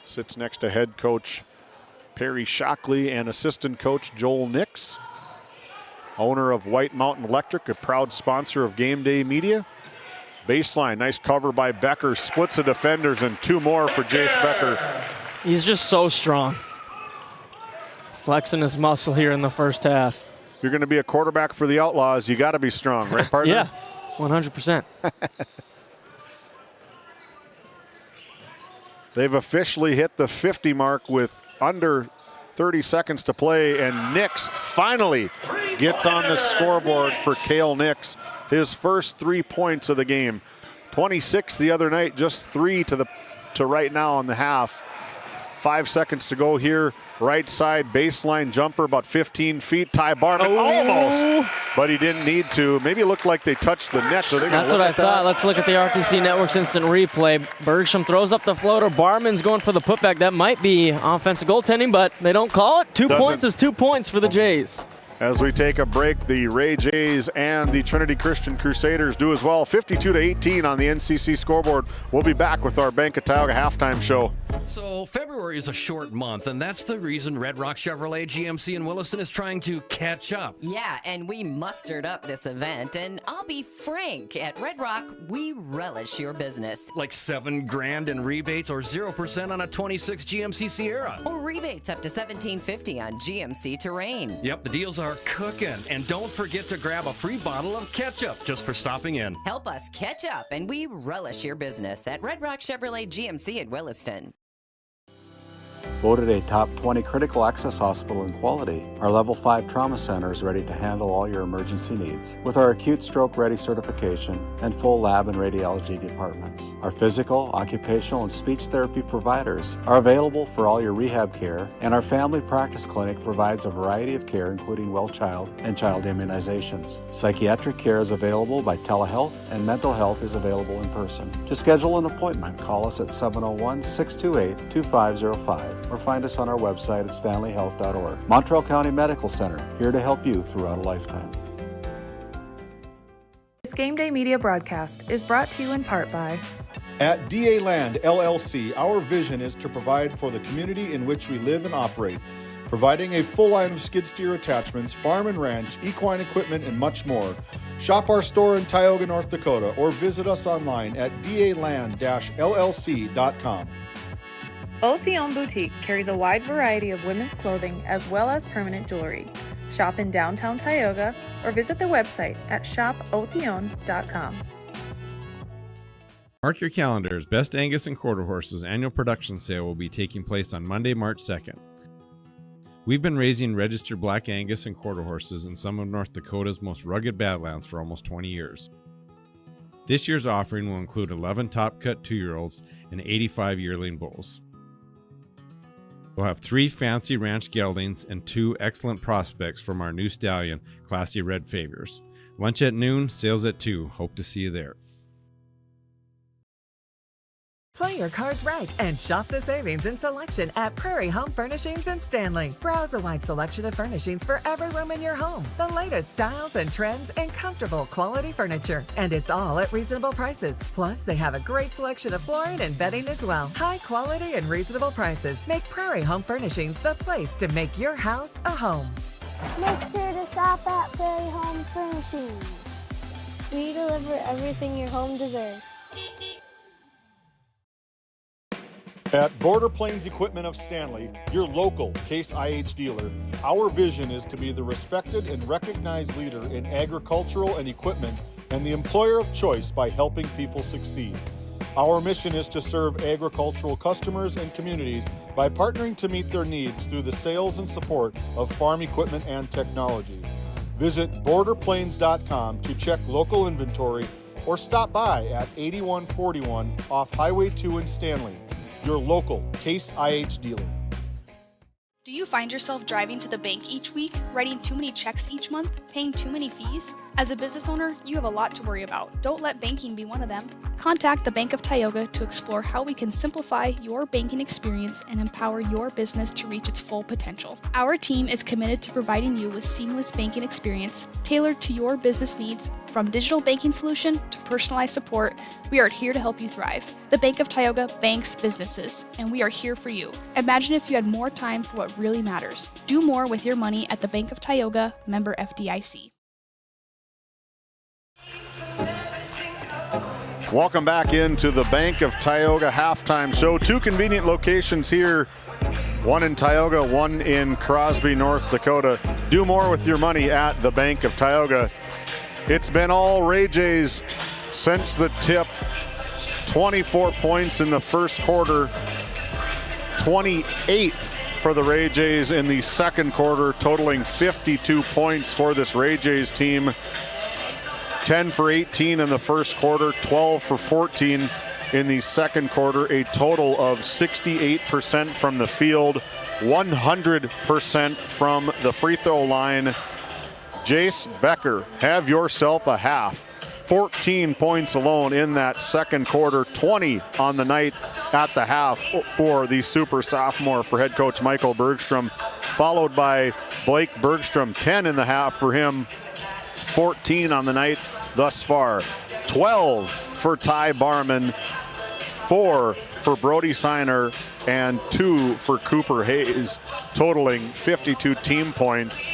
Sits next to head coach Perry Shockley and assistant coach Joel Nix. Owner of White Mountain Electric, a proud sponsor of GameDay Media. Baseline, nice cover by Becker, splits the defenders, and 2 more for Jace Becker. He's just so strong. Flexing his muscle here in the first half. If you're going to be a quarterback for the Outlaws, you got to be strong, right, partner? Yeah, 100%. They've officially hit the 50 mark with under 30 seconds to play, and Nix finally gets on the scoreboard for Cale Nix. His first 3 points of the game. 26 the other night, just 3 to right now in the half. 5 seconds to go here. Right side baseline jumper, about 15 feet. Ty Barman almost, but he didn't need to. Maybe it looked like they touched the net. So that's what I thought. Let's look at the RTC Network's instant replay. Bergstrom throws up the floater. Barman's going for the putback. That might be offensive goaltending, but they don't call it. 2 points is 2 points for the Jays. As we take a break, the Ray Jays and the Trinity Christian Crusaders do as well. 52-18 on the NCC scoreboard. We'll be back with our Bank of Tioga halftime show. So February is a short month, and that's the reason Red Rock Chevrolet GMC in Williston is trying to catch up. Yeah, and we mustered up this event, and I'll be frank, at Red Rock, we relish your business. Like $7,000 in rebates or 0% on a 26 GMC Sierra. Or rebates up to $1,750 on GMC Terrain. Yep, the deals are cooking. And don't forget to grab a free bottle of ketchup just for stopping in. Help us catch up, and we relish your business at Red Rock Chevrolet GMC in Williston. Voted a top 20 critical access hospital in quality, our Level 5 Trauma Center is ready to handle all your emergency needs. With our acute stroke ready certification and full lab and radiology departments, our physical, occupational, and speech therapy providers are available for all your rehab care, and our family practice clinic provides a variety of care including well child and child immunizations. Psychiatric care is available by telehealth, and mental health is available in person. To schedule an appointment, call us at 701-628-2505 or find us on our website at stanleyhealth.org. Montreal County Medical Center, here to help you throughout a lifetime. This GameDay Media broadcast is brought to you in part by At DA Land LLC, our vision is to provide for the community in which we live and operate, providing a full line of skid steer attachments, farm and ranch, equine equipment, and much more. Shop our store in Tioga, North Dakota, or visit us online at daland-llc.com. Otheon Boutique carries a wide variety of women's clothing as well as permanent jewelry. Shop in downtown Tioga or visit their website at shopotheon.com. Mark your calendars. Best Angus and Quarter Horses annual production sale will be taking place on Monday, March 2nd. We've been raising registered Black Angus and Quarter Horses in some of North Dakota's most rugged badlands for almost 20 years. This year's offering will include 11 top-cut 2-year-olds and 85 yearling bulls. We'll have 3 fancy ranch geldings and 2 excellent prospects from our new stallion, Classy Red Favors. Lunch at noon, sales at 2. Hope to see you there. Play your cards right and shop the savings and selection at Prairie Home Furnishings in Stanley. Browse a wide selection of furnishings for every room in your home. The latest styles and trends and comfortable quality furniture. And it's all at reasonable prices. Plus, they have a great selection of flooring and bedding as well. High quality and reasonable prices make Prairie Home Furnishings the place to make your house a home. Make sure to shop at Prairie Home Furnishings. We deliver everything your home deserves. At Border Plains Equipment of Stanley, your local Case IH dealer, our vision is to be the respected and recognized leader in agricultural and equipment and the employer of choice by helping people succeed. Our mission is to serve agricultural customers and communities by partnering to meet their needs through the sales and support of farm equipment and technology. Visit borderplains.com to check local inventory or stop by at 8141 off Highway 2 in Stanley. Your local Case IH dealer. Do you find yourself driving to the bank each week, writing too many checks each month, paying too many fees? As a business owner, you have a lot to worry about. Don't let banking be one of them. Contact the Bank of Tioga to explore how we can simplify your banking experience and empower your business to reach its full potential. Our team is committed to providing you with seamless banking experience tailored to your business needs. From digital banking solution to personalized support, we are here to help you thrive. The Bank of Tioga banks businesses, and we are here for you. Imagine if you had more time for what really matters. Do more with your money at the Bank of Tioga, member FDIC. Welcome back into the Bank of Tioga halftime show. 2 convenient locations here, one in Tioga, one in Crosby, North Dakota. Do more with your money at the Bank of Tioga. It's been all Ray Jays since the tip. 24 points in the first quarter, 28 for the Ray Jays in the second quarter, totaling 52 points for this Ray Jays team. 10 for 18 in the first quarter, 12 for 14 in the second quarter, a total of 68% from the field, 100% from the free throw line. Jace Becker, have yourself a half. 14 points alone in that second quarter, 20 on the night at the half for the super sophomore for head coach Michael Bergstrom, followed by Blake Bergstrom, 10 in the half for him, 14 on the night thus far. 12 for Ty Barman, 4 for Brody Siner, and 2 for Cooper Hayes, totaling 52 team points.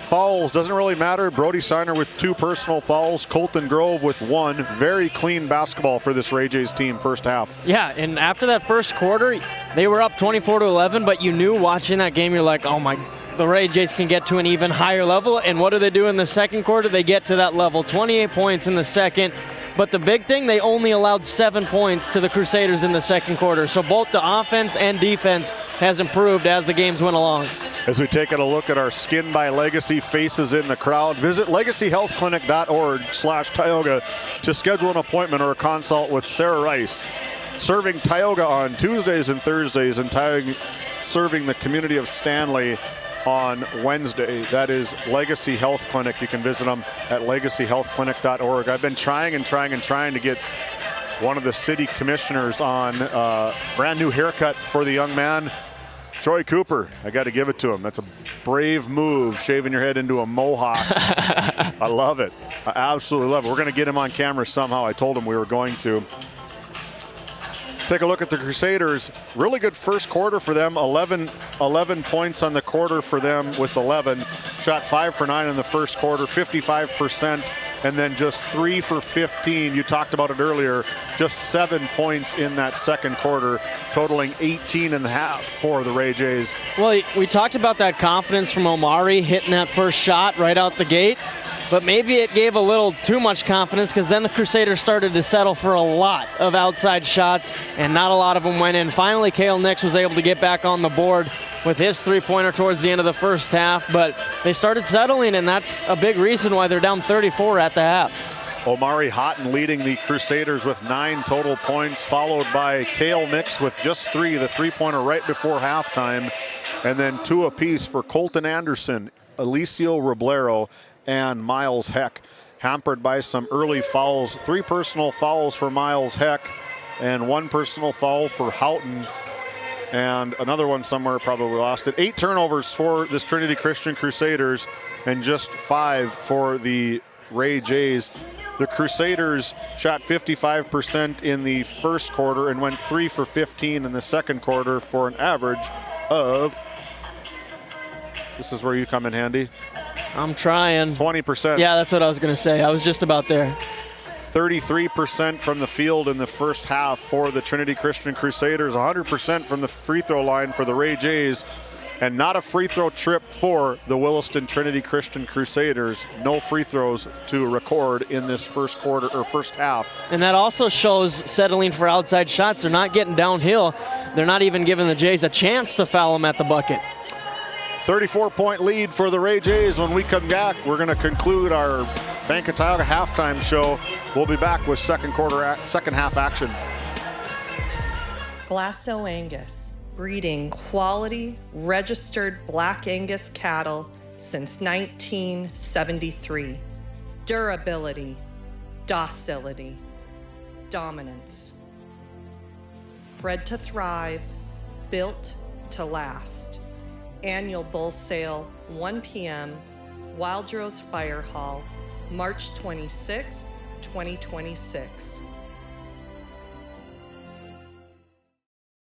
Fouls doesn't really matter. Brody Siner with 2 personal fouls, Colton Grove with 1. Very clean basketball for this Ray Jays team first half. Yeah, and after that first quarter, they were up 24-11, but you knew watching that game, you're like, oh my, the Ray Jays can get to an even higher level. And what do they do in the second quarter? They get to that level, 28 points in the second. But the big thing, they only allowed 7 points to the Crusaders in the second quarter. So both the offense and defense has improved as the games went along. As we take a look at our Skin by Legacy faces in the crowd, visit legacyhealthclinic.org/Tioga to schedule an appointment or a consult with Sarah Rice. Serving Tioga on Tuesdays and Thursdays, and serving the community of Stanley on Wednesday. That is Legacy Health Clinic. You can visit them at legacyhealthclinic.org. I've been trying to get one of the city commissioners on a brand new haircut for the young man. Troy Cooper, I got to give it to him. That's a brave move, shaving your head into a mohawk. I love it. I absolutely love it. We're going to get him on camera somehow. I told him we were going to. Take a look at the Crusaders. Really good first quarter for them. 11 points on the quarter for them with 11. Shot 5 for 9 in the first quarter, 55%. And then just 3 for 15. You talked about it earlier. Just 7 points in that second quarter, totaling 18 and a half for the Ray Jays. Well, we talked about that confidence from Omari hitting that first shot right out the gate. But maybe it gave a little too much confidence, because then the Crusaders started to settle for a lot of outside shots, and not a lot of them went in. Finally, Cale Nix was able to get back on the board with his three-pointer towards the end of the first half, but they started settling, and that's a big reason why they're down 34 at the half. Omari Houghton leading the Crusaders with 9 total points, followed by Cale Nix with just 3, the three-pointer right before halftime, and then 2 apiece for Colton Anderson, Alicio Roblero, and Miles Heck. Hampered by some early fouls, 3 personal fouls for Miles Heck, and 1 personal foul for Houghton, and another one somewhere, probably lost it. 8 turnovers for this Trinity Christian Crusaders, and just 5 for the Ray Jays. The Crusaders shot 55% in the first quarter and went 3 for 15 in the second quarter for an average of, this is where you come in handy. I'm trying. 20%. Yeah, that's what I was going to say. I was just about there. 33% from the field in the first half for the Trinity Christian Crusaders, 100% from the free throw line for the Ray Jays, and not a free throw trip for the Williston Trinity Christian Crusaders. No free throws to record in this first quarter or first half. And that also shows settling for outside shots. They're not getting downhill. They're not even giving the Jays a chance to foul them at the bucket. 34-point lead for the Ray Jays. When we come back, we're going to conclude our Bank of Tioga halftime show. We'll be back with second half action. Glasso Angus, breeding quality, registered Black Angus cattle since 1973. Durability, docility, dominance. Bred to thrive, built to last. Annual bull sale, 1 p.m., Wildrose Fire Hall, March 26, 2026.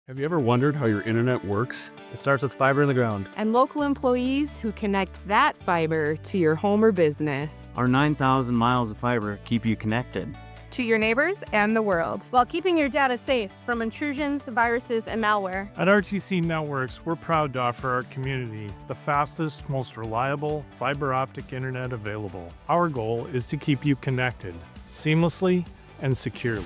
Have you ever wondered how your internet works? It starts with fiber in the ground. And local employees who connect that fiber to your home or business. Our 9,000 miles of fiber keep you connected to your neighbors and the world, while keeping your data safe from intrusions, viruses, and malware. At RTC Networks, we're proud to offer our community the fastest, most reliable fiber optic internet available. Our goal is to keep you connected seamlessly and securely.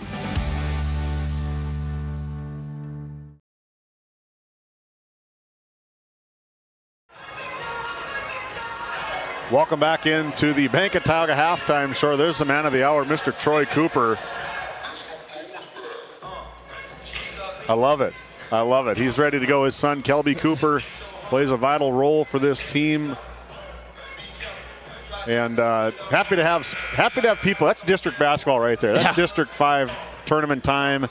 Welcome back into the Bank of Tioga halftime show. There's the man of the hour, Mr. Troy Cooper. I love it. I love it. He's ready to go. His son, Kelby Cooper, plays a vital role for this team. And happy to have people. That's district basketball right there. That's District 5 tournament time.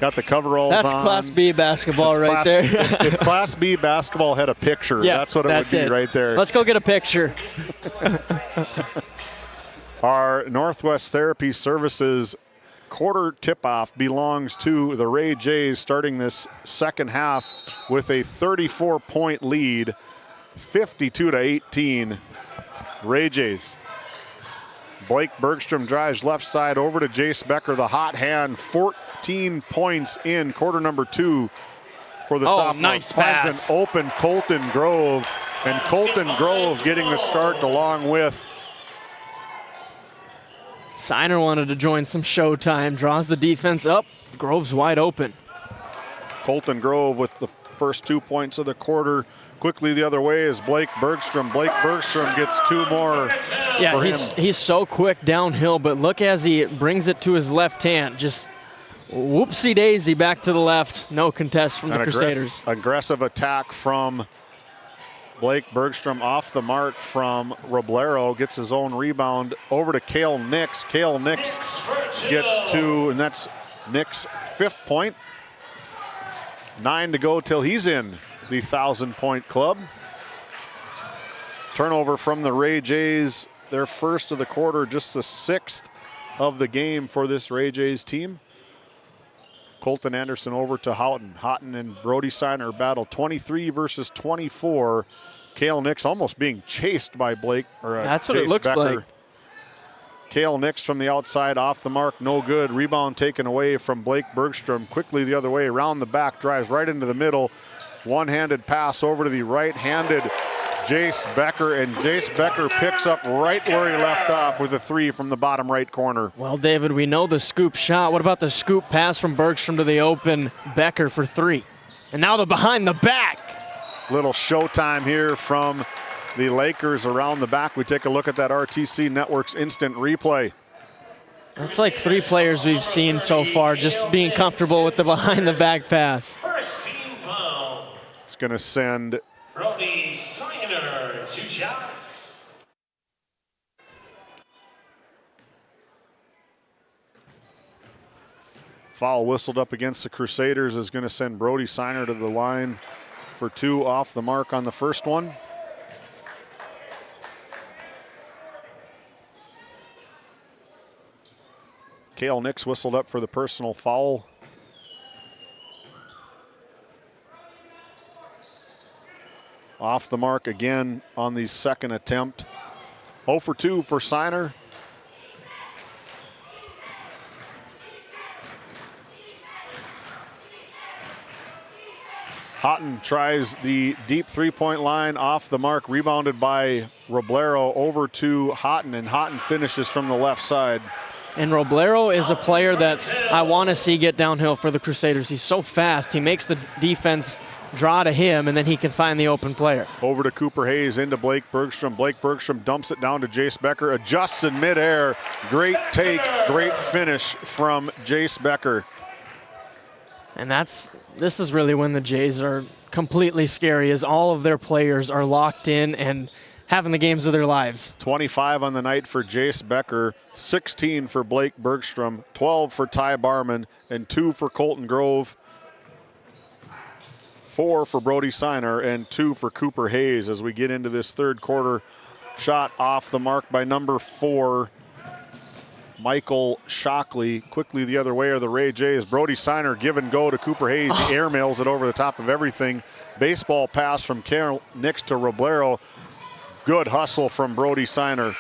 Got the coveralls on. That's Class B basketball right there. If Class B basketball had a picture, that's what it would be right there. Let's go get a picture. Our Northwest Therapy Services quarter tip-off belongs to the Ray Jays, starting this second half with a 34-point lead, 52-18. Ray Jays. Blake Bergstrom drives left side over to Jace Becker, the hot hand, 14 points in quarter number 2 for the sophomore. Nice pass. Finds an open Colton Grove, and Colton Grove getting the start along with Signer wanted to join some showtime, draws the defense up. Grove's wide open. Colton Grove with the first 2 points of the quarter. Quickly the other way is Blake Bergstrom. Blake Bergstrom gets 2 more. Yeah, he's so quick downhill, but look as he brings it to his left hand. Just whoopsie daisy back to the left. No contest from the Crusaders. Aggressive attack from Blake Bergstrom off the mark from Roblero. Gets his own rebound over to Cale Nix. Cale Nix gets 2, and that's Nick's 5th point. 9 to go till he's in the 1,000-point club. Turnover from the Ray Jays, their first of the quarter, just the 6th of the game for this Ray Jays team. Colton Anderson over to Houghton. Houghton and Brody Signer battle 23 versus 24. Cale Nix almost being chased by Blake. That's what it looks like. Cale Nix from the outside, off the mark, no good. Rebound taken away from Blake Bergstrom. Quickly the other way, around the back, drives right into the middle. One-handed pass over to the right-handed Jace Becker, and Jace Becker picks up right where he left off with a 3 from the bottom right corner. Well, David, we know the scoop shot. What about the scoop pass from Bergstrom to the open Becker for 3? And now the behind the back. Little showtime here from the Lakers around the back. We take a look at that RTC Networks instant replay. That's like 3 players we've seen so far just being comfortable with the behind-the-back pass. First team foul. It's going to send Brody Signer, 2 shots. foul whistled up against the Crusaders is going to send Brody Signer to the line for 2 off the mark on the first one. Cale Nix whistled up for the personal foul. Off the mark again on the second attempt. 0 for 2 for Signer. Houghton tries the deep three-point line, off the mark, rebounded by Roblero over to Houghton, and Houghton finishes from the left side. And Roblero is a player that I want to see get downhill for the Crusaders. He's so fast. He makes the defense draw to him, and then he can find the open player. Over to Cooper Hayes, into Blake Bergstrom. Blake Bergstrom dumps it down to Jace Becker, adjusts in midair. Great take, great finish from Jace Becker. And this is really when the Jays are completely scary, as all of their players are locked in and having the games of their lives. 25 on the night for Jace Becker, 16 for Blake Bergstrom, 12 for Ty Barman, and 2 for Colton Grove. 4 for Brody Signer and 2 for Cooper Hayes as we get into this third quarter. Shot off the mark by number 4, Michael Shockley. Quickly the other way are the Ray Jays. Brody Signer give and go to Cooper Hayes. He airmails it over the top of everything. Baseball pass from Cale Nix to Roblero. Good hustle from Brody Signer.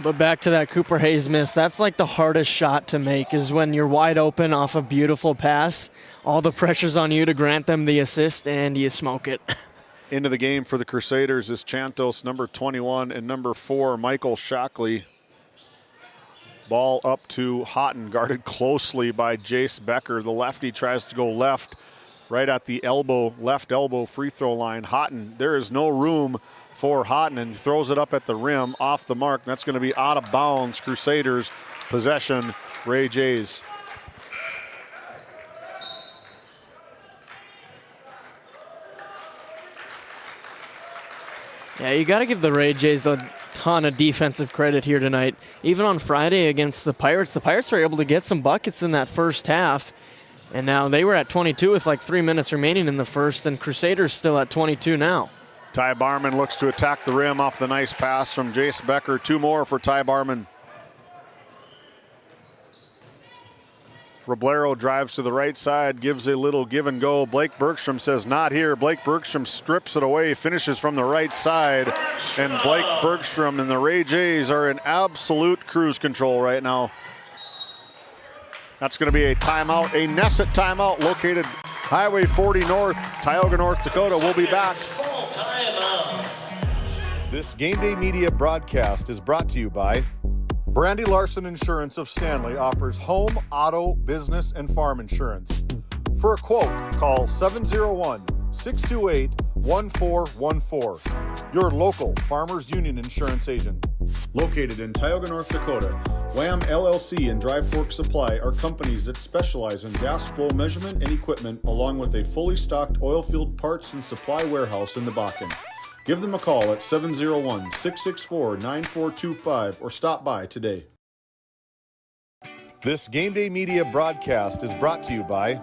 But back to that Cooper Hayes miss. That's like the hardest shot to make, is when you're wide open off a beautiful pass. All the pressure's on you to grant them the assist, and you smoke it. Into the game for the Crusaders is Chantos, number 21, and number 4, Michael Shockley. Ball up to Houghton, guarded closely by Jace Becker. The lefty tries to go left, right at the elbow, left elbow free throw line. Houghton, there is no room for Houghton, and throws it up at the rim, off the mark. That's going to be out of bounds. Crusaders possession, Ray Jays. Yeah, you got to give the Ray Jays a ton of defensive credit here tonight. Even on Friday against the Pirates were able to get some buckets in that first half. And now they were at 22 with like 3 minutes remaining in the first, and Crusaders still at 22 now. Ty Barman looks to attack the rim off the nice pass from Jace Becker. 2 more for Ty Barman. Roblero drives to the right side, gives a little give and go. Blake Bergstrom says not here. Blake Bergstrom strips it away, finishes from the right side. And Blake Bergstrom and the Ray Jays are in absolute cruise control right now. That's going to be a timeout, a Nesset timeout located Highway 40 North, Tioga, North Dakota. We'll be back. This Game Day Media broadcast is brought to you by Brandy Larson Insurance of Stanley offers home, auto, business, and farm insurance. For a quote, call 701-628-1414. Your local Farmers Union insurance agent. Located in Tioga, North Dakota, Wham LLC and Dry Fork Supply are companies that specialize in gas flow measurement and equipment, along with a fully stocked oil field parts and supply warehouse in the Bakken. Give them a call at 701-664-9425 or stop by today. This Game Day Media broadcast is brought to you by...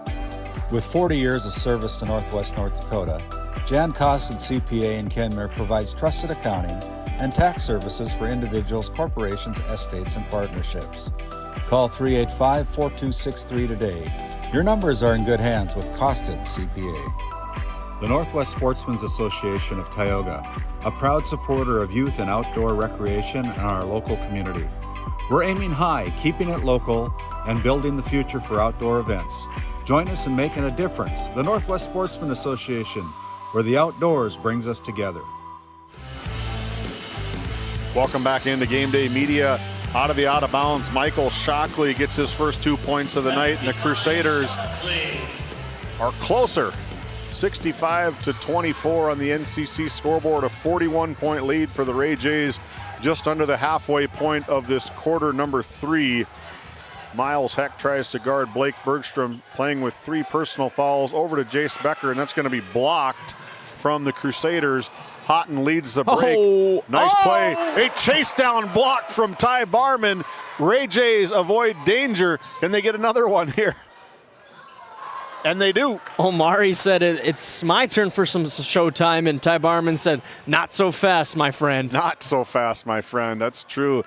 With 40 years of service to Northwest North Dakota, Jan Costin CPA in Kenmare provides trusted accounting and tax services for individuals, corporations, estates, and partnerships. Call 385-4263 today. Your numbers are in good hands with Costin CPA. The Northwest Sportsmen's Association of Tioga, a proud supporter of youth and outdoor recreation in our local community. We're aiming high, keeping it local, and building the future for outdoor events. Join us in making a difference. The Northwest Sportsmen Association, where the outdoors brings us together. Welcome back into Game Day Media. Out of bounds, Michael Shockley gets his first 2 points of the night, and the Crusaders are closer. 65-24 on the NCC scoreboard, a 41-point lead for the Ray Jays. just under the halfway point of this quarter number 3. Miles Heck tries to guard Blake Bergstrom, playing with 3 personal fouls over to Jace Becker, and that's going to be blocked from the Crusaders. Houghton leads the break. Nice play. A chase down block from Ty Barman. Ray Jays avoid danger. Can they get another one here? And they do. Omari said it's my turn for some showtime, and Ty Barman said, not so fast, my friend. Not so fast, my friend. That's true.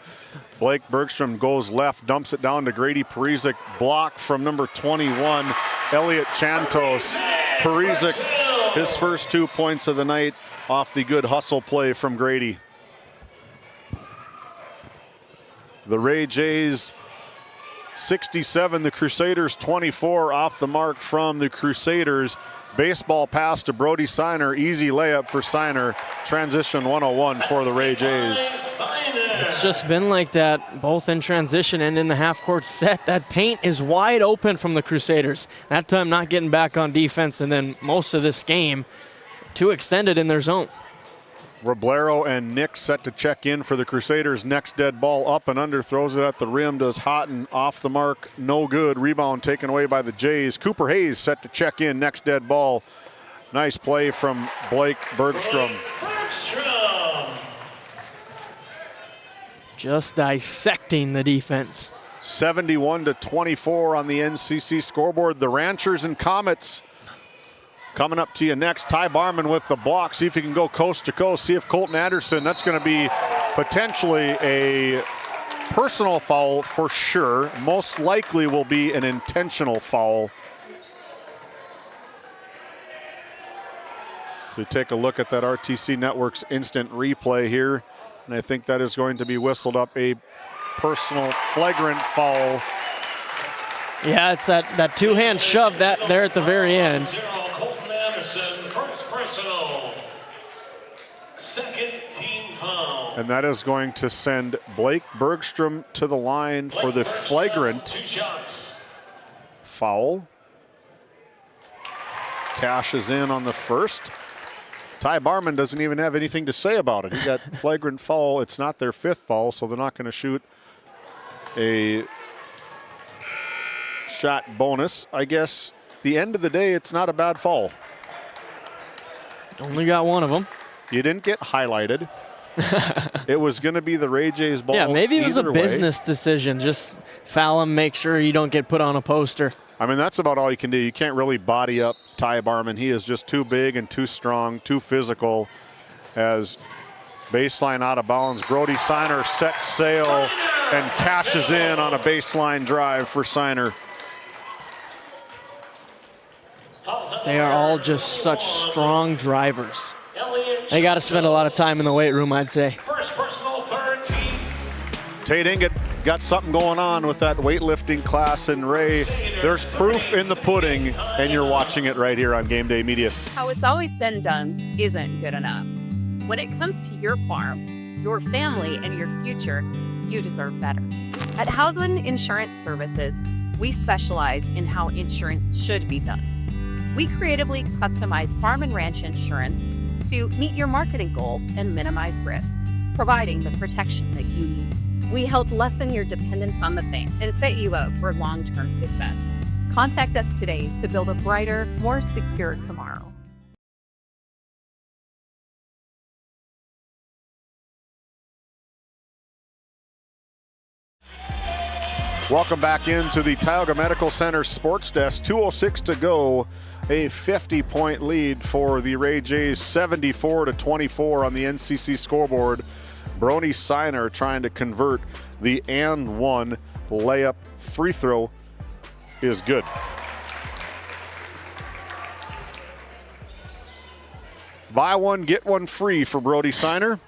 Blake Bergstrom goes left, dumps it down to Grady Parizek. Block from number 21, Elliot Chantos. Parizek, his first 2 points of the night off the good hustle play from Grady. The Ray Jays 67, the Crusaders 24, off the mark from the Crusaders. Baseball pass to Brody Siner, easy layup for Siner. Transition 101 for the Ray Jays. It's just been like that, both in transition and in the half-court set. That paint is wide open from the Crusaders. That time not getting back on defense, and then most of this game, too extended in their zone. Roblero and Nick set to check in for the Crusaders. Next dead ball up and under, throws it at the rim, does Houghton, off the mark, no good. Rebound taken away by the Jays. Cooper Hayes set to check in, next dead ball. Nice play from Blake Bergstrom. Just dissecting the defense. 71-24 on the NCC scoreboard. The Ranchers and Comets coming up to you next. Ty Barman with the block. See if he can go coast to coast. See if Colton Anderson, that's going to be potentially a personal foul for sure. Most likely will be an intentional foul. So we take a look at that RTC Network's instant replay here. And I think that is going to be whistled up a personal flagrant foul. Yeah, it's that two-hand shove that there at the very end. First personal, second team foul. And that is going to send Blake Bergstrom to the line for the flagrant foul. Cashes in on the first. Ty Barman doesn't even have anything to say about it. He got flagrant foul. It's not their 5th foul, so they're not going to shoot a shot bonus. I guess at the end of the day, it's not a bad foul. Only got one of them. You didn't get highlighted. It was going to be the Ray Jays ball. Yeah, maybe it was a business way. Decision. Just foul him, make sure you don't get put on a poster. I mean, that's about all you can do. You can't really body up Ty Barman. He is just too big and too strong, too physical. As baseline out of bounds, Brody Siner sets sail and cashes in on a baseline drive for Siner. They are all just such strong drivers. They got to spend a lot of time in the weight room, I'd say. First personal, third team. Tate Inget got something going on with that weightlifting class in Ray. There's proof in the pudding, and you're watching it right here on Game Day Media. How it's always been done isn't good enough. When it comes to your farm, your family, and your future, you deserve better. At Howland Insurance Services, we specialize in how insurance should be done. We creatively customize farm and ranch insurance to meet your marketing goals and minimize risk, providing the protection that you need. We help lessen your dependence on the bank and set you up for long-term success. Contact us today to build a brighter, more secure tomorrow. Welcome back into the Tioga Medical Center Sports Desk. 2:06 to go. A 50-point lead for the Ray Jays, 74-24 on the NCC scoreboard. Brony Siner trying to convert the and one layup. Free throw is good. Buy one, get one free for Brody Siner.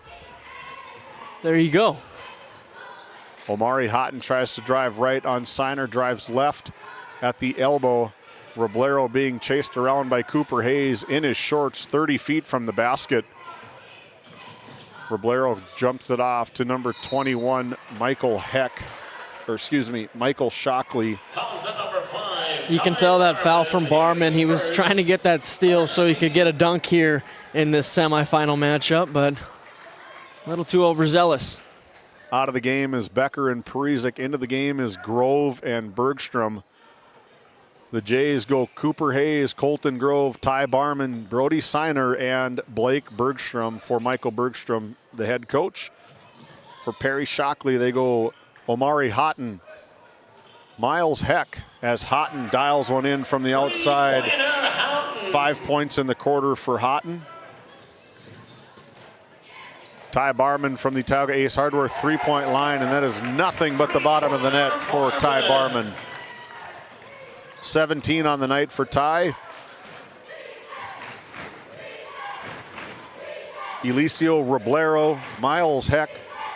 There you go. Omari Houghton tries to drive right on Siner, drives left at the elbow. Roblero being chased around by Cooper Hayes in his shorts, 30 feet from the basket. Roblero jumps it off to number 21, Michael Shockley. You can tell that foul from Barman. He was trying to get that steal so he could get a dunk here in this semifinal matchup, but a little too overzealous. Out of the game is Becker and Parizek. Into the game is Grove and Bergstrom. The Jays go Cooper Hayes, Colton Grove, Ty Barman, Brody Seiner, and Blake Bergstrom for Michael Bergstrom, the head coach. For Perry Shockley, they go Omari Houghton, Miles Heck, as Houghton dials one in from the outside. 5 points in the quarter for Houghton. Ty Barman from the Tioga Ace Hardware three-point line, and that is nothing but the bottom of the net for Ty Barman. 17 on the night for Ty. Eliseo Roblero, Miles Heck,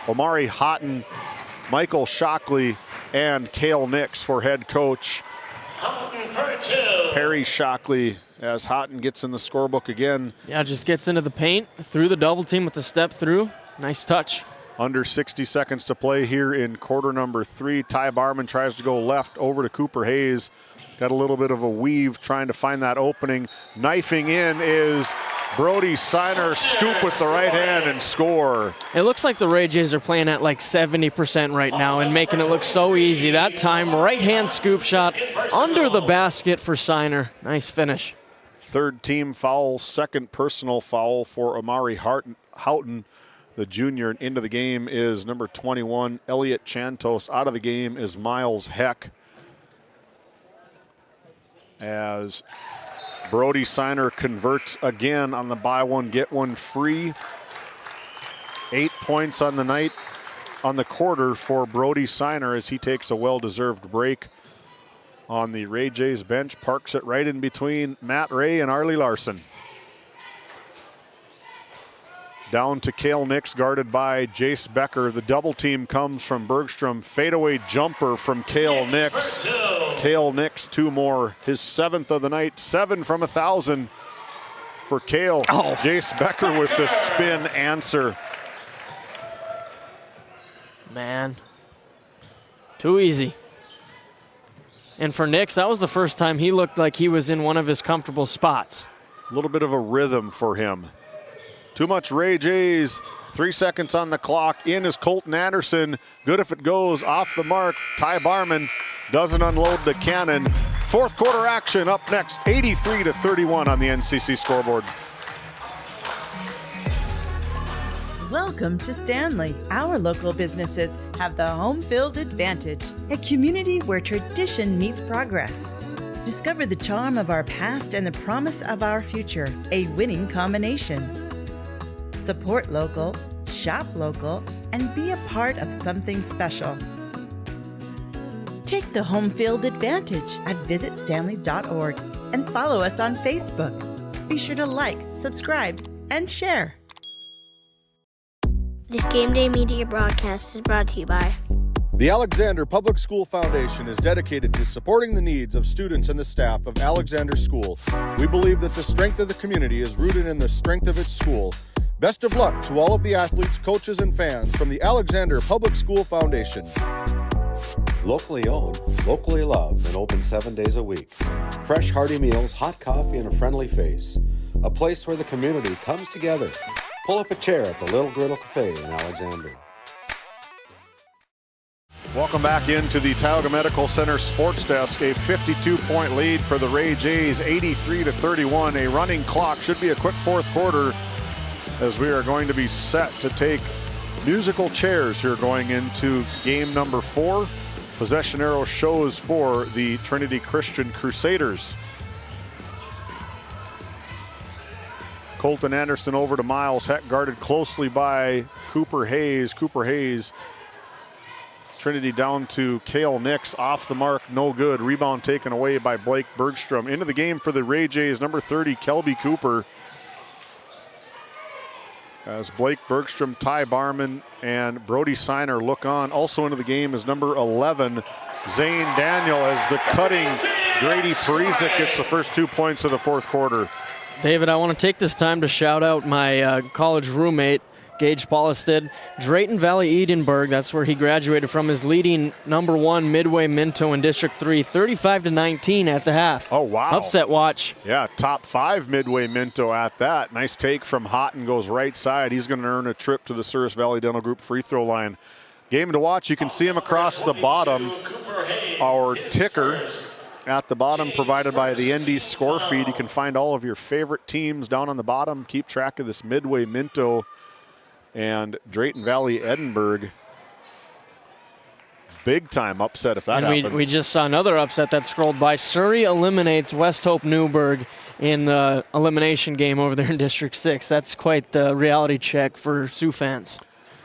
Omari Houghton, Michael Shockley, and Cale Nix for head coach. Perry Shockley as Houghton gets in the scorebook again. Yeah, just gets into the paint, through the double team with the step through. Nice touch. Under 60 seconds to play here in quarter number 3. Ty Barman tries to go left over to Cooper Hayes. Got a little bit of a weave trying to find that opening. Knifing in is Brody Seiner. Scoop with the right hand and score. It looks like the Ray Jays are playing at like 70% right now and making it look so easy. That time, right hand scoop shot under the basket for Seiner. Nice finish. Third team foul, second personal foul for Omari Houghton, the junior. Into the game is number 21, Elliot Chantos. Out of the game is Miles Heck. As Brody Seiner converts again on the buy one, get one free. 8 points on the night, on the quarter for Brody Seiner as he takes a well-deserved break on the Ray Jays bench. Parks it right in between Matt Ray and Arlie Larson. Down to Cale Nix, guarded by Jace Becker. The double team comes from Bergstrom. Fadeaway jumper from Cale Nix. Cale Nix, 2 more. His 7th of the night. 7 from 1,000 for Cale. Oh. Jace Becker with the spin answer. Man, too easy. And for Nix, that was the first time he looked like he was in one of his comfortable spots. A little bit of a rhythm for him. Too much Ray Jays. 3 seconds on the clock. In is Colton Anderson. Good if it goes. Off the mark. Ty Barman doesn't unload the cannon. Fourth quarter action up next. 83-31 on the NCC scoreboard. Welcome to Stanley. Our local businesses have the home field advantage, a community where tradition meets progress. Discover the charm of our past and the promise of our future, a winning combination. Support local, shop local, and be a part of something special. Take the home field advantage at visitstanley.org and follow us on Facebook. Be sure to like, subscribe, and share. This GameDay Media broadcast is brought to you by The Alexander Public School Foundation is dedicated to supporting the needs of students and the staff of Alexander School. We believe that the strength of the community is rooted in the strength of its school. Best of luck to all of the athletes, coaches, and fans from the Alexander Public School Foundation. Locally owned, locally loved, and open 7 days a week. Fresh, hearty meals, hot coffee, and a friendly face. A place where the community comes together. Pull up a chair at the Little Griddle Cafe in Alexander. Welcome back into the Tioga Medical Center Sports Desk. A 52-point lead for the Ray Jays, 83-31. A running clock. Should be a quick fourth quarter as we are going to be set to take musical chairs here going into game number 4. Possession arrow shows for the Trinity Christian Crusaders. Colton Anderson over to Miles Heck, guarded closely by Cooper Hayes. Cooper Hayes, Trinity down to Cale Nix, off the mark, no good. Rebound taken away by Blake Bergstrom. Into the game for the Ray Jays, number 30, Kelby Cooper. As Blake Bergstrom, Ty Barman, and Brody Seiner look on. Also into the game is number 11, Zane Daniel, as the cutting Grady Parizek gets the first 2 points of the fourth quarter. David, I want to take this time to shout out my college roommate, Gage Paulistad, Drayton Valley Edenburg. That's where he graduated from, his leading number 1 Midway Minto in District 3, 35-19 at the half. Oh, wow. Upset watch. Yeah, top 5 Midway Minto at that. Nice take from Houghton, goes right side. He's going to earn a trip to the Souris Valley Dental Group free throw line. Game to watch. You can see them across the bottom. Our ticker at the bottom provided by the ND score feed. You can find all of your favorite teams down on the bottom. Keep track of this Midway Minto and Drayton Valley Edinburgh. Big time upset if that happens. We just saw another upset that scrolled by. Surrey eliminates West Hope Newburgh in the elimination game over there in District 6. That's quite the reality check for Sioux fans.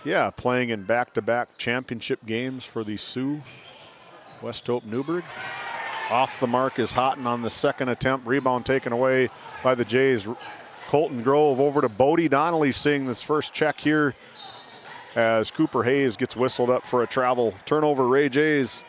Yeah, playing in back-to-back championship games for the Sioux. West Hope Newburgh. Off the mark is Houghton on the second attempt. Rebound taken away by the Jays. Colton Grove over to Bodie Donnelly seeing this first check here as Cooper Hayes gets whistled up for a travel. Turnover, Ray Jays.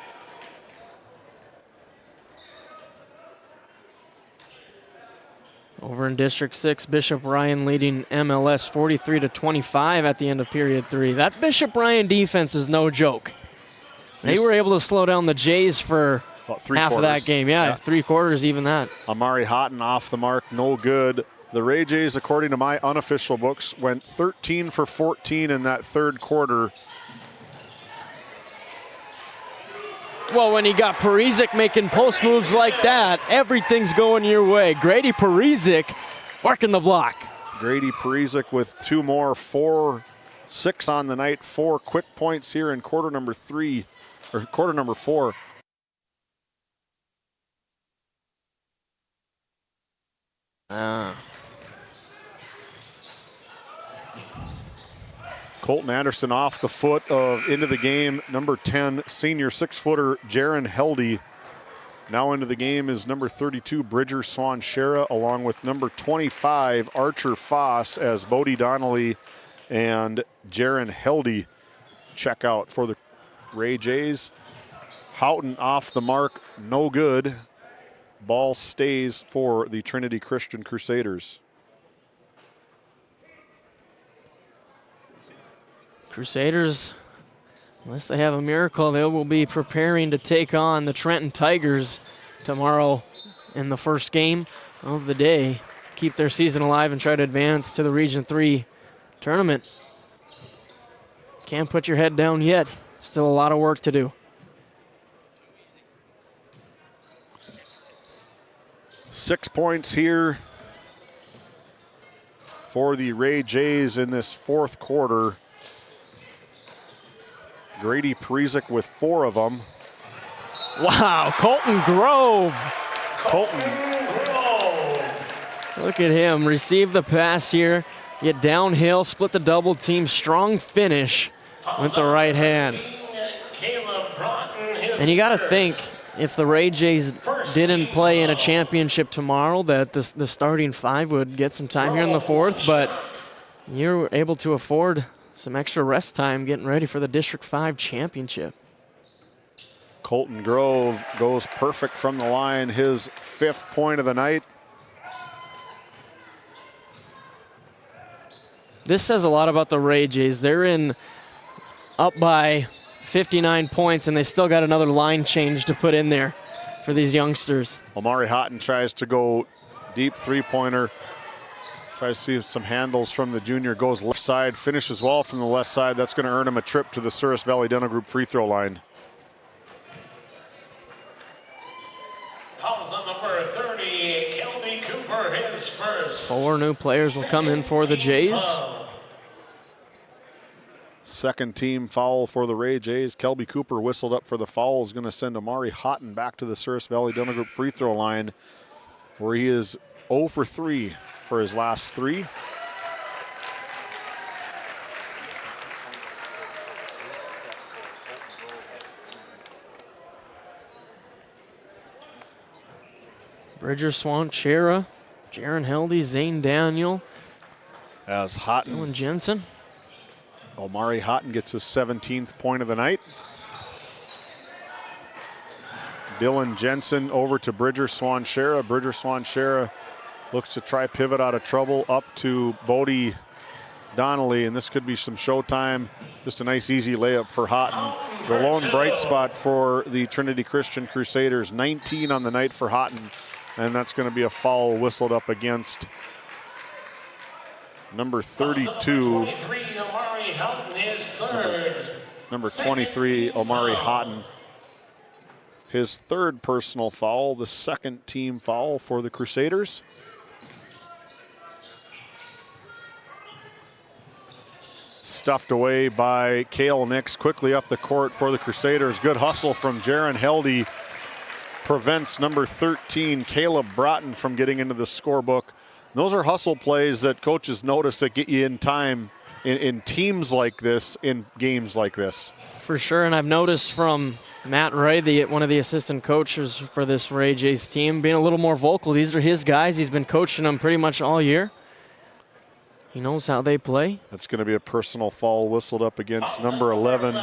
Over in District 6, Bishop Ryan leading MLS 43-25 at the end of period 3. That Bishop Ryan defense is no joke. They were able to slow down the Jays for half of that game. Yeah, 3 quarters, even that. Amari Houghton off the mark, no good. The Ray Jays, according to my unofficial books, went 13 for 14 in that third quarter. Well, when you got Parizic making post moves like that, everything's going your way. Grady Parizic working the block. Grady Parizic with 2 more, 4-6 on the night, 4 quick points here in quarter number 4. Colton Anderson off the foot of into the game. Number 10, senior 6-footer Jaron Heldy. Now into the game is number 32, Bridger Swan-Shera, along with number 25, Archer Foss, as Bodie Donnelly and Jaron Heldy check out for the Ray Jays. Houghton off the mark, no good. Ball stays for the Trinity Christian Crusaders. Crusaders, unless they have a miracle, they will be preparing to take on the Trenton Tigers tomorrow in the first game of the day. Keep their season alive and try to advance to the Region 3 tournament. Can't put your head down yet. Still a lot of work to do. Six points here for the Ray Jays in this fourth quarter. Grady Parizic with 4 of them. Wow, Colton Grove. Look at him, receive the pass here, get downhill, split the double team, strong finish with the right hand. And you gotta think, if the Ray Jays didn't play in a championship tomorrow, that the starting 5 would get some time here in the fourth, but you're able to afford some extra rest time getting ready for the District 5 championship. Colton Grove goes perfect from the line, his 5th point of the night. This says a lot about the Ray Jays. They're in up by 59 points, and they still got another line change to put in there for these youngsters. Omari Houghton tries to go deep 3-pointer. Tries to see some handles from the junior, goes left side, finishes well from the left side. That's going to earn him a trip to the Souris Valley Dental Group free throw line. Fouls on number 30, Kelby Cooper, his first. 4 new players will come in for the Jays. Second team foul for the Ray Jays. Kelby Cooper whistled up for the foul. Is going to send Omari Houghton back to the Souris Valley Dental Group free throw line, where he is 0 for 3 for his last 3. Bridger Swan-Shera, Jaron Heldy, Zane Daniel. As Houghton. Dylan Jensen. Omari Houghton gets his 17th point of the night. Dylan Jensen over to Bridger Swan-Shera. Bridger Swan-Shera looks to try pivot out of trouble up to Bodie Donnelly, and this could be some showtime. Just a nice easy layup for Houghton. The lone bright spot for the Trinity Christian Crusaders, 19 on the night for Houghton, and that's going to be a foul whistled up against number 32. number 23, Omari Houghton. His third personal foul, the second team foul for the Crusaders. Stuffed away by Cale Nix, quickly up the court for the Crusaders. Good hustle from Jaron Heldy. Prevents number 13, Caleb Broughton, from getting into the scorebook. Those are hustle plays that coaches notice that get you in time in teams like this, in games like this. For sure, and I've noticed from Matt Ray, one of the assistant coaches for this Ray Jays team, being a little more vocal. These are his guys. He's been coaching them pretty much all year. He knows how they play. That's going to be a personal foul whistled up against number 11,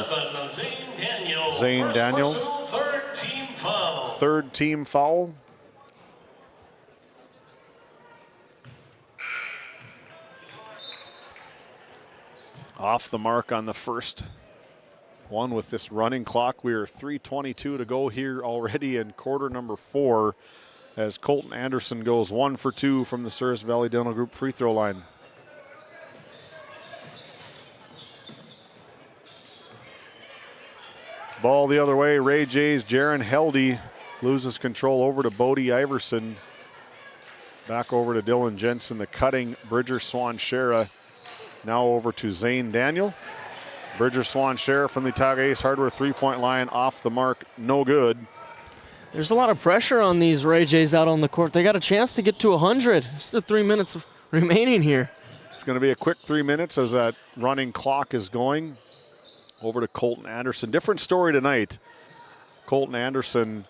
Zane Daniel. Third team foul. Off the mark on the first one with this running clock. We are 3:22 to go here already in quarter number 4 as Colton Anderson goes 1 for 2 from the Souris Valley Dental Group free throw line. Ball the other way, Ray Jays, Jaron Heldy loses control over to Bodie Iverson. Back over to Dylan Jensen, the cutting Bridger Swan-Shera. Now over to Zane Daniel. Bridger Swan-Shera from the Tioga Ace Hardware three-point line, off the mark, no good. There's a lot of pressure on these Ray Jays out on the court. They got a chance to get to 100. Just 3 minutes remaining here. It's going to be a quick 3 minutes as that running clock is going. Over to Colton Anderson. Different story tonight. Colton Anderson.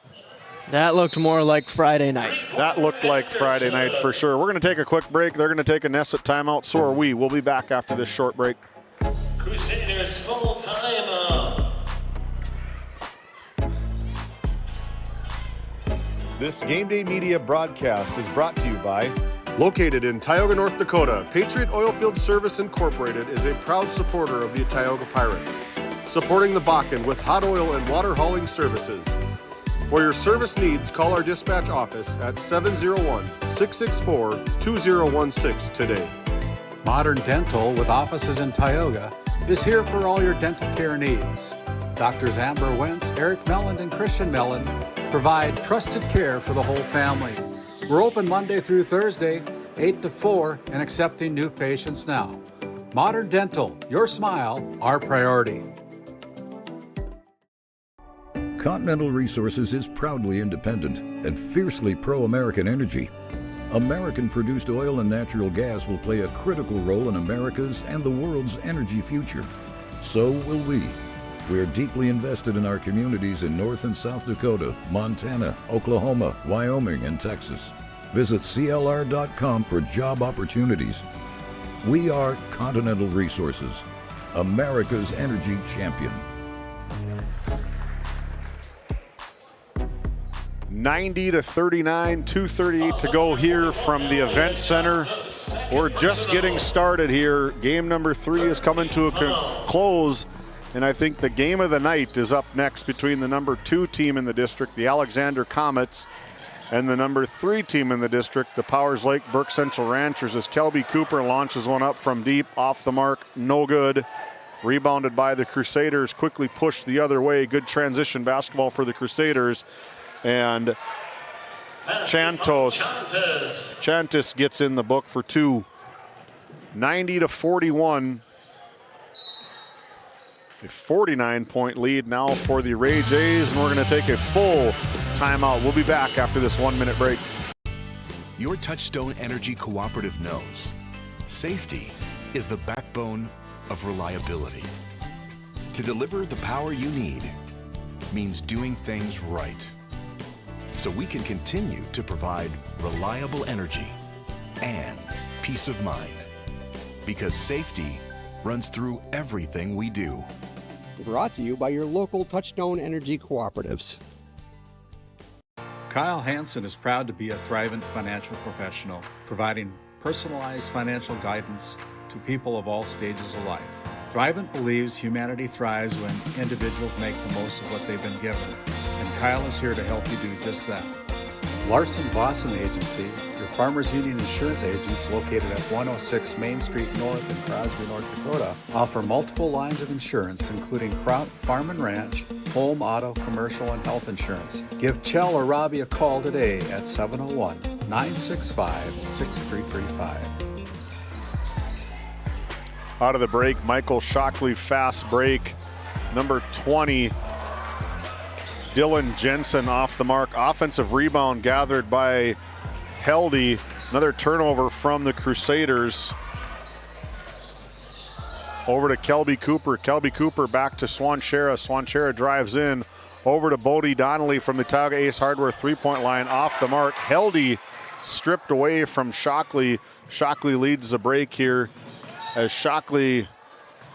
That looked more like Friday night. That looked like Friday night for sure. We're going to take a quick break. They're going to take a Nesset timeout. So are we. We'll be back after this short break. Crusaders full timeout. This GameDay Media broadcast is brought to you by, located in Tioga, North Dakota, Patriot Oilfield Service Incorporated is a proud supporter of the Tioga Pirates, supporting the Bakken with hot oil and water hauling services. For your service needs, call our dispatch office at 701-664-2016 today. Modern Dental, with offices in Tioga, is here for all your dental care needs. Doctors Amber Wentz, Eric Melland, and Christian Melland provide trusted care for the whole family. We're open Monday through Thursday, 8 to 4, and accepting new patients now. Modern Dental, your smile, our priority. Continental Resources is proudly independent and fiercely pro-American energy. American-produced oil and natural gas will play a critical role in America's and the world's energy future. So will we. We're deeply invested in our communities in North and South Dakota, Montana, Oklahoma, Wyoming, and Texas. Visit CLR.com for job opportunities. We are Continental Resources, America's energy champion. 90-39, 2:38 to go here from the event center. We're just getting started here. Game number 3 is coming to a close, and I think the game of the night is up next between the number 2 team in the district, the Alexander Comets, and the number 3 team in the district, the Powers Lake Burke Central Ranchers, as Kelby Cooper launches one up from deep, off the mark, no good. Rebounded by the Crusaders, quickly pushed the other way. Good transition basketball for the Crusaders. And Chantis gets in the book for 2. 90-41. A 49-point lead now for the Ray Jays, and we're going to take a full timeout. We'll be back after this 1-minute break. Your Touchstone Energy Cooperative knows safety is the backbone of reliability. To deliver the power you need means doing things right, so we can continue to provide reliable energy and peace of mind, because safety runs through everything we do. Brought to you by your local Touchstone Energy Cooperatives. Kyle Hansen is proud to be a Thrivent financial professional, providing personalized financial guidance to people of all stages of life. Thrivent believes humanity thrives when individuals make the most of what they've been given, and Kyle is here to help you do just that. Larson Boston Agency, your Farmers Union insurance agents located at 106 Main Street North in Crosby, North Dakota, offer multiple lines of insurance, including crop, farm and ranch, home, auto, commercial, and health insurance. Give Chell or Robbie a call today at 701-965-6335. Out of the break, Michael Shockley, fast break. Number 20, Dylan Jensen off the mark. Offensive rebound gathered by Heldy. Another turnover from the Crusaders. Over to Kelby Cooper. Kelby Cooper back to Swanchera. Swanchera drives in. Over to Bodie Donnelly from the Tioga Ace Hardware three-point line. Off the mark. Heldy stripped away from Shockley. Shockley leads the break here as Shockley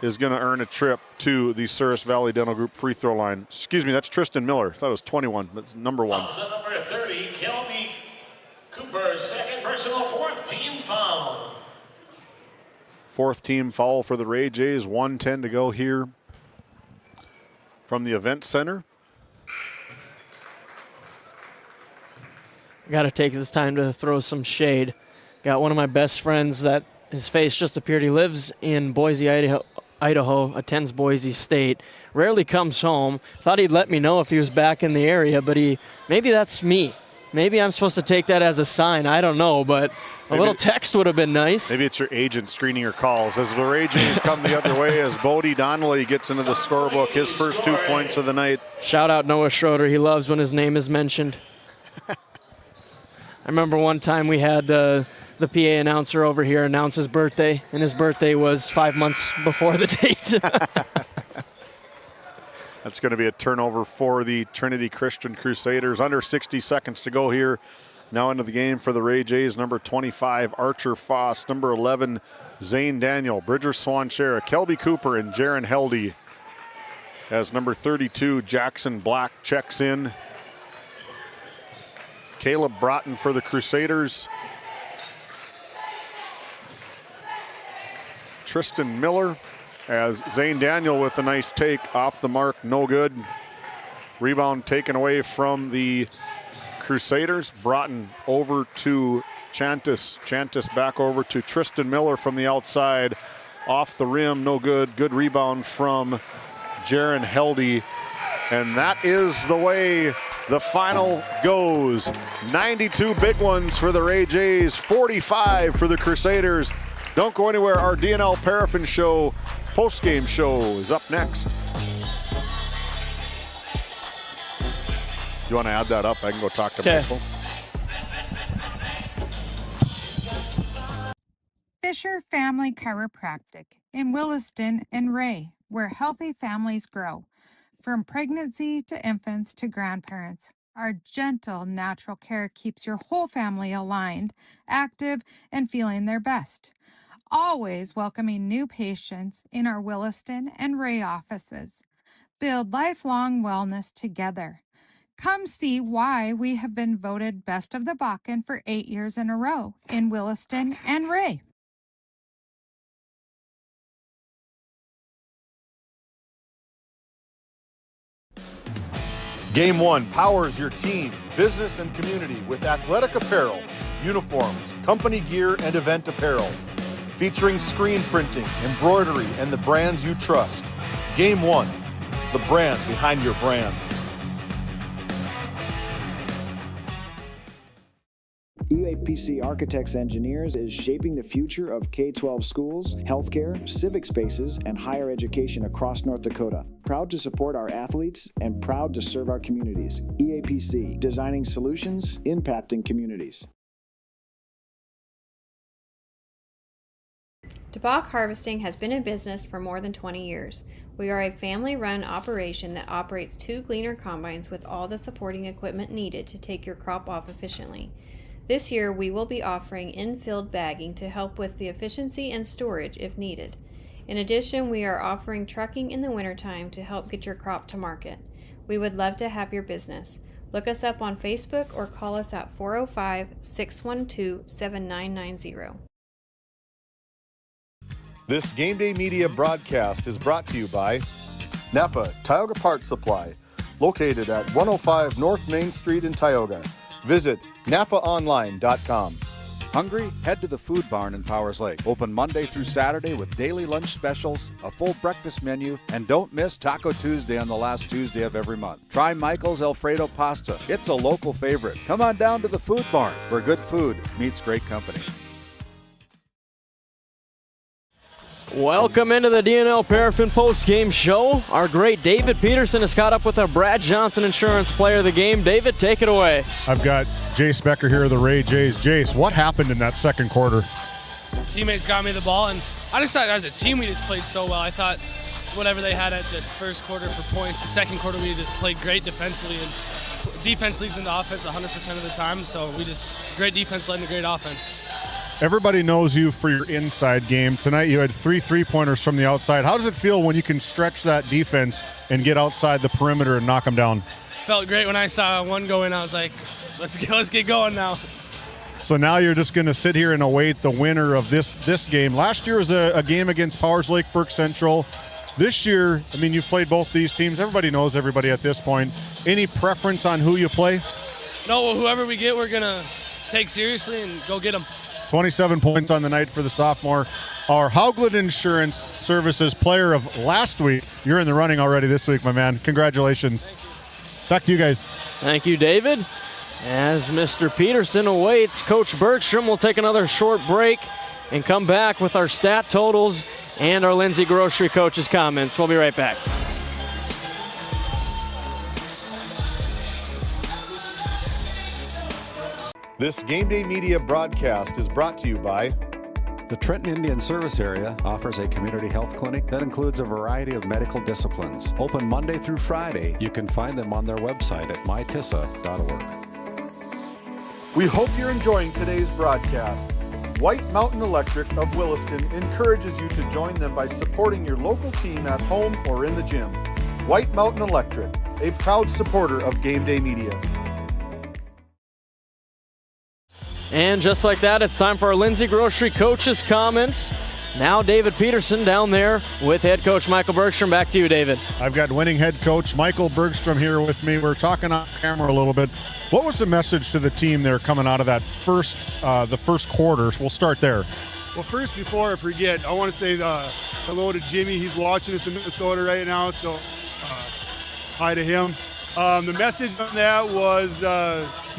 is going to earn a trip to the Souris Valley Dental Group free throw line. Excuse me, that's Tristan Miller. I thought it was 21, but it's number 1. Number 30, Kelby Cooper, second personal, fourth team foul. Fourth team foul for the Ray Jays. 1:10 to go here from the event center. I got to take this time to throw some shade. Got one of my best friends that his face just appeared. He lives in Boise, Idaho, attends Boise State, rarely comes home. Thought he'd let me know if he was back in the area, but maybe that's me. Maybe I'm supposed to take that as a sign. I don't know, but a little text would have been nice. Maybe it's your agent screening your calls. As the Ray Jays come the other way, as Bodie Donnelly gets into the scorebook, his first 2 points of the night. Shout out Noah Schroeder. He loves when his name is mentioned. I remember one time we had the PA announcer over here announce his birthday, and his birthday was 5 months before the date. That's going to be a turnover for the Trinity Christian Crusaders. Under 60 seconds to go here. Now into the game for the Ray Jays. Number 25, Archer Foss. Number 11, Zane Daniel. Bridger Swanchera, Kelby Cooper, and Jaron Heldy. As number 32, Jackson Black checks in. Caleb Broughton for the Crusaders. Tristan Miller, as Zane Daniel with a nice take off the mark, no good. Rebound taken away from the Crusaders. Broughton over to Chantis. Chantis back over to Tristan Miller from the outside. Off the rim, no good. Good rebound from Jaron Heldy. And that is the way the final goes. 92 big ones for the Ray Jays, 45 for the Crusaders. Don't go anywhere. Our DNL Paraffin Show, Postgame Show, is up next. You want to add that up? I can go talk to people. Fisher Family Chiropractic in Williston and Ray, where healthy families grow. From pregnancy to infants to grandparents, our gentle, natural care keeps your whole family aligned, active, and feeling their best. Always welcoming new patients in our Williston and Ray offices. Build lifelong wellness together. Come see why we have been voted Best of the Bakken for 8 years in a row in Williston and Ray. Game One powers your team, business, and community with athletic apparel, uniforms, company gear, and event apparel. Featuring screen printing, embroidery, and the brands you trust. Game One, the brand behind your brand. EAPC Architects Engineers is shaping the future of K-12 schools, healthcare, civic spaces, and higher education across North Dakota. Proud to support our athletes and proud to serve our communities. EAPC, designing solutions, impacting communities. DeBach Harvesting has been in business for more than 20 years. We are a family-run operation that operates 2 gleaner combines with all the supporting equipment needed to take your crop off efficiently. This year, we will be offering in-field bagging to help with the efficiency and storage if needed. In addition, we are offering trucking in the wintertime to help get your crop to market. We would love to have your business. Look us up on Facebook or call us at 405-612-7990. This GameDay Media broadcast is brought to you by Napa Tioga Parts Supply, located at 105 North Main Street in Tioga. Visit napaonline.com. Hungry? Head to the Food Barn in Powers Lake. Open Monday through Saturday with daily lunch specials, a full breakfast menu, and don't miss Taco Tuesday on the last Tuesday of every month. Try Michael's Alfredo Pasta. It's a local favorite. Come on down to the Food Barn, where good food meets great company. Welcome into the DNL Paraffin Postgame Show. Our great David Peterson has caught up with our Brad Johnson Insurance Player of the Game. David, take it away. I've got Jace Becker here of the Ray Jays. Jace, what happened in that second quarter? Teammates got me the ball, and I just thought as a team we just played so well. I thought whatever they had at this first quarter for points, the second quarter we just played great defensively, and defense leads into offense 100% of the time, so great defense led to great offense. Everybody knows you for your inside game. Tonight you had 3 3-pointers from the outside. How does it feel when you can stretch that defense and get outside the perimeter and knock them down? Felt great when I saw one go in. I was like, let's get going now. So now you're just going to sit here and await the winner of this game. Last year was a game against Powers Lake Burke Central. This year, I mean, you've played both these teams. Everybody knows everybody at this point. Any preference on who you play? No, whoever we get, we're going to take seriously and go get them. 27 points on the night for the sophomore. Our Haugland Insurance Services player of last week. You're in the running already this week, my man. Congratulations. Back to you guys. Thank you, David. As Mr. Peterson awaits, Coach Bergstrom will take another short break and come back with our stat totals and our Lindsay Grocery Coach's comments. We'll be right back. This GameDay Media broadcast is brought to you by The Trenton Indian Service Area offers a community health clinic that includes a variety of medical disciplines. Open Monday through Friday. You can find them on their website at mytissa.org. We hope you're enjoying today's broadcast. White Mountain Electric of Williston encourages you to join them by supporting your local team at home or in the gym. White Mountain Electric, a proud supporter of GameDay Media. And just like that, it's time for our Lindsay Grocery Coach's comments. Now David Peterson down there with head coach Michael Bergstrom. Back to you, David. I've got winning head coach Michael Bergstrom here with me. We're talking off camera a little bit. What was the message to the team there coming out of that the first quarter? We'll start there. Well, first, before I forget, I want to say hello to Jimmy. He's watching us in Minnesota right now, so hi to him. The message on that was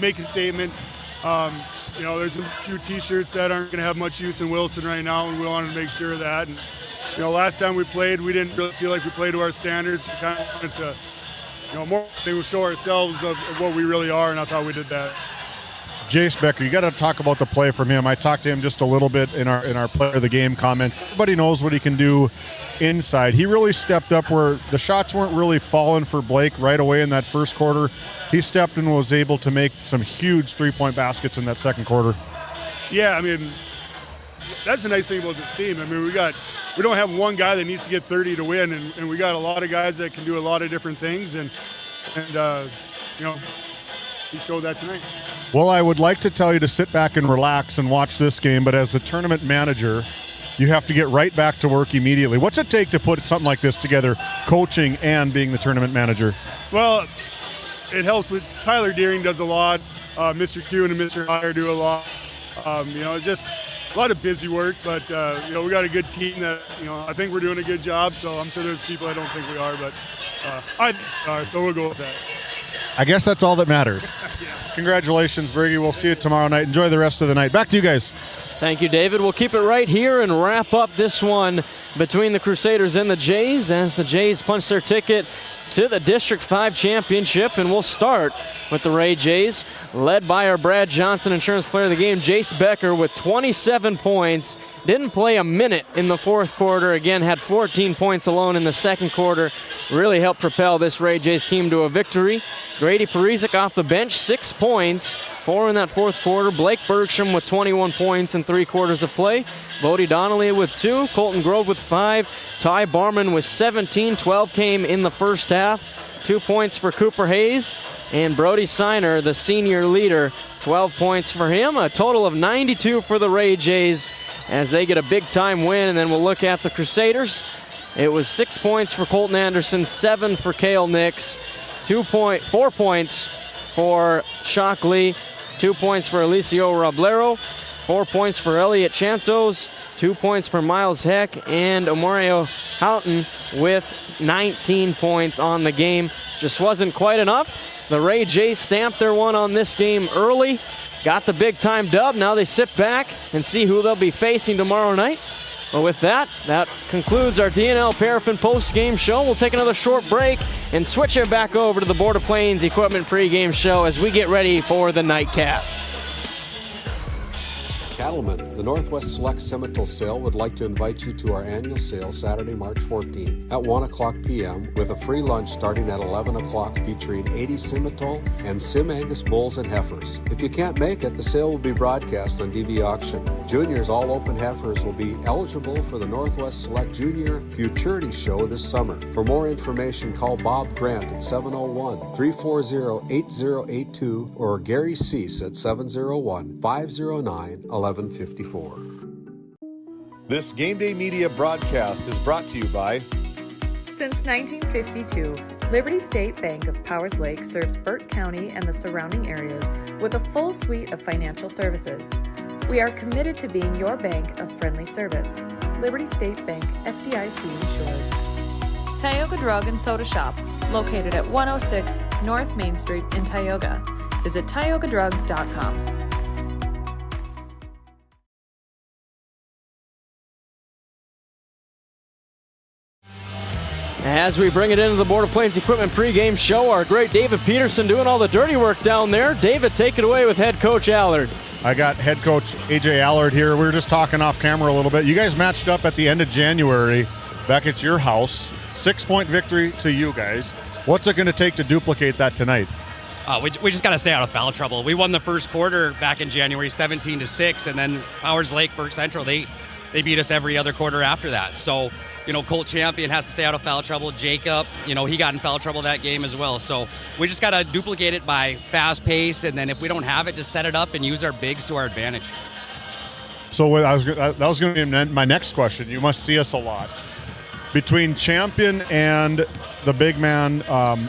making a statement. You know, there's a few T-shirts that aren't going to have much use in Wilson right now, and we wanted to make sure of that. And, you know, last time we played, we didn't really feel like we played to our standards. We kind of wanted to, you know, more to show ourselves of what we really are, and I thought we did that. Jace Becker, you got to talk about the play from him. I talked to him just a little bit in our player of the game comments. Everybody knows what he can do inside. He really stepped up where the shots weren't really falling for Blake right away in that first quarter. He stepped and was able to make some huge three-point baskets in that second quarter. Yeah, I mean, that's the nice thing about this team. I mean, we don't have one guy that needs to get 30 to win, and we got a lot of guys that can do a lot of different things, and you know, he showed that tonight. Well, I would like to tell you to sit back and relax and watch this game, but as the tournament manager, you have to get right back to work immediately. What's it take to put something like this together, coaching and being the tournament manager? Well, it helps with Tyler Deering does a lot. Mr. Q and Mr. Heyer do a lot. You know, it's just a lot of busy work, but you know, we got a good team that, you know, I think we're doing a good job. So I'm sure there's people I don't think we are, but so we'll go with that. I guess that's all that matters. Yeah. Congratulations, Bergie. We'll see you tomorrow night. Enjoy the rest of the night. Back to you guys. Thank you, David. We'll keep it right here and wrap up this one between the Crusaders and the Jays as the Jays punch their ticket to the District 5 Championship. And we'll start with the Ray Jays, led by our Brad Johnson Insurance Player of the Game, Jace Becker, with 27 points. Didn't play a minute in the fourth quarter. Again, had 14 points alone in the second quarter. Really helped propel this Ray Jays team to a victory. Grady Parizek off the bench, 6 points, 4 in that fourth quarter. Blake Bergstrom with 21 points in 3 quarters of play. Bodie Donnelly with 2, Colton Grove with 5, Ty Barman with 17, 12 came in the first half. 2 points for Cooper Hayes, and Brody Siner, the senior leader, 12 points for him. A total of 92 for the Ray Jays as they get a big-time win. And then we'll look at the Crusaders. It was 6 points for Colton Anderson, 7 for Cale Nix, 4 points for Shockley, 2 points for Alicio Roblero, 4 points for Elliot Chantos, 2 points for Miles Heck, and Omario Houghton with 19 points on the game. Just wasn't quite enough. The Ray Jays stamped their one on this game early, got the big-time dub. Now they sit back and see who they'll be facing tomorrow night. Well, with that concludes our DNL Paraffin post-game show. We'll take another short break and switch it back over to the Border Plains Equipment pregame show as we get ready for the nightcap. Cattlemen, the Northwest Select Simmental Sale would like to invite you to our annual sale Saturday, March 14th at 1 o'clock p.m. with a free lunch starting at 11 o'clock featuring 80 Simmental and Sim Angus bulls and heifers. If you can't make it, the sale will be broadcast on DV Auction. Juniors all open heifers will be eligible for the Northwest Select Junior Futurity Show this summer. For more information, call Bob Grant at 701-340-8082 or Gary Cease at 701-509-1154. This Game Day Media broadcast is brought to you by... Since 1952, Liberty State Bank of Powers Lake serves Burt County and the surrounding areas with a full suite of financial services. We are committed to being your bank of friendly service. Liberty State Bank, FDIC insured. Tioga Drug and Soda Shop, located at 106 North Main Street in Tioga. Visit tiogadrug.com. As we bring it into the Border Plains Equipment pregame show, our great David Peterson doing all the dirty work down there. David, take it away with head coach Allard. I got head coach AJ Allard here. We were just talking off camera a little bit. You guys matched up at the end of January back at your house. 6-point victory to you guys. What's it going to take to duplicate that tonight? We just got to stay out of foul trouble. We won the first quarter back in January 17-6, and then Powers Lake, Burke Central, they beat us every other quarter after that. So, Colt Champion has to stay out of foul trouble. Jacob, he got in foul trouble that game as well. So we just got to duplicate it by fast pace, and then if we don't have it, just set it up and use our bigs to our advantage. So that was going to be my next question. You must see us a lot. Between Champion and the big man,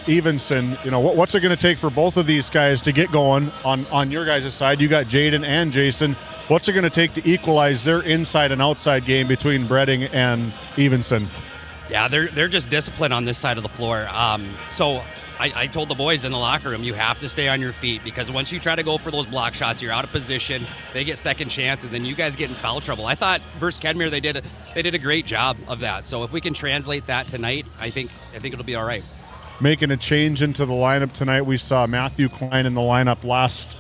Evenson, what's it going to take for both of these guys to get going on your guys' side? You got Jaden and Jason. What's it going to take to equalize their inside and outside game between Bredding and Evenson? Yeah, they're just disciplined on this side of the floor. So I told the boys in the locker room, you have to stay on your feet, because once you try to go for those block shots, you're out of position. They get second chance, and then you guys get in foul trouble. I thought versus Kenmare they did a great job of that. So if we can translate that tonight, I think it'll be all right. Making a change into the lineup tonight, we saw Matthew Klein in the lineup last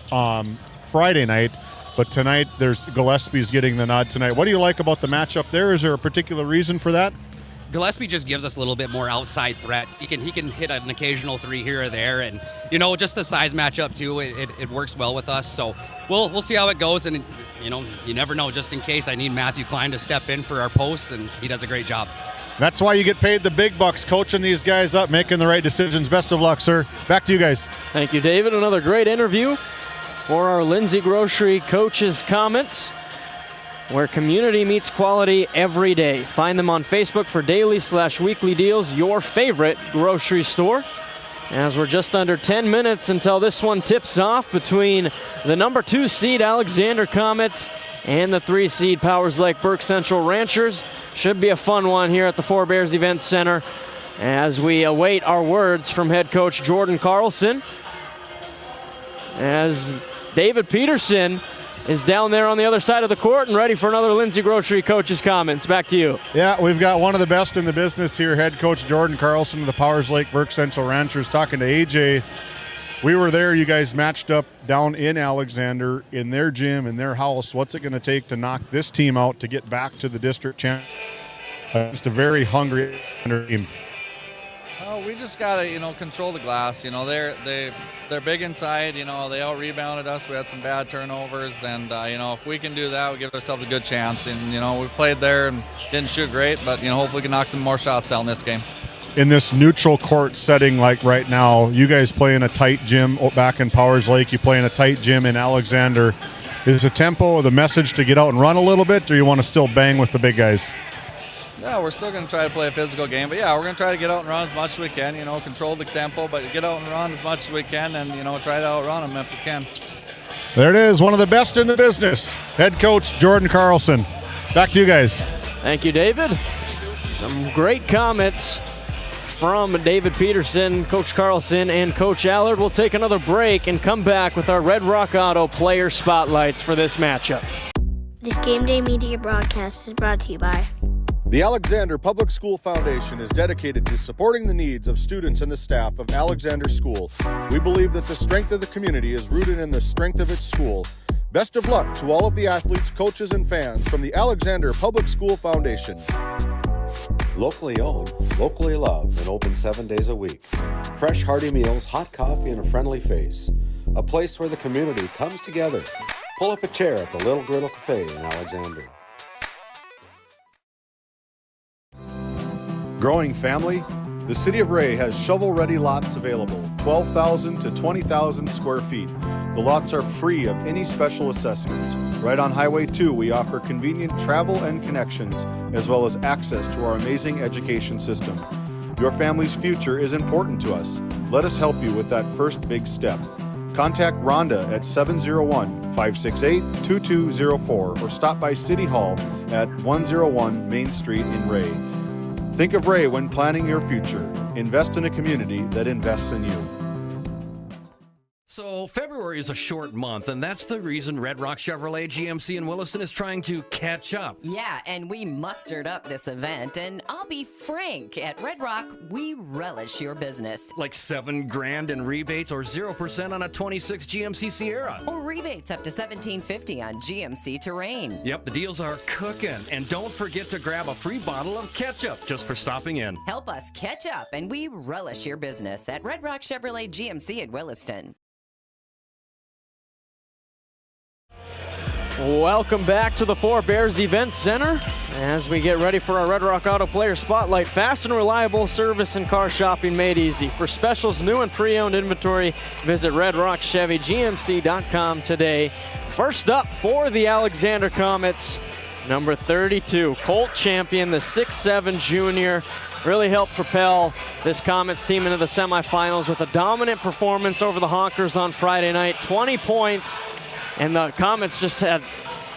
Friday night. But tonight, Gillespie's getting the nod tonight. What do you like about the matchup there? Is there a particular reason for that? Gillespie just gives us a little bit more outside threat. He can hit an occasional three here or there, and just the size matchup too. It works well with us. So we'll see how it goes, and you never know. Just in case, I need Matthew Klein to step in for our posts, and he does a great job. That's why you get paid the big bucks, coaching these guys up, making the right decisions. Best of luck, sir. Back to you guys. Thank you, David. Another great interview for our Lindsay Grocery Coaches Comments, where community meets quality every day. Find them on Facebook for daily/weekly deals, your favorite grocery store. As we're just under 10 minutes until this one tips off between the number 2 seed Alexander Comets and the 3 seed Powers Lake Burke Central Ranchers. Should be a fun one here at the Four Bears Event Center as we await our words from head coach Jordan Carlson, as David Peterson is down there on the other side of the court and ready for another Lindsay Grocery Coaches Comments. Back to you. Yeah, we've got one of the best in the business here, head coach Jordan Carlson of the Powers Lake Burke Central Ranchers, talking to AJ. We were there. You guys matched up down in Alexander in their gym, in their house. What's it going to take to knock this team out to get back to the district champ? Just a very hungry team. We just gotta, control the glass. They're big inside. They out-rebounded us. We had some bad turnovers, and if we can do that, we give ourselves a good chance. And we played there and didn't shoot great, but hopefully we can knock some more shots down this game. In this neutral court setting like right now, you guys play in a tight gym back in Powers Lake. You play in a tight gym in Alexander. Is the tempo, the message to get out and run a little bit, or you want to still bang with the big guys? Yeah, we're still going to try to play a physical game, but we're going to try to get out and run as much as we can, control the tempo, but get out and run as much as we can and, try to outrun them if we can. There it is, one of the best in the business, head coach Jordan Carlson. Back to you guys. Thank you, David. Some great comments from David Peterson, Coach Carlson, and Coach Allard. We'll take another break and come back with our Red Rock Auto player spotlights for this matchup. This GameDay Media broadcast is brought to you by The Alexander Public School Foundation is dedicated to supporting the needs of students and the staff of Alexander School. We believe that the strength of the community is rooted in the strength of its school. Best of luck to all of the athletes, coaches, and fans from the Alexander Public School Foundation. Locally owned, locally loved, and open 7 days a week. Fresh, hearty meals, hot coffee, and a friendly face. A place where the community comes together. Pull up a chair at the Little Griddle Cafe in Alexander. Growing family? The City of Ray has shovel-ready lots available, 12,000 to 20,000 square feet. The lots are free of any special assessments. Right on Highway 2, we offer convenient travel and connections, as well as access to our amazing education system. Your family's future is important to us. Let us help you with that first big step. Contact Rhonda at 701-568-2204 or stop by City Hall at 101 Main Street in Ray. Think of Ray when planning your future. Invest in a community that invests in you. So February is a short month, and that's the reason Red Rock Chevrolet GMC in Williston is trying to catch up. Yeah, and we mustered up this event, and I'll be frank, at Red Rock, we relish your business. Like $7,000 in rebates or 0% on a 26 GMC Sierra. Or rebates up to $1,750 on GMC Terrain. Yep, the deals are cooking. And don't forget to grab a free bottle of ketchup just for stopping in. Help us catch up, and we relish your business at Red Rock Chevrolet GMC in Williston. Welcome back to the Four Bears Event Center as we get ready for our Red Rock Auto Player Spotlight. Fast and reliable service and car shopping made easy. For specials, new and pre-owned inventory, visit redrockchevygmc.com today. First up for the Alexander Comets, number 32, Colt Champion, the 6'7" junior. Really helped propel this Comets team into the semifinals with a dominant performance over the Honkers on Friday night. 20 points. And the Comets just had,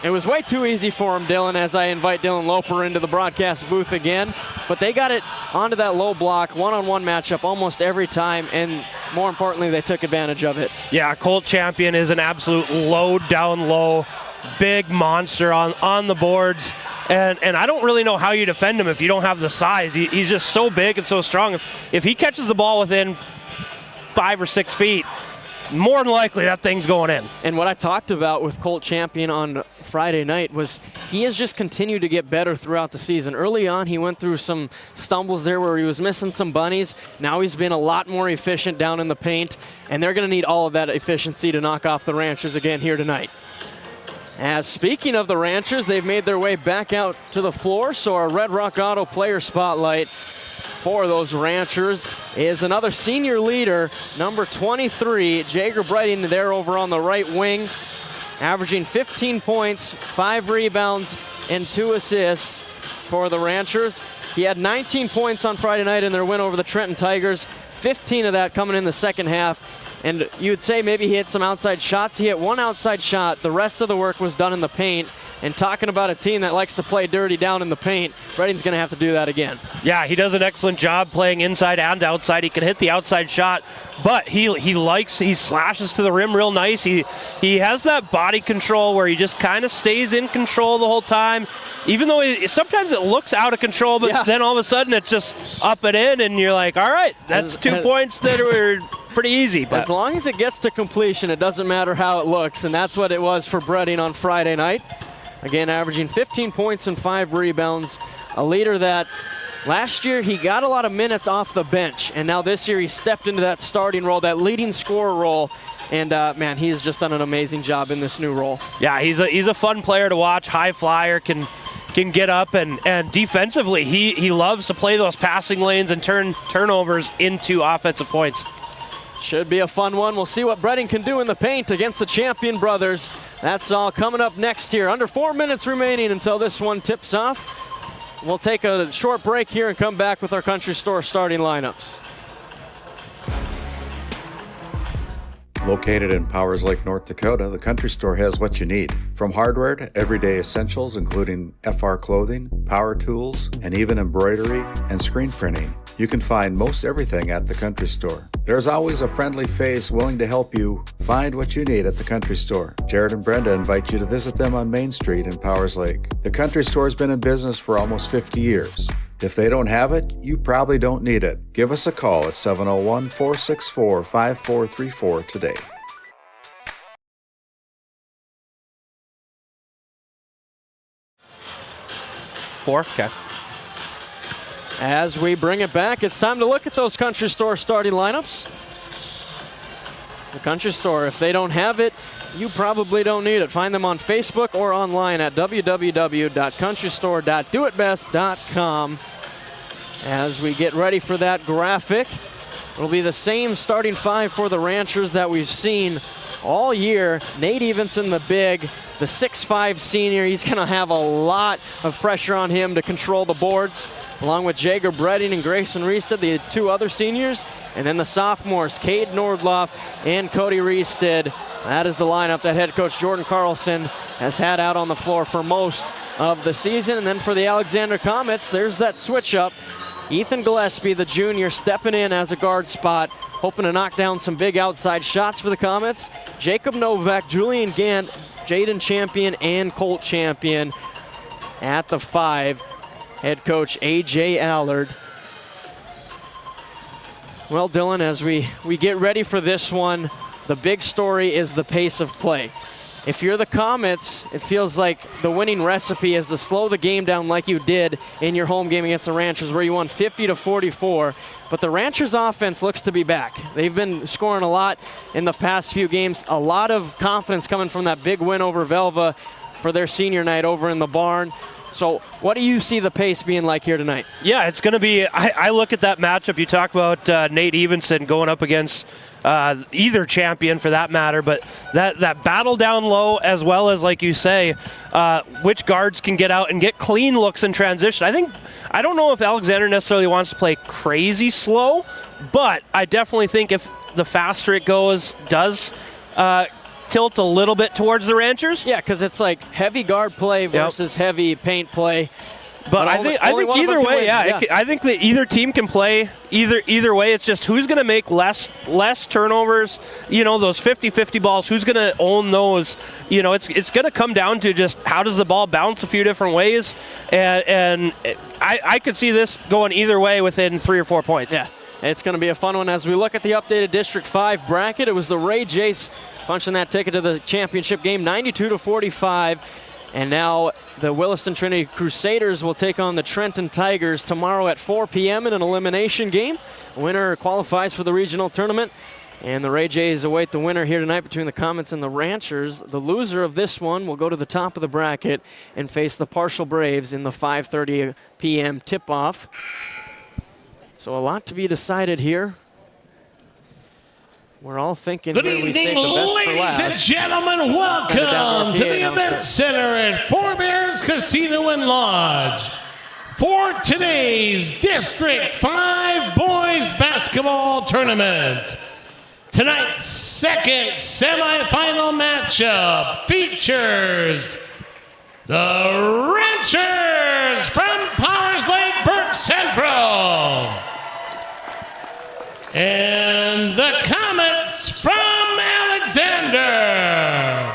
it was way too easy for them, Dylan, as I invite Dylan Loper into the broadcast booth again. But they got it onto that low block, one-on-one matchup almost every time, and more importantly, they took advantage of it. Yeah, Colt Champion is an absolute load down low, big monster on the boards. And I don't really know how you defend him if you don't have the size. He's just so big and so strong. If he catches the ball within 5 or 6 feet, more than likely that thing's going in. And what I talked about with Colt Champion on Friday night was he has just continued to get better throughout the season. Early on, he went through some stumbles there where he was missing some bunnies. Now he's been a lot more efficient down in the paint, and they're going to need all of that efficiency to knock off the Ranchers again here tonight. As speaking of the Ranchers, they've made their way back out to the floor, so our Red Rock Auto Player Spotlight for those Ranchers is another senior leader, number 23, Jager Brighting, there over on the right wing, averaging 15 points, 5 rebounds, and 2 assists for the Ranchers. He had 19 points on Friday night in their win over the Trenton Tigers, 15 of that coming in the second half. And you would say maybe he hit some outside shots. He hit one outside shot. The rest of the work was done in the paint. And talking about a team that likes to play dirty down in the paint, Redding's going to have to do that again. Yeah, he does an excellent job playing inside and outside. He can hit the outside shot, but he slashes to the rim real nice. He has that body control where he just kind of stays in control the whole time. Even though sometimes it looks out of control, but then all of a sudden it's just up and in, and you're like, all right, that's 2 points that were pretty easy. But as long as it gets to completion, it doesn't matter how it looks, and that's what it was for Bredding on Friday night. Again, averaging 15 points and 5 rebounds. A leader that last year he got a lot of minutes off the bench, and now this year he stepped into that starting role, that leading scorer role. And man, he has just done an amazing job in this new role. Yeah, he's a fun player to watch. High flyer, can get up, and defensively he loves to play those passing lanes and turn turnovers into offensive points. Should be a fun one. We'll see what Bredding can do in the paint against the Champion brothers. That's all coming up next here. Under 4 minutes remaining until this one tips off. We'll take a short break here and come back with our Country Store starting lineups. Located in Powers Lake, North Dakota, the Country Store has what you need. From hardware to everyday essentials, including FR clothing, power tools, and even embroidery and screen printing. You can find most everything at the Country Store. There's always a friendly face willing to help you find what you need at the Country Store. Jared and Brenda invite you to visit them on Main Street in Powers Lake. The Country Store has been in business for almost 50 years. If they don't have it, you probably don't need it. Give us a call at 701-464-5434 today. Okay. As we bring it back, it's time to look at those Country Store starting lineups. The Country Store, if they don't have it, you probably don't need it. Find them on Facebook or online at www.countrystore.doitbest.com. As we get ready for that graphic, it'll be the same starting five for the Ranchers that we've seen all year. Nate Evenson, the big, the 6'5" senior, he's going to have a lot of pressure on him to control the boards, along with Jager Bredding and Grayson Reested, the two other seniors, and then the sophomores, Cade Nordloff and Cody Reested. That is the lineup that head coach Jordan Carlson has had out on the floor for most of the season. And then for the Alexander Comets, there's that switch up. Ethan Gillespie, the junior, stepping in as a guard spot, hoping to knock down some big outside shots for the Comets. Jacob Novak, Julian Gant, Jaden Champion, and Colt Champion at the 5. Head coach A.J. Allard. Well, Dylan, as we get ready for this one, the big story is the pace of play. If you're the Comets, it feels like the winning recipe is to slow the game down like you did in your home game against the Ranchers, where you won 50-44. But the Ranchers offense looks to be back. They've been scoring a lot in the past few games. A lot of confidence coming from that big win over Velva for their senior night over in the barn. So what do you see the pace being like here tonight? Yeah, it's going to be, I look at that matchup. You talk about Nate Evenson going up against either champion for that matter, but that battle down low, as well as, like you say, which guards can get out and get clean looks in transition. I don't know if Alexander necessarily wants to play crazy slow, but I definitely think if the faster it goes, does tilt a little bit towards the Ranchers. Yeah, because it's like heavy guard play versus heavy paint play. But I think either way, I think that either team can play either way. It's just who's going to make less turnovers. You know, those 50-50 balls. Who's going to own those? You know, it's going to come down to just how does the ball bounce a few different ways, and I could see this going either way within 3 or 4 points. Yeah, it's going to be a fun one as we look at the updated District 5 bracket. It was the Ray Jace punching that ticket to the championship game, 92-45. And now the Williston Trinity Crusaders will take on the Trenton Tigers tomorrow at 4 p.m. in an elimination game. The winner qualifies for the regional tournament. And the Ray Jays await the winner here tonight between the Comets and the Ranchers. The loser of this one will go to the top of the bracket and face the Partial Braves in the 5:30 p.m. tip-off. So a lot to be decided here. We're all thinking Good here we evening, save the best for ladies last. and gentlemen. Welcome to the event center at Four Bears Casino and Lodge for today's District 5 Boys Basketball Tournament. Tonight's second semifinal matchup features the Ranchers from Powers Lake Burke Central and the Comets from Alexander.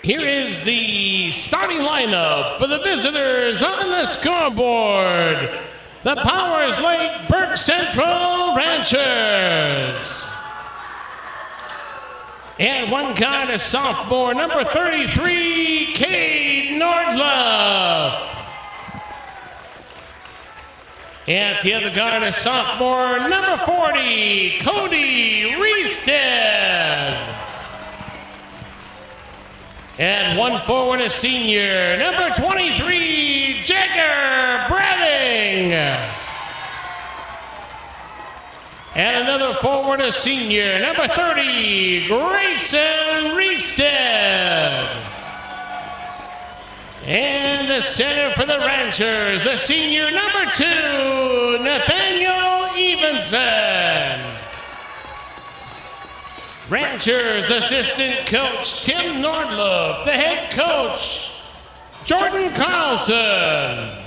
Here is the starting lineup for the visitors on the scoreboard. The Powers Lake Burke Central Ranchers. And one guard, a sophomore, number 33, Cade Nordloff. And the other guard, a sophomore, number 40, Cody Reested. And one forward, a senior, number 23, Jager Bredding. And another forward, a senior, number 30, Grayson Reested. And the center for the Ranchers, the senior, number 2, Nathaniel Evenson. Ranchers assistant coach Tim Nordloff. The head coach Jordan Carlson.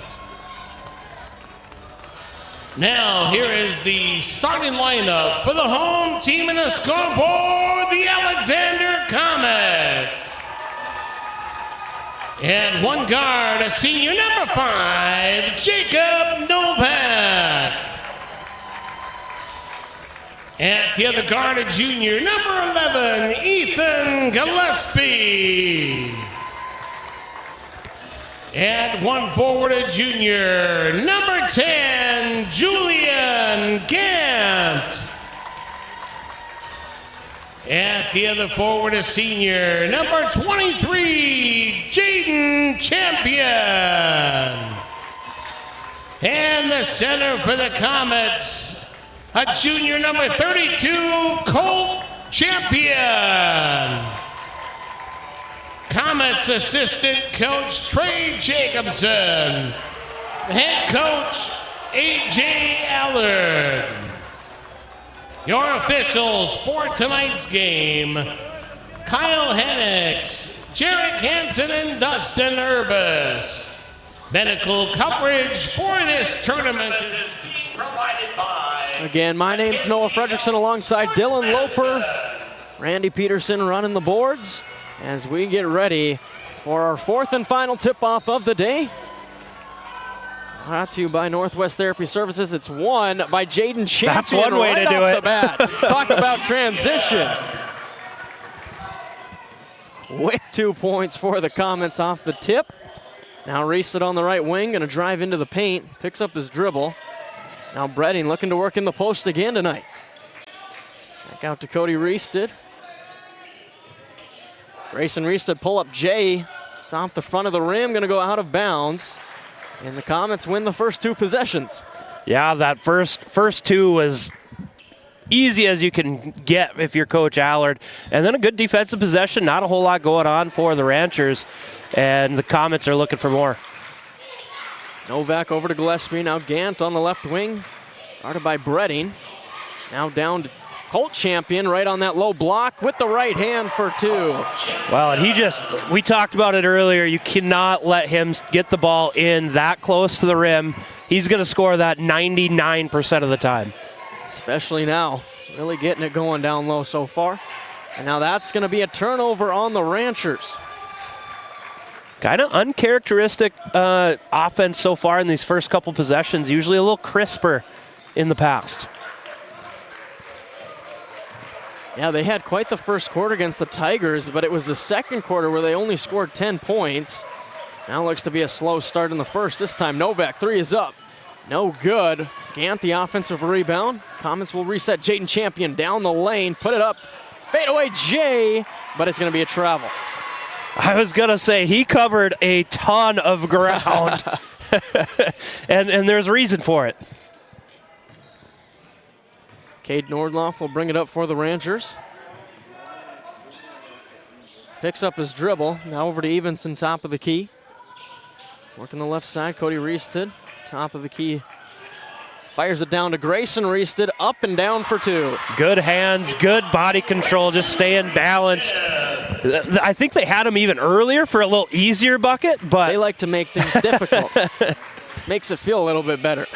Now here is the starting lineup for the home team in the scoreboard, the Alexander Comets. And one guard, a senior number 5, Jacob Novak. At the other guard, a junior, number 11, Ethan Gillespie. And one forward, a junior, number 10, Julian Gant. At the other forward, a senior, number 23, Jaden Champion. And the center for the Comets, a junior, number 32, Colt Champion. Comets assistant coach Trey Jacobson. The head coach A.J. Allard. Your officials for tonight's game, Kyle Hennix, Jarek Hansen, and Dustin Urbis. Medical coverage for this tournament is being provided by... Again, my name's Noah Fredrickson alongside Dylan Loper. Randy Peterson running the boards as we get ready for our 4th and final tip-off of the day. Brought to you by Northwest Therapy Services. It's won by Jaden Champion. That's one way right to do off it. The bat. Talk about transition. Quick 2 points for the Comets off the tip. Now Reested on the right wing, gonna drive into the paint, picks up his dribble. Now Bredding looking to work in the post again tonight. Back out to Cody Reested. Grayson Reested pull up Jay. It's off the front of the rim, gonna go out of bounds. And the Comets win the first 2 possessions. Yeah, that first 2 was easy as you can get if you're Coach Allard. And then a good defensive possession, not a whole lot going on for the Ranchers. And the Comets are looking for more. Novak over to Gillespie, now Gant on the left wing. Guarded by Bredding. Now down to Colt Champion right on that low block with the right hand for 2. Well, and we talked about it earlier, you cannot let him get the ball in that close to the rim. He's going to score that 99% of the time. Especially now, really getting it going down low so far. And now that's going to be a turnover on the Ranchers. Kind of uncharacteristic offense so far in these first couple possessions, usually a little crisper in the past. Yeah, they had quite the first quarter against the Tigers, but it was the second quarter where they only scored 10 points. Now looks to be a slow start in the first. This time Novak, 3 is up. No good. Gant the offensive rebound. Comets will reset. Jaden Champion down the lane, put it up. Fade away Jay, but it's gonna be a travel. I was gonna say, he covered a ton of ground. and there's a reason for it. Cade Nordloff will bring it up for the Ranchers. Picks up his dribble. Now over to Evenson, top of the key. Working the left side, Cody Reested, top of the key. Fires it down to Grayson Reested, up and down for 2. Good hands, good body control, just staying balanced. I think they had him even earlier for a little easier bucket, but... They like to make things difficult. Makes it feel a little bit better.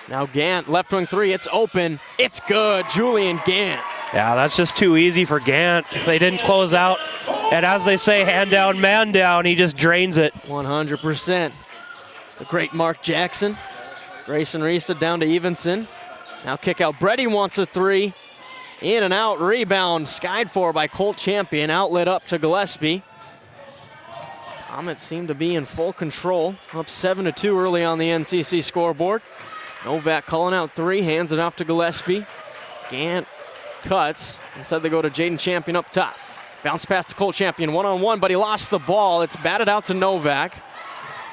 Now Gant, left wing 3, it's open, it's good, Julian Gant. Yeah, that's just too easy for Gant. They didn't close out, and as they say, hand down, man down, he just drains it. 100%. The great Mark Jackson. Grayson Reested down to Evenson. Now kick out, Brady wants a 3. In and out, rebound, skied for by Colt Champion, outlet up to Gillespie. Comets seem to be in full control, up 7-2 early on the NCC scoreboard. Novak calling out 3, hands it off to Gillespie. Gant cuts. Instead they go to Jaden Champion up top. Bounce pass to Colt Champion, one-on-one, but he lost the ball. It's batted out to Novak.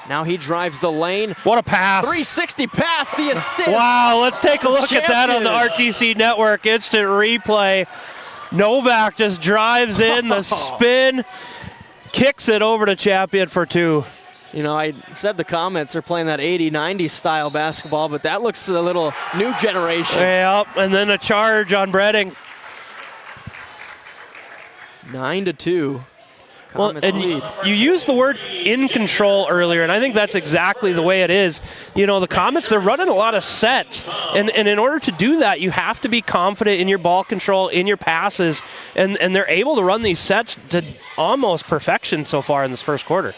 Now he drives the lane. What a pass. 360 pass, the assist. Wow, let's take a look at that on the RTC Network. Instant replay. Novak just drives in the spin, kicks it over to Champion for 2. You know, I said the comments are playing that 80, 90 style basketball, but that looks a little new generation. Yep, and then a charge on Breading. 9-2. Well, and you used the word in control earlier, and I think that's exactly the way it is. You know, the Comets, they're running a lot of sets, and in order to do that, you have to be confident in your ball control, in your passes, and they're able to run these sets to almost perfection so far in this first quarter.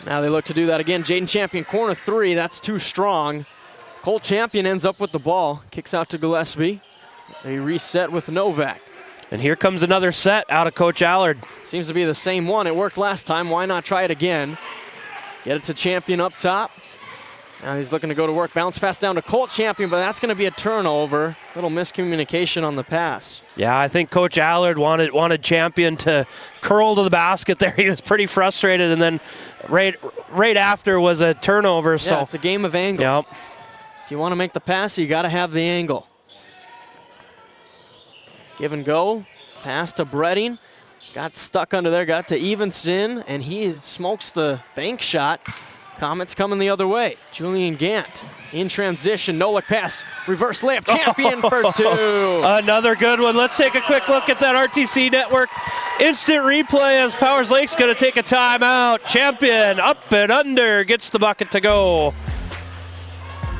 Now they look to do that again. Jaden Champion, corner three, that's too strong. Colt Champion ends up with the ball, kicks out to Gillespie. They reset with Novak. And here comes another set out of Coach Allard. Seems to be the same one. It worked last time. Why not try it again? Get it to Champion up top. Now he's looking to go to work. Bounce pass down to Colt Champion, but that's going to be a turnover. Little miscommunication on the pass. Yeah, I think Coach Allard wanted Champion to curl to the basket there. He was pretty frustrated, and then right after was a turnover. Yeah, so it's a game of angles. Yep. If you want to make the pass, you got to have the angle. Give and go. Pass to Breading. Got stuck under there, got to Evenson, and he smokes the bank shot. Comets coming the other way. Julian Gant in transition. No look pass. Reverse layup. Champion for two. Another good one. Let's take a quick look at that RTC Network instant replay as Powers Lake's going to take a timeout. Champion up and under gets the bucket to go.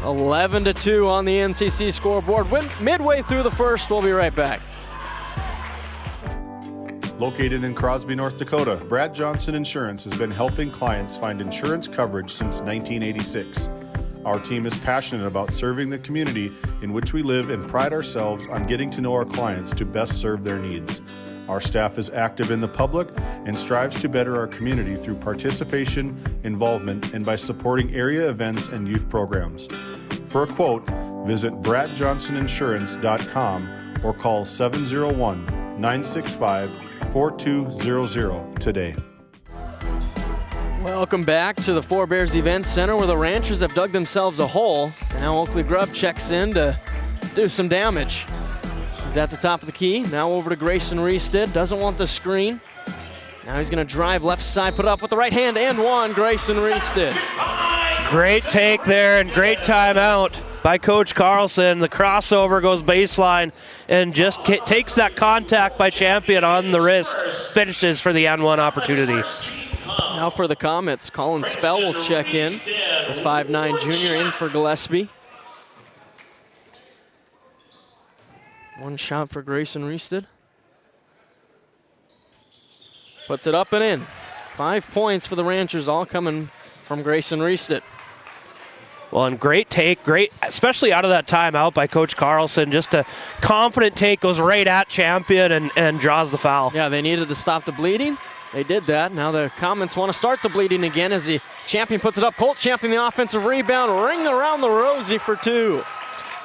11-2 on the NCC scoreboard. Midway through the first, we'll be right back. Located in Crosby, North Dakota, Brad Johnson Insurance has been helping clients find insurance coverage since 1986. Our team is passionate about serving the community in which we live and pride ourselves on getting to know our clients to best serve their needs. Our staff is active in the public and strives to better our community through participation, involvement, and by supporting area events and youth programs. For a quote, visit bradjohnsoninsurance.com or call 701-965-4200 today. Welcome back to the Four Bears Event Center, where the Ranchers have dug themselves a hole. And now Oakley Grubb checks in to do some damage. He's at the top of the key. Now over to Grayson Reested. Doesn't want the screen. Now he's going to drive left side, put it up with the right hand, and one. Grayson Reested. Great take there and great timeout by Coach Carlson. The crossover goes baseline and just takes that contact by Champion on the wrist. Finishes for the N1 opportunity. Now for the Comets, Colin Spell will check in. The 5'9" junior in for Gillespie. One shot for Grayson Reested. Puts it up and in. 5 points for the Ranchers, all coming from Grayson Reested. Well, and great take, great, especially out of that timeout by Coach Carlson. Just a confident take, goes right at Champion and draws the foul. Yeah, they needed to stop the bleeding. They did that. Now the Comets want to start the bleeding again as the Champion puts it up. Colt Champion, the offensive rebound, ring around the rosy for two.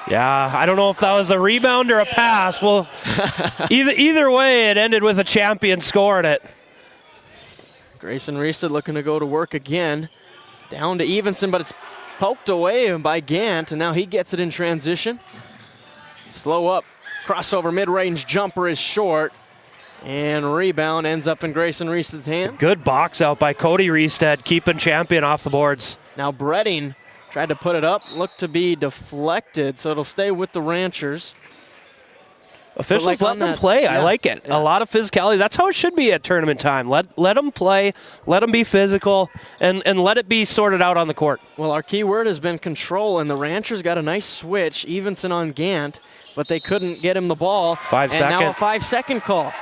Yeah, I don't know if that was a rebound or a pass. Well, either way, it ended with a Champion scoring it. Grayson Reested looking to go to work again. Down to Evenson, but it's poked away by Gant, and now he gets it in transition. Slow up, crossover mid-range jumper is short, and rebound ends up in Grayson Reested's hand. Good box out by Cody Reested, keeping Champion off the boards. Now Breading tried to put it up, looked to be deflected, so it'll stay with the Ranchers. Officials letting them play. Yeah, I like it. Yeah. A lot of physicality. That's how it should be at tournament time. Let them play, let them be physical, and let it be sorted out on the court. Well, our key word has been control, and the Ranchers got a nice switch, Evenson on Gant, but they couldn't get him the ball. 5 and second. Now a 5-second call.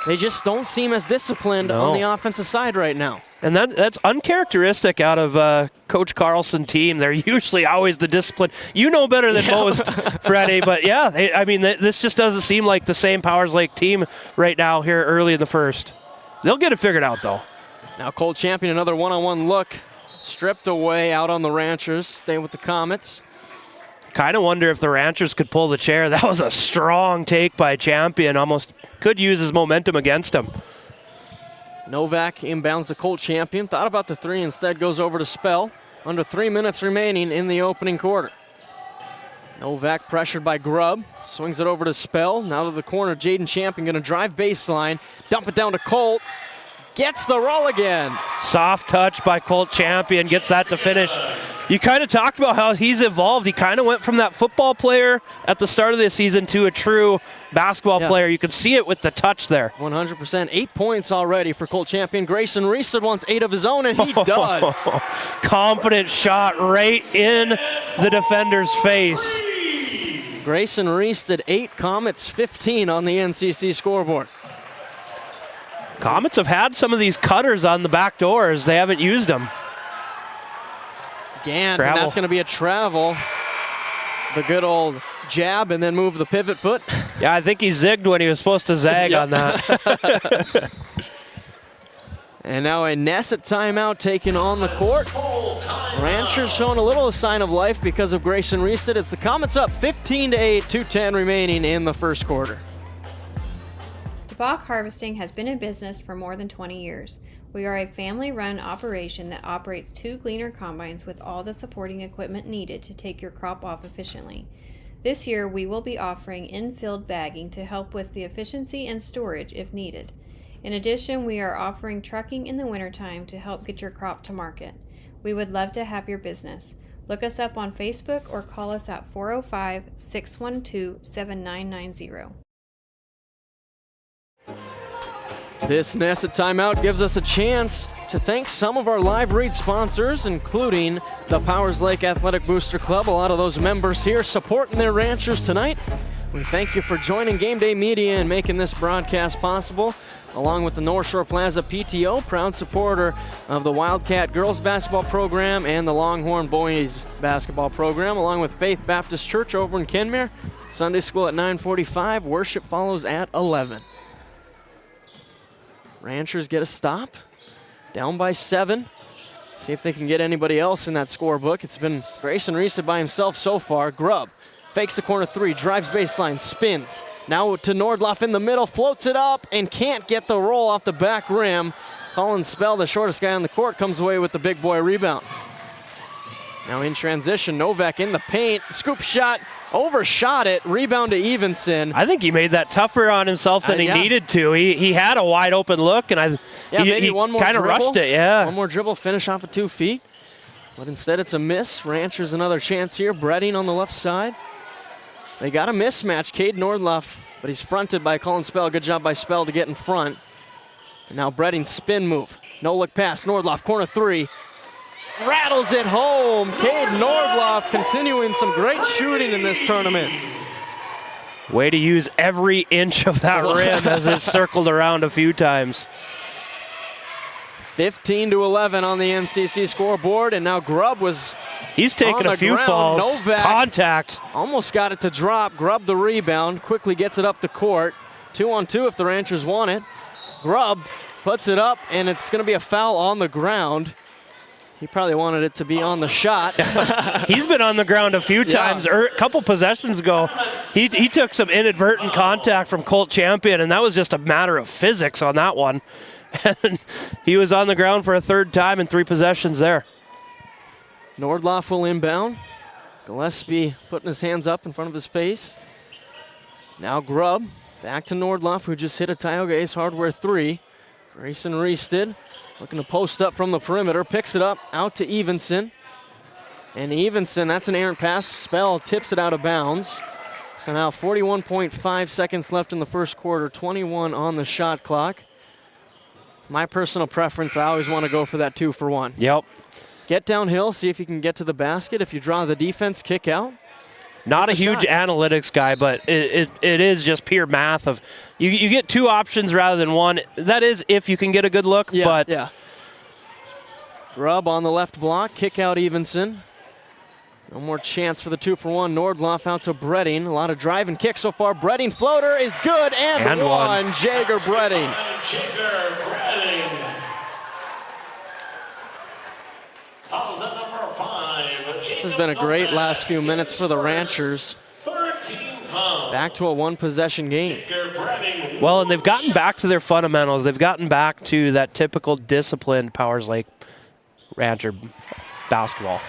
They just don't seem as disciplined on the offensive side right now. And that's uncharacteristic out of Coach Carlson team. They're usually always the discipline. You know better than most, Freddie. But yeah, this just doesn't seem like the same Powers Lake team right now here early in the first. They'll get it figured out, though. Now Colt Champion, another one-on-one look. Stripped away out on the Ranchers. Stay with the Comets. Kind of wonder if the Ranchers could pull the chair. That was a strong take by Champion. Almost could use his momentum against him. Novak inbounds the Colt Champion. Thought about the three, instead goes over to Spell. Under 3 minutes remaining in the opening quarter. Novak pressured by Grubb. Swings it over to Spell. Now to the corner, Jaden Champion going to drive baseline. Dump it down to Colt. Gets the roll again. Soft touch by Colt Champion, gets that to finish. You kind of talked about how he's evolved. He kind of went from that football player at the start of the season to a true basketball player. You could see it with the touch there. 100%. 8 points already for Colt Champion. Grayson Reested wants 8 of his own, and he does. Confident shot right in the defender's face. Grayson Reested 8, Comets 15 on the NCC scoreboard. Comets have had some of these cutters on the back doors. They haven't used them. Gant, and that's going to be a travel. The good old jab and then move the pivot foot. Yeah, I think he zigged when he was supposed to zag on that. And now a Nesset timeout taken on the court. Ranchers showing a little sign of life because of Grayson Reested. It's the Comets up 15-8, 2:10 remaining in the first quarter. DeBach Harvesting has been in business for more than 20 years. We are a family-run operation that operates 2 gleaner combines with all the supporting equipment needed to take your crop off efficiently. This year, we will be offering in-field bagging to help with the efficiency and storage if needed. In addition, we are offering trucking in the wintertime to help get your crop to market. We would love to have your business. Look us up on Facebook or call us at 405-612-7990. This Nesset timeout gives us a chance to thank some of our live read sponsors, including the Powers Lake Athletic Booster Club. A lot of those members here supporting their ranchers tonight. We thank you for joining GameDay Media and making this broadcast possible, along with the North Shore Plaza PTO, proud supporter of the Wildcat girls basketball program and the Longhorn boys basketball program, along with Faith Baptist Church over in Kenmare. Sunday school at 9:45, worship follows at 11. Ranchers get a stop, down by 7. See if they can get anybody else in that scorebook. It's been Grayson Reested by himself so far. Grubb fakes the corner 3, drives baseline, spins. Now to Nordloff in the middle, floats it up and can't get the roll off the back rim. Colin Spell, the shortest guy on the court, comes away with the big boy rebound. Now in transition, Novak in the paint, scoop shot, overshot it, rebound to Evenson. I think he made that tougher on himself than he needed to. He had a wide open look, and maybe one more kind of rushed it, One more dribble, finish off at 2 feet. But instead it's a miss. Ranchers another chance here. Bredding on the left side. They got a mismatch, Cade Nordloff, but he's fronted by Colin Spell. Good job by Spell to get in front. And now Bredding spin move. No look pass, Nordloff, corner 3. Rattles it home. Cade Nordloff continuing some great shooting in this tournament. Way to use every inch of that rim as it circled around a few times. 15-11 on the NCC scoreboard, and now Grubb was He's taken a few falls. Novak Contact. Almost got it to drop. Grubb the rebound, quickly gets it up the court. 2-on-2 if the Ranchers want it. Grubb puts it up, and it's going to be a foul on the ground. He probably wanted it to be on the shot. He's been on the ground a few times. A couple possessions ago, he took some inadvertent contact from Colt Champion, and that was just a matter of physics on that one. And he was on the ground for a 3rd time in 3 possessions there. Nordloff will inbound. Gillespie putting his hands up in front of his face. Now Grubb, back to Nordloff, who just hit a Tioga Ace Hardware 3. Grayson Reested looking to post up from the perimeter, picks it up out to Evenson. And Evenson, that's an errant pass. Spell tips it out of bounds. So now 41.5 seconds left in the first quarter, 21 on the shot clock. My personal preference, I always want to go for that 2-for-1. Yep. Get downhill, see if you can get to the basket. If you draw the defense, kick out. Not a huge analytics guy, but it is just pure math of you get 2 options rather than 1. That is if you can get a good look, but Grubb on the left block, kick out Evenson. No more chance for the 2-for-1. Nordloff out to Bredding. A lot of drive and kick so far. Bredding floater is good and one. Jager Bredding. This has been a great last few minutes for the Ranchers. Back to a 1-possession game. Well, and they've gotten back to their fundamentals. They've gotten back to that typical disciplined Powers Lake Rancher basketball.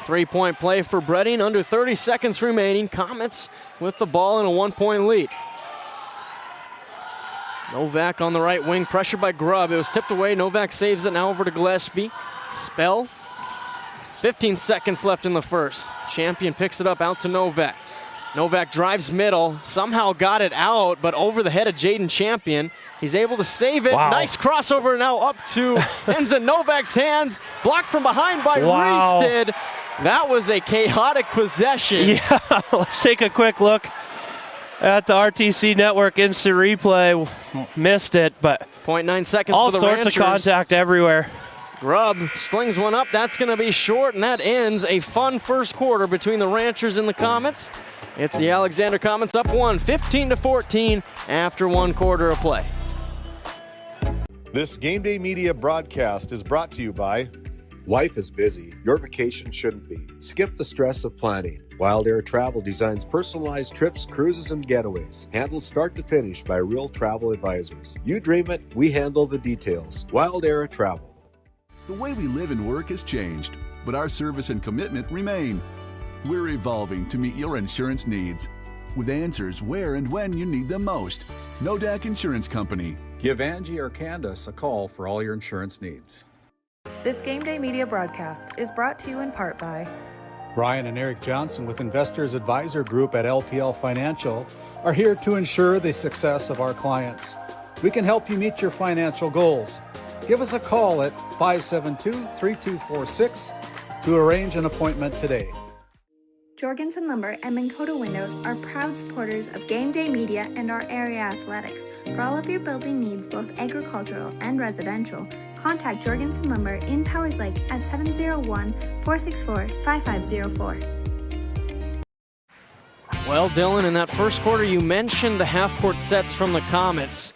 3-point play for Bredding. Under 30 seconds remaining. Comets with the ball in a 1-point lead. Novak on the right wing, pressure by Grubb. It was tipped away. Novak saves it. Now over to Gillespie. Spell. 15 seconds left in the first. Champion picks it up out to Novak. Novak drives middle, somehow got it out, but over the head of Jaden Champion. He's able to save it. Wow. Nice crossover now up to ends in Novak's hands. Blocked from behind by Reested. That was a chaotic possession. Yeah, let's take a quick look at the RTC Network instant replay. Missed it, but 0.9 seconds all for the sorts Ranchers. of contact everywhere. Grubb slings one up. That's going to be short, and that ends a fun first quarter between the Ranchers and the Comets. It's the Alexander Comets up 15-14 after 1 quarter of play. This GameDay Media broadcast is brought to you by Life is busy. Your vacation shouldn't be. Skip the stress of planning. Wild Air Travel designs personalized trips, cruises, and getaways. Handled start to finish by real travel advisors. You dream it, we handle the details. Wild Air Travel. The way we live and work has changed, but our service and commitment remain. We're evolving to meet your insurance needs with answers where and when you need them most. Nodak Insurance Company. Give Angie or Candace a call for all your insurance needs. This GameDay Media broadcast is brought to you in part by Brian and Eric Johnson with Investors Advisor Group at LPL Financial are here to ensure the success of our clients. We can help you meet your financial goals. Give us a call at 572-3246 to arrange an appointment today. Jorgensen Lumber and Minn Kota Windows are proud supporters of GameDay Media and our area athletics. For all of your building needs, both agricultural and residential, contact Jorgensen Lumber in Powers Lake at 701-464-5504. Well, Dylan, in that first quarter, you mentioned the half-court sets from the Comets.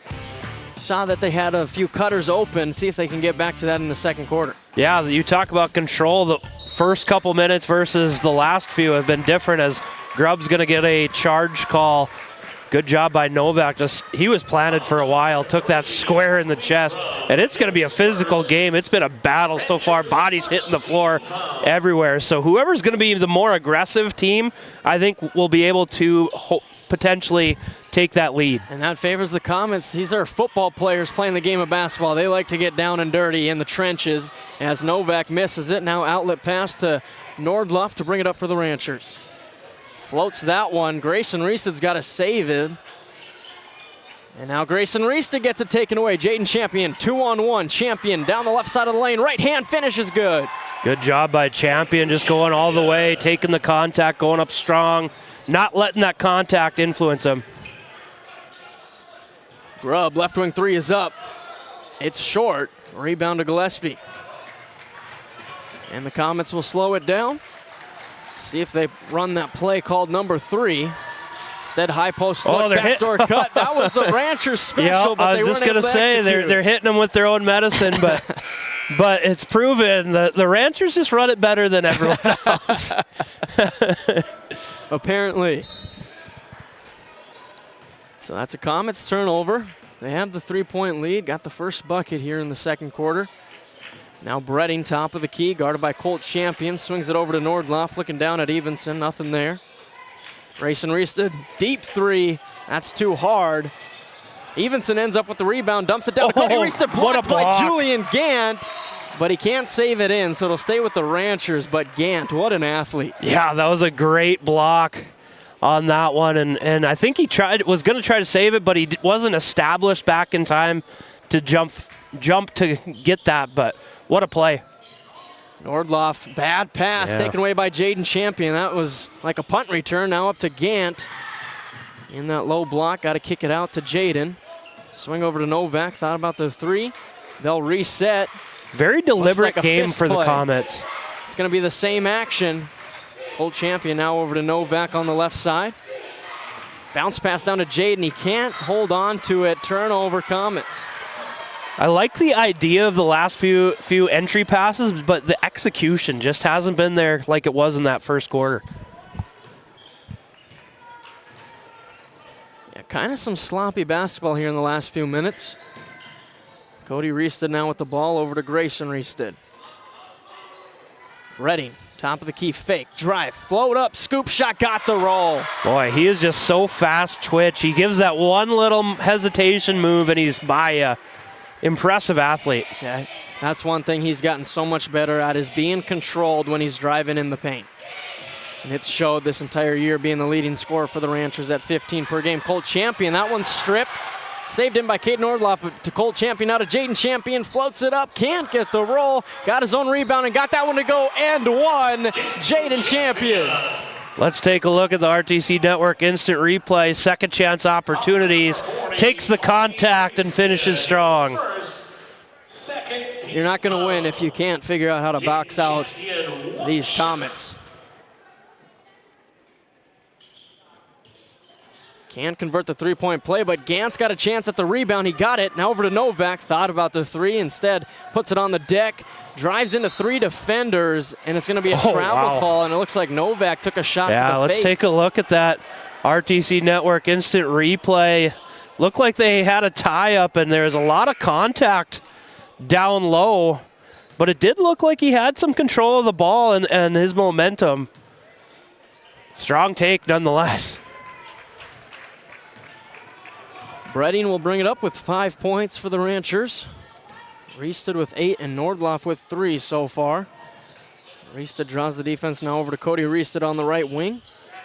Saw that they had a few cutters open. See if they can get back to that in the second quarter. Yeah, you talk about control. The first couple minutes versus the last few have been different as Grubb's going to get a charge call. Good job by Novak. He was planted for a while, took that square in the chest, and it's going to be a physical game. It's been a battle so far. Bodies hitting the floor everywhere. So whoever's going to be the more aggressive team, I think will be able to potentially take that lead. And that favors the Comets. These are football players playing the game of basketball. They like to get down and dirty in the trenches. As Novak misses it, now outlet pass to Nordloff to bring it up for the Ranchers. Floats that one. Grayson Reested's got to save it. And now Grayson Reested gets it taken away. Jaden Champion, 2-on-1. Champion down the left side of the lane. Right hand finish is good. Good job by Champion, just going all the way, taking the contact, going up strong, not letting that contact influence him. Grubb, left wing three is up. It's short. Rebound to Gillespie. And the Comets will slow it down. See if they run that play called number 3. Instead, high post look, backdoor cut. That was the Ranchers special, Yeah, but I was just going to say, they're hitting them with their own medicine, but but it's proven the Ranchers just run it better than everyone else. Apparently. So that's a Comets turnover. They have the 3-point lead, got the first bucket here in the second quarter. Now Bredding, top of the key, guarded by Colt Champion, swings it over to Nordloff, looking down at Evenson, nothing there. Grayson Reested, deep three, that's too hard. Evenson ends up with the rebound, dumps it down to Cody Reested, blocked by Julian Gant, but he can't save it in, so it'll stay with the Ranchers, but Gant, what an athlete. Yeah, that was a great block on that one, and I think he was going to try to save it, but he wasn't established back in time to jump to get that, but what a play. Nordloff, bad pass taken away by Jaden Champion. That was like a punt return, now up to Gant. In that low block, got to kick it out to Jaden. Swing over to Novak, thought about the 3. They'll reset. Very deliberate like game for the Comets. It's going to be the same action. Colt Champion now over to Novak on the left side. Bounce pass down to Jaden. He can't hold on to it. Turnover, Comets. I like the idea of the last few entry passes, but the execution just hasn't been there like it was in that first quarter. Yeah, kind of some sloppy basketball here in the last few minutes. Cody Reested now with the ball over to Grayson Reested. Redding Top of the key, fake, drive, float up, scoop shot, got the roll. Boy, he is just so fast twitch. He gives that one little hesitation move and he's by you. Impressive athlete. Yeah, that's one thing he's gotten so much better at, is being controlled when he's driving in the paint. And it's showed this entire year, being the leading scorer for the Ranchers at 15 per game. Colt Champion, that one's stripped. Saved in by Caden Nordloff, but to Colt Champion, now to Jaden Champion, floats it up, can't get the roll, got his own rebound and got that one to go, and one. Jaden Champion. Let's take a look at the RTC Network instant replay. Second chance opportunities. Takes the contact and finishes strong. You're not going to win if you can't figure out how to box out these Comets. Can't convert the three-point play, but Gant's got a chance at the rebound. He got it. Now over to Novak. Thought about the three. Instead, puts it on the deck. Drives into three defenders, and it's going to be a travel call, and it looks like Novak took a shot to the face. Yeah, let's take a look at that RTC Network instant replay. Looked like they had a tie-up, and there's a lot of contact down low, but it did look like he had some control of the ball and his momentum. Strong take nonetheless. Bredding will bring it up with 5 points for the Ranchers. Riestad with 8 and Nordloff with 3 so far. Riestad draws the defense now over to Cody Riestad on the right wing.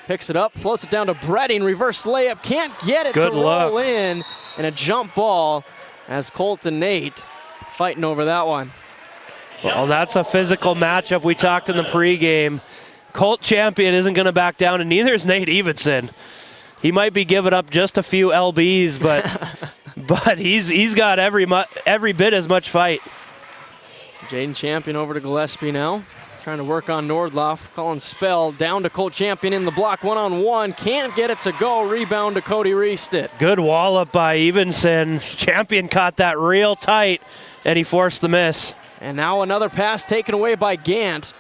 Picks it up, floats it down to Bredding, reverse layup, can't get it to roll in, and a jump ball as Colt and Nate fighting over that one. Well, that's a physical matchup we talked in the pregame. Colt Champion isn't going to back down, and neither is Nate Evenson. He might be giving up just a few LBs, but he's got every bit as much fight. Jaden Champion over to Gillespie now. Trying to work on Nordloff. Calling spell. Down to Colt Champion in the block. One-on-one. Can't get it to go. Rebound to Cody Riestad. Good wallop by Evenson. Champion caught that real tight, and he forced the miss. And now another pass taken away by Gant.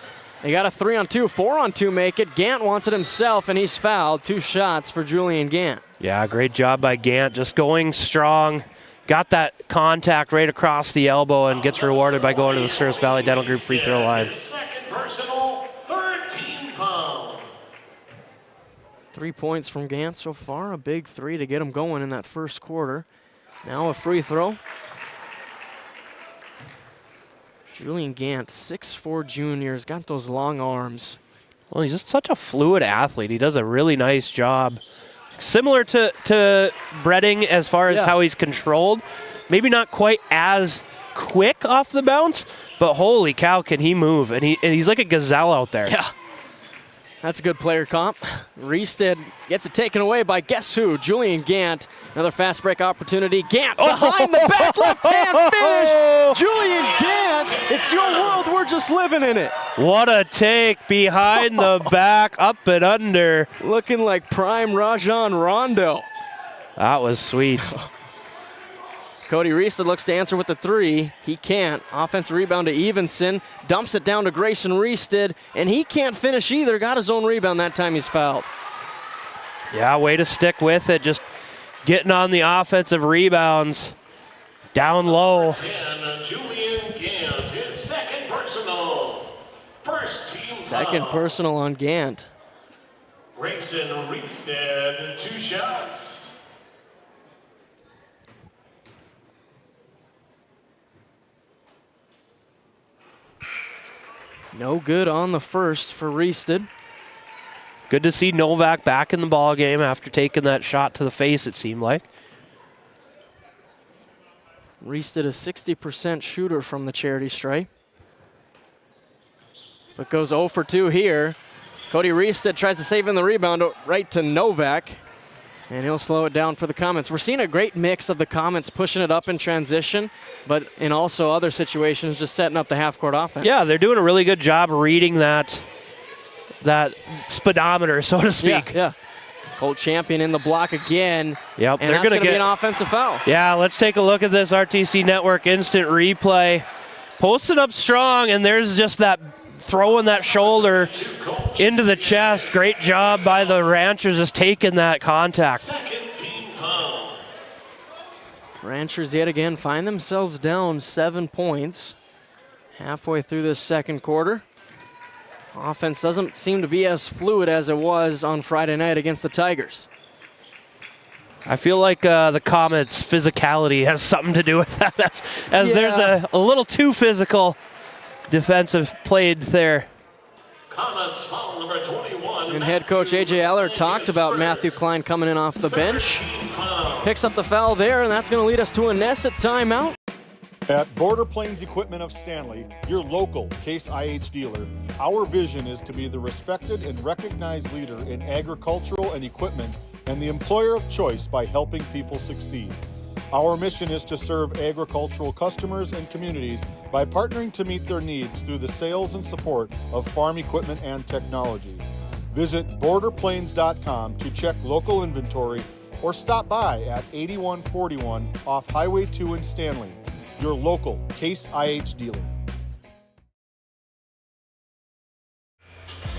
They got a 3-on-2, 4-on-2 make it. Gant wants it himself, and he's fouled. 2 shots for Julian Gant. Yeah, great job by Gant. Just going strong. Got that contact right across the elbow and gets rewarded by going to the Sturgis Valley Dental Group free throw line. Second personal, 13 foul. 3 points from Gant so far. A big 3 to get him going in that first quarter. Now a free throw. Julian Gant, 6'4" junior, has got those long arms. Well, he's just such a fluid athlete. He does a really nice job. Similar to Bredding as far as how he's controlled. Maybe not quite as quick off the bounce, but holy cow, can he move. And he's like a gazelle out there. Yeah. That's a good player comp. Riestad gets it taken away by guess who? Julian Gant. Another fast break opportunity. Gant behind the back, left hand finish. Julian Gant, it's your world. We're just living in it. What a take behind the back, up and under. Looking like prime Rajon Rondo. That was sweet. Cody Riestad looks to answer with the 3. He can't. Offensive rebound to Evenson. Dumps it down to Grayson Riestad, and he can't finish either. Got his own rebound that time. He's fouled. Yeah, way to stick with it. Just getting on the offensive rebounds. Down low. 10, Julian Gant, his second personal. First team Second foul. personal on Gant. Grayson Riestad, 2 shots. No good on the first for Riestad. Good to see Novak back in the ball game after taking that shot to the face, it seemed like. Riestad a 60% shooter from the charity stripe. But goes 0 for 2 here. Cody Riestad tries to save in the rebound right to Novak. And he'll slow it down for the Comets. We're seeing a great mix of the Comets pushing it up in transition, but in also other situations just setting up the half-court offense. Yeah, they're doing a really good job reading that speedometer, so to speak. Yeah. Colt Champion in the block again. Yep, and that's going to be an offensive foul. Yeah, let's take a look at this RTC Network instant replay. Posted up strong, and there's just that throwing that shoulder into the chest. Great job by the Ranchers just taking that contact. Second team foul. Ranchers yet again find themselves down 7 points halfway through this second quarter. Offense doesn't seem to be as fluid as it was on Friday night against the Tigers. I feel like the Comets' physicality has something to do with that, as there's a little too physical defensive played there. Comets foul number 21. And head coach A.J. Aller talked about Matthew Klein coming in off the bench. Picks up the foul there, and that's going to lead us to a Nesset timeout. At Border Plains Equipment of Stanley, your local Case IH dealer, our vision is to be the respected and recognized leader in agricultural and equipment and the employer of choice by helping people succeed. Our mission is to serve agricultural customers and communities by partnering to meet their needs through the sales and support of farm equipment and technology. Visit borderplains.com to check local inventory or stop by at 8141 off Highway 2 in Stanley, your local Case IH dealer.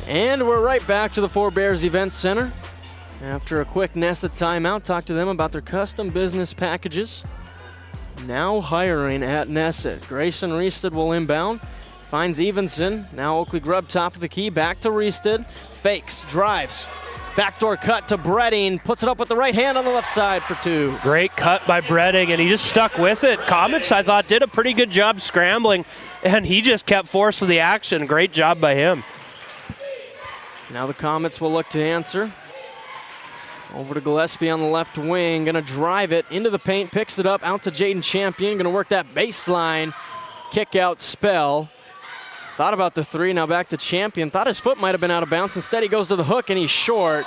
And we're right back to the Four Bears Event Center. After a quick Nesset timeout, talk to them about their custom business packages. Now hiring at Nesset. Grayson Reested will inbound. Finds Evenson. Now Oakley Grubb top of the key. Back to Reested. Fakes. Drives. Backdoor cut to Bredding. Puts it up with the right hand on the left side for two. Great cut by Bredding, and he just stuck with it. Comets, I thought, did a pretty good job scrambling, and he just kept forcing the action. Great job by him. Now the Comets will look to answer. Over to Gillespie on the left wing, gonna drive it into the paint, picks it up, out to Jaden Champion, gonna work that baseline, kick out spell. Thought about the three, now back to Champion. Thought his foot might have been out of bounds. Instead he goes to the hook and he's short.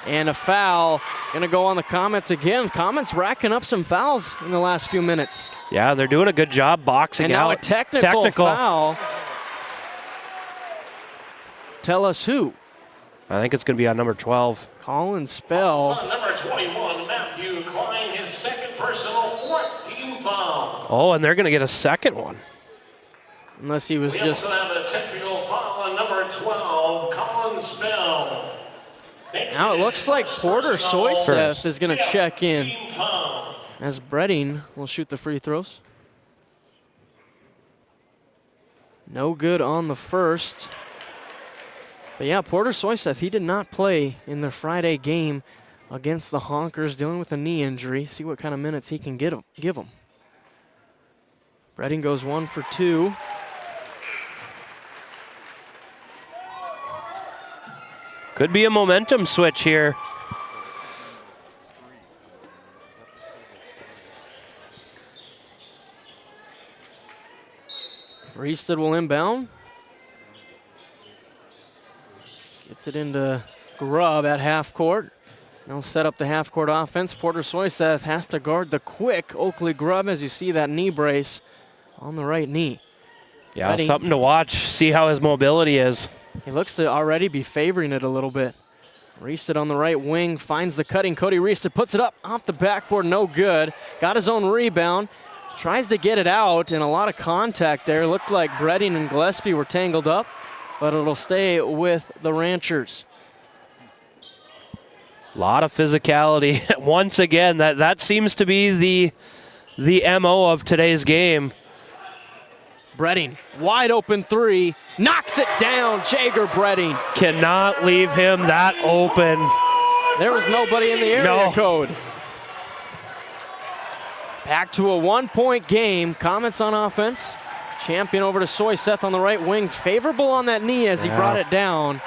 And a foul, gonna go on the Comets again. Comets racking up some fouls in the last few minutes. Yeah, they're doing a good job boxing out. And now a technical foul. Tell us who. I think it's gonna be on number 12. Colin Spell. On number 21, Matthew Klein, his second personal, fourth team foul. Oh, and they're going to get a second one. Unless he was we just... also have a technical foul on number 12, Colin Spell. Now it looks like Porter Soyseth is going to check in. As Bredding will shoot the free throws. No good on the first. But yeah, Porter Soyseth, he did not play in the Friday game against the Honkers, dealing with a knee injury. See what kind of minutes he can give him. Bredding goes 1 for 2. Could be a momentum switch here. Reested will inbound. Gets it into Grubb at half court. They'll set up the half court offense. Porter Soyseth has to guard the quick Oakley Grubb as you see that knee brace on the right knee. Yeah, Bredding, something to watch. See how his mobility is. He looks to already be favoring it a little bit. Reested on the right wing, finds the cutting Cody Reested, puts it up off the backboard, no good. Got his own rebound, tries to get it out, and a lot of contact there. Looked like Bredding and Gillespie were tangled up, but it'll stay with the Ranchers. A lot of physicality. Once again, that seems to be the MO of today's game. Bredding, wide open three, knocks it down. Jager Bredding. Cannot leave him that open. There was nobody in the area code. Back to a 1-point game. Comets on offense. Champion over to Soyseth on the right wing. Favorable on that knee as he brought it down.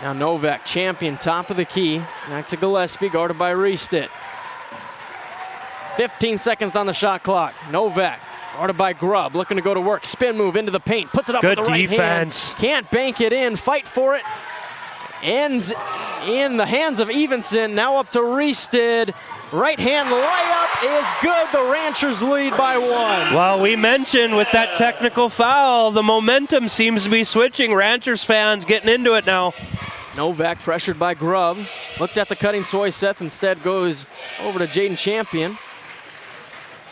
Now Novak, Champion, top of the key. Back to Gillespie, guarded by Reested. 15 seconds on the shot clock. Novak, guarded by Grubb, looking to go to work. Spin move into the paint, puts it up with the right defense. Hand. Can't bank it in, fight for it. Ends in the hands of Evenson, now up to Reested. Right hand layup is good. The Ranchers lead by 1. Well, we mentioned with that technical foul, the momentum seems to be switching. Ranchers fans getting into it now. Novak pressured by Grubb. Looked at the cutting Soyseth, instead goes over to Jaden Champion.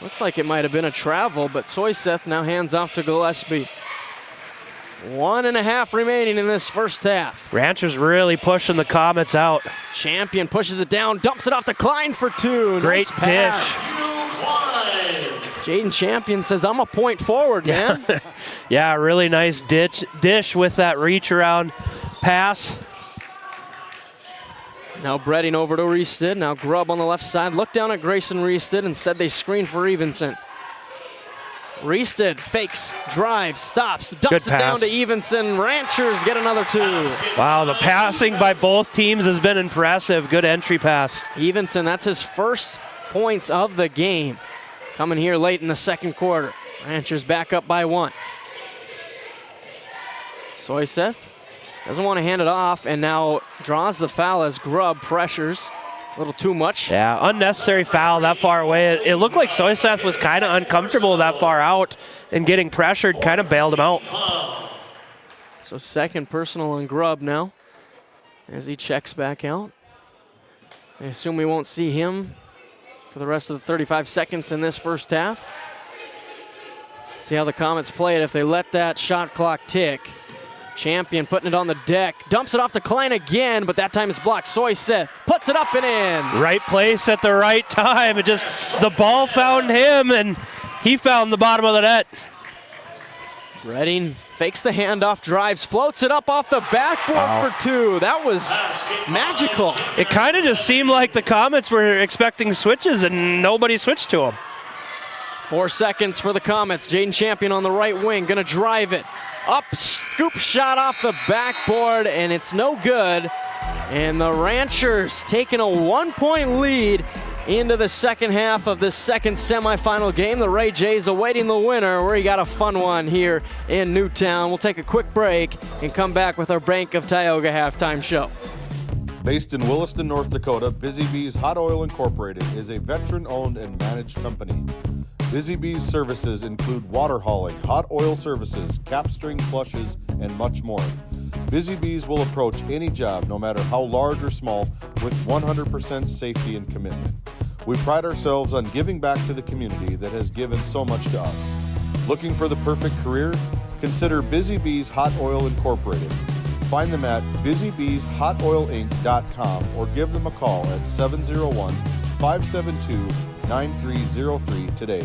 Looked like it might have been a travel, but Soyseth now hands off to Gillespie. 1.5 remaining in this first half. Ranchers really pushing the Comets out. Champion pushes it down, dumps it off to Klein for 2. Great nice dish. Jaden Champion says, I'm a point forward, man. Yeah, really nice dish with that reach around pass. Now Bredding over to Reested. Now Grubb on the left side. Look down at Grayson Reested and said they screen for Evenson. Reested fakes, drives, stops, dumps it down to Evenson. Ranchers get another 2. Wow, the passing by both teams has been impressive. Good entry pass. Evenson, that's his first points of the game. Coming here late in the second quarter. Ranchers back up by 1. Soyseth doesn't want to hand it off and now draws the foul as Grubb pressures. A little too much. Yeah, unnecessary foul that far away. It looked like Soyseth was kind of uncomfortable that far out and getting pressured kind of bailed him out. So second personal on Grubb now as he checks back out. I assume we won't see him for the rest of the 35 seconds in this first half. See how the Comets play it if they let that shot clock tick. Champion putting it on the deck, dumps it off to Klein again, but that time it's blocked. Soyseth puts it up and in. Right place at the right time. It just, the ball found him and he found the bottom of the net. Redding fakes the handoff, drives, floats it up off the backboard for 2. That was magical. It kind of just seemed like the Comets were expecting switches and nobody switched to them. 4 seconds for the Comets. Jaden Champion on the right wing, gonna drive it. Up, scoop shot off the backboard, and it's no good. And the Ranchers taking a 1-point lead into the second half of this second semifinal game. The Ray Jays awaiting the winner. We got a fun one here in Newtown. We'll take a quick break and come back with our Bank of Tioga halftime show. Based in Williston, North Dakota, Busy Bees Hot Oil Incorporated is a veteran-owned and managed company. Busy Bees services include water hauling, hot oil services, capstring flushes, and much more. Busy Bees will approach any job, no matter how large or small, with 100% safety and commitment. We pride ourselves on giving back to the community that has given so much to us. Looking for the perfect career? Consider Busy Bees Hot Oil Incorporated. Find them at busybeeshotoilinc.com or give them a call at 701-572-9303 today.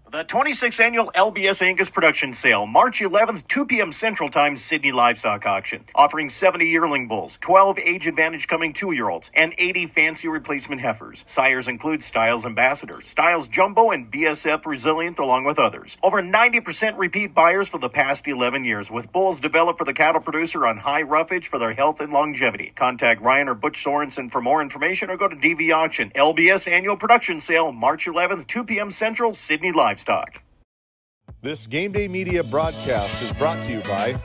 The 26th Annual LBS Angus Production Sale, March 11th, 2 p.m. Central Time, Sydney Livestock Auction. Offering 70 yearling bulls, 12 age-advantage coming 2-year-olds, and 80 fancy replacement heifers. Sires include Styles Ambassador, Styles Jumbo, and BSF Resilient, along with others. Over 90% repeat buyers for the past 11 years, with bulls developed for the cattle producer on high roughage for their health and longevity. Contact Ryan or Butch Sorensen for more information or go to DV Auction. LBS Annual Production Sale, March 11th, 2 p.m. Central, Sydney Livestock. This GameDay Media broadcast is brought to you by...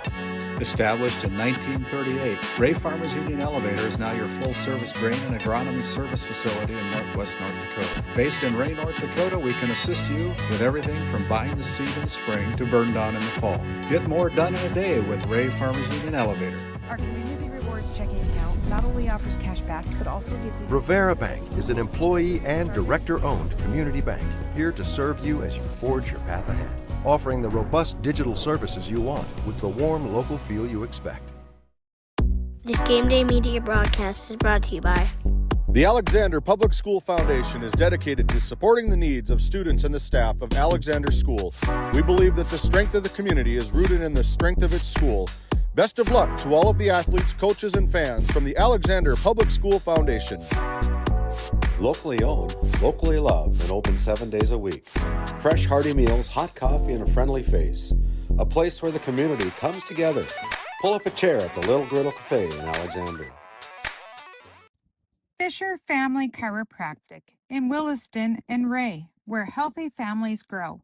Established in 1938, Ray Farmers Union Elevator is now your full-service grain and agronomy service facility in northwest North Dakota. Based in Ray, North Dakota, we can assist you with everything from buying the seed in the spring to burn down in the fall. Get more done in a day with Ray Farmers Union Elevator. Our Community Rewards checking account not only offers cash back, but also gives you... Rivera Bank is an employee and director-owned community bank, here to serve you as you forge your path ahead, offering the robust digital services you want with the warm local feel you expect. This GameDay Media broadcast is brought to you by... The Alexander Public School Foundation is dedicated to supporting the needs of students and the staff of Alexander School. We believe that the strength of the community is rooted in the strength of its school. Best of luck to all of the athletes, coaches, and fans from the Alexander Public School Foundation. Locally owned, locally loved, and open 7 days a week. Fresh, hearty meals, hot coffee, and a friendly face. A place where the community comes together. Pull up a chair at the Little Griddle Cafe in Alexander. Fisher Family Chiropractic in Williston and Ray, where healthy families grow.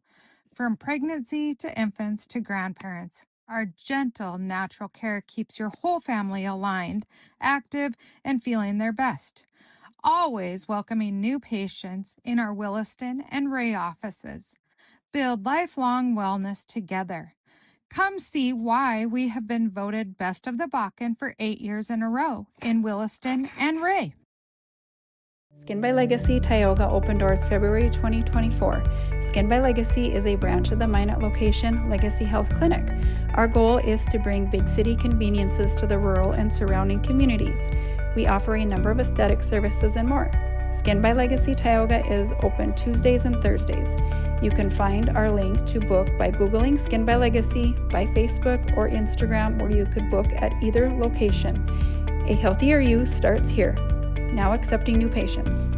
From pregnancy to infants to grandparents, our gentle, natural care keeps your whole family aligned, active, and feeling their best. Always welcoming new patients in our Williston and Ray offices. Build lifelong wellness together. Come see why we have been voted Best of the Bakken for 8 years in a row in Williston and Ray. Skin by Legacy Tioga opened doors February 2024. Skin by Legacy is a branch of the Minot location Legacy Health Clinic. Our goal is to bring big city conveniences to the rural and surrounding communities. We offer a number of aesthetic services and more. Skin by Legacy Tioga is open Tuesdays and Thursdays. You can find our link to book by Googling Skin by Legacy, by Facebook or Instagram, or you could book at either location. A healthier you starts here. Now accepting new patients.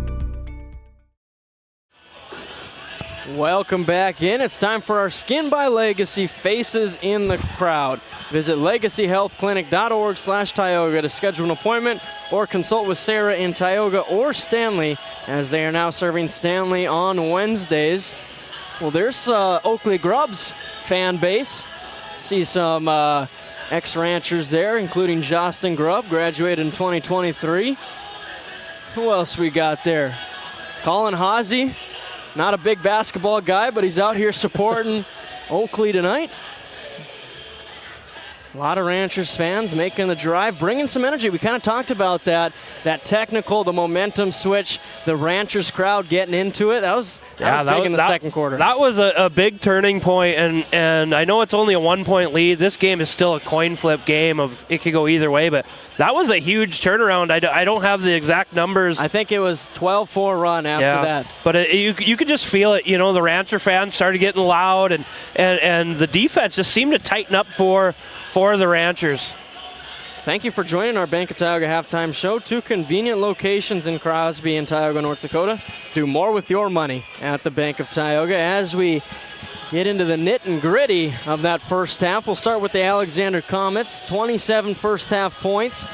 Welcome back in. It's time for our Skin by Legacy Faces in the Crowd. Visit legacyhealthclinic.org/Tioga to schedule an appointment or consult with Sarah in Tioga or Stanley, as they are now serving Stanley on Wednesdays. Well, there's Oakley Grub's fan base. See some ex-ranchers there, including Justin Grubb, graduated in 2023. Who else we got there? Colin Haase. Not a big basketball guy, but he's out here supporting Oakley tonight. A lot of Ranchers fans making the drive, bringing some energy. We kind of talked about that technical, the momentum switch, the Ranchers crowd getting into it. That was big in the second quarter. That was a big turning point, and I know it's only a 1-point lead. This game is still a coin flip game of it could go either way, but that was a huge turnaround. I don't have the exact numbers. I think it was 12-4 run after that. But you could just feel it. You know, the Rancher fans started getting loud, and the defense just seemed to tighten up for the Ranchers. Thank you for joining our Bank of Tioga halftime show. 2 convenient locations in Crosby and Tioga, North Dakota. Do more with your money at the Bank of Tioga. As we get into the nit and gritty of that first half, we'll start with the Alexander Comets. 27 first half points,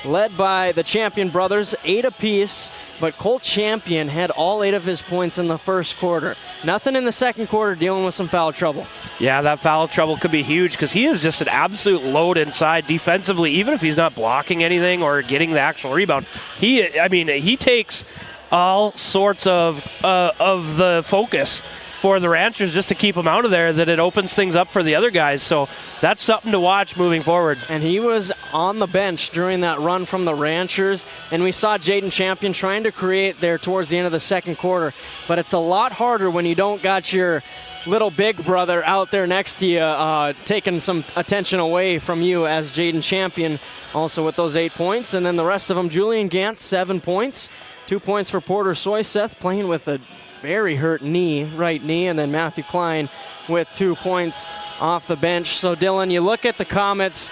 led by the Champion brothers, 8 apiece, but Colt Champion had all 8 of his points in the first quarter. Nothing in the second quarter, dealing with some foul trouble. Yeah, that foul trouble could be huge because he is just an absolute load inside defensively. Even if he's not blocking anything or getting the actual rebound, he takes all sorts of the focus for the Ranchers just to keep him out of there, that it opens things up for the other guys. So that's something to watch moving forward. And he was on the bench during that run from the Ranchers, and we saw Jaden Champion trying to create there towards the end of the second quarter. But it's a lot harder when you don't got your little big brother out there next to you, taking some attention away from you, as Jaden Champion also with those 8 points. And then the rest of them, Julian Gantz, 7 points. 2 points for Porter Soyseth, playing with a very hurt right knee, and then Matthew Klein with 2 points off the bench. So Dylan, you look at the Comets,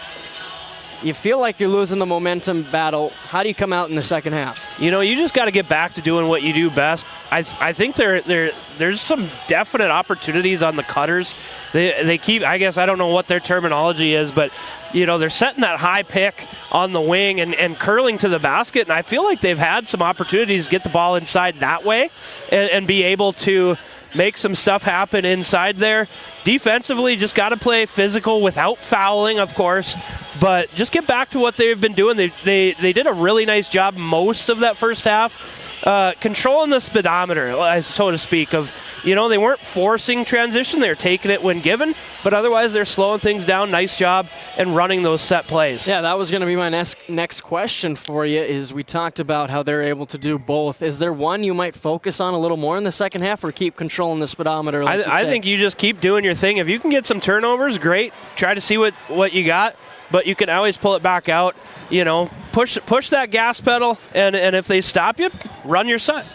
you feel like you're losing the momentum battle. How do you come out in the second half? You know, you just got to get back to doing what you do best. I think there's some definite opportunities on the cutters. They keep, I guess, I don't know what their terminology is, but you know, they're setting that high pick on the wing and curling to the basket, and I feel like they've had some opportunities to get the ball inside that way and be able to make some stuff happen inside there. Defensively, just got to play physical without fouling, of course, but just get back to what they've been doing. They did a really nice job most of that first half, controlling the speedometer, so to speak, of, you know, they weren't forcing transition. They were taking it when given, but otherwise they're slowing things down. Nice job and running those set plays. Yeah, that was going to be my next question for you, is we talked about how they're able to do both. Is there one you might focus on a little more in the second half, or keep controlling the speedometer? I think you just keep doing your thing. If you can get some turnovers, great. Try to see what you got, but you can always pull it back out. You know, push that gas pedal, and if they stop you, run your set.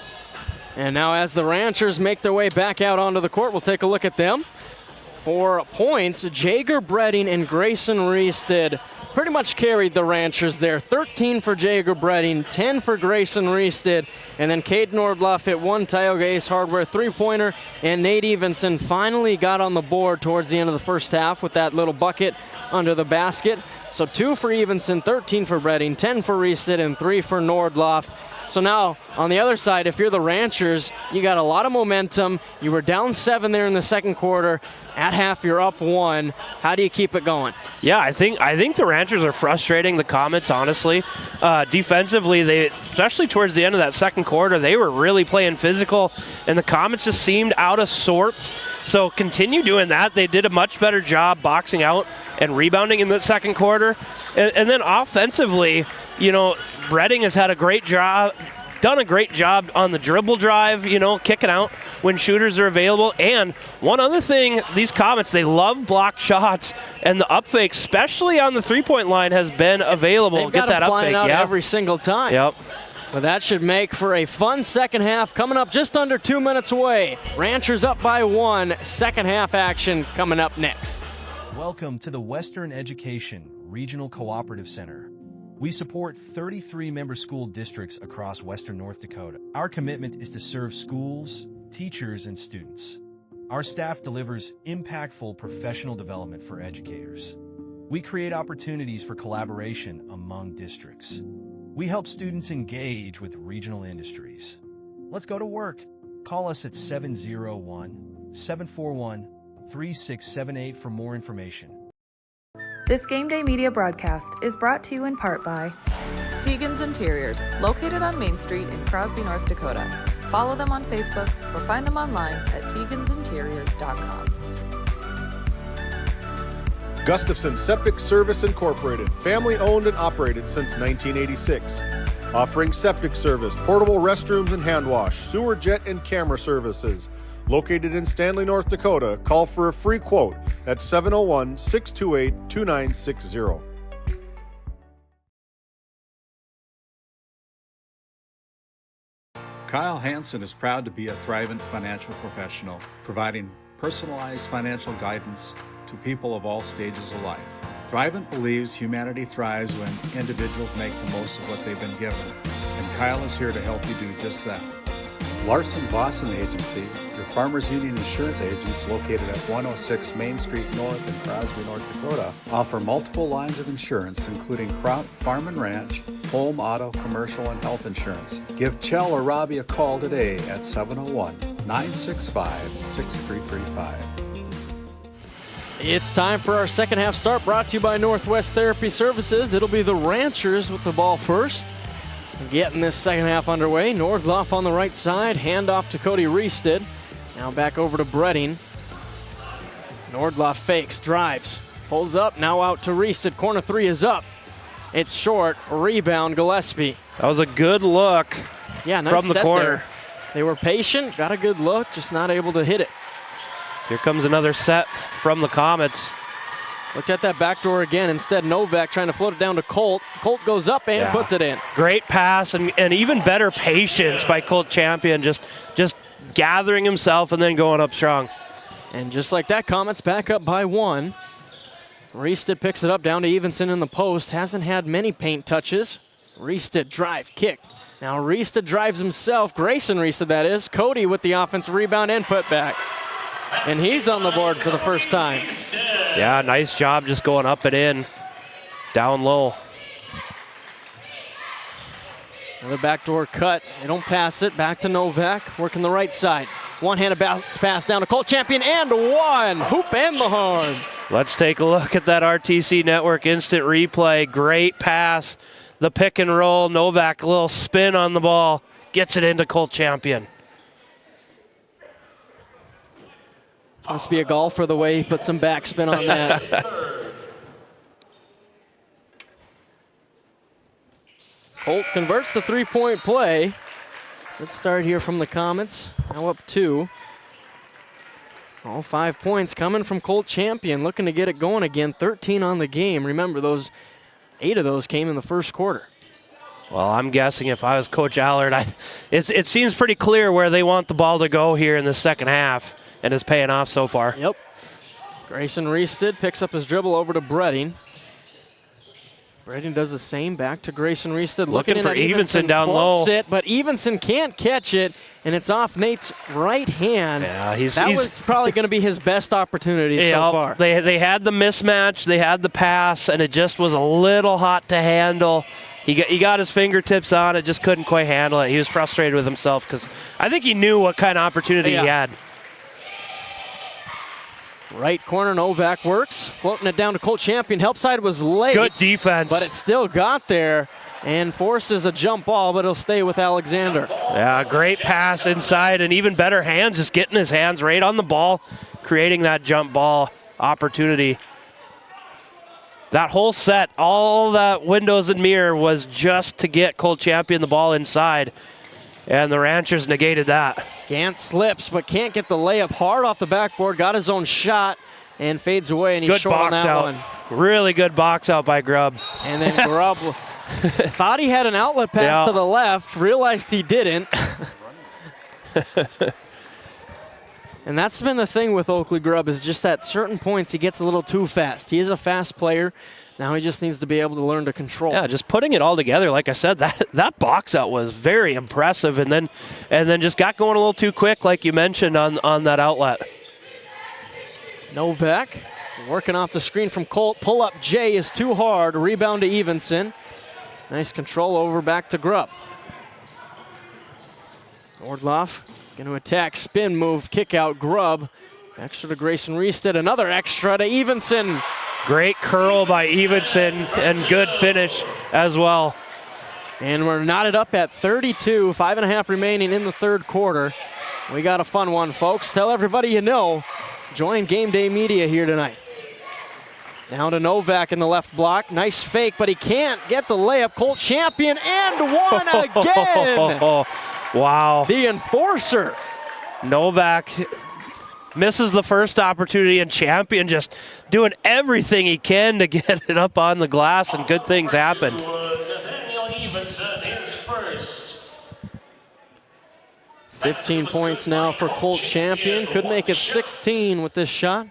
And now as the Ranchers make their way back out onto the court, we'll take a look at them. 4 points, Jager Bredding and Grayson Reested pretty much carried the Ranchers there. 13 for Jager Bredding, 10 for Grayson Reested, and then Cade Nordloff hit 1 Tioga Ace Hardware 3-pointer, and Nate Evenson finally got on the board towards the end of the first half with that little bucket under the basket. So 2 for Evenson, 13 for Bredding, 10 for Reested, and 3 for Nordloff. So now, on the other side, if you're the Ranchers, you got a lot of momentum. You were down 7 there in the second quarter. At half, you're up 1. How do you keep it going? Yeah, I think the Ranchers are frustrating the Comets, honestly. Defensively, especially towards the end of that second quarter, they were really playing physical, and the Comets just seemed out of sorts. So continue doing that. They did a much better job boxing out and rebounding in the second quarter. And then offensively, you know, Bredding has had done a great job on the dribble drive, you know, kicking out when shooters are available. And one other thing, these Comets, they love block shots, and the up fake, especially on the 3-point line, has been available. They've got them flying out every single time. Yep. Well, that should make for a fun second half coming up just under 2 minutes away. Ranchers up by 1. Second half action coming up next. Welcome to the Western Education Regional Cooperative Center. We support 33 member school districts across Western North Dakota. Our commitment is to serve schools, teachers, and students. Our staff delivers impactful professional development for educators. We create opportunities for collaboration among districts. We help students engage with regional industries. Let's go to work. Call us at 701-741-3678 for more information. This Game Day Media broadcast is brought to you in part by Tegan's Interiors, located on Main Street in Crosby, North Dakota. Follow them on Facebook or find them online at tegansinteriors.com. Gustafson Septic Service Incorporated, family owned and operated since 1986. Offering septic service, portable restrooms and hand wash, sewer jet and camera services. Located in Stanley, North Dakota, call for a free quote at 701-628-2960. Kyle Hansen is proud to be a Thrivent financial professional, providing personalized financial guidance to people of all stages of life. Thrivent believes humanity thrives when individuals make the most of what they've been given, and Kyle is here to help you do just that. Larson Boston Agency, your Farmers Union insurance agents located at 106 Main Street North in Crosby, North Dakota, offer multiple lines of insurance, including crop, farm and ranch, home, auto, commercial, and health insurance. Give Chell or Robbie a call today at 701-965-6335. It's time for our second half start, brought to you by Northwest Therapy Services. It'll be the Ranchers with the ball first. Getting this second half underway. Nordloff on the right side, handoff to Cody Reested. Now back over to Bredding. Nordloff fakes, drives, pulls up, now out to Reested. Corner three is up. It's short, rebound Gillespie. That was a good look nice from the corner. There. They were patient, got a good look, just not able to hit it. Here comes another set from the Comets. Looked at that back door again. Instead, Novak trying to float it down to Colt. Colt goes up and puts it in. Great pass and even better patience by Colt Champion, just gathering himself and then going up strong. And just like that, Comets back up by 1. Reested picks it up down to Evenson in the post. Hasn't had many paint touches. Reested drive, kick. Now Reested drives himself. Grayson Reested, that is. Cody with the offensive rebound and put back. And he's on the board for the first time. Yeah, nice job just going up and in, down low. Another backdoor cut. They don't pass it. Back to Novak, working the right side. One-handed bounce pass down to Colt Champion and one. Hoop and the horn. Let's take a look at that RTC Network instant replay. Great pass. The pick and roll. Novak, a little spin on the ball. Gets it into Colt Champion. Must be a golfer the way he put some backspin on that. Colt converts the three-point play. Let's start here from the Comets. Now up 2. All 5 points coming from Colt Champion, looking to get it going again. 13 on the game. Remember, 8 of those came in the first quarter. Well, I'm guessing if I was Coach Allard, it seems pretty clear where they want the ball to go here in the second half. And is paying off so far. Yep. Grayson Reested picks up his dribble over to Bredding. Bredding does the same, back to Grayson Reested. Looking for Evenson down low. But Evenson can't catch it, and it's off Nate's right hand. Yeah, that was probably going to be his best opportunity so far. They had the mismatch, they had the pass, and it just was a little hot to handle. He got his fingertips on it, just couldn't quite handle it. He was frustrated with himself because I think he knew what kind of opportunity he had. Right corner, Novak works, floating it down to Colt Champion. Help side was late. Good defense. But it still got there and forces a jump ball, but it'll stay with Alexander. Yeah, great pass inside and even better hands, just getting his hands right on the ball, creating that jump ball opportunity. That whole set, all that windows and mirror was just to get Colt Champion the ball inside. And the Ranchers negated that. Gant slips, but can't get the layup hard off the backboard. Got his own shot and fades away, and he's short on that one. Really good box out by Grubb. And then Grubb Thought he had an outlet pass to the left, realized he didn't. And that's been the thing with Oakley Grubb, is just at certain points he gets a little too fast. He is a fast player. Now he just needs to be able to learn to control. Yeah, just putting it all together. Like I said, that box out was very impressive, and then just got going a little too quick, like you mentioned on that outlet. Novak working off the screen from Colt. Pull up J is too hard. Rebound to Evenson. Nice control over back to Grubb. Nordloff going to attack, spin move, kick out Grubb. Extra to Grayson Reestead, another extra to Evenson. Great curl by Evenson and good finish as well. And we're knotted up at 32, 5.5 remaining in the third quarter. We got a fun one, folks. Tell everybody you know. Join Game Day Media here tonight. Now to Novak in the left block. Nice fake, but he can't get the layup. Colt Champion and one again. Wow. The enforcer. Novak misses the first opportunity, and Champion just doing everything he can to get it up on the glass, and good things happen. Nathaniel Evenson is first. 15 points now for Colt Champion. Could make it 16 with this shot.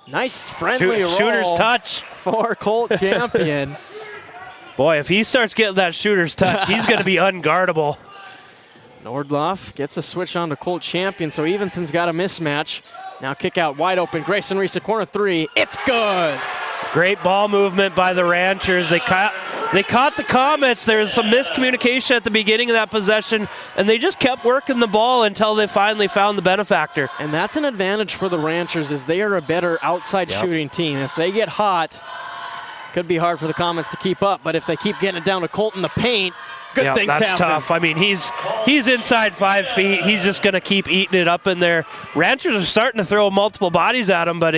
Nice friendly roll. Shooter's touch for Colt Champion. Boy, if he starts getting that shooter's touch, he's going to be unguardable. Nordloff gets a switch on to Colt Champion, so Evenson's got a mismatch. Now kick out wide open. Grayson Reese, corner three. It's good. Great ball movement by the Ranchers. They caught the comments. There was some miscommunication at the beginning of that possession, and they just kept working the ball until they finally found the benefactor. And that's an advantage for the Ranchers, is they are a better outside shooting team. If they get hot, could be hard for the Comets to keep up, but if they keep getting it down to Colt in the paint, good things happen. That's tough. I mean, he's inside 5 feet. He's just going to keep eating it up in there. Ranchers are starting to throw multiple bodies at him, but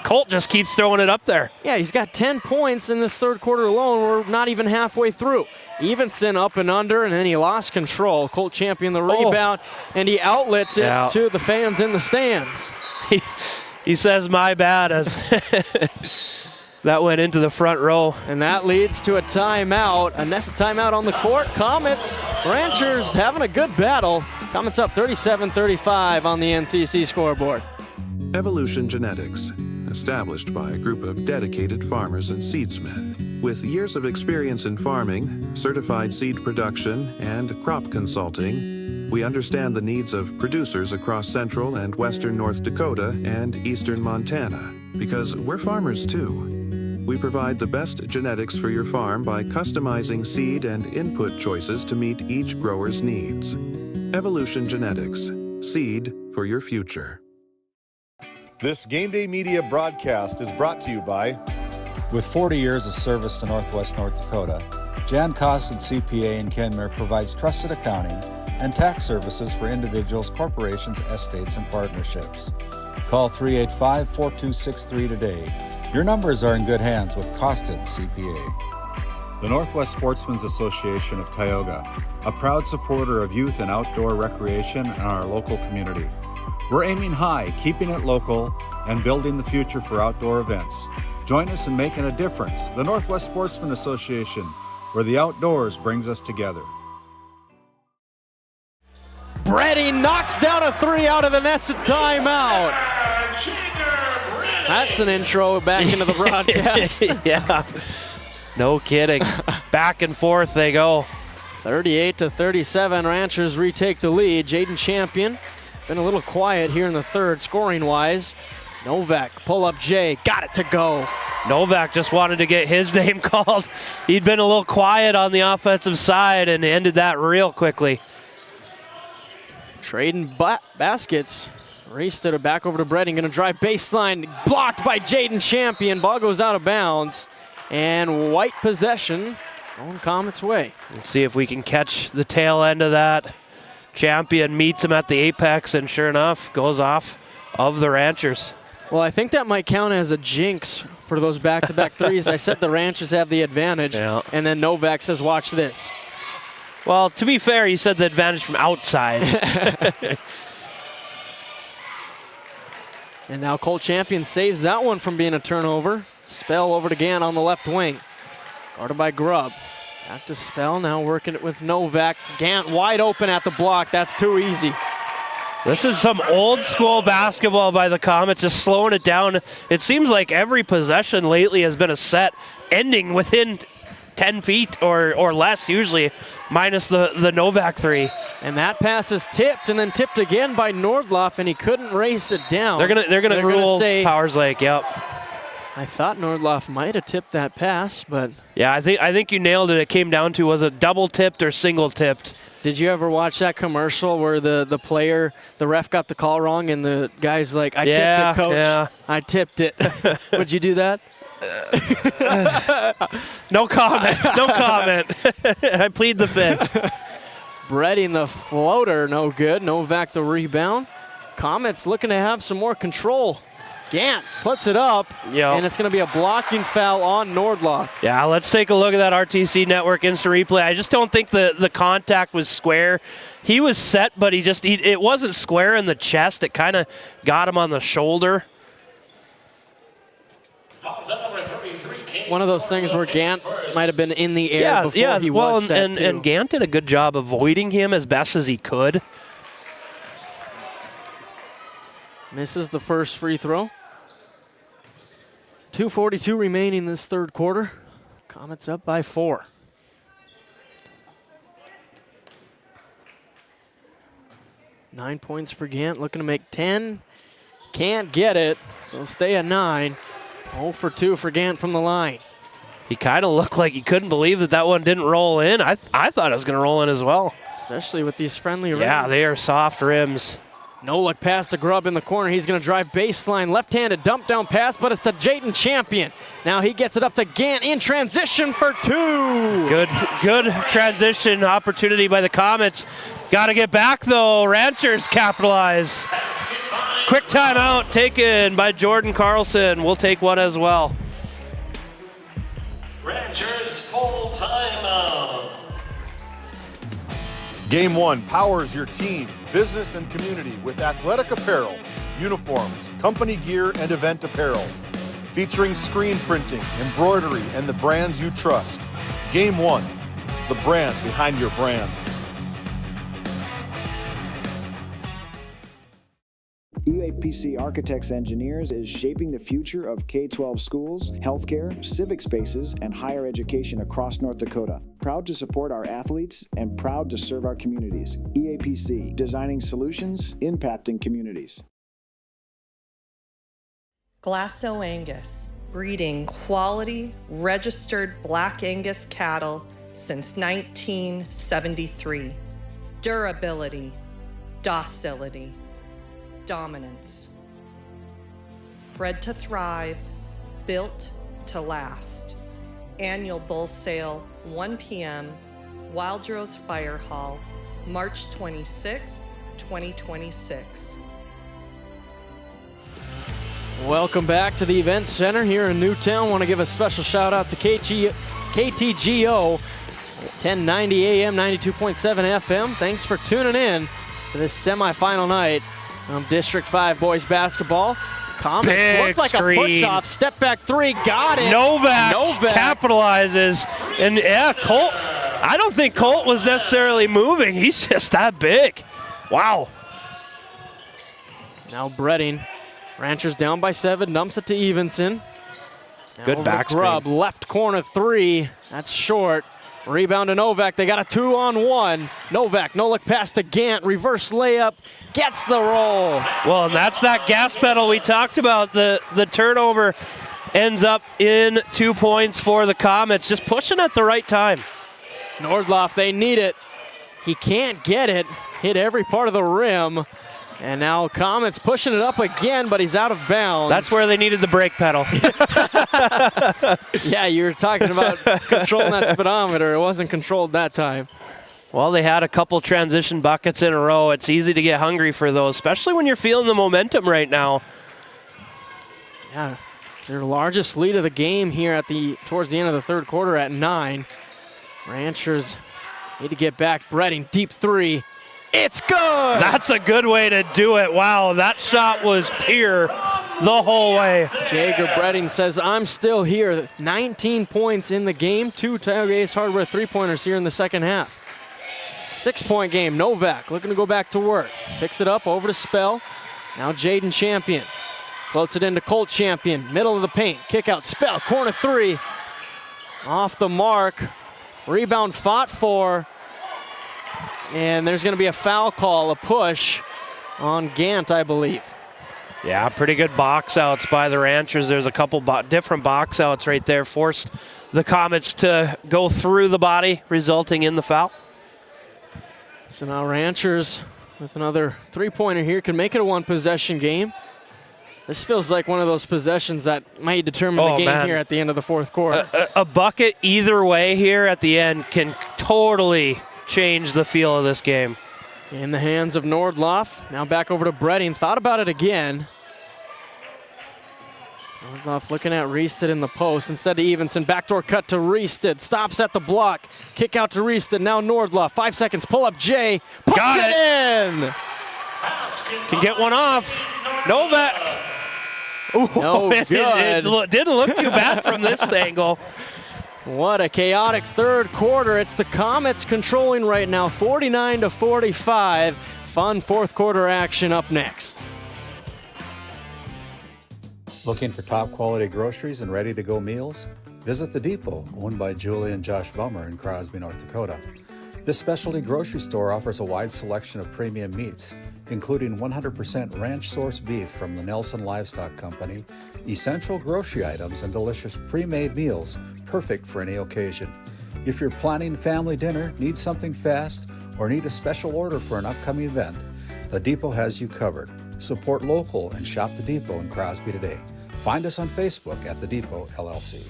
Colt just keeps throwing it up there. Yeah, he's got 10 points in this third quarter alone. We're not even halfway through. Evenson up and under, and then he lost control. Colt Champion the rebound, and he outlets it to the fans in the stands. He says, "My bad," as that went into the front row. And that leads to a timeout. A Nessa timeout on the court. Comets, Ranchers having a good battle. Comets up 37-35 on the NCC scoreboard. Evolution Genetics, established by a group of dedicated farmers and seedsmen. With years of experience in farming, certified seed production, and crop consulting, we understand the needs of producers across central and western North Dakota and eastern Montana, because we're farmers too. We provide the best genetics for your farm by customizing seed and input choices to meet each grower's needs. Evolution Genetics, seed for your future. This Game Day Media broadcast is brought to you by... With 40 years of service to Northwest North Dakota, Jan Costin CPA in Kenmare provides trusted accounting and tax services for individuals, corporations, estates, and partnerships. Call 385-4263 today. Your numbers are in good hands with Costin CPA. The Northwest Sportsmen's Association of Tioga, a proud supporter of youth and outdoor recreation in our local community. We're aiming high, keeping it local, and building the future for outdoor events. Join us in making a difference. The Northwest Sportsmen Association, where the outdoors brings us together. Brady knocks down a three out of the Nessa timeout. That's an intro back into the broadcast. Yeah, no kidding. Back and forth they go. 38-37, Ranchers retake the lead. Jaden Champion been a little quiet here in the third, scoring-wise. Novak, pull up Jay, got it to go. Novak just wanted to get his name called. He'd been a little quiet on the offensive side and ended that real quickly. Trading baskets. Raced it back over to Bredding, gonna drive baseline, blocked by Jaden Champion. Ball goes out of bounds, and white possession going Comets' way. Let's see if we can catch the tail end of that. Champion meets him at the apex, and sure enough, goes off of the Ranchers. Well, I think that might count as a jinx for those back-to-back threes. I said the Ranchers have the advantage, and then Novak says, watch this. Well, to be fair, he said the advantage from outside. And now Colt Champion saves that one from being a turnover. Spell over to Gant on the left wing. Guarded by Grubb. Back to Spell, now working it with Novak. Gant wide open at the block. That's too easy. This is some old school basketball by the Comets, just slowing it down. It seems like every possession lately has been a set ending within 10 feet or less usually, minus the Novak three. And that pass is tipped and then tipped again by Nordloff, and he couldn't race it down. They're gonna rule Powers Lake, yep. I thought Nordloff might have tipped that pass, but... Yeah, I think you nailed it. It came down to, was it double tipped or single tipped? Did you ever watch that commercial where the ref got the call wrong and the guy's like, I tipped it, coach. Yeah. I tipped it. Would you do that? No comment. No comment. I plead the fifth. Breading the floater, no good. Novak the rebound. Comets looking to have some more control. Gant puts it up, and it's going to be a blocking foul on Nordloff. Yeah, let's take a look at that RTC Network instant replay. I just don't think the contact was square. He was set, but it wasn't square in the chest. It kind of got him on the shoulder. One of those things where Gant might have been in the air before he was set, and Gant did a good job avoiding him as best as he could. Misses the first free throw. 2:42 remaining this third quarter. Comets up by 4. Nine points for Gant, looking to make 10. Can't get it, so stay at 9. 0 for 2 for Gant from the line. He kind of looked like he couldn't believe that one didn't roll in. I thought it was going to roll in as well. Especially with these friendly rims. Yeah, they are soft rims. No look pass to Grubb in the corner. He's going to drive baseline. Left-handed dump down pass, but it's to Jayden Champion. Now he gets it up to Gant in transition for 2. Good transition opportunity by the Comets. Got to get back though. Ranchers capitalize. Quick timeout taken by Jordan Carlson. We'll take one as well. Ranchers full timeout. Game 1 powers your team, business, and community with athletic apparel, uniforms, company gear, and event apparel. Featuring screen printing, embroidery, and the brands you trust. Game 1, the brand behind your brand. EAPC Architects Engineers is shaping the future of K-12 schools, healthcare, civic spaces, and higher education across North Dakota. Proud to support our athletes and proud to serve our communities. EAPC, designing solutions, impacting communities. Glasso Angus, breeding quality, registered Black Angus cattle since 1973. Durability, docility, dominance. Bred to thrive, built to last. Annual bull sale, 1 p.m., Wildrose Fire Hall, March 26, 2026. Welcome back to the Event Center here in Newtown. Want to give a special shout out to KTGO, 1090 AM, 92.7 FM. Thanks for tuning in to this semifinal night of District 5 Boys Basketball. Comets looked like screen. A push-off. Step back 3, got it. Novak capitalizes. And yeah, Colt, I don't think Colt was necessarily moving. He's just that big. Wow. Now Breading. Ranchers down by 7, dumps it to Evenson. Now good back screen. Grubb, left corner 3. That's short. Rebound to Novak. They got a 2-on-1. Novak, no look pass to Gant. Reverse layup. Gets the roll. Well, and that's that gas pedal we talked about. The turnover ends up in 2 points for the Comets. Just pushing at the right time. Nordloff, they need it. He can't get it. Hit every part of the rim. And now Comets pushing it up again, but he's out of bounds. That's where they needed the brake pedal. Yeah, you were talking about controlling that speedometer. It wasn't controlled that time. Well, they had a couple transition buckets in a row. It's easy to get hungry for those, especially when you're feeling the momentum right now. Yeah, their largest lead of the game here towards the end of the third quarter at 9. Ranchers need to get back. Breading, deep 3. It's good! That's a good way to do it. Wow, that shot was pure. the whole way. Jager Bredding says, I'm still here. 19 points in the game. 2 Tioga Ace Hardware three-pointers here in the second half. 6-point game. Novak looking to go back to work. Picks it up over to Spell. Now Jaden Champion. Floats it into Colt Champion. Middle of the paint. Kick out. Spell. Corner 3. Off the mark. Rebound fought for. And there's going to be a foul call, a push on Gant, I believe. Yeah, pretty good box outs by the Ranchers. There's a couple different box outs right there. Forced the Comets to go through the body, resulting in the foul. So now Ranchers with another three-pointer here can make it a one-possession game. This feels like one of those possessions that might determine the game here at the end of the fourth quarter. A bucket either way here at the end can totally change the feel of this game. In the hands of Nordloff. Now back over to Bredding. Thought about it again. Nordloff looking at Reested in the post. Instead of Evenson. Backdoor cut to Reested. Stops at the block. Kick out to Reested. Now Nordloff. 5 seconds. Pull up Jay. Puts it in. Can get one off. Novak. Ooh, no good. It didn't look too bad from this angle. What a chaotic third quarter. It's the Comets controlling right now, 49-45. Fun fourth quarter action up next. Looking for top quality groceries and ready to go meals? Visit The Depot, owned by Julie and Josh Bummer in Crosby, North Dakota. This specialty grocery store offers a wide selection of premium meats, including 100% ranch-sourced beef from the Nelson Livestock Company, essential grocery items, and delicious pre-made meals perfect for any occasion. If you're planning family dinner, need something fast, or need a special order for an upcoming event, The Depot has you covered. Support local and shop The Depot in Crosby today. Find us on Facebook at The Depot LLC.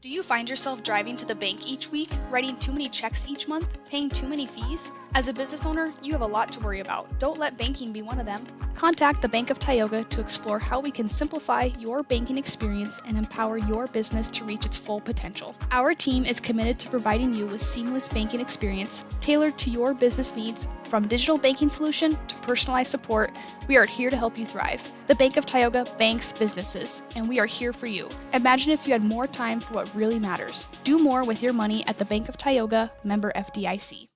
Do you find yourself driving to the bank each week, writing too many checks each month, paying too many fees? As a business owner, you have a lot to worry about. Don't let banking be one of them. Contact the Bank of Tioga to explore how we can simplify your banking experience and empower your business to reach its full potential. Our team is committed to providing you with seamless banking experience tailored to your business needs. From digital banking solution to personalized support, we are here to help you thrive. The Bank of Tioga banks businesses, and we are here for you. Imagine if you had more time for what really matters. Do more with your money at the Bank of Tioga, member FDIC.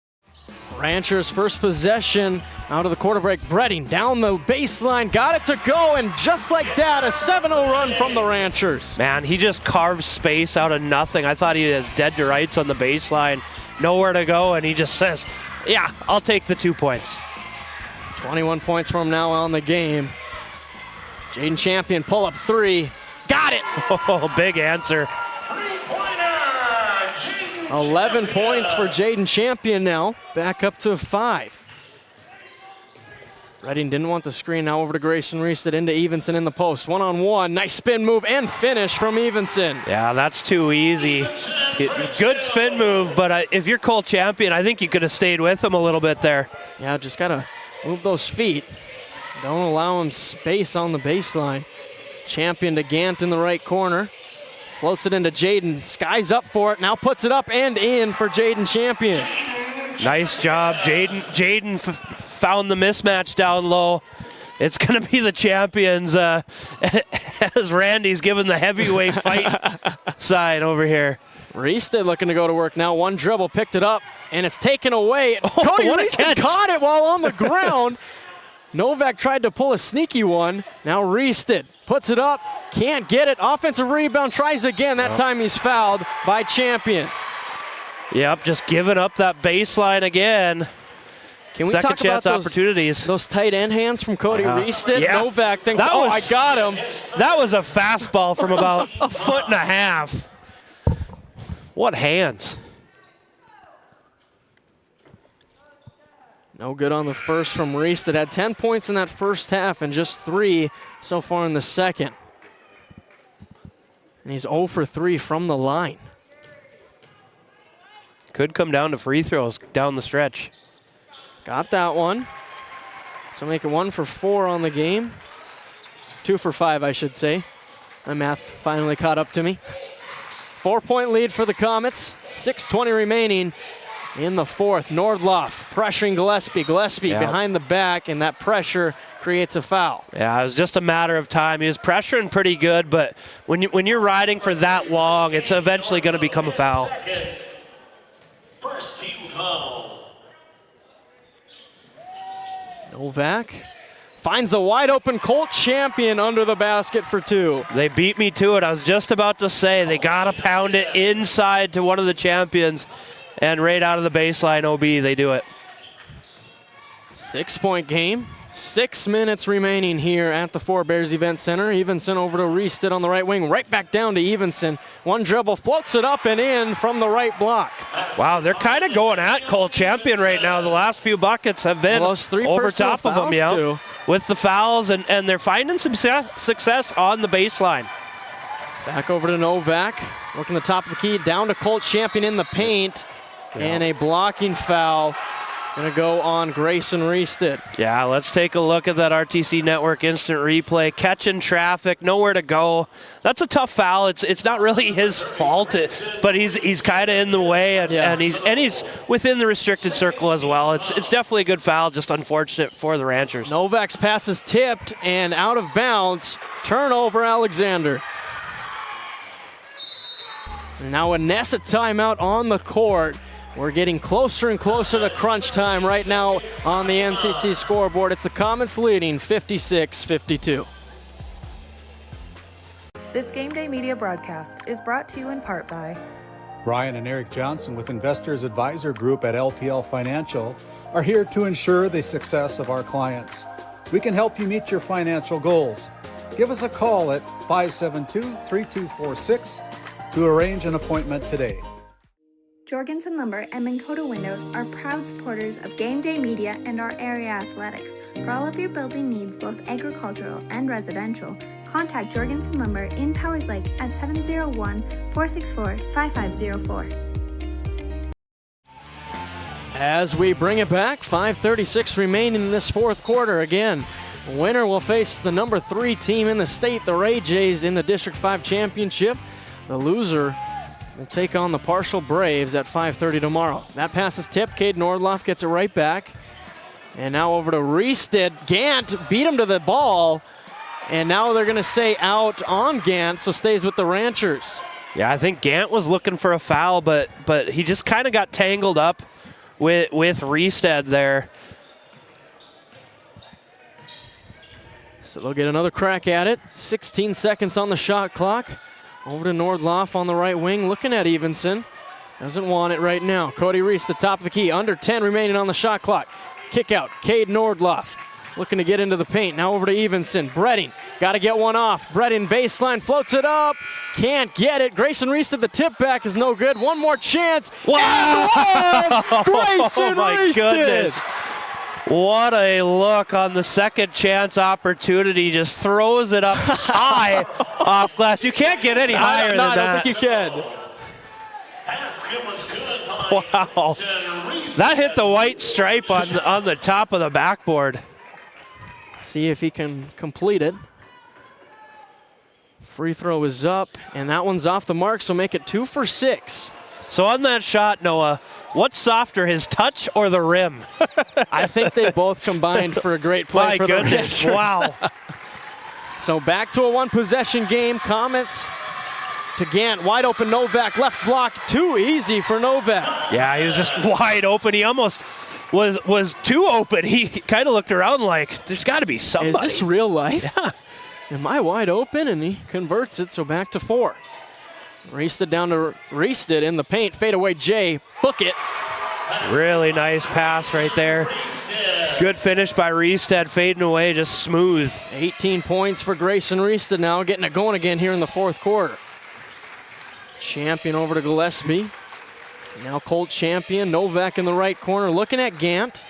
Ranchers first possession out of the quarter break. Bredding down the baseline, got it to go, and just like that, a 7-0 run from the Ranchers. Man, he just carved space out of nothing. I thought he was dead to rights on the baseline, nowhere to go, and he just says, yeah, I'll take the 2 points. 21 points from now on the game. Jaden Champion, pull up 3. Got it! Oh, big answer. 11 points for Jaden Champion now. Back up to 5. Redding didn't want the screen. Now over to Grayson Reested into Evenson in the post. One-on-one. Nice spin move and finish from Evenson. Yeah, that's too easy. Good spin move, but if you're Colt Champion, I think you could have stayed with him a little bit there. Yeah, just got to move those feet. Don't allow him space on the baseline. Champion to Gant in the right corner. Floats it into Jaden. Sky's up for it. Now puts it up and in for Jaden Champion. Nice job. Jaden found the mismatch down low. It's going to be the Champions as Randy's giving the heavyweight fight side over here. Reested looking to go to work now. One dribble, picked it up, and it's taken away. Cody Reested caught it while on the ground. Novak tried to pull a sneaky one. Now Reested puts it up, can't get it. Offensive rebound, tries again. That time he's fouled by Champion. Yep, just giving up that baseline again. Can we Second talk chance about opportunities. Those tight end hands from Cody Reested? Yeah. Novak thinks, I got him. That was a fastball from about a foot and a half. What hands? No good on the first from Reested. Had 10 points in that first half and just 3 so far in the second. And he's 0 for 3 from the line. Could come down to free throws down the stretch. Got that one. So make it 1 for 4 on the game. 2 for 5, I should say. My math finally caught up to me. 4-point lead for the Comets. 6:20 remaining. in the fourth. Nordloff pressuring Gillespie. Gillespie behind the back, and that pressure creates a foul. Yeah, it was just a matter of time. He was pressuring pretty good, but when you're riding for that long, it's eventually going to become a foul. First team foul. Novak finds the wide open Colt Champion under the basket for 2. They beat me to it. I was just about to say they got to pound it inside to one of the champions, and right out of the baseline OB, they do it. 6-point game. 6 minutes remaining here at the Four Bears Event Center. Evenson over to Reested on the right wing, right back down to Evenson. One dribble, floats it up and in from the right block. Wow, they're kind of going at Colt Champion right now. The last few buckets have been over top of them, yeah, with the fouls, and they're finding some success on the baseline. Back over to Novak, working the top of the key, down to Colt Champion in the paint, and a blocking foul. Gonna go on Grayson Reested. Yeah, let's take a look at that RTC Network instant replay. Catching traffic, nowhere to go. That's a tough foul. It's not really his fault, but he's kind of in the way, and he's within the restricted circle as well. It's definitely a good foul, just unfortunate for the Ranchers. Novak's pass is tipped and out of bounds. Turnover, Alexander. And now a Nessa timeout on the court. We're getting closer and closer to crunch time right now on the NCC scoreboard. It's the Comets leading 56-52. This Game Day Media broadcast is brought to you in part by Brian and Eric Johnson with Investors Advisor Group at LPL Financial are here to ensure the success of our clients. We can help you meet your financial goals. Give us a call at 572-3246 to arrange an appointment today. Jorgensen Lumber and Minn Kota Windows are proud supporters of Game Day Media and our area athletics. For all of your building needs, both agricultural and residential, contact Jorgensen Lumber in Powers Lake at 701-464-5504. As we bring it back, 5:36 remaining in this fourth quarter. Again, winner will face the number 3 team in the state, the Ray Jays, in the District 5 championship. The loser will take on the Partial Braves at 5:30 tomorrow. That pass is tipped. Cade Nordloff gets it right back. And now over to Reested. Gant beat him to the ball. And now they're going to say out on Gant, so stays with the Ranchers. Yeah, I think Gant was looking for a foul, but he just kind of got tangled up with Reested there. So they'll get another crack at it. 16 seconds on the shot clock. Over to Nordloff on the right wing, looking at Evenson. Doesn't want it right now. Cody Reese, the top of the key, under 10 remaining on the shot clock. Kick out, Cade Nordloff, looking to get into the paint. Now over to Evenson. Bredding, got to get one off. Bredding baseline, floats it up. Can't get it. Grayson Reese to the tip back is no good. One more chance. Wow! Grayson Oh my Reese goodness. What a look on the second chance opportunity. Just throws it up high off glass. You can't get any higher than that. I don't think you can. Wow. That hit the white stripe on the top of the backboard. See if he can complete it. Free throw is up, and that one's off the mark, so make it 2 for 6. So on that shot, Noah, what's softer, his touch or the rim? I think they both combined for a great play for the Ranchers. Wow. So back to a one-possession game. Comets to Gant, wide open Novak, left block, too easy for Novak. Yeah, he was just wide open. He almost was too open. He kind of looked around like, there's got to be somebody. Is this real life? Yeah. Am I wide open? And he converts it, so back to 4. Reested down to Reested in the paint. Fade away, Jay. Book it. Really nice pass right there. Good finish by Reested, fading away, just smooth. 18 points for Grayson Reested now, getting it going again here in the fourth quarter. Champion over to Gillespie. Now Colt Champion, Novak in the right corner, looking at Gant.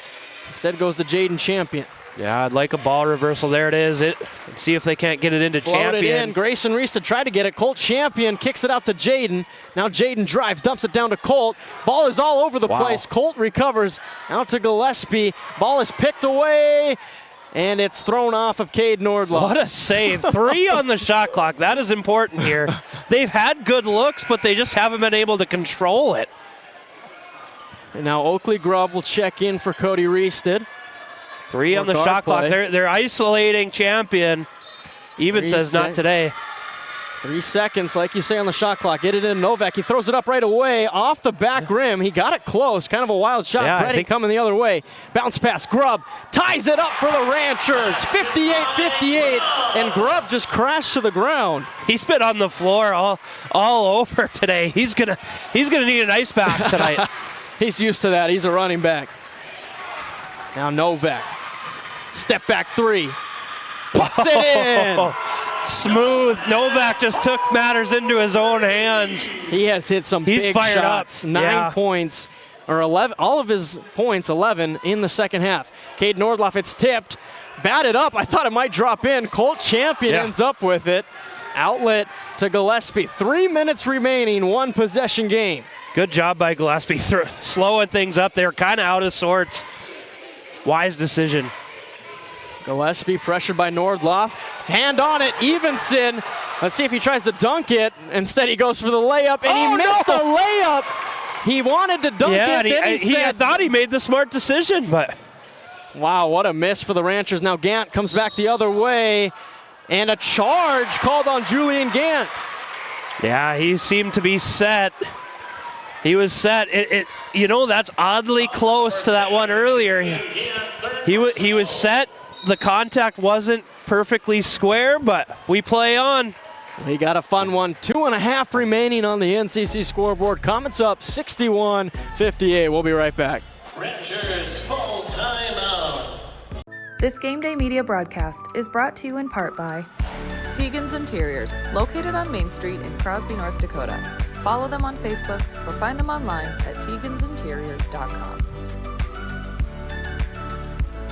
Instead goes to Jaden Champion. Yeah, I'd like a ball reversal. There it is. Let's see if they can't get it into Floated Champion. in. Grayson Reested tried to get it. Colt Champion kicks it out to Jaden. Now Jaden drives, dumps it down to Colt. Ball is all over the place. Colt recovers out to Gillespie. Ball is picked away, and it's thrown off of Cade Nordloff. What a save. 3 on the shot clock. That is important here. They've had good looks, but they just haven't been able to control it. And now Oakley Grubb will check in for Cody Reested. 3 on the shot clock. They're isolating champion. Even says not today. 3 seconds, like you say, on the shot clock. Get it in Novak. He throws it up right away off the back rim. He got it close. Kind of a wild shot. Yeah, Brady coming the other way. Bounce pass. Grubb ties it up for the Ranchers. 58-58. And Grubb just crashed to the ground. He's been on the floor all over today. He's gonna need an ice bath tonight. He's used to that. He's a running back. Now Novak. Step back 3. Puts it in. Smooth. Novak just took matters into his own hands. He has hit some big shots. Up. 9 points, or 11. All of his points, 11 in the second half. Cade Nordloff, it's tipped. Batted up. I thought it might drop in. Colt Champion ends up with it. Outlet to Gillespie. 3 minutes remaining. 1 possession game. Good job by Gillespie. Slowing things up. They're kind of out of sorts. Wise decision. Gillespie pressured by Nordloff. Hand on it, Evenson. Let's see if he tries to dunk it. Instead, he goes for the layup, and he missed the layup. He wanted to dunk it. And he thought he made the smart decision, but. Wow, what a miss for the Ranchers. Now Gant comes back the other way, and a charge called on Julian Gant. Yeah, he seemed to be set. He was set. That's oddly close to that one earlier. He was set. The contact wasn't perfectly square, but we play on. We got a fun one. 2.5 remaining on the NCC scoreboard. Comets up 61-58. We'll be right back. Rangers full timeout. This Game Day Media broadcast is brought to you in part by Tegan's Interiors, located on Main Street in Crosby, North Dakota. Follow them on Facebook or find them online at tegansinteriors.com.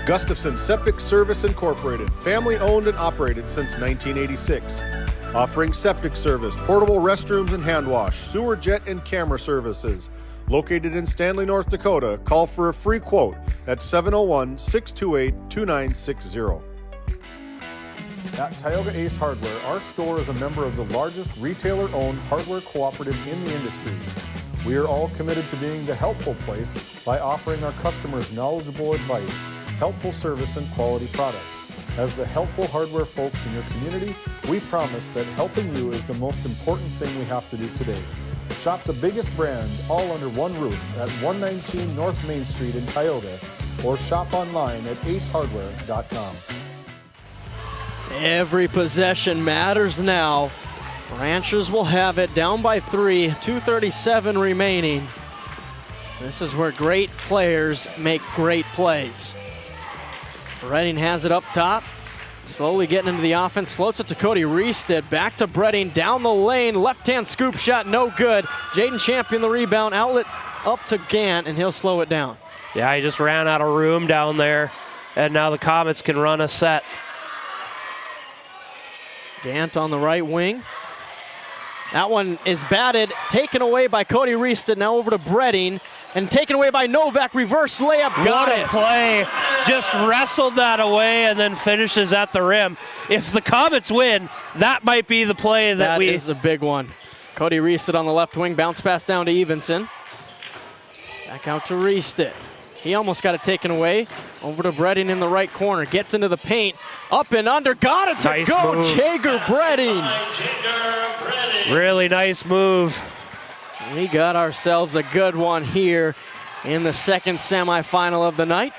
Gustafson Septic Service Incorporated, family owned and operated since 1986. Offering septic service, portable restrooms and hand wash, sewer jet and camera services. Located in Stanley, North Dakota, call for a free quote at 701-628-2960. At Tioga Ace Hardware, our store is a member of the largest retailer-owned hardware cooperative in the industry. We are all committed to being the helpful place by offering our customers knowledgeable advice, helpful service, and quality products. As the helpful hardware folks in your community, we promise that helping you is the most important thing we have to do today. Shop the biggest brands all under one roof at 119 North Main Street in Tioga, or shop online at acehardware.com. Every possession matters now. Ranchers will have it down by 3, 2:37 remaining. This is where great players make great plays. Redding has it up top. Slowly getting into the offense. Floats it to Cody Reested. Back to Bredding. Down the lane. Left-hand scoop shot. No good. Jaden Champion the rebound. Outlet up to Gant, and he'll slow it down. Yeah, he just ran out of room down there. And now the Comets can run a set. Gant on the right wing. That one is batted. Taken away by Cody Reested. Now over to Bredding. And taken away by Novak. Reverse layup. Got it. What a play. Just wrestled that away and then finishes at the rim. If the Comets win, that might be the play that we... That is a big one. Cody Reested on the left wing. Bounce pass down to Evenson. Back out to Reested. He almost got it taken away. Over to Bredding in the right corner. Gets into the paint. Up and under. Got it to nice go. Move. Jager Bredding. Really nice move. We got ourselves a good one here in the second semifinal of the night.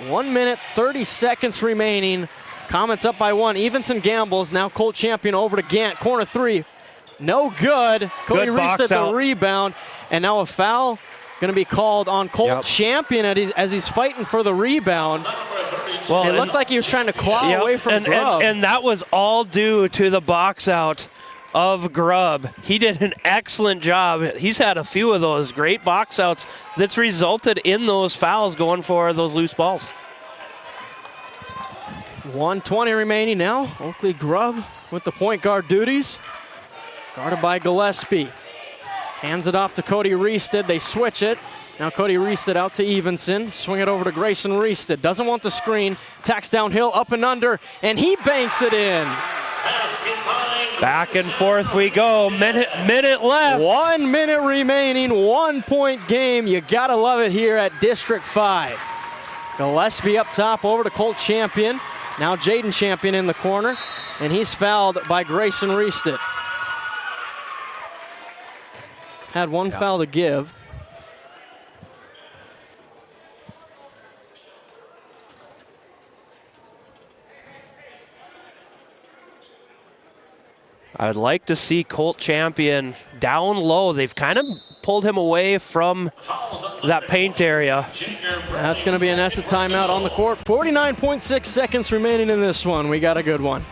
1 minute, 30 seconds remaining. Comets up by 1. Evenson gambles. Now Colt Champion over to Gant. Corner 3. No good. Cody Reested the rebound. And now a foul going to be called on Colt Champion as he's fighting for the rebound. Well, it looked like he was trying to claw away from Grubb. And that was all due to the box out of Grubb. He did an excellent job. He's had a few of those great box outs that's resulted in those fouls going for those loose balls. 1:20 remaining now. Oakley Grubb with the point guard duties. Guarded by Gillespie. Hands it off to Cody Reested. They switch it. Now Cody Reested out to Evenson. Swing it over to Grayson Reested. Doesn't want the screen. Tacks downhill, up and under, and he banks it in. Basket by Back and forth we go. Minute left. 1 minute remaining. 1 point game. You gotta love it here at District 5. Gillespie up top over to Colt Champion. Now Jaden Champion in the corner, and he's fouled by Grayson Reested. Had one foul to give. I would like to see Colt Champion down low. They've kind of pulled him away from that paint area. That's going to be an ESSA timeout on the court. 49.6 seconds remaining in this one. We got a good one.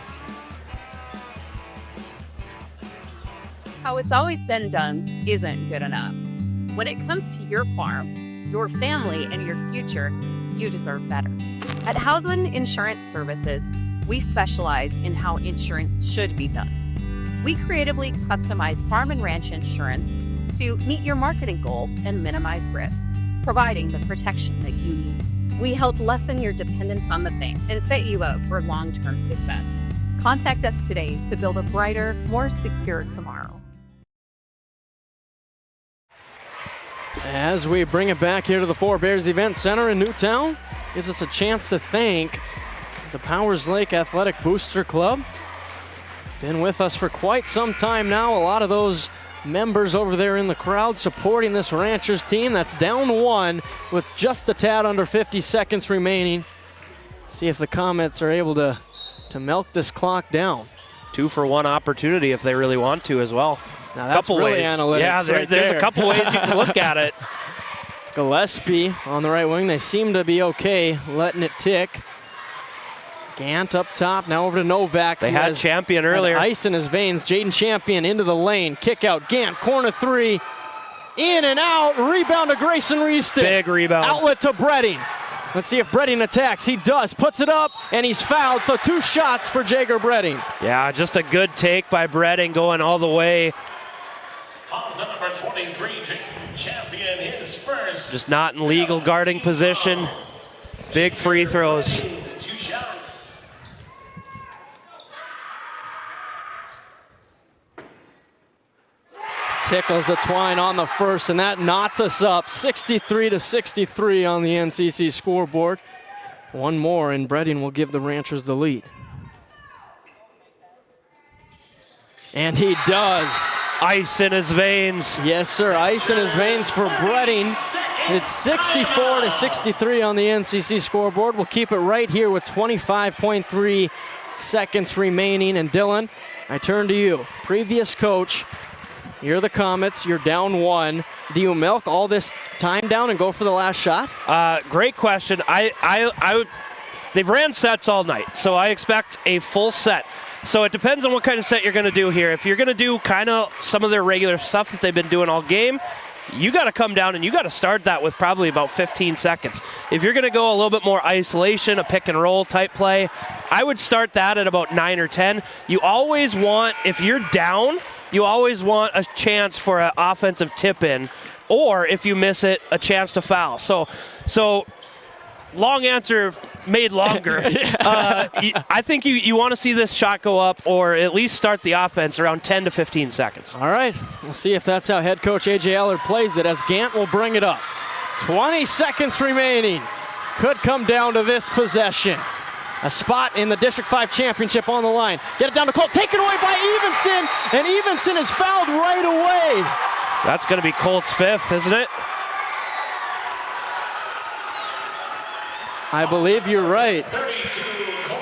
How it's always been done isn't good enough. When it comes to your farm, your family, and your future, you deserve better. At Howland Insurance Services, we specialize in how insurance should be done. We creatively customize farm and ranch insurance to meet your marketing goals and minimize risk, providing the protection that you need. We help lessen your dependence on the bank and set you up for long-term success. Contact us today to build a brighter, more secure tomorrow. As we bring it back here to the Four Bears Event Center in Newtown, gives us a chance to thank the Powers Lake Athletic Booster Club. Been with us for quite some time now. A lot of those members over there in the crowd supporting this Ranchers team that's down 1 with just a tad under 50 seconds remaining. See if the Comets are able to milk this clock down. 2-for-1 opportunity if they really want to as well. Now that's really ways. analytics. Yeah, there's a couple ways you can look at it. Gillespie on the right wing. They seem to be okay letting it tick. Gant up top, now over to Novak. They had Champion earlier. Ice in his veins. Jaden Champion into the lane. Kick out. Gant, corner 3. In and out. Rebound to Grayson Reested. Big rebound. Outlet to Bredding. Let's see if Bredding attacks. He does. Puts it up, and he's fouled. So 2 shots for Jager Bredding. Yeah, just a good take by Bredding going all the way. Fouls on number 23, Jaden Champion, his first. Just not in legal guarding position. Big free throws. 2 shots. Tickles the twine on the first, and that knots us up 63-63 on the NCC scoreboard. One more, and Bredding will give the Ranchers the lead. And he does. Ice in his veins. Yes, sir, ice in his veins for Bredding. It's 64-63 on the NCC scoreboard. We'll keep it right here with 25.3 seconds remaining. And Dylan, I turn to you. Previous coach. You're the Comets, you're down 1. Do you milk all this time down and go for the last shot? Great question. They've ran sets all night, so I expect a full set. So it depends on what kind of set you're going to do here. If you're going to do kind of some of their regular stuff that they've been doing all game, you got to come down and you got to start that with probably about 15 seconds. If you're going to go a little bit more isolation, a pick and roll type play, I would start that at about 9 or 10. You always want, if you're down, you always want a chance for an offensive tip in, or if you miss it, a chance to foul. So long answer made longer. I think you want to see this shot go up, or at least start the offense around 10 to 15 seconds. All right, we'll see if that's how head coach A.J. Allard plays it, as Gant will bring it up. 20 seconds remaining. Could come down to this possession. A spot in the District 5 championship on the line. Get it down to Colt, taken away by Evenson, and Evenson is fouled right away. That's going to be Colt's 5th, isn't it? I believe you're right. 32, Colt.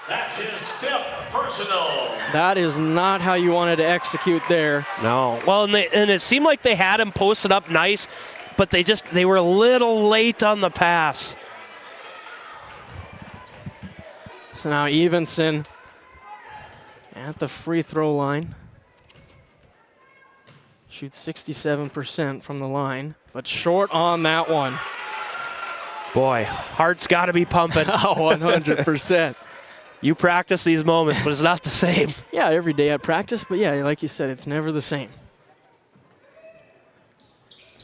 That's his 5th personal. That is not how you wanted to execute there. No. Well, and it seemed like they had him posted up nice, but they were a little late on the pass. So now Evenson at the free throw line. Shoots 67% from the line, but short on that one. Boy, heart's got to be pumping. 100%. You practice these moments, but it's not the same. Yeah, every day I practice, but yeah, like you said, it's never the same.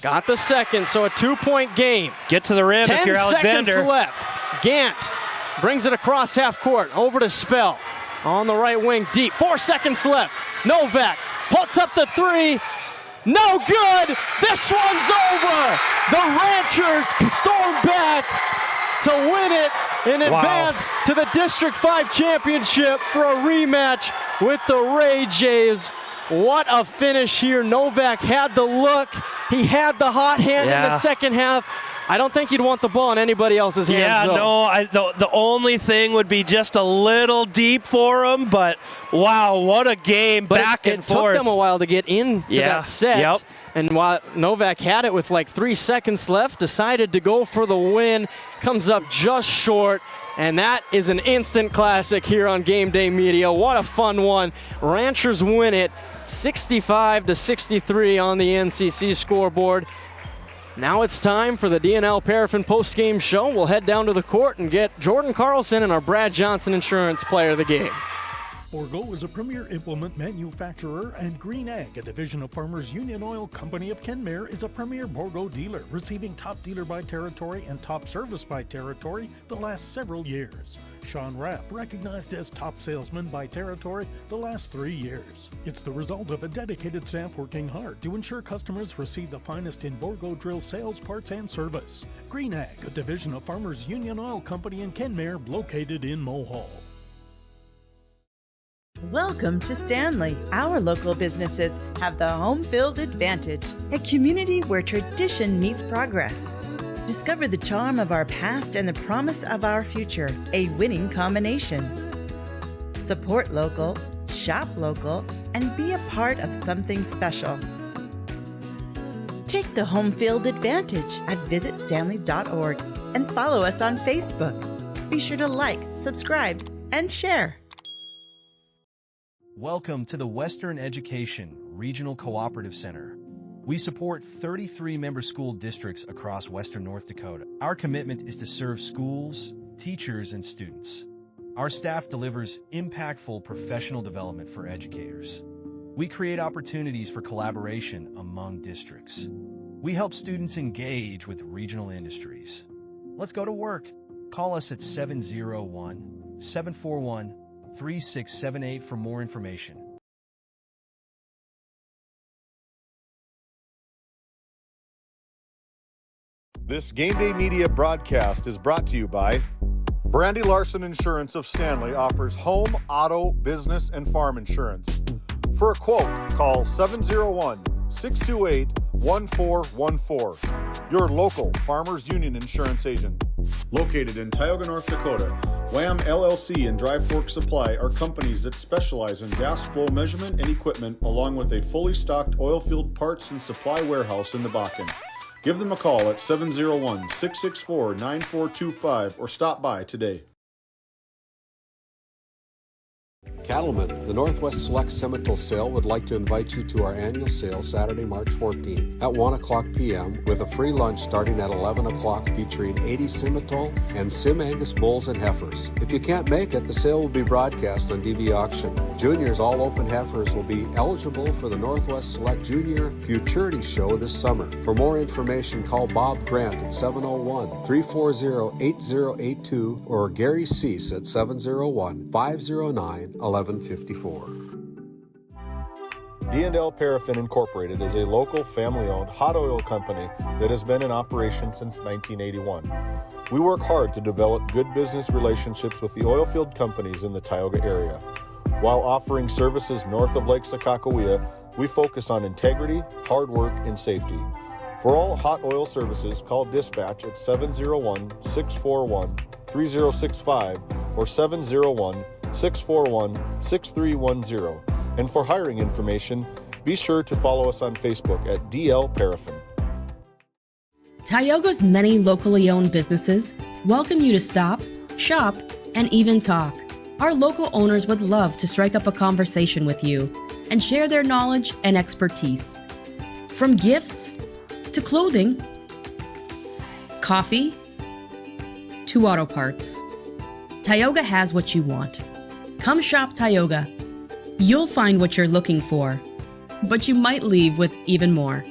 Got the second, so a 2-point game. Get to the rim if you're Alexander. 10 seconds left. Gant brings it across half court, over to Spell. on the right wing, deep. 4 seconds left. Novak puts up the three. No good. This one's over. The Ranchers storm back to win it in advance to the District 5 championship for a rematch with the Ray Jays. What a finish here. Novak had the look. He had the hot hand in the second half. I don't think you'd want the ball in anybody else's hands. Yeah, no, the only thing would be just a little deep for him, but wow, what a game, back and forth. It took them a while to get into that set. And while Novak had it with like 3 seconds left, decided to go for the win, comes up just short. And that is an instant classic here on Game Day Media. What a fun one. Ranchers win it 65-63 on the NCC scoreboard. Now it's time for the D&L Paraffin post-game show. We'll head down to the court and get Jordan Carlson and our Brad Johnson Insurance Player of the Game. Borgo is a premier implement manufacturer, and Green Ag, a division of Farmers Union Oil Company of Kenmare, is a premier Borgo dealer, receiving top dealer by territory and top service by territory the last several years. Sean Rapp, recognized as top salesman by territory the last 3 years. It's the result of a dedicated staff working hard to ensure customers receive the finest in Borgo drill sales, parts, and service. Green Ag, a division of Farmers Union Oil Company in Kenmare, located in Mohall. Welcome to Stanley. Our local businesses have the home field advantage, a community where tradition meets progress. Discover the charm of our past and the promise of our future, a winning combination. Support local, shop local, and be a part of something special. Take the home field advantage at visitstanley.org and follow us on Facebook. Be sure to like, subscribe, and share. Welcome to the Western Education Regional Cooperative Center. We support 33 member school districts across Western North Dakota. Our commitment is to serve schools, teachers, and students. Our staff delivers impactful professional development for educators. We create opportunities for collaboration among districts. We help students engage with regional industries. Let's go to work. Call us at 701-741-3678 for more information. This Game Day Media broadcast is brought to you by Brandy Larson Insurance of Stanley offers home, auto, business, and farm insurance. For a quote, call 701-628-1414. Your local Farmers Union Insurance agent. Located in Tioga, North Dakota, WHAM LLC and Dry Fork Supply are companies that specialize in gas flow measurement and equipment, along with a fully stocked oil field parts and supply warehouse in the Bakken. Give them a call at 701-664-9425 or stop by today. Cattlemen, the Northwest Select Simmental Sale would like to invite you to our annual sale Saturday, March 14th at 1 o'clock p.m. with a free lunch starting at 11 o'clock featuring 80 Simmental and Sim Angus bulls and heifers. If you can't make it, the sale will be broadcast on DV Auction. Juniors all open heifers will be eligible for the Northwest Select Junior Futurity Show this summer. For more information, call Bob Grant at 701-340-8082 or Gary Cease at 701-509-1154. D&L Paraffin Incorporated is a local family-owned hot oil company that has been in operation since 1981. We work hard to develop good business relationships with the oilfield companies in the Tioga area. While offering services north of Lake Sakakawea, we focus on integrity, hard work, and safety. For all hot oil services, call dispatch at 701-641-3065 or 701-641-6310. And for hiring information, be sure to follow us on Facebook at DL Paraffin. Tioga's many locally owned businesses welcome you to stop, shop, and even talk. Our local owners would love to strike up a conversation with you and share their knowledge and expertise. From gifts to clothing, coffee to auto parts, Tioga has what you want. Come shop Tioga. You'll find what you're looking for, but you might leave with even more.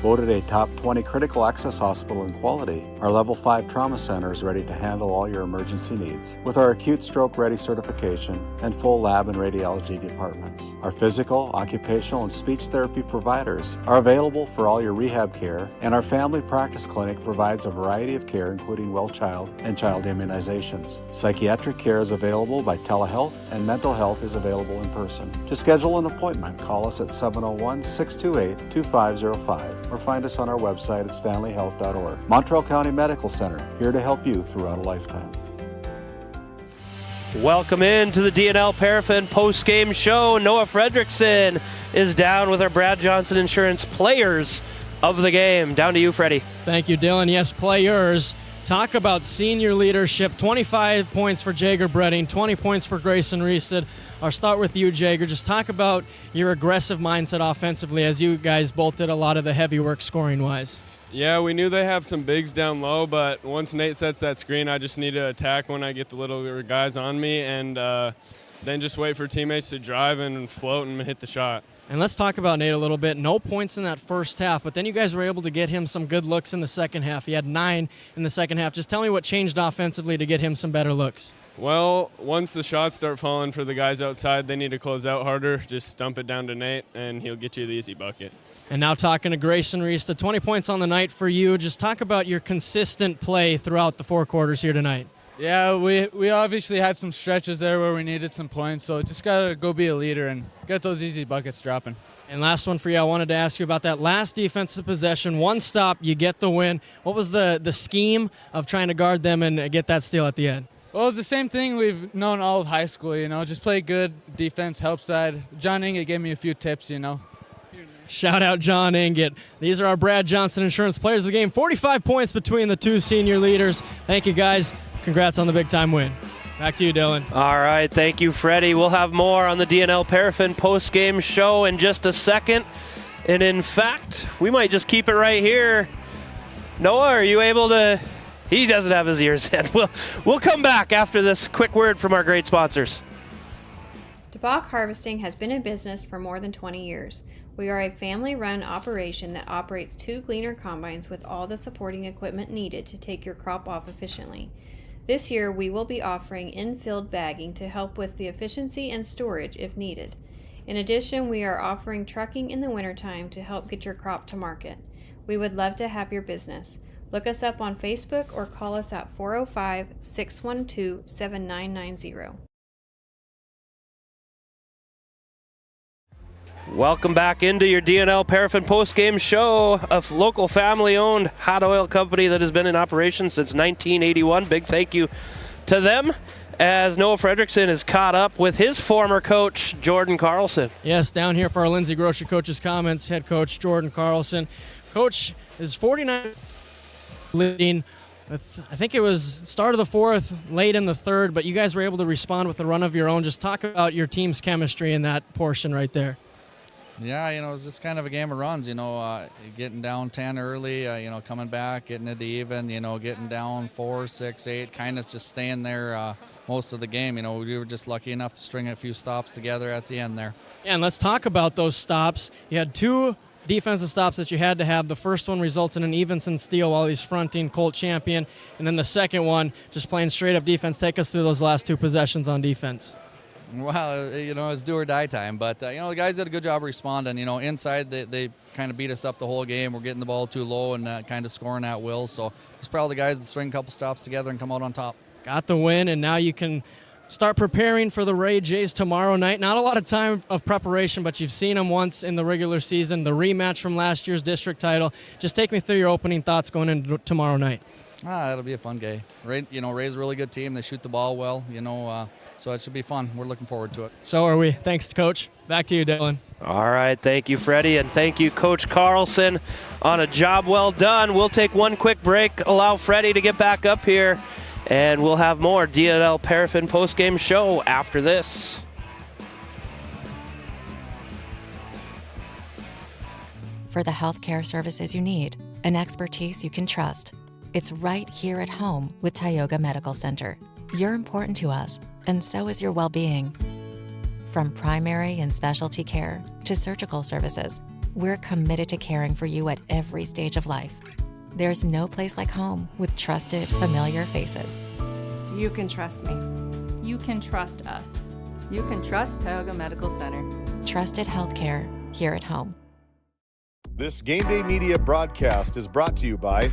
Voted a top 20 critical access hospital in quality, our Level 5 Trauma Center is ready to handle all your emergency needs with our acute stroke ready certification and full lab and radiology departments. Our physical, occupational, and speech therapy providers are available for all your rehab care, and our family practice clinic provides a variety of care including well child and child immunizations. Psychiatric care is available by telehealth, and mental health is available in person. To schedule an appointment, call us at 701-628-2505 or find us on our website at stanleyhealth.org. Montreal County Medical Center, here to help you throughout a lifetime. Welcome in to the DNL Paraffin Postgame Show. Noah Fredrickson is down with our Brad Johnson Insurance Players of the Game. Down to you, Freddie. Thank you, Dylan. Yes, players. Talk about senior leadership. 25 points for Jager Bredding, 20 points for Grayson Reested. I'll start with you, Jager. Just talk about your aggressive mindset offensively as you guys both did a lot of the heavy work scoring-wise. Yeah, we knew they have some bigs down low, but once Nate sets that screen, I just need to attack when I get the little guys on me and then just wait for teammates to drive and float and hit the shot. And let's talk about Nate a little bit. No points in that first half, but then you guys were able to get him some good looks in the second half. He had 9 in the second half. Just tell me what changed offensively to get him some better looks. Well, once the shots start falling for the guys outside, they need to close out harder. Just dump it down to Nate, and he'll get you the easy bucket. And now talking to Grayson Reesta, 20 points on the night for you. Just talk about your consistent play throughout the 4 quarters here tonight. Yeah, we obviously had some stretches there where we needed some points, so just got to go be a leader and get those easy buckets dropping. And last one for you, I wanted to ask you about that last defensive possession. One stop, you get the win. What was the scheme of trying to guard them and get that steal at the end? Well, it's the same thing we've known all of high school, just play good defense, help side. John Inget gave me a few tips, Shout out John Inget. These are our Brad Johnson Insurance Players of the Game. 45 points between the 2 senior leaders. Thank you, guys. Congrats on the big-time win. Back to you, Dylan. All right, thank you, Freddie. We'll have more on the DNL Paraffin post-game show in just a second. And in fact, we might just keep it right here. Noah, are you able to... He doesn't have his ears in. We'll come back after this quick word from our great sponsors. DeBach Harvesting has been in business for more than 20 years. We are a family-run operation that operates 2 gleaner combines with all the supporting equipment needed to take your crop off efficiently. This year, we will be offering in-field bagging to help with the efficiency and storage if needed. In addition, we are offering trucking in the wintertime to help get your crop to market. We would love to have your business. Look us up on Facebook or call us at 405-612-7990. Welcome back into your DNL Paraffin post-game show, a local family-owned hot oil company that has been in operation since 1981. Big thank you to them as Noah Fredrickson is caught up with his former coach, Jordan Carlson. Yes, down here for our Lindsay Grocery Coach's comments, head coach Jordan Carlson. Coach is 49 leading. I think it was start of the 4th, late in the 3rd, but you guys were able to respond with a run of your own. Just talk about your team's chemistry in that portion right there. Yeah, it was just kind of a game of runs, getting down 10 early, coming back, getting it even, getting down 4, 6, 8, kind of just staying there most of the game. We were just lucky enough to string a few stops together at the end there. Yeah, and let's talk about those stops. You had 2 defensive stops that you had to have. The first one results in an Evenson steal while he's fronting Colt Champion, and then the second one, just playing straight-up defense. Take us through those last 2 possessions on defense. Well, it's do or die time, but the guys did a good job responding. Inside they kind of beat us up the whole game. We're getting the ball too low and kind of scoring at will. So just proud of the guys that string a couple stops together and come out on top. Got the win, and now you can start preparing for the Ray Jays tomorrow night. Not a lot of time of preparation, but you've seen them once in the regular season. The rematch from last year's district title. Just take me through your opening thoughts going into tomorrow night. It'll be a fun game. Ray's a really good team. They shoot the ball well. So it should be fun. We're looking forward to it. So are we. Thanks, Coach. Back to you, Dylan. All right. Thank you, Freddie, and thank you, Coach Carlson, on a job well done. We'll take one quick break, allow Freddie to get back up here, and we'll have more DNL Paraffin postgame show after this. For the healthcare services you need and expertise you can trust, it's right here at home with Tioga Medical Center. You're important to us, and so is your well-being. From primary and specialty care to surgical services, We're committed to caring for you at every stage of life. There's no place like home with trusted, familiar faces. You can trust me. You can trust us. You can trust Tioga Medical Center. Trusted healthcare here at home. This GameDay Media broadcast is brought to you by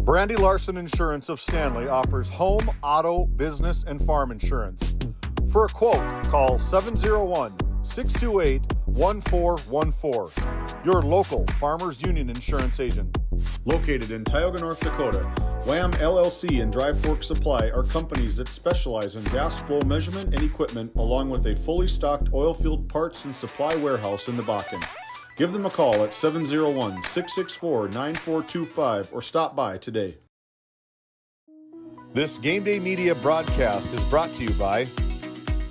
Brandy Larson Insurance of Stanley offers home, auto, business, and farm insurance. For a quote, call 701-628-1414. Your local Farmers Union Insurance agent. Located in Tioga, North Dakota, Wham LLC and Dry Fork Supply are companies that specialize in gas flow measurement and equipment, along with a fully stocked oilfield parts and supply warehouse in the Bakken. Give them a call at 701-664-9425 or stop by today. This GameDay Media broadcast is brought to you by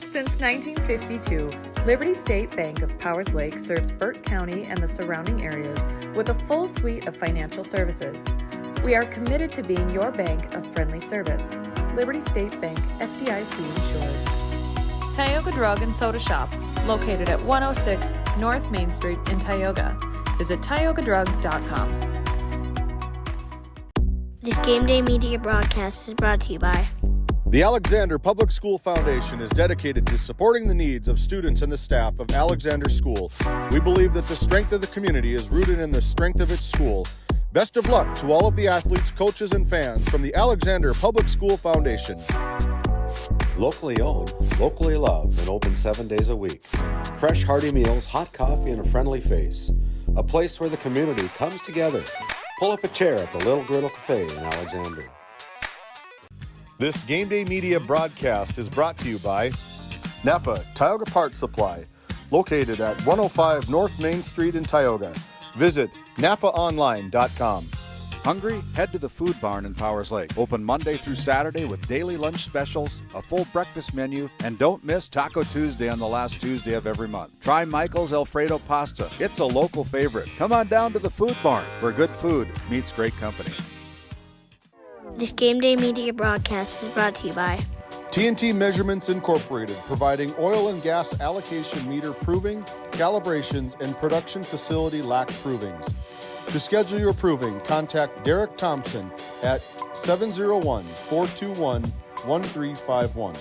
Since 1952, Liberty State Bank of Powers Lake serves Burt County and the surrounding areas with a full suite of financial services. We are committed to being your bank of friendly service. Liberty State Bank, FDIC insured. Tioga Drug and Soda Shop, located at 106 North Main Street in Tioga. Visit tiogadrug.com. This GameDay Media broadcast is brought to you by the Alexander Public School Foundation is dedicated to supporting the needs of students and the staff of Alexander School. We believe that the strength of the community is rooted in the strength of its school. Best of luck to all of the athletes, coaches, and fans from the Alexander Public School Foundation. Locally owned, locally loved, and open 7 days a week. Fresh, hearty meals, hot coffee, and a friendly face. A place where the community comes together. Pull up a chair at the Little Griddle Cafe in Alexander. This GameDay Media broadcast is brought to you by Napa Tioga Parts Supply, located at 105 North Main Street in Tioga. Visit napaonline.com. Hungry? Head to the Food Barn in Powers Lake. Open Monday through Saturday with daily lunch specials, a full breakfast menu, and don't miss Taco Tuesday on the last Tuesday of every month. Try Michael's Alfredo Pasta. It's a local favorite. Come on down to the Food Barn, where good food meets great company. This GameDay Media broadcast is brought to you by TNT Measurements Incorporated, providing oil and gas allocation meter proving, calibrations, and production facility lac provings. To schedule your proving, contact Derek Thompson at 701-421-1351.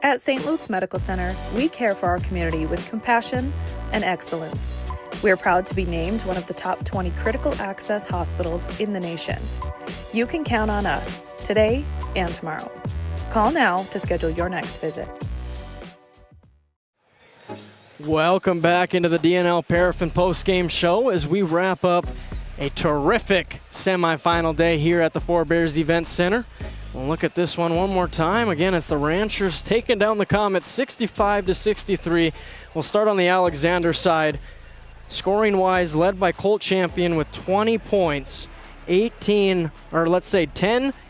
At St. Luke's Medical Center, we care for our community with compassion and excellence. We are proud to be named one of the top 20 critical access hospitals in the nation. You can count on us today and tomorrow. Call now to schedule your next visit. Welcome back into the DNL Paraffin Postgame Show as we wrap up a terrific semifinal day here at the Four Bears Event Center. We'll look at this one more time. Again, it's the Ranchers taking down the Comets 65-63. We'll start on the Alexander side. Scoring-wise, led by Colt Champion with 20 points, 10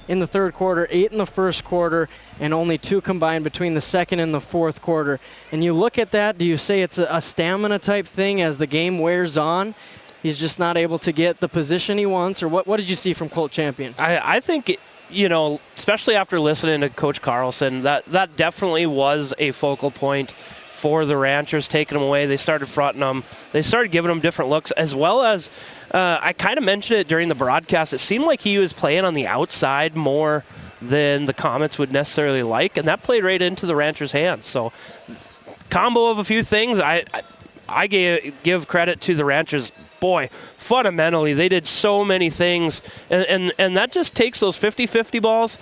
in the third quarter, 8 in the first quarter, and only 2 combined between the second and the fourth quarter. And you look at that, do you say it's a stamina type thing as the game wears on? He's just not able to get the position he wants, or what did you see from Colt Champion? I think, especially after listening to Coach Carlson, that definitely was a focal point for the Ranchers, taking them away. They started fronting them. They started giving them different looks, as well as I kind of mentioned it during the broadcast. It seemed like he was playing on the outside more than the Comets would necessarily like, and that played right into the Ranchers' hands. So, combo of a few things. I give credit to the Ranchers. Boy, fundamentally, they did so many things, and that just takes those 50-50 balls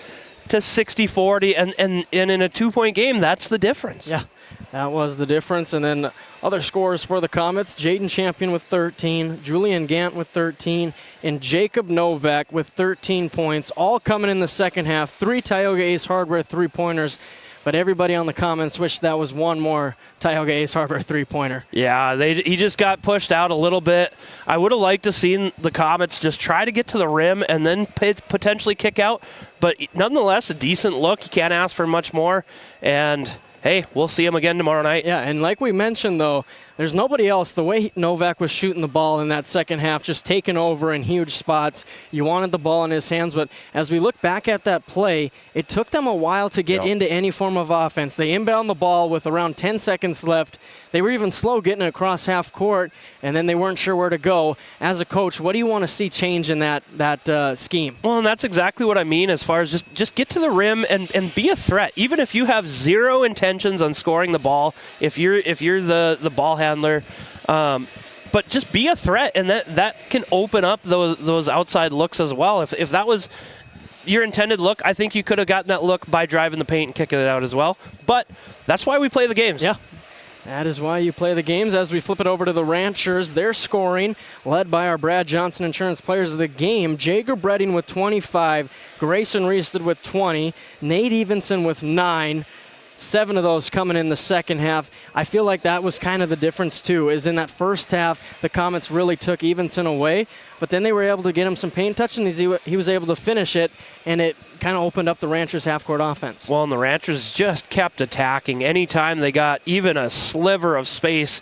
to 60-40, and in a 2-point game, that's the difference. Yeah. That was the difference. And then other scores for the Comets, Jaden Champion with 13, Julian Gant with 13, and Jacob Novak with 13 points, all coming in the second half. 3 Tioga Ace Hardware three-pointers, but everybody on the comments wished that was one more Tioga Ace Hardware three-pointer. Yeah, he just got pushed out a little bit. I would have liked to seen the Comets just try to get to the rim and then potentially kick out, but nonetheless, a decent look. You can't ask for much more, and hey, we'll see him again tomorrow night. Yeah, and like we mentioned, though, there's nobody else. The way Novak was shooting the ball in that second half, just taking over in huge spots, you wanted the ball in his hands. But as we look back at that play, it took them a while to get into any form of offense. They inbound the ball with around 10 seconds left. They were even slow getting it across half court, and then they weren't sure where to go. As a coach, what do you want to see change in that scheme? Well, and that's exactly what I mean as far as just get to the rim and be a threat. Even if you have zero intentions on scoring the ball, if you're the ball handler, but just be a threat, and that can open up those outside looks as well. If that was your intended look, I think you could have gotten that look by driving the paint and kicking it out as well. But that's why we play the games. Yeah. That is why you play the games. As we flip it over to the Ranchers, they're scoring, led by our Brad Johnson Insurance Players of the Game. Jager Bredding with 25, Grayson Reested with 20, Nate Evenson with 9. 7 of those coming in the second half. I feel like that was kind of the difference, too, is in that first half, the Comets really took Evenson away, but then they were able to get him some paint touch, and he was able to finish it, and it kind of opened up the Ranchers' half-court offense. Well, and the Ranchers just kept attacking. Anytime they got even a sliver of space,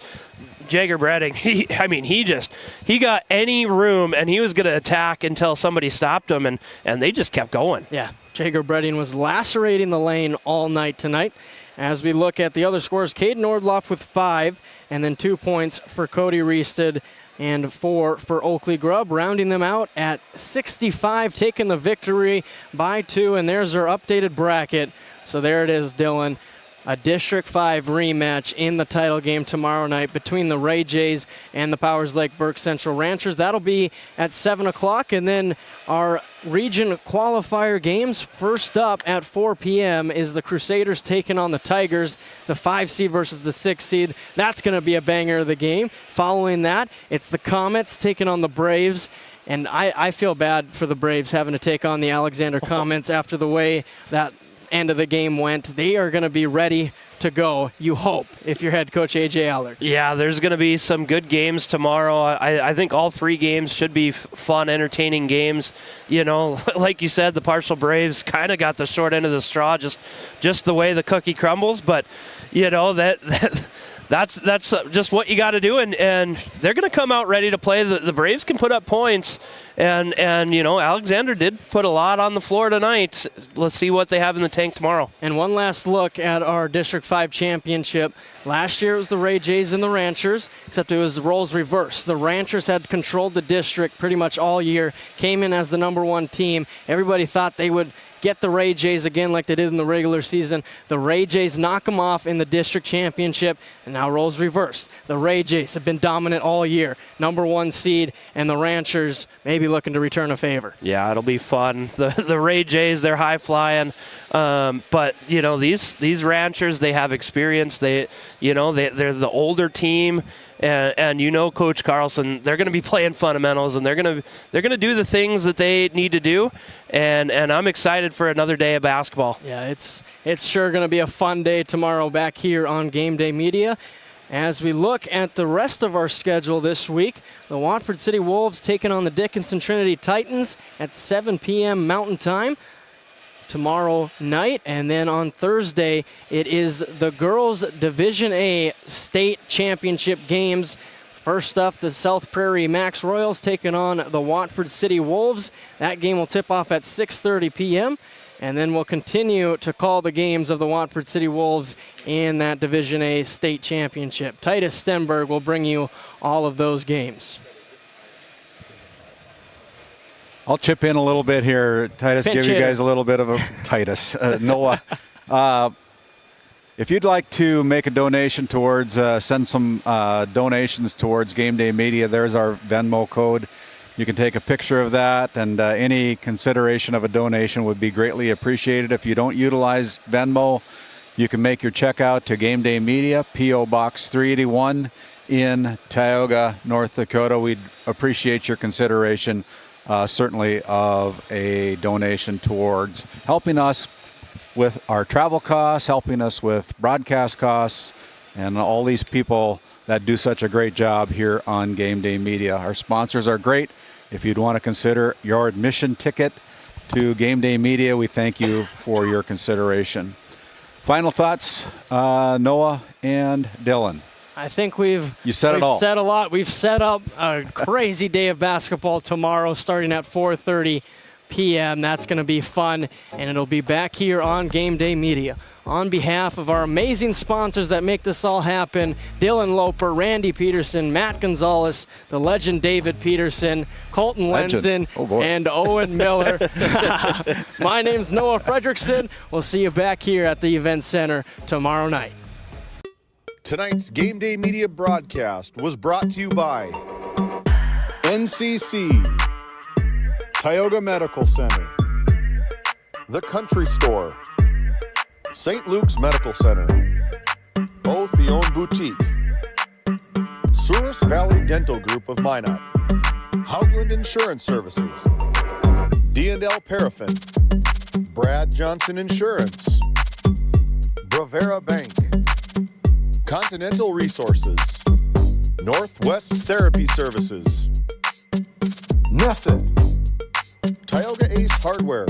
Jager Bredding, he got any room, and he was going to attack until somebody stopped him, and they just kept going. Yeah. Jager Bredding was lacerating the lane all night tonight. As we look at the other scores, Caden Nordloff with 5, and then 2 points for Cody Reested and 4 for Oakley Grubb, rounding them out at 65, taking the victory by 2, and there's our updated bracket. So there it is, Dylan. A District 5 rematch in the title game tomorrow night between the Ray Jays and the Powers Lake Burke Central Ranchers. That'll be at 7 o'clock. And then our region qualifier games. First up at 4 p.m. is the Crusaders taking on the Tigers, the 5 seed versus the 6 seed. That's going to be a banger of the game. Following that, it's the Comets taking on the Braves. And I feel bad for the Braves having to take on the Alexander Comets after the way that end of the game went. They are going to be ready to go, you hope, if you're head coach A.J. Allard. Yeah, there's going to be some good games tomorrow. I think all 3 games should be fun, entertaining games. You know, like you said, the Parcel Braves kind of got the short end of the straw, just the way the cookie crumbles. But, you know, that's just what you got to do, and they're going to come out ready to play. The Braves can put up points, and you know, Alexander did put a lot on the floor tonight. Let's see what they have in the tank tomorrow. And one last look at our District 5 championship. Last year it was the Ray Jays and the Ranchers, except it was roles reversed. The Ranchers had controlled the district pretty much all year, came in as the #1 team. Everybody thought they would get the Ray Jays again like they did in the regular season. The Ray Jays knock them off in the district championship, and now roles reversed. The Ray Jays have been dominant all year, #1 seed, and the Ranchers maybe looking to return a favor. Yeah, it'll be fun. The Ray Jays, they're high flying, but you know, these Ranchers, they have experience. They're the older team. And you know, Coach Carlson, they're going to be playing fundamentals, and they're going to do the things that they need to do. And I'm excited for another day of basketball. Yeah, it's sure going to be a fun day tomorrow back here on GameDay Media. As we look at the rest of our schedule this week, the Watford City Wolves taking on the Dickinson Trinity Titans at 7 p.m. Mountain Time tomorrow night. And then on Thursday, it is the girls Division A state championship games. First up, the South Prairie Max Royals taking on the Watford City Wolves. That game will tip off at 6:30 p.m. And then we'll continue to call the games of the Watford City Wolves in that Division A state championship. Titus Stenberg will bring you all of those games. I'll chip in a little bit here, Titus, Pinch give you hitter. guys a little bit of Noah. If you'd like to make a donation towards, send some donations towards GameDay Media, there's our Venmo code. You can take a picture of that, and any consideration of a donation would be greatly appreciated. If you don't utilize Venmo, you can make your check out to GameDay Media, P.O. Box 381 in Tioga, North Dakota. We'd appreciate your consideration, certainly, of a donation towards helping us with our travel costs, helping us with broadcast costs, and all these people that do such a great job here on GameDay Media. Our sponsors are great. If you'd want to consider your admission ticket to GameDay Media, we thank you for your consideration. Final thoughts, Noah and Dylan. I think we've said it all. said a lot. We've set up a crazy day of basketball tomorrow starting at 4:30 p.m. That's going to be fun, and it'll be back here on GameDay Media. On behalf of our amazing sponsors that make this all happen, Dylan Loper, Randy Peterson, Matt Gonzalez, the legend David Peterson, Colton Lenzen, and Owen Miller. My name's Noah Fredrickson. We'll see you back here at the Event Center tomorrow night. Tonight's GameDay Media broadcast was brought to you by NCC, Tioga Medical Center, The Country Store, St. Luke's Medical Center, Both the Own Boutique, Souris Valley Dental Group of Minot, Hougland Insurance Services, D&L Paraffin, Brad Johnson Insurance, Bravera Bank, Continental Resources, Northwest Therapy Services, Nesset, Tioga Ace Hardware,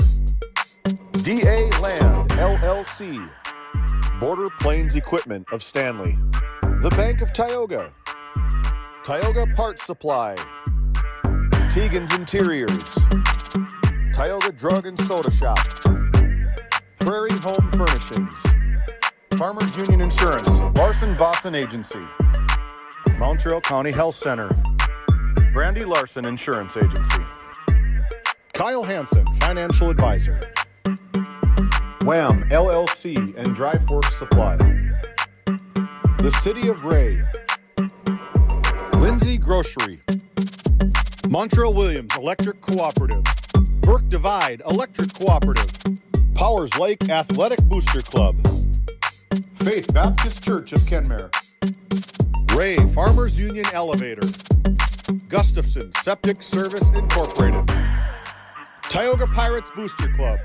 DA Land, LLC, Border Plains Equipment of Stanley, The Bank of Tioga, Tioga Parts Supply, Tegan's Interiors, Tioga Drug and Soda Shop, Prairie Home Furnishings, Farmers Union Insurance, Larson Vossen Agency, Montreal County Health Center, Brandy Larson Insurance Agency, Kyle Hansen, Financial Advisor, Wham! LLC and Dry Fork Supply, The City of Ray, Lindsay Grocery, Montreal Williams Electric Cooperative, Burke Divide Electric Cooperative, Powers Lake Athletic Booster Club, Faith Baptist Church of Kenmare, Ray Farmers Union Elevator, Gustafson Septic Service Incorporated, Tioga Pirates Booster Club,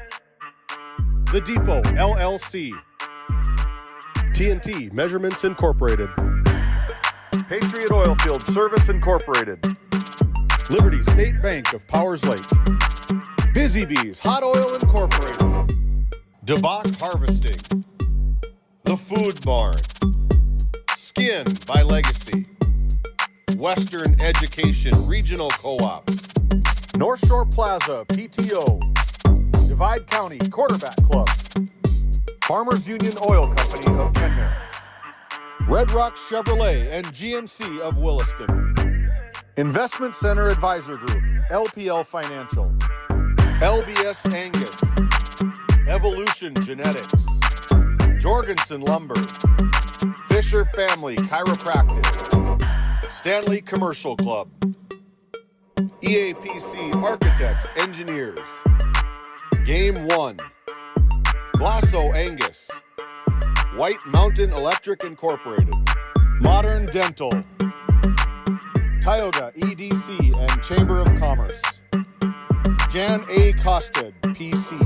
The Depot LLC, TNT Measurements Incorporated, Patriot Oilfield Service Incorporated, Liberty State Bank of Powers Lake, Busy Bees Hot Oil Incorporated, DeBach Harvesting, The Food Barn, Skin by Legacy, Western Education Regional Co-op, North Shore Plaza PTO, Divide County Quarterback Club, Farmers Union Oil Company of Kenmare, Red Rock Chevrolet and GMC of Williston, Investment Center Advisor Group, LPL Financial, LBS Angus, Evolution Genetics, Jorgensen Lumber, Fisher Family Chiropractic, Stanley Commercial Club, EAPC Architects Engineers, Game 1, Glasso Angus, White Mountain Electric Incorporated, Modern Dental, Tioga EDC and Chamber of Commerce, Jan A. Costed, PC,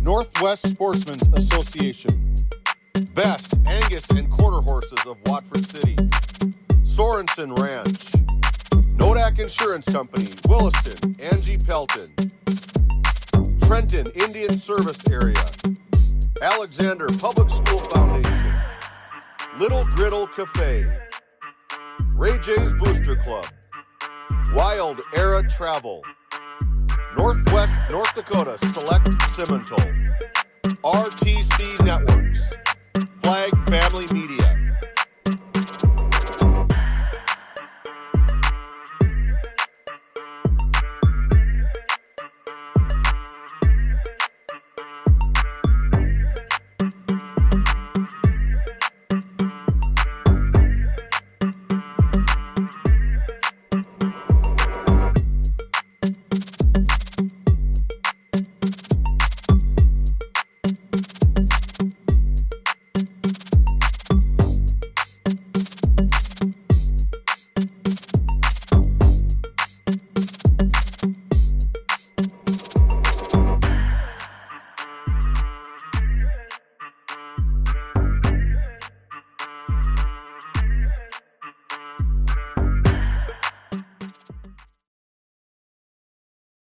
Northwest Sportsmen's Association, Best Angus and Quarter Horses of Watford City, Sorensen Ranch, Nodak Insurance Company, Williston, Angie Pelton, Trenton Indian Service Area, Alexander Public School Foundation, Little Griddle Cafe, Ray J's Booster Club, Wild Era Travel, Northwest North Dakota Select Simmental, RTC Networks, Flag Family Media,